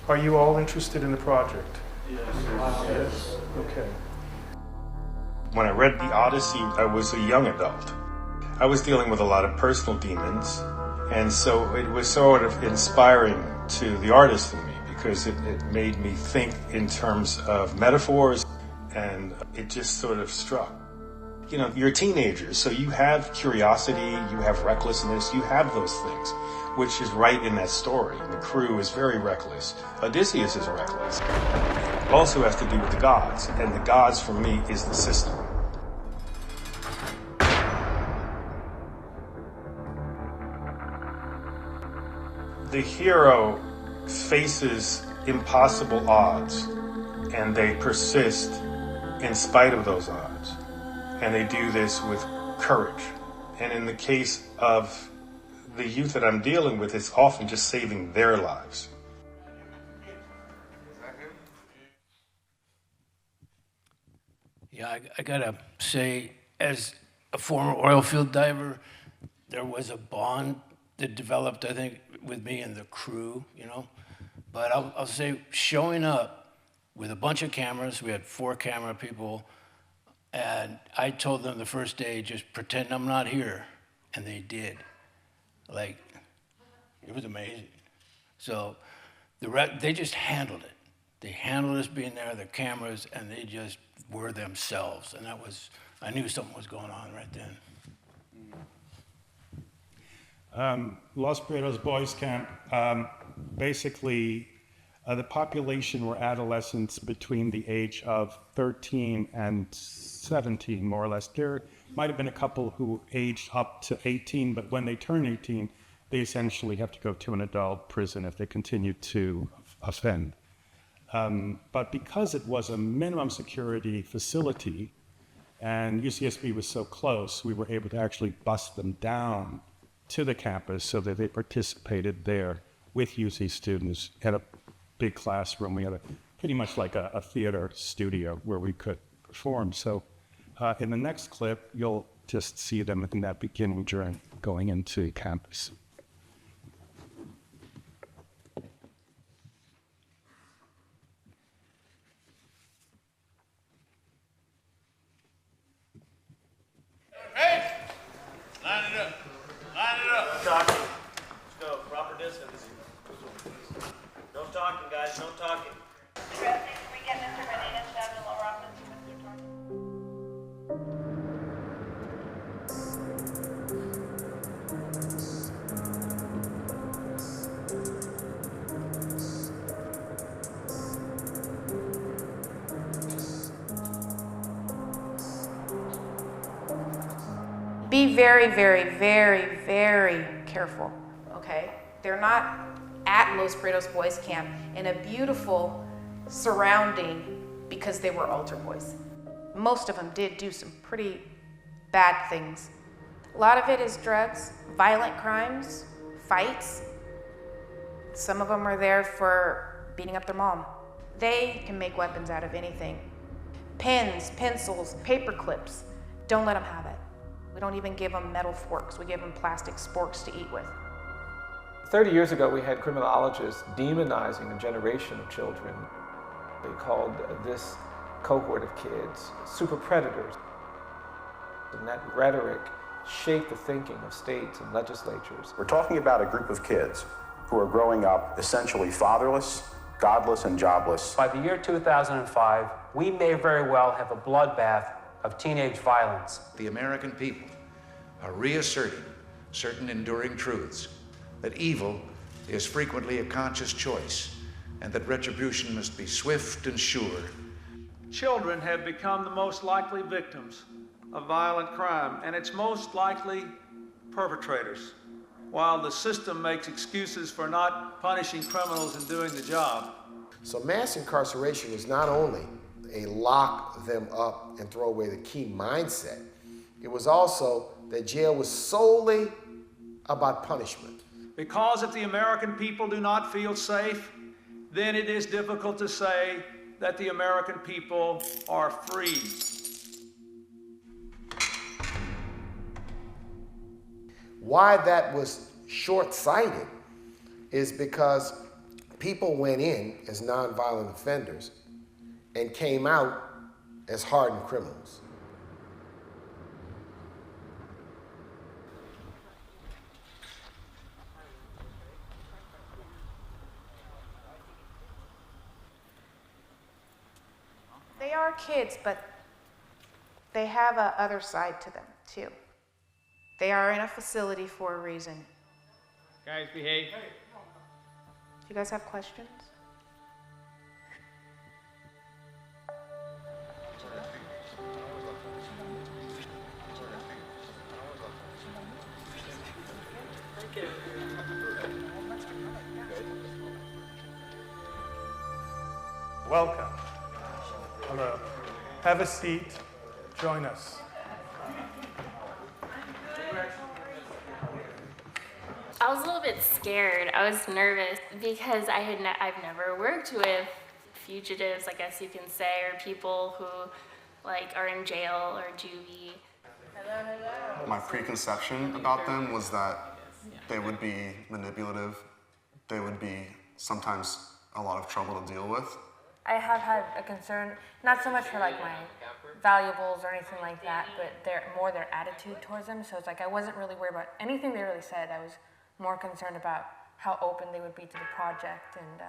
Are you all interested in the project? Yes. Yes. Okay. When I read The Odyssey, I was a young adult. I was dealing with a lot of personal demons, and so it was sort of inspiring to the artist in me because it made me think in terms of metaphors, and it just sort of struck. You know, you're teenagers, so you have curiosity, you have recklessness, you have those things, which is right in that story. The crew is very reckless. Odysseus is reckless. It also has to do with the gods, and the gods for me is the system. The hero faces impossible odds, and they persist in spite of those odds. And they do this with courage. And in the case of the youth that I'm dealing with, it's often just saving their lives. Yeah, I gotta say, as a former oil field diver, there was a bond that developed, I think, with me and the crew, you know. But I'll say, showing up with a bunch of cameras, we had 4 camera people, and I told them the first day, just pretend I'm not here, and they did. Like, it was amazing. So they just handled it. They handled us being there, the cameras, and they just were themselves. And that was, I knew something was going on right then. Los Prados Boys Camp, basically, the population were adolescents between the age of 13 and 17, more or less. There might have been a couple who aged up to 18, but when they turn 18, they essentially have to go to an adult prison if they continue to offend. But because it was a minimum security facility, and UCSB was so close, we were able to actually bus them down to the campus so that they participated there with UC students at a big classroom. We had pretty much like a theater studio where we could perform. So in the next clip, you'll just see them in that beginning during going into campus. Hey! Line it up. Line it up. No talking. Let's go. Proper distance. No talking, guys. No talking. We get Mr. Benitez down to lower office to Mr. Torres. Be very, very, very, very careful, okay? They're not at Los Prados Boys Camp in a beautiful surrounding because they were altar boys. Most of them did do some pretty bad things. A lot of it is drugs, violent crimes, fights. Some of them were there for beating up their mom. They can make weapons out of anything. Pens, pencils, paper clips. Don't let them have it. We don't even give them metal forks. We give them plastic sporks to eat with. 30 years ago, we had criminologists demonizing a generation of children. They called this cohort of kids super predators. And that rhetoric shaped the thinking of states and legislatures. We're talking about a group of kids who are growing up essentially fatherless, godless, and jobless. By the year 2005, we may very well have a bloodbath of teenage violence. The American people are reasserting certain enduring truths, that evil is frequently a conscious choice, and that retribution must be swift and sure. Children have become the most likely victims of violent crime, and its most likely perpetrators, while the system makes excuses for not punishing criminals and doing the job. So mass incarceration is not only a lock them up and throw away the key mindset, it was also that jail was solely about punishment. Because if the American people do not feel safe, then it is difficult to say that the American people are free. Why that was short-sighted is because people went in as nonviolent offenders and came out as hardened criminals. They are kids, but they have a other side to them, too. They are in a facility for a reason. Guys, behave. Do you guys have questions? Welcome. Hello. Have a seat. Join us. I was a little bit scared. I was nervous because I've never worked with fugitives, I guess you can say, or people who like are in jail or juvie. My preconception about them was that they would be manipulative. They would be sometimes a lot of trouble to deal with. I have had a concern, not so much for like my valuables or anything like that, but more their attitude towards them. So it's like I wasn't really worried about anything they really said. I was more concerned about how open they would be to the project and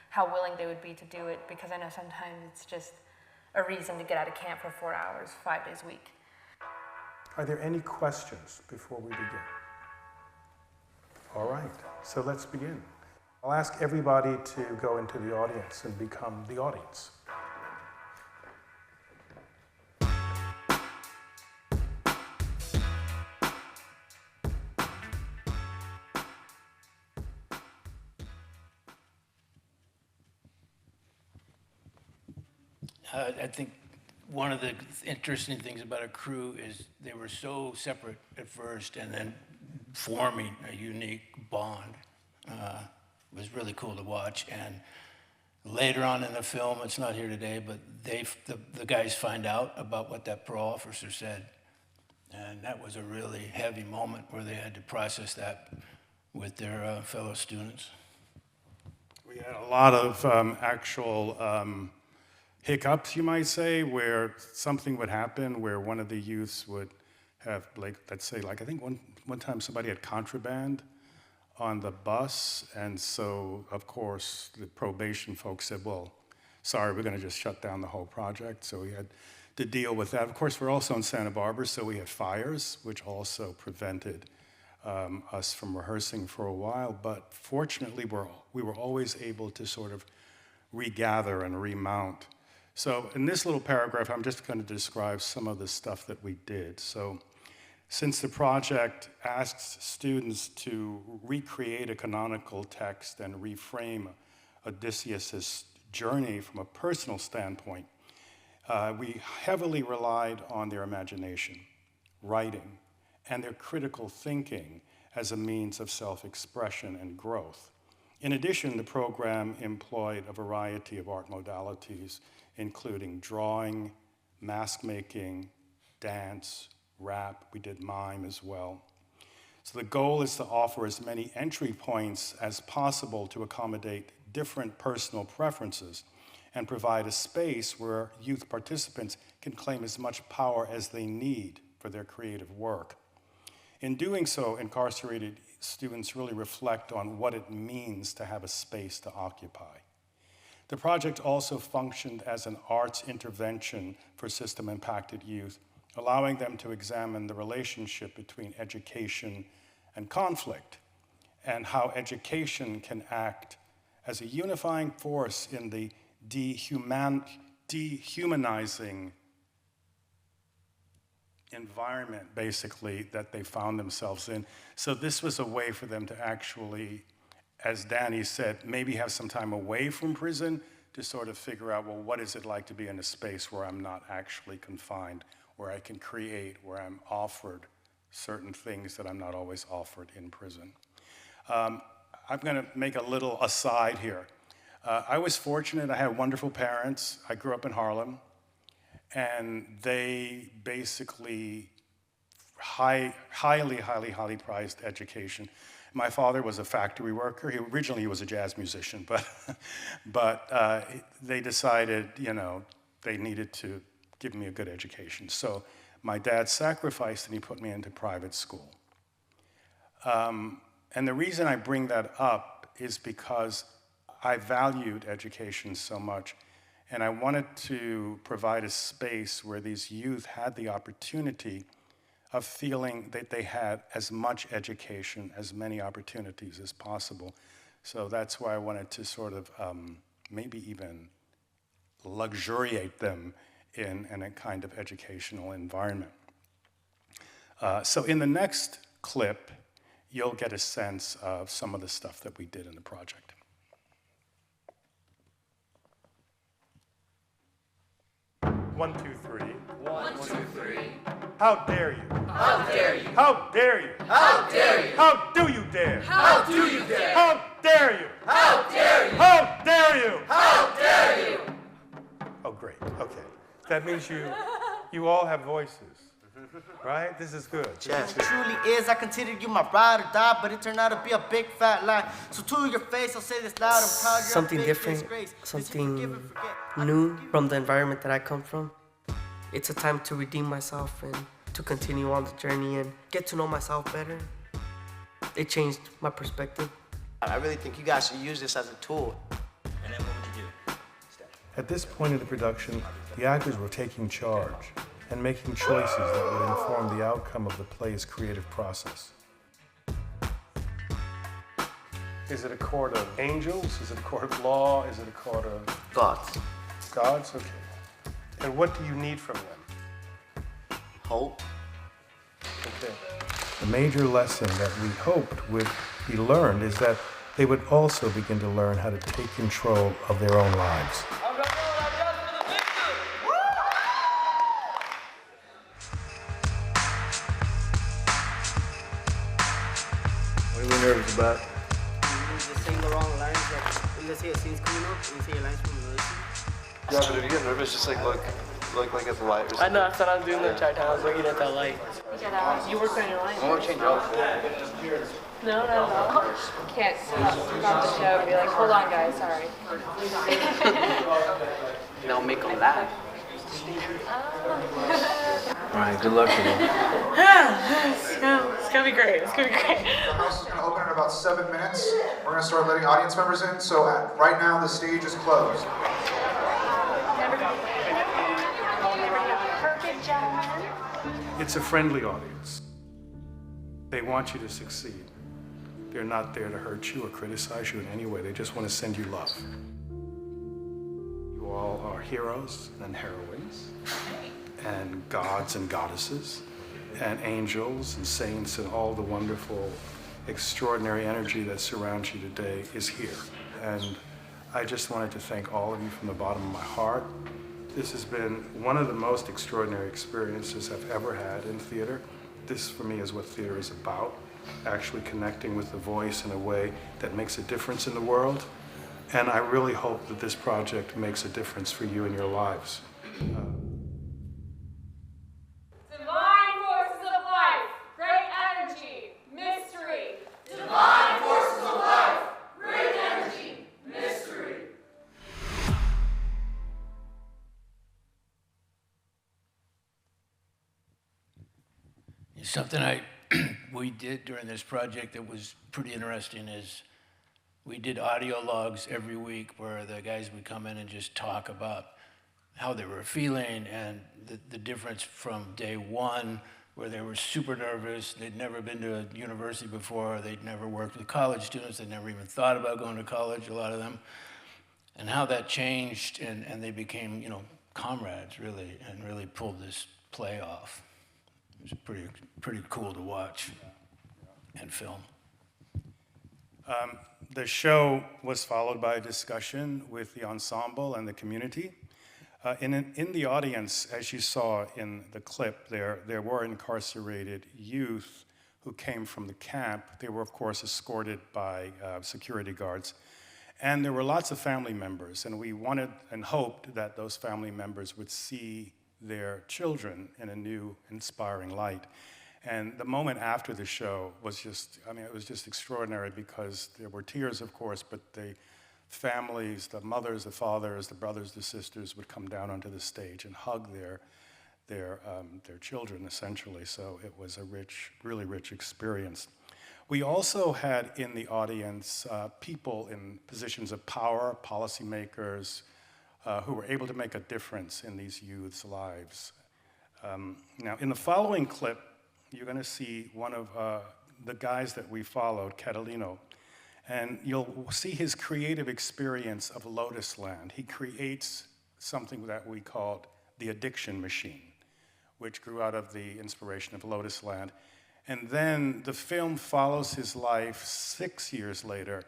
how willing they would be to do it, because I know sometimes it's just a reason to get out of camp for 4 hours, 5 days a week. Are there any questions before we begin? All right, so let's begin. I'll ask everybody to go into the audience and become the audience. I think one of the interesting things about a crew is they were so separate at first, and then forming a unique bond was really cool to watch. And later on in the film, it's not here today, but the guys find out about what that parole officer said. And that was a really heavy moment where they had to process that with their fellow students. We had a lot of actual hiccups, you might say, where something would happen where one of the youths would have, like, let's say, like, I think one time somebody had contraband on the bus, and so, of course, the probation folks said, well, sorry, we're going to just shut down the whole project. So we had to deal with that. Of course, we're also in Santa Barbara, so we had fires, which also prevented us from rehearsing for a while. But fortunately, we were always able to sort of regather and remount. So in this little paragraph, I'm just going to describe some of the stuff that we did. So since the project asks students to recreate a canonical text and reframe Odysseus' journey from a personal standpoint, we heavily relied on their imagination, writing, and their critical thinking as a means of self-expression and growth. In addition, the program employed a variety of art modalities, including drawing, mask making, dance, rap. We did mime as well. So the goal is to offer as many entry points as possible to accommodate different personal preferences and provide a space where youth participants can claim as much power as they need for their creative work. In doing so, incarcerated students really reflect on what it means to have a space to occupy. The project also functioned as an arts intervention for system-impacted youth, allowing them to examine the relationship between education and conflict, and how education can act as a unifying force in the dehumanizing environment, basically, that they found themselves in. So this was a way for them to actually, as Danny said, maybe have some time away from prison to sort of figure out, well, what is it like to be in a space where I'm not actually confined, where I can create, where I'm offered certain things that I'm not always offered in prison. I'm going to make a little aside here. I was fortunate. I had wonderful parents. I grew up in Harlem, and they basically highly prized education. My father was a factory worker. Originally he was a jazz musician, but they decided, they needed to give me a good education. So my dad sacrificed and he put me into private school. And the reason I bring that up is because I valued education so much, and I wanted to provide a space where these youth had the opportunity of feeling that they had as much education, as many opportunities as possible. So that's why I wanted to sort of maybe even luxuriate them in a kind of educational environment. So in the next clip, you'll get a sense of some of the stuff that we did in the project. 1, 2, 3. 1, 2, 3. How dare you? How dare you? How dare you? How dare you? How do you dare? How do you dare? How dare you? How dare you? How dare you? How dare you? Oh, great. Okay. That means you all have voices, right? This is good. Yes, it truly is. I consider you my ride or die, but it turned out to be a big fat lie. So to your face, I'll say this loud. I'm proud you're something a big different, disgrace. something new from the environment that I come from. It's a time to redeem myself and to continue on the journey and get to know myself better. It changed my perspective. I really think you guys should use this as a tool. And then what would you do? At this point in the production, the actors were taking charge and making choices that would inform the outcome of the play's creative process. Is it a court of angels? Is it a court of law? Is it a court of gods? Gods? Okay. And what do you need from them? Hope. Okay. The major lesson that we hoped would be learned is that they would also begin to learn how to take control of their own lives. What are you nervous about? Just saying the wrong lines. Like, let's say a scene's coming up, and you say your lines from another scene. Yeah, but if you get nervous, just like look at the light or something. I know, that's what I was doing the entire time. I was looking at that light. You work on your line. I won't change up. No, not at all. Can't stop the show and be like, hold on, guys, sorry. They'll make them laugh. All right, good luck today. It's gonna be great. It's gonna be great. The house is going to open in about 7 minutes. We're going to start letting audience members in. So right now the stage is closed. Perfect, gentlemen. It's a friendly audience. They want you to succeed. They're not there to hurt you or criticize you in any way. They just want to send you love. You all are heroes and heroines, and gods and goddesses, and angels and saints, and all the wonderful, extraordinary energy that surrounds you today is here. And I just wanted to thank all of you from the bottom of my heart. This has been one of the most extraordinary experiences I've ever had in theater. This, for me, is what theater is about, actually connecting with the voice in a way that makes a difference in the world. And I really hope that this project makes a difference for you in your lives. Divine forces of life, great energy, mystery. Divine forces of life, great energy, mystery. Something we did during this project that was pretty interesting is we did audio logs every week where the guys would come in and just talk about how they were feeling and the difference from day one, where they were super nervous. They'd never been to a university before. They'd never worked with college students. They'd never even thought about going to college, a lot of them. And how that changed, and they became, comrades, really, and really pulled this play off. It was pretty cool to watch and film. The show was followed by a discussion with the ensemble and the community. In the audience, as you saw in the clip, there were incarcerated youth who came from the camp. They were, of course, escorted by security guards. And there were lots of family members, and we wanted and hoped that those family members would see their children in a new, inspiring light. And the moment after the show was just, I mean, it was just extraordinary because there were tears, of course, but the families, the mothers, the fathers, the brothers, the sisters would come down onto the stage and hug their children, essentially. So it was a rich, really rich experience. We also had in the audience people in positions of power, policymakers, who were able to make a difference in these youths' lives. Now, in the following clip, you're going to see one of the guys that we followed, Catalino, and you'll see his creative experience of Lotus Land. He creates something that we called the Addiction Machine, which grew out of the inspiration of Lotus Land. And then the film follows his life 6 years later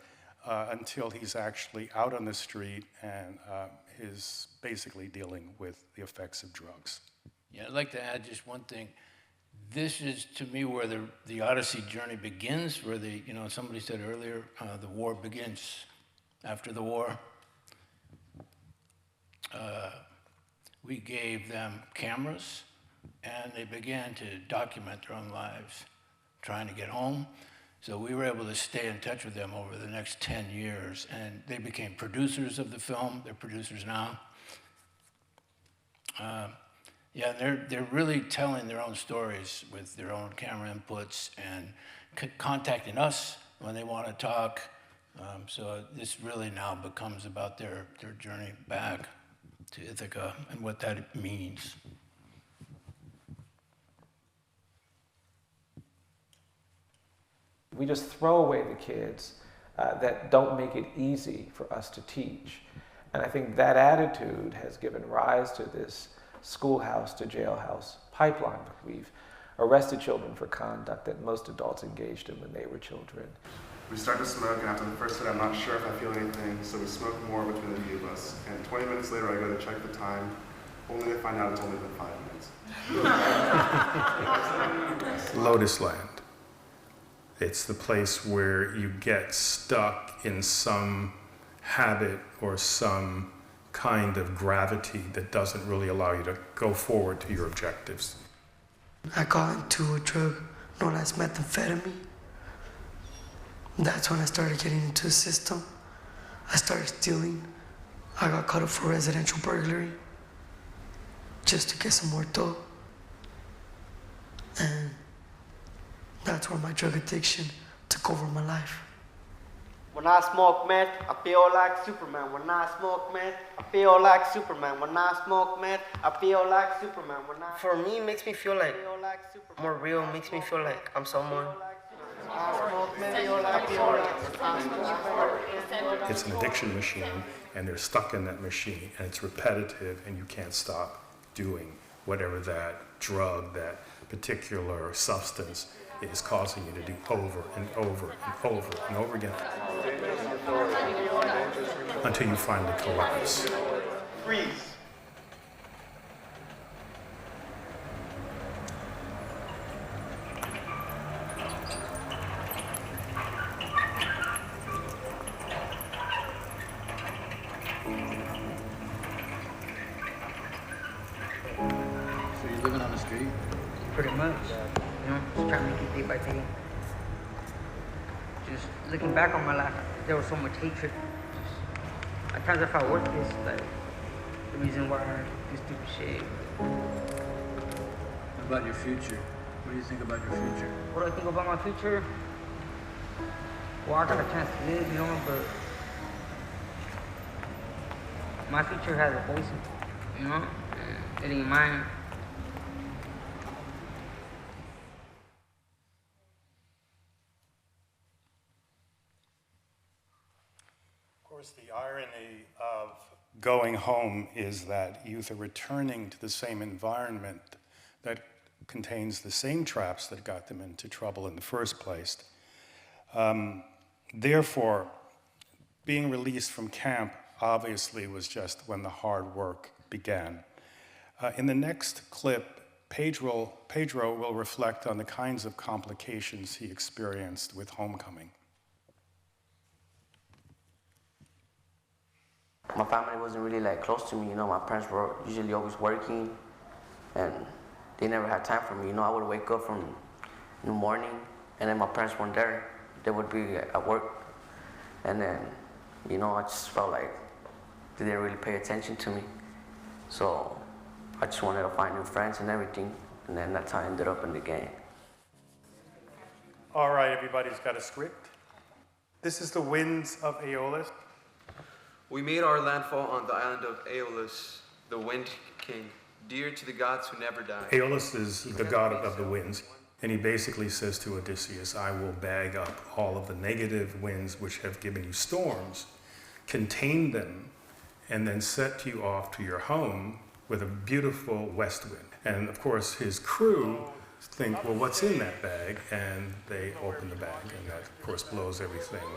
until he's actually out on the street and is basically dealing with the effects of drugs. Yeah, I'd like to add just one thing. This is, to me, where the Odyssey journey begins, where somebody said earlier, the war begins. After the war, we gave them cameras, and they began to document their own lives, trying to get home. So we were able to stay in touch with them over the next 10 years, and they became producers of the film. They're producers now. Yeah, they're really telling their own stories with their own camera inputs and contacting us when they want to talk. So this really now becomes about their journey back to Ithaca and what that means. We just throw away the kids that don't make it easy for us to teach. And I think that attitude has given rise to this schoolhouse to jailhouse pipeline. We've arrested children for conduct that most adults engaged in when they were children. We start to smoke, and after the first hit, I'm not sure if I feel anything, so we smoke more between the few of us. And 20 minutes later, I go to check the time, only to find out it's only been 5 minutes. Lotus Land. It's the place where you get stuck in some habit or some kind of gravity that doesn't really allow you to go forward to your objectives. I got into a drug known as methamphetamine. That's when I started getting into the system. I started stealing. I got caught up for residential burglary just to get some more dough. And that's where my drug addiction took over my life. When I smoke meth, I feel like Superman. When I smoke meth, I feel like Superman. When I smoke meth, I feel like Superman. For me, it makes me feel like more real. It makes me feel like I'm someone. It's an addiction machine, and they're stuck in that machine, and it's repetitive, and you can't stop doing whatever that drug, that particular substance is causing you to do over and over and over and over again until you finally collapse. Freeze. So you're living on the street? Pretty much. Just trying to make it day by day. Just looking back on my life, there was so much hatred. At times I felt worthless, like the reason why I do stupid shit. What about your future? What do you think about your future? What do I think about my future? Well, I got a chance to live, but my future has a voice, it ain't mine. Of course, the irony of going home is that youth are returning to the same environment that contains the same traps that got them into trouble in the first place. Therefore, being released from camp obviously was just when the hard work began. In the next clip, Pedro will reflect on the kinds of complications he experienced with homecoming. My family wasn't really like close to me, you know. My parents were usually always working, and they never had time for me. You know, I would wake up in the morning, and then my parents weren't there. They would be at work, and then, you know, I just felt like they didn't really pay attention to me. So I just wanted to find new friends and everything, and then that's how I ended up in the gang. All right, everybody's got a script. This is the winds of Aeolus. We made our landfall on the island of Aeolus, the Wind King, dear to the gods who never die. Aeolus is the god of the winds, and he basically says to Odysseus, I will bag up all of the negative winds which have given you storms, contain them, and then set you off to your home with a beautiful west wind. And of course, his crew think, well, what's in that bag? And they open the bag, and that, of course, blows everything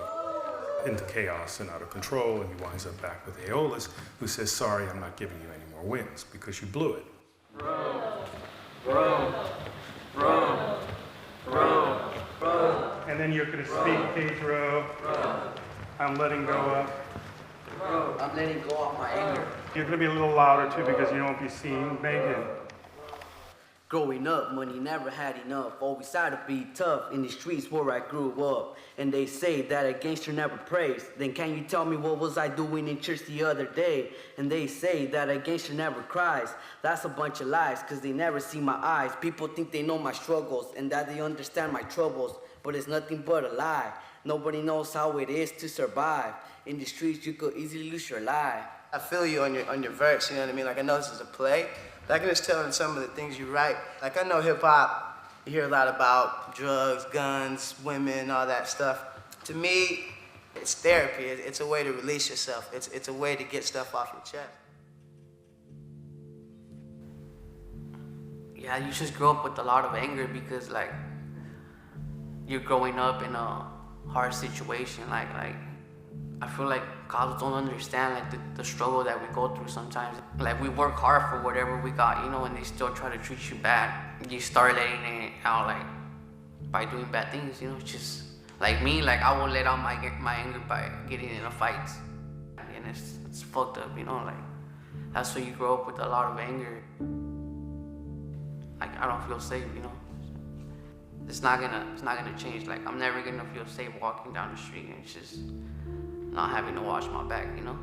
into chaos and out of control, and he winds up back with Aeolus, who says, sorry, I'm not giving you any more winds because you blew it. And then you're going to speak, Pedro. I'm letting go up. I'm letting go of my anger. You're going to be a little louder, too, because you won't be seen. Megan. Growing up, money never had enough. Always had to be tough in the streets where I grew up. And they say that a gangster never prays. Then can you tell me what was I doing in church the other day? And they say that a gangster never cries. That's a bunch of lies, cause they never see my eyes. People think they know my struggles and that they understand my troubles. But it's nothing but a lie. Nobody knows how it is to survive. In the streets, you could easily lose your life. I feel you on your verse, you know what I mean? Like, I know this is a play, but I can just tell in some of the things you write. Like, I know hip-hop, you hear a lot about drugs, guns, women, all that stuff. To me, it's therapy. It's a way to release yourself. It's a way to get stuff off your chest. Yeah, you just grow up with a lot of anger because, like, you're growing up in a hard situation. Like I feel like cops don't understand, like, the struggle that we go through sometimes. Like, we work hard for whatever we got, you know, and they still try to treat you bad. You start letting it out, like, by doing bad things, you know. It's just, like me, like, I will let out my anger by getting in a fight. And it's fucked up, you know, like, that's why you grow up with a lot of anger. Like, I don't feel safe, you know. It's not gonna change. Like, I'm never gonna feel safe walking down the street, and it's just not having to watch my back, you know?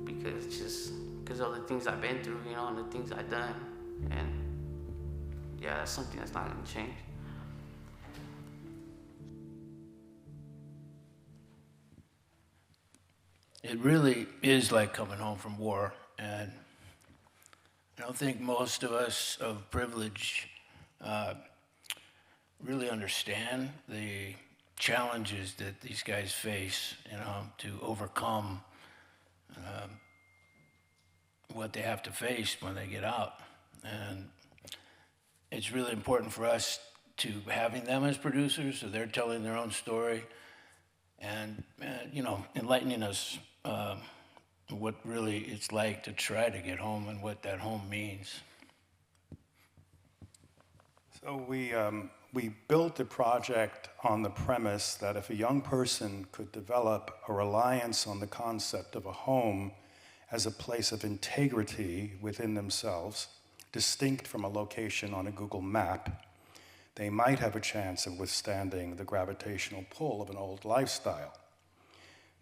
Because of the things I've been through, you know, and the things I've done. And yeah, that's something that's not gonna change. It really is like coming home from war, and I don't think most of us of privilege really understand the challenges that these guys face, you know, to overcome what they have to face when they get out. And it's really important for us to having them as producers, so they're telling their own story and, you know, enlightening us what really it's like to try to get home and what that home means. So we built the project on the premise that if a young person could develop a reliance on the concept of a home as a place of integrity within themselves, distinct from a location on a Google map, they might have a chance of withstanding the gravitational pull of an old lifestyle.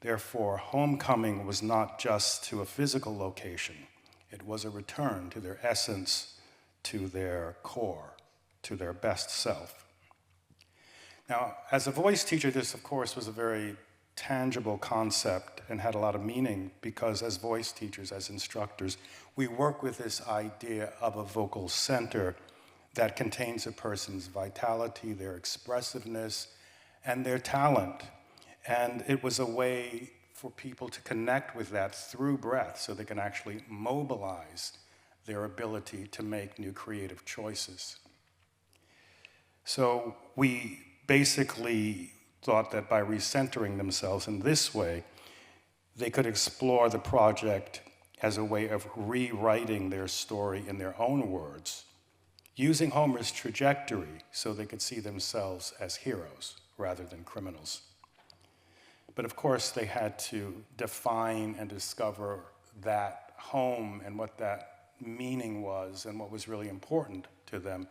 Therefore, homecoming was not just to a physical location. It was a return to their essence, to their core, to their best self. Now, as a voice teacher, this, of course, was a very tangible concept and had a lot of meaning because as voice teachers, as instructors, we work with this idea of a vocal center that contains a person's vitality, their expressiveness, and their talent. And it was a way for people to connect with that through breath so they can actually mobilize their ability to make new creative choices. So we basically thought that by recentering themselves in this way, they could explore the project as a way of rewriting their story in their own words, using Homer's trajectory so they could see themselves as heroes rather than criminals. But of course, they had to define and discover that home and what that meaning was and what was really important to them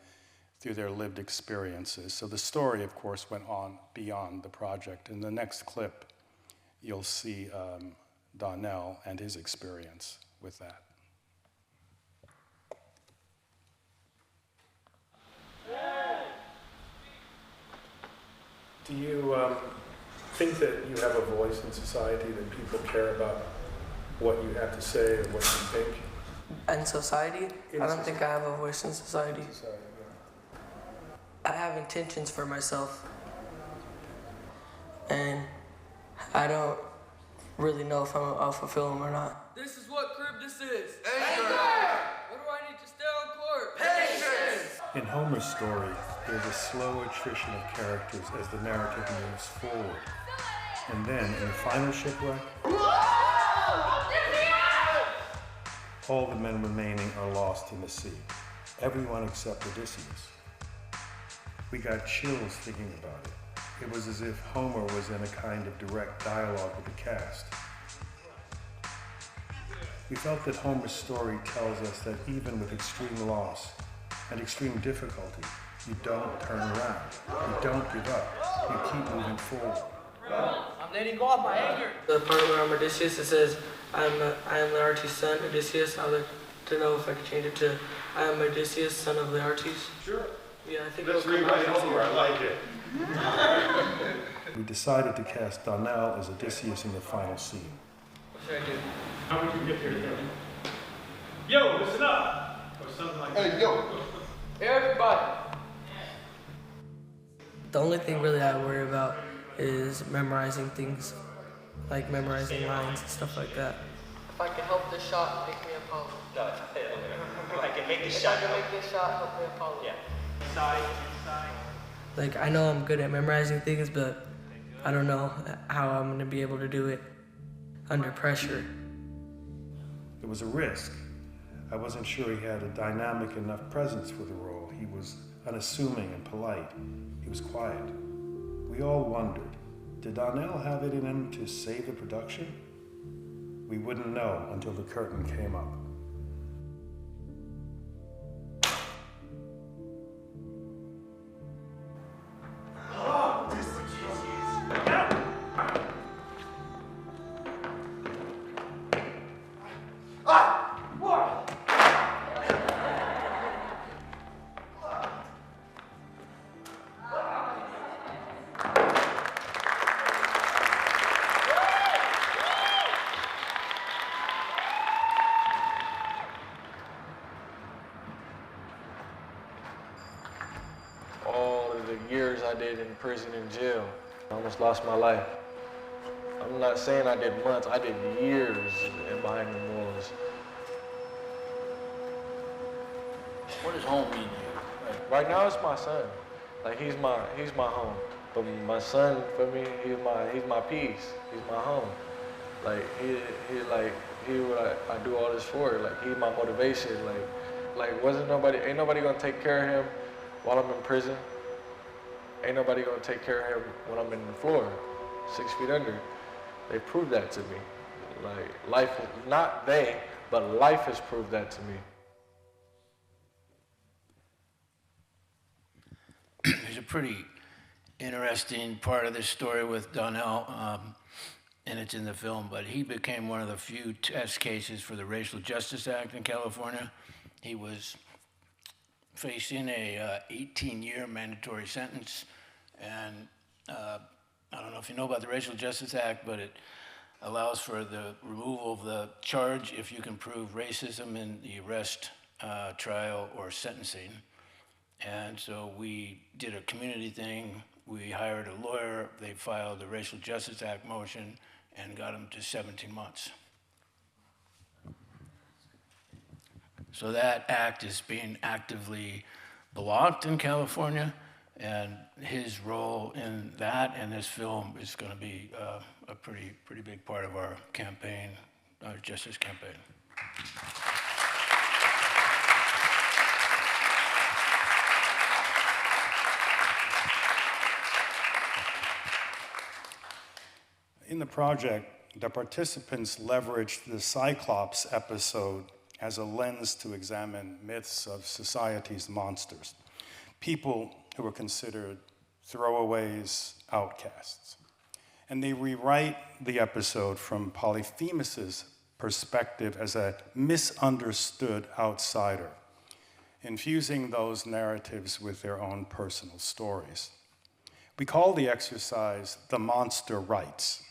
through their lived experiences. So the story, of course, went on beyond the project. In the next clip, you'll see Donnell and his experience with that. Do you think that you have a voice in society, that people care about what you have to say or what you think? In society? I don't think I have a voice in society. I have intentions for myself, and I don't really know if I'll fulfill them or not. This is what crib this is. Anger! What do I need to stay on court? Patience! In Homer's story, there's a slow attrition of characters as the narrative moves forward. And then, in the final shipwreck, all the men remaining are lost in the sea. Everyone except Odysseus. We got chills thinking about it. It was as if Homer was in a kind of direct dialogue with the cast. We felt that Homer's story tells us that even with extreme loss and extreme difficulty, you don't turn around. You don't give up. You keep moving forward. I'm letting go of my anger. The part where I'm Odysseus, it says, I am Laertes' son, Odysseus. I'd like to know if I could change it to, I am Odysseus, son of Laertes. Sure. Yeah, I think let's rewrite Homer. I like it. We decided to cast Donnell as Odysseus in the final scene. What should I do? How would you get there, Kevin? Yo, listen up! Or something like that. Hey, yo! Everybody! The only thing really I worry about is memorizing things, like memorizing lines and stuff like that. If I can help this shot, make me Apollo. I can make this If shot. I can make this shot, help me Apollo. Yeah. Inside. Like, I know I'm good at memorizing things, but I don't know how I'm gonna be able to do it under pressure. It was a risk. I wasn't sure he had a dynamic enough presence for the role. He was unassuming and polite. He was quiet. We all wondered, did Donnell have it in him to save the production? We wouldn't know until the curtain came up. All of the years I did in prison and jail, I almost lost my life. I'm not saying I did months, I did years in behind the walls. What does home mean to you? Right now it's my son. Like he's my home. But my son for me, he's my peace. He's my home. Like he what I do all this for. Like he's my motivation. Like ain't nobody gonna take care of him while I'm in prison. Ain't nobody gonna take care of him when I'm in the floor, 6 feet under. They proved that to me. Like life, not they, but life has proved that to me. There's a pretty interesting part of this story with Donnell, and it's in the film, but he became one of the few test cases for the Racial Justice Act in California. He was facing a 18-year mandatory sentence, and I don't know if you know about the Racial Justice Act, but it allows for the removal of the charge if you can prove racism in the arrest, trial, or sentencing. And so we did a community thing. We hired a lawyer. They filed the Racial Justice Act motion and got him to 17 months. So that act is being actively blocked in California, and his role in that and this film is going to be a pretty big part of our campaign, our justice campaign. In the project, the participants leveraged the Cyclops episode as a lens to examine myths of society's monsters, people who were considered throwaways, outcasts. And they rewrite the episode from Polyphemus's perspective as a misunderstood outsider, infusing those narratives with their own personal stories. We call the exercise the monster rites.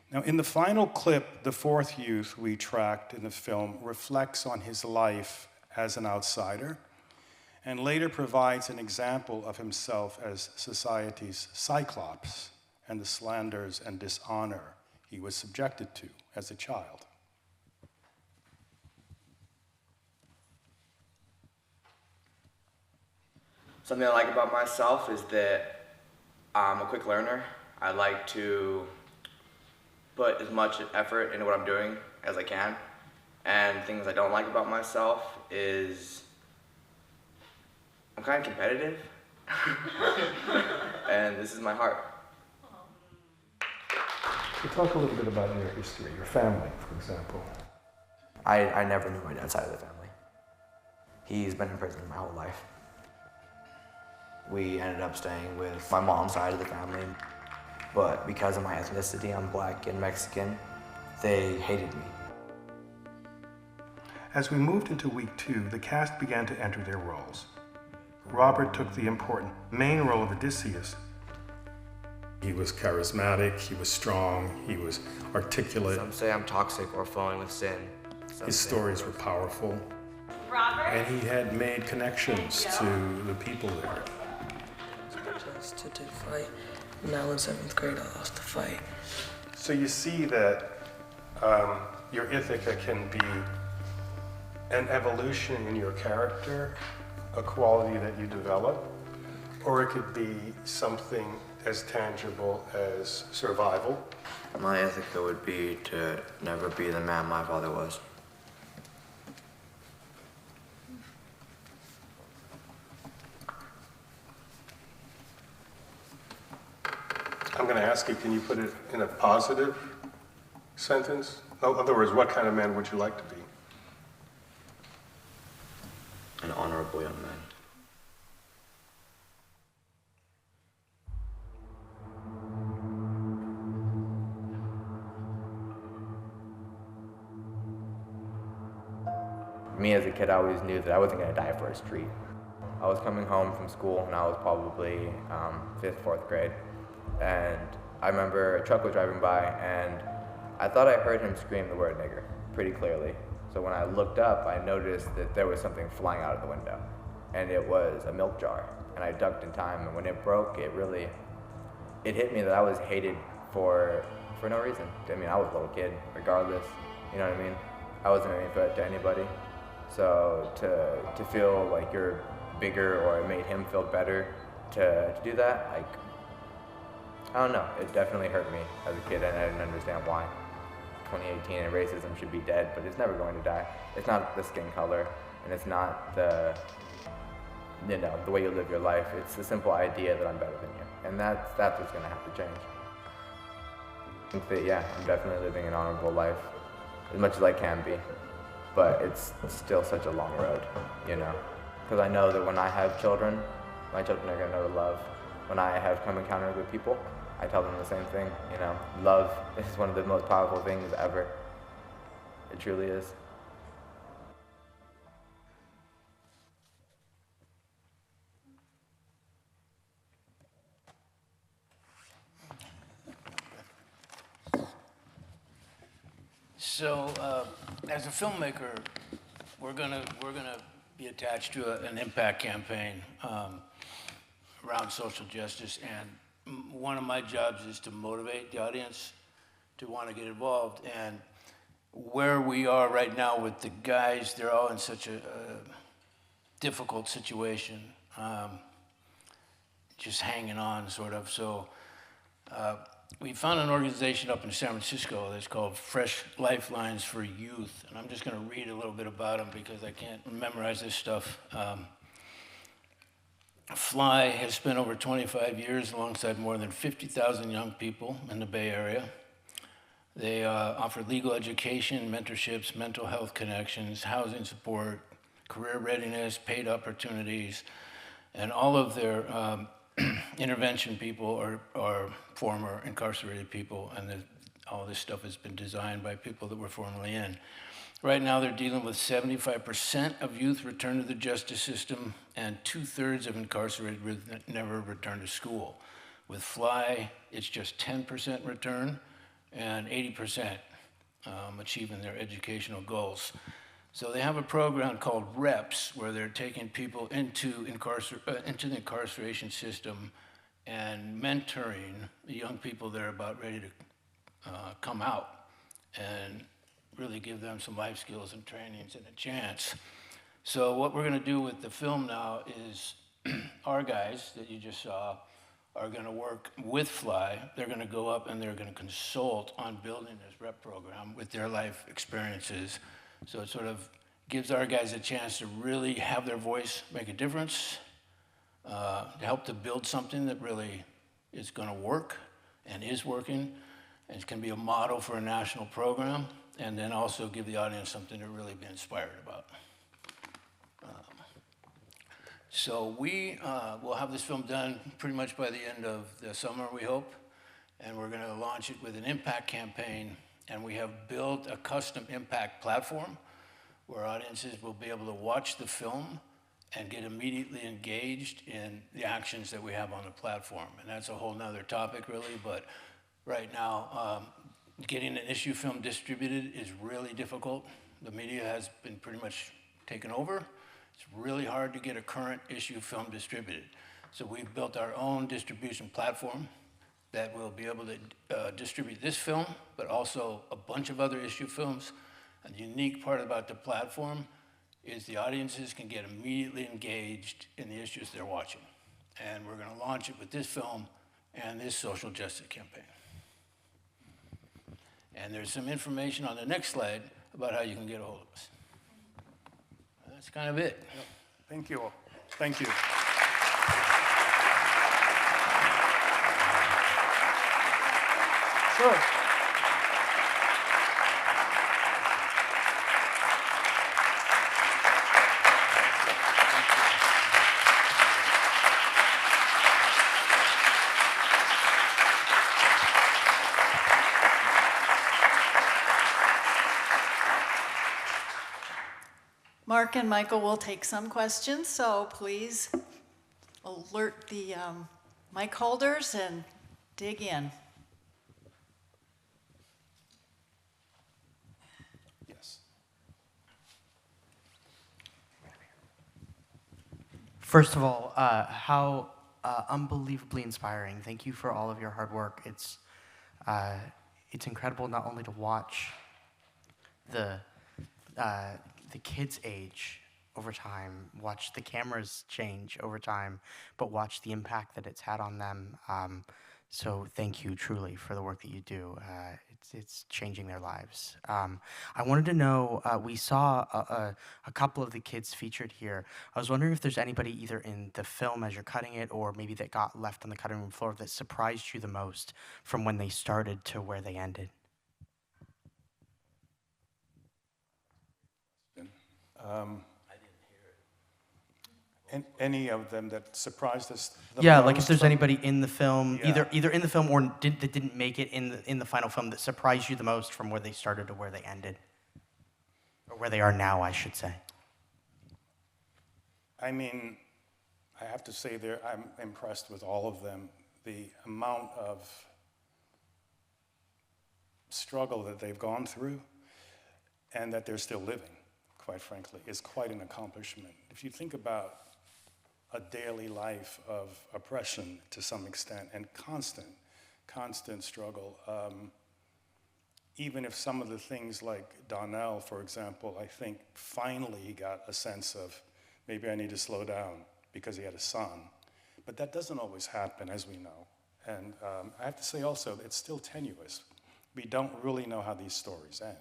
Now, in the final clip, the fourth youth we tracked in the film reflects on his life as an outsider and later provides an example of himself as society's cyclops and the slanders and dishonor he was subjected to as a child. Something I like about myself is that I'm a quick learner. I like to put as much effort into what I'm doing as I can. And things I don't like about myself is I'm kind of competitive. And this is my heart. So talk a little bit about your history, your family, for example. I never knew my dad's side of the family. He's been in prison my whole life. We ended up staying with my mom's side of the family, but because of my ethnicity, I'm black and Mexican, they hated me. As we moved into week 2, the cast began to enter their roles. Robert took the important main role of Odysseus. He was charismatic, he was strong, he was articulate. Some say I'm toxic or flowing with sin. His stories were powerful. Robert? And he had made connections to the people there. Just to fight. Now in 7th grade, I lost the fight. So you see that your Ithaca can be an evolution in your character, a quality that you develop, or it could be something as tangible as survival. My Ithaca would be to never be the man my father was. I'm going to ask you, can you put it in a positive sentence? In other words, what kind of man would you like to be? An honorable young man. Me as a kid, I always knew that I wasn't going to die for a street. I was coming home from school and I was probably 5th, 4th grade. And I remember a truck was driving by and I thought I heard him scream the word nigger pretty clearly. So when I looked up, I noticed that there was something flying out of the window. And it was a milk jar. And I ducked in time, and when it broke, it hit me that I was hated for no reason. I mean, I was a little kid, regardless, you know what I mean? I wasn't any threat to anybody. So to feel like you're bigger or it made him feel better to do that, like, I don't know, it definitely hurt me as a kid and I didn't understand why. 2018 and racism should be dead, but it's never going to die. It's not the skin color and it's not the way you live your life. It's the simple idea that I'm better than you. And that's what's gonna have to change. I think that, yeah, I'm definitely living an honorable life as much as I can be, but it's still such a long road, you know? Because I know that when I have children, my children are gonna know to love. When I have come encounter with people, I tell them the same thing, you know? Love is one of the most powerful things ever. It truly is. So, as a filmmaker, we're gonna be attached to an impact campaign around social justice, and one of my jobs is to motivate the audience to want to get involved. And where we are right now with the guys, they're all in such a difficult situation, just hanging on, sort of. So we found an organization up in San Francisco that's called Fresh Lifelines for Youth, and I'm just going to read a little bit about them because I can't memorize this stuff. FLY has spent over 25 years alongside more than 50,000 young people in the Bay Area. They offer legal education, mentorships, mental health connections, housing support, career readiness, paid opportunities, and all of their intervention people are former incarcerated people, and all this stuff has been designed by people that were formerly in. Right now, they're dealing with 75% of youth return to the justice system, and 2/3 of incarcerated never return to school. With FLY, it's just 10% return, and 80% achieving their educational goals. So they have a program called REPS, where they're taking people into the incarceration system and mentoring the young people that are about ready to come out, and really give them some life skills and trainings and a chance. So what we're going to do with the film now is our guys that you just saw are going to work with FLY. They're going to go up and they're going to consult on building this rep program with their life experiences. So it sort of gives our guys a chance to really have their voice make a difference, to help to build something that really is going to work and is working, and can be a model for a national program, and then also give the audience something to really be inspired about. So we will have this film done pretty much by the end of the summer, we hope, and we're going to launch it with an impact campaign, and we have built a custom impact platform where audiences will be able to watch the film and get immediately engaged in the actions that we have on the platform. And that's a whole nother topic, really, but right now, getting an issue film distributed is really difficult. The media has been pretty much taken over. It's really hard to get a current issue film distributed. So we've built our own distribution platform that will be able to distribute this film, but also a bunch of other issue films. And the unique part about the platform is the audiences can get immediately engaged in the issues they're watching. And we're going to launch it with this film and this social justice campaign. And there's some information on the next slide about how you can get a hold of us. That's kind of it. Thank you all. Thank you. Sure. Mark and Michael will take some questions, so please alert the mic holders and dig in. Yes. First of all, how unbelievably inspiring. Thank you for all of your hard work. It's incredible not only to watch the kids age over time, watch the cameras change over time, but watch the impact that it's had on them. So thank you truly for the work that you do. It's changing their lives. I wanted to know, we saw a couple of the kids featured here. I was wondering if there's anybody either in the film as you're cutting it or maybe that got left on the cutting room floor that surprised you the most from when they started to where they ended. Any of them that surprised us? Yeah, like if there's anybody in the film, Yeah. either in the film or that didn't make it in the final film that surprised you the most from where they started to where they ended, or where they are now, I should say. I mean, I have to say I'm impressed with all of them. The amount of struggle that they've gone through and that they're still living, quite frankly, is quite an accomplishment. If you think about a daily life of oppression to some extent and constant struggle, even if some of the things like Donnell, for example, I think finally he got a sense of maybe I need to slow down because he had a son. But that doesn't always happen, as we know. And I have to say also, it's still tenuous. We don't really know how these stories end.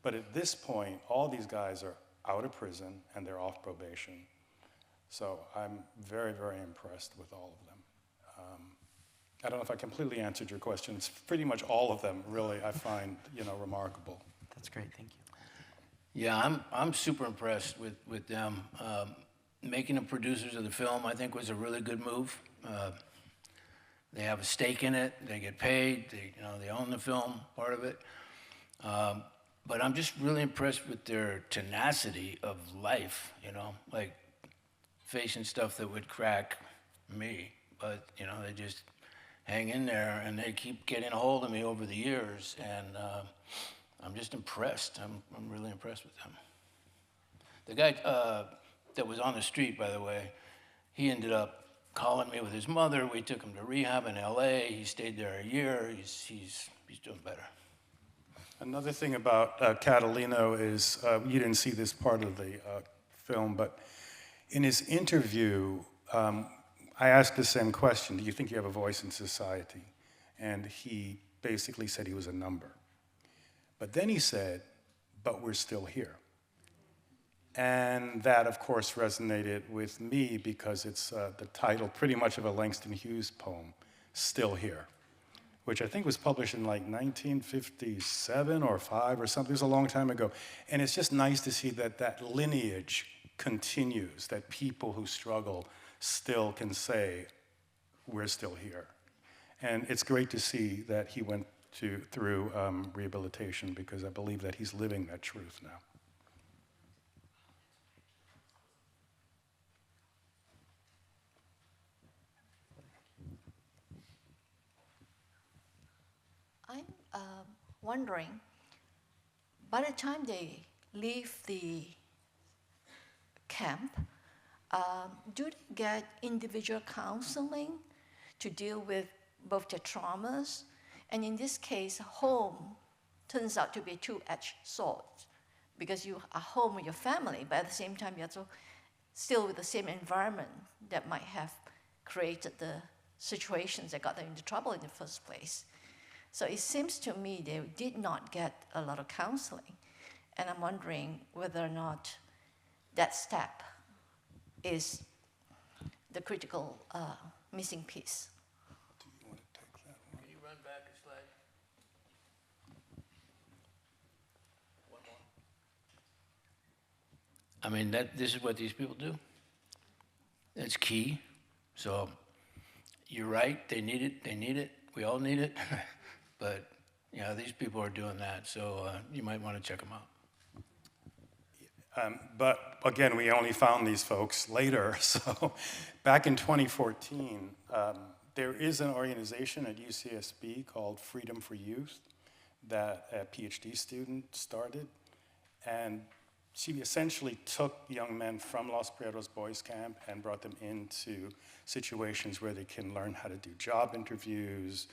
But at this point, all these guys are out of prison and they're off probation. So I'm very, very impressed with all of them. I don't know if I completely answered your question. It's pretty much all of them, really, I find, remarkable. That's great, thank you. Yeah, I'm super impressed with them. Making them producers of the film, I think, was a really good move. They have a stake in it. They get paid. They own the film, part of it. But I'm just really impressed with their tenacity of life. Like facing stuff that would crack me. But they just hang in there, and they keep getting a hold of me over the years, and I'm just impressed. I'm really impressed with them. The guy that was on the street, by the way, he ended up calling me with his mother. We took him to rehab in LA. He stayed there a year. He's doing better. Another thing about Catalino is, you didn't see this part of the film, but in his interview, I asked the same question: do you think you have a voice in society? And he basically said he was a number. But then he said, but we're still here. And that, of course, resonated with me because it's the title pretty much of a Langston Hughes poem, Still Here, which I think was published in like 1957 or 5 or something. It was a long time ago. And it's just nice to see that that lineage continues, that people who struggle still can say, we're still here. And it's great to see that he went through rehabilitation, because I believe that he's living that truth now. I'm wondering, by the time they leave the camp, do they get individual counseling to deal with both their traumas? And in this case, home turns out to be a two-edged sword, because you are home with your family, but at the same time, you're also still with the same environment that might have created the situations that got them into trouble in the first place. So it seems to me they did not get a lot of counseling. And I'm wondering whether or not that step is the critical missing piece. Can you run back a slide? One more. I mean, this is what these people do. That's key. So you're right, they need it, we all need it. But these people are doing that, so you might want to check them out. But again, we only found these folks later. So back in 2014, there is an organization at UCSB called Freedom for Youth that a PhD student started. And she essentially took young men from Los Prietos Boys Camp and brought them into situations where they can learn how to do job interviews,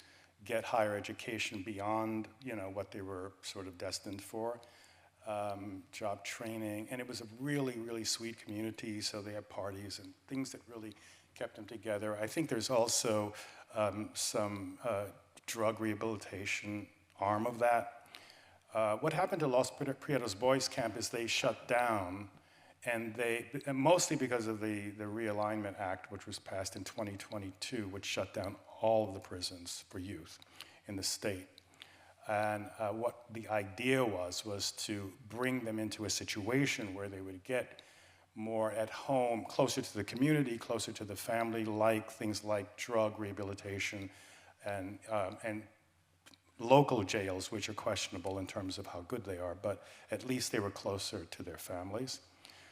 get higher education beyond what they were sort of destined for. Job training, and it was a really, really sweet community, so they had parties and things that really kept them together. I think there's also some drug rehabilitation arm of that. What happened to Los Prietos Boys Camp is they shut down, and mostly because of the Realignment Act, which was passed in 2022, which shut down all of the prisons for youth in the state. And what the idea was to bring them into a situation where they would get more at home, closer to the community, closer to the family, like things like drug rehabilitation and local jails, which are questionable in terms of how good they are, but at least they were closer to their families.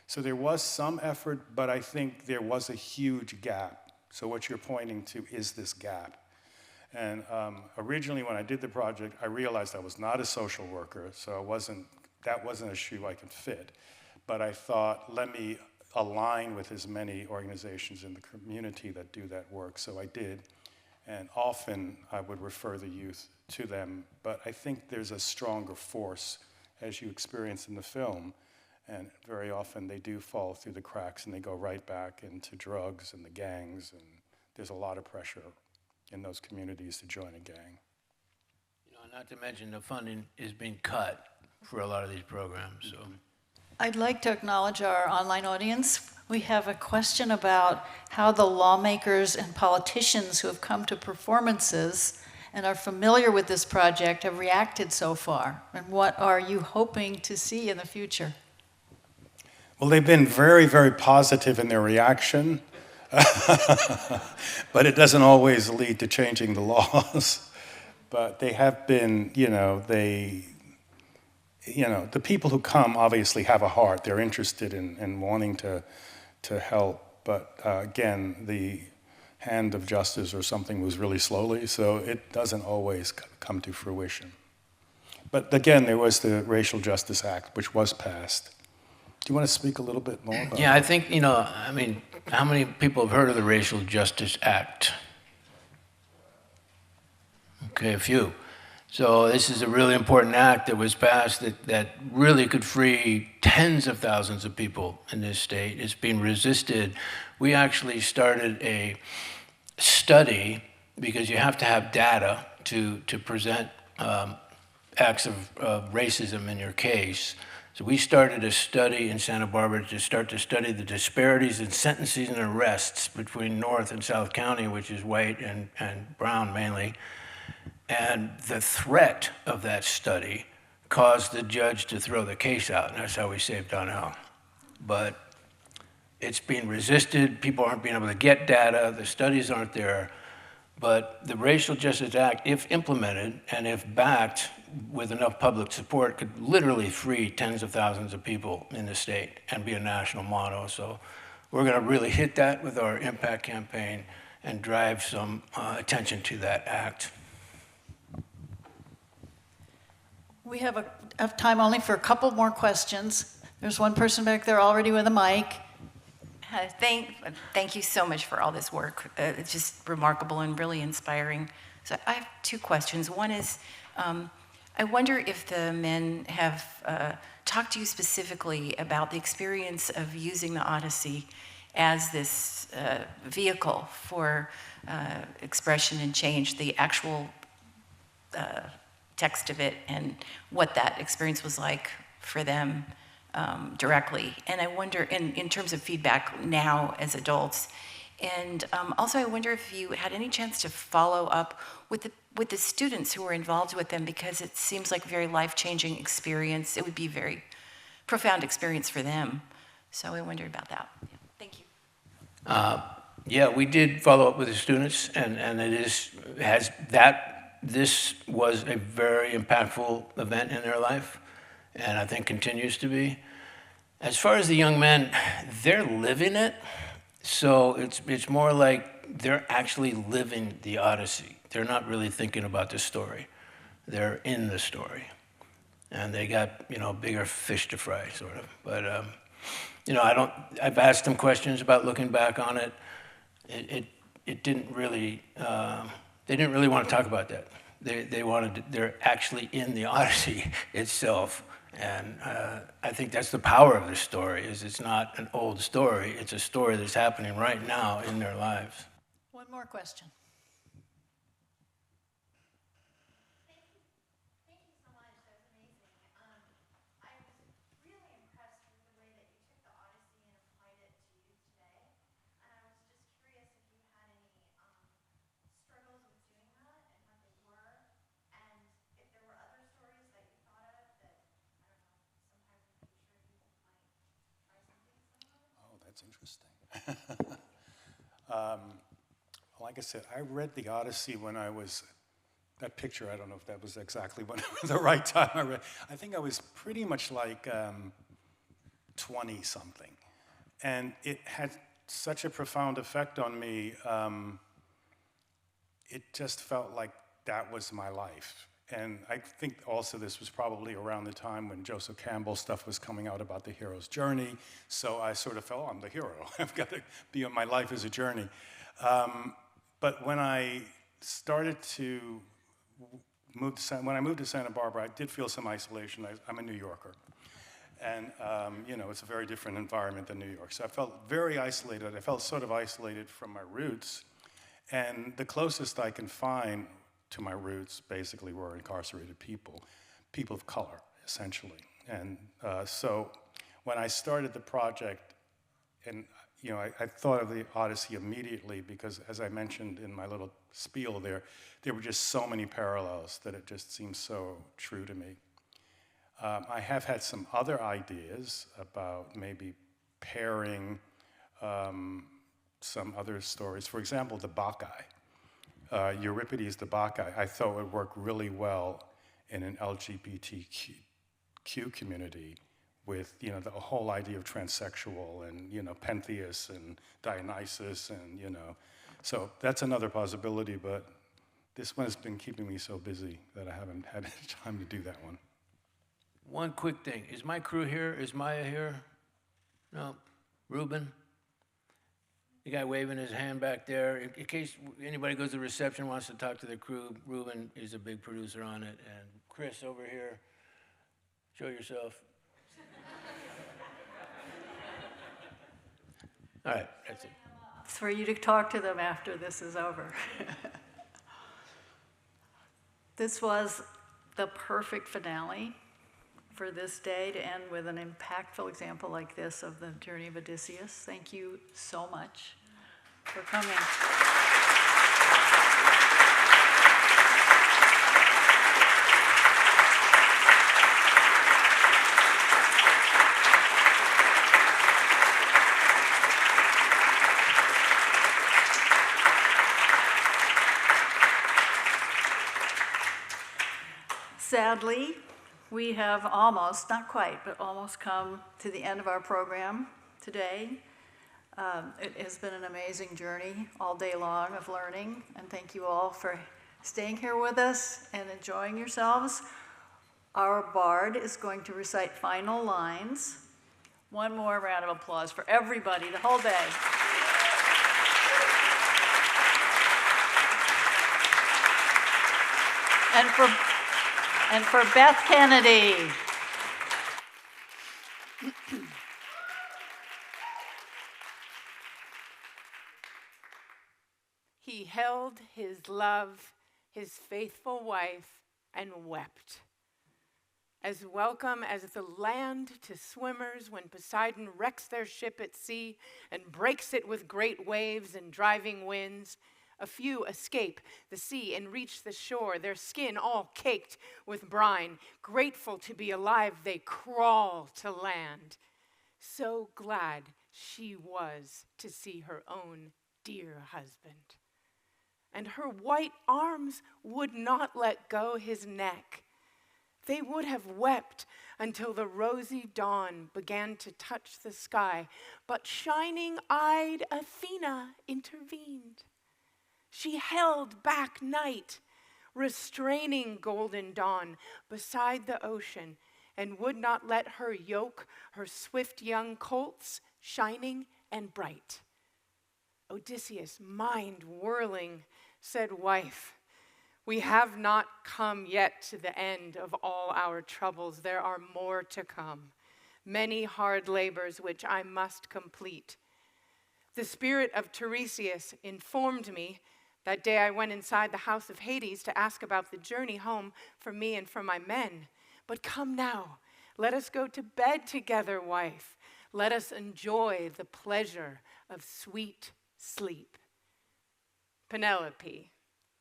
So there was some effort, but I think there was a huge gap. So what you're pointing to is this gap. And originally, when I did the project, I realized I was not a social worker, so that wasn't a shoe I could fit. But I thought, let me align with as many organizations in the community that do that work. So I did, and often I would refer the youth to them. But I think there's a stronger force, as you experience in the film, and very often they do fall through the cracks and they go right back into drugs and the gangs, and there's a lot of pressure in those communities to join a gang. You know, not to mention the funding is being cut for a lot of these programs, so. I'd like to acknowledge our online audience. We have a question about how the lawmakers and politicians who have come to performances and are familiar with this project have reacted so far, and what are you hoping to see in the future? Well, they've been very, very positive in their reaction, but it doesn't always lead to changing the laws. But they have been, the people who come obviously have a heart. They're interested in wanting to help. But again, the hand of justice or something moves really slowly, so it doesn't always come to fruition. But again, there was the Racial Justice Act, which was passed. Do you want to speak a little bit more about Yeah, I think, how many people have heard of the Racial Justice Act? Okay, a few. So this is a really important act that was passed that really could free tens of thousands of people in this state. It's being resisted. We actually started a study, because you have to have data to present acts of racism in your case. So we started a study in Santa Barbara to start to study the disparities in sentencing and arrests between North and South County, which is white and brown mainly. And the threat of that study caused the judge to throw the case out, and that's how we saved Donnell. But it's being resisted, people aren't being able to get data, the studies aren't there. But the Racial Justice Act, if implemented and if backed with enough public support, could literally free tens of thousands of people in the state and be a national motto. So we're going to really hit that with our impact campaign and drive some attention to that act. We have time only for a couple more questions. There's one person back there already with a mic. Thank you so much for all this work. It's just remarkable and really inspiring. So I have two questions. One is, I wonder if the men have talked to you specifically about the experience of using the Odyssey as this vehicle for expression and change, the actual text of it, and what that experience was like for them directly. And I wonder, in terms of feedback now as adults, and also I wonder if you had any chance to follow up with the students who were involved with them, because it seems like a very life-changing experience. It would be a very profound experience for them. So I wondered about that. Yeah. Thank you. Yeah, we did follow up with the students, and this was a very impactful event in their life, and I think continues to be. As far as the young men, they're living it, so it's more like they're actually living the Odyssey. They're not really thinking about the story. They're in the story, and they got, bigger fish to fry, sort of. But, I've asked them questions about looking back on it. It didn't really, they didn't really want to talk about that. They're actually in the Odyssey itself. And I think that's the power of this story, is it's not an old story, it's a story that's happening right now in their lives. One more question. That's interesting. Like I said, I read the Odyssey when I was, that picture, I don't know if that was exactly when the right time I read. I think I was pretty much like 20-something. And it had such a profound effect on me. It just felt like that was my life. And I think also this was probably around the time when Joseph Campbell stuff was coming out about the hero's journey. So I sort of felt, I'm the hero. I've got to be on my life as a journey. But when I started to when I moved to Santa Barbara, I did feel some isolation. I'm a New Yorker. And, it's a very different environment than New York. So I felt very isolated. I felt sort of isolated from my roots. And the closest I can find to my roots basically were incarcerated people, people of color, essentially. And so when I started the project, and I thought of the Odyssey immediately because, as I mentioned in my little spiel there were just so many parallels that it just seems so true to me. I have had some other ideas about maybe pairing some other stories. For example, the Bacchae, Euripides the Bacchae, I thought would work really well in an LGBTQ community with the whole idea of transsexual and Pentheus and Dionysus and so that's another possibility, but this one has been keeping me so busy that I haven't had time to do that one. One quick thing. Is my crew here? Is Maya here? No. Ruben? The guy waving his hand back there. In case anybody goes to the reception, wants to talk to the crew, Ruben is a big producer on it. And Chris over here, show yourself. All right, that's it. It's for you to talk to them after this is over. This was the perfect finale for this day, to end with an impactful example like this of the journey of Odysseus. Thank you so much for coming. Sadly, we have almost, not quite, but almost come to the end of our program today. It has been an amazing journey all day long of learning, and thank you all for staying here with us and enjoying yourselves. Our bard is going to recite final lines. One more round of applause for everybody the whole day. And for Beth Kennedy. He held his love, his faithful wife, and wept. As welcome as the land to swimmers when Poseidon wrecks their ship at sea and breaks it with great waves and driving winds, a few escape the sea and reach the shore, their skin all caked with brine. Grateful to be alive, they crawl to land. So glad she was to see her own dear husband. And her white arms would not let go his neck. They would have wept until the rosy dawn began to touch the sky, but shining-eyed Athena intervened. She held back night, restraining golden dawn beside the ocean, and would not let her yoke her swift young colts, shining and bright. Odysseus, mind whirling, said, "Wife, we have not come yet to the end of all our troubles. There are more to come, many hard labors which I must complete. The spirit of Tiresias informed me that day I went inside the house of Hades to ask about the journey home for me and for my men. But come now, let us go to bed together, wife. Let us enjoy the pleasure of sweet sleep." Penelope,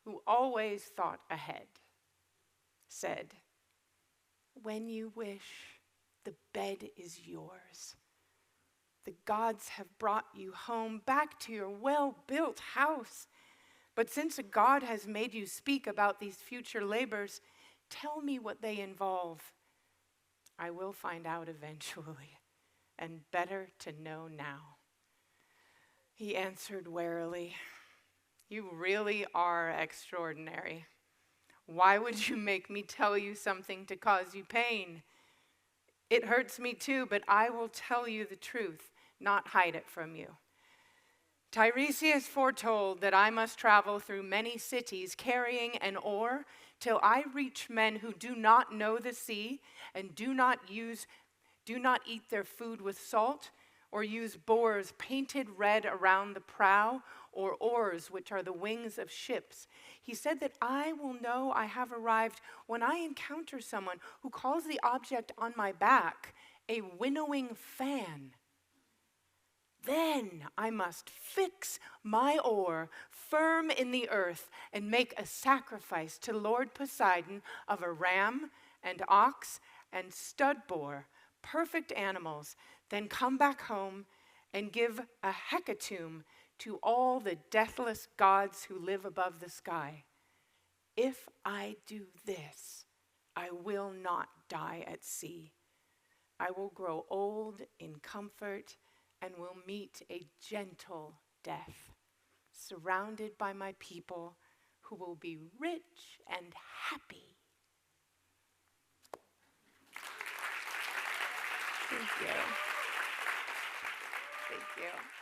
who always thought ahead, said, "When you wish, the bed is yours. The gods have brought you home back to your well-built house. But since a god has made you speak about these future labors, tell me what they involve. I will find out eventually, and better to know now." He answered warily, "You really are extraordinary. Why would you make me tell you something to cause you pain? It hurts me too, but I will tell you the truth, not hide it from you. Tiresias foretold that I must travel through many cities carrying an oar till I reach men who do not know the sea and do not eat their food with salt, or use boars painted red around the prow, or oars, which are the wings of ships. He said that I will know I have arrived when I encounter someone who calls the object on my back a winnowing fan. Then I must fix my oar firm in the earth and make a sacrifice to Lord Poseidon of a ram and ox and stud boar, perfect animals, then come back home and give a hecatomb to all the deathless gods who live above the sky. If I do this, I will not die at sea. I will grow old in comfort and will meet a gentle death, surrounded by my people who will be rich and happy. Thank you. Thank you.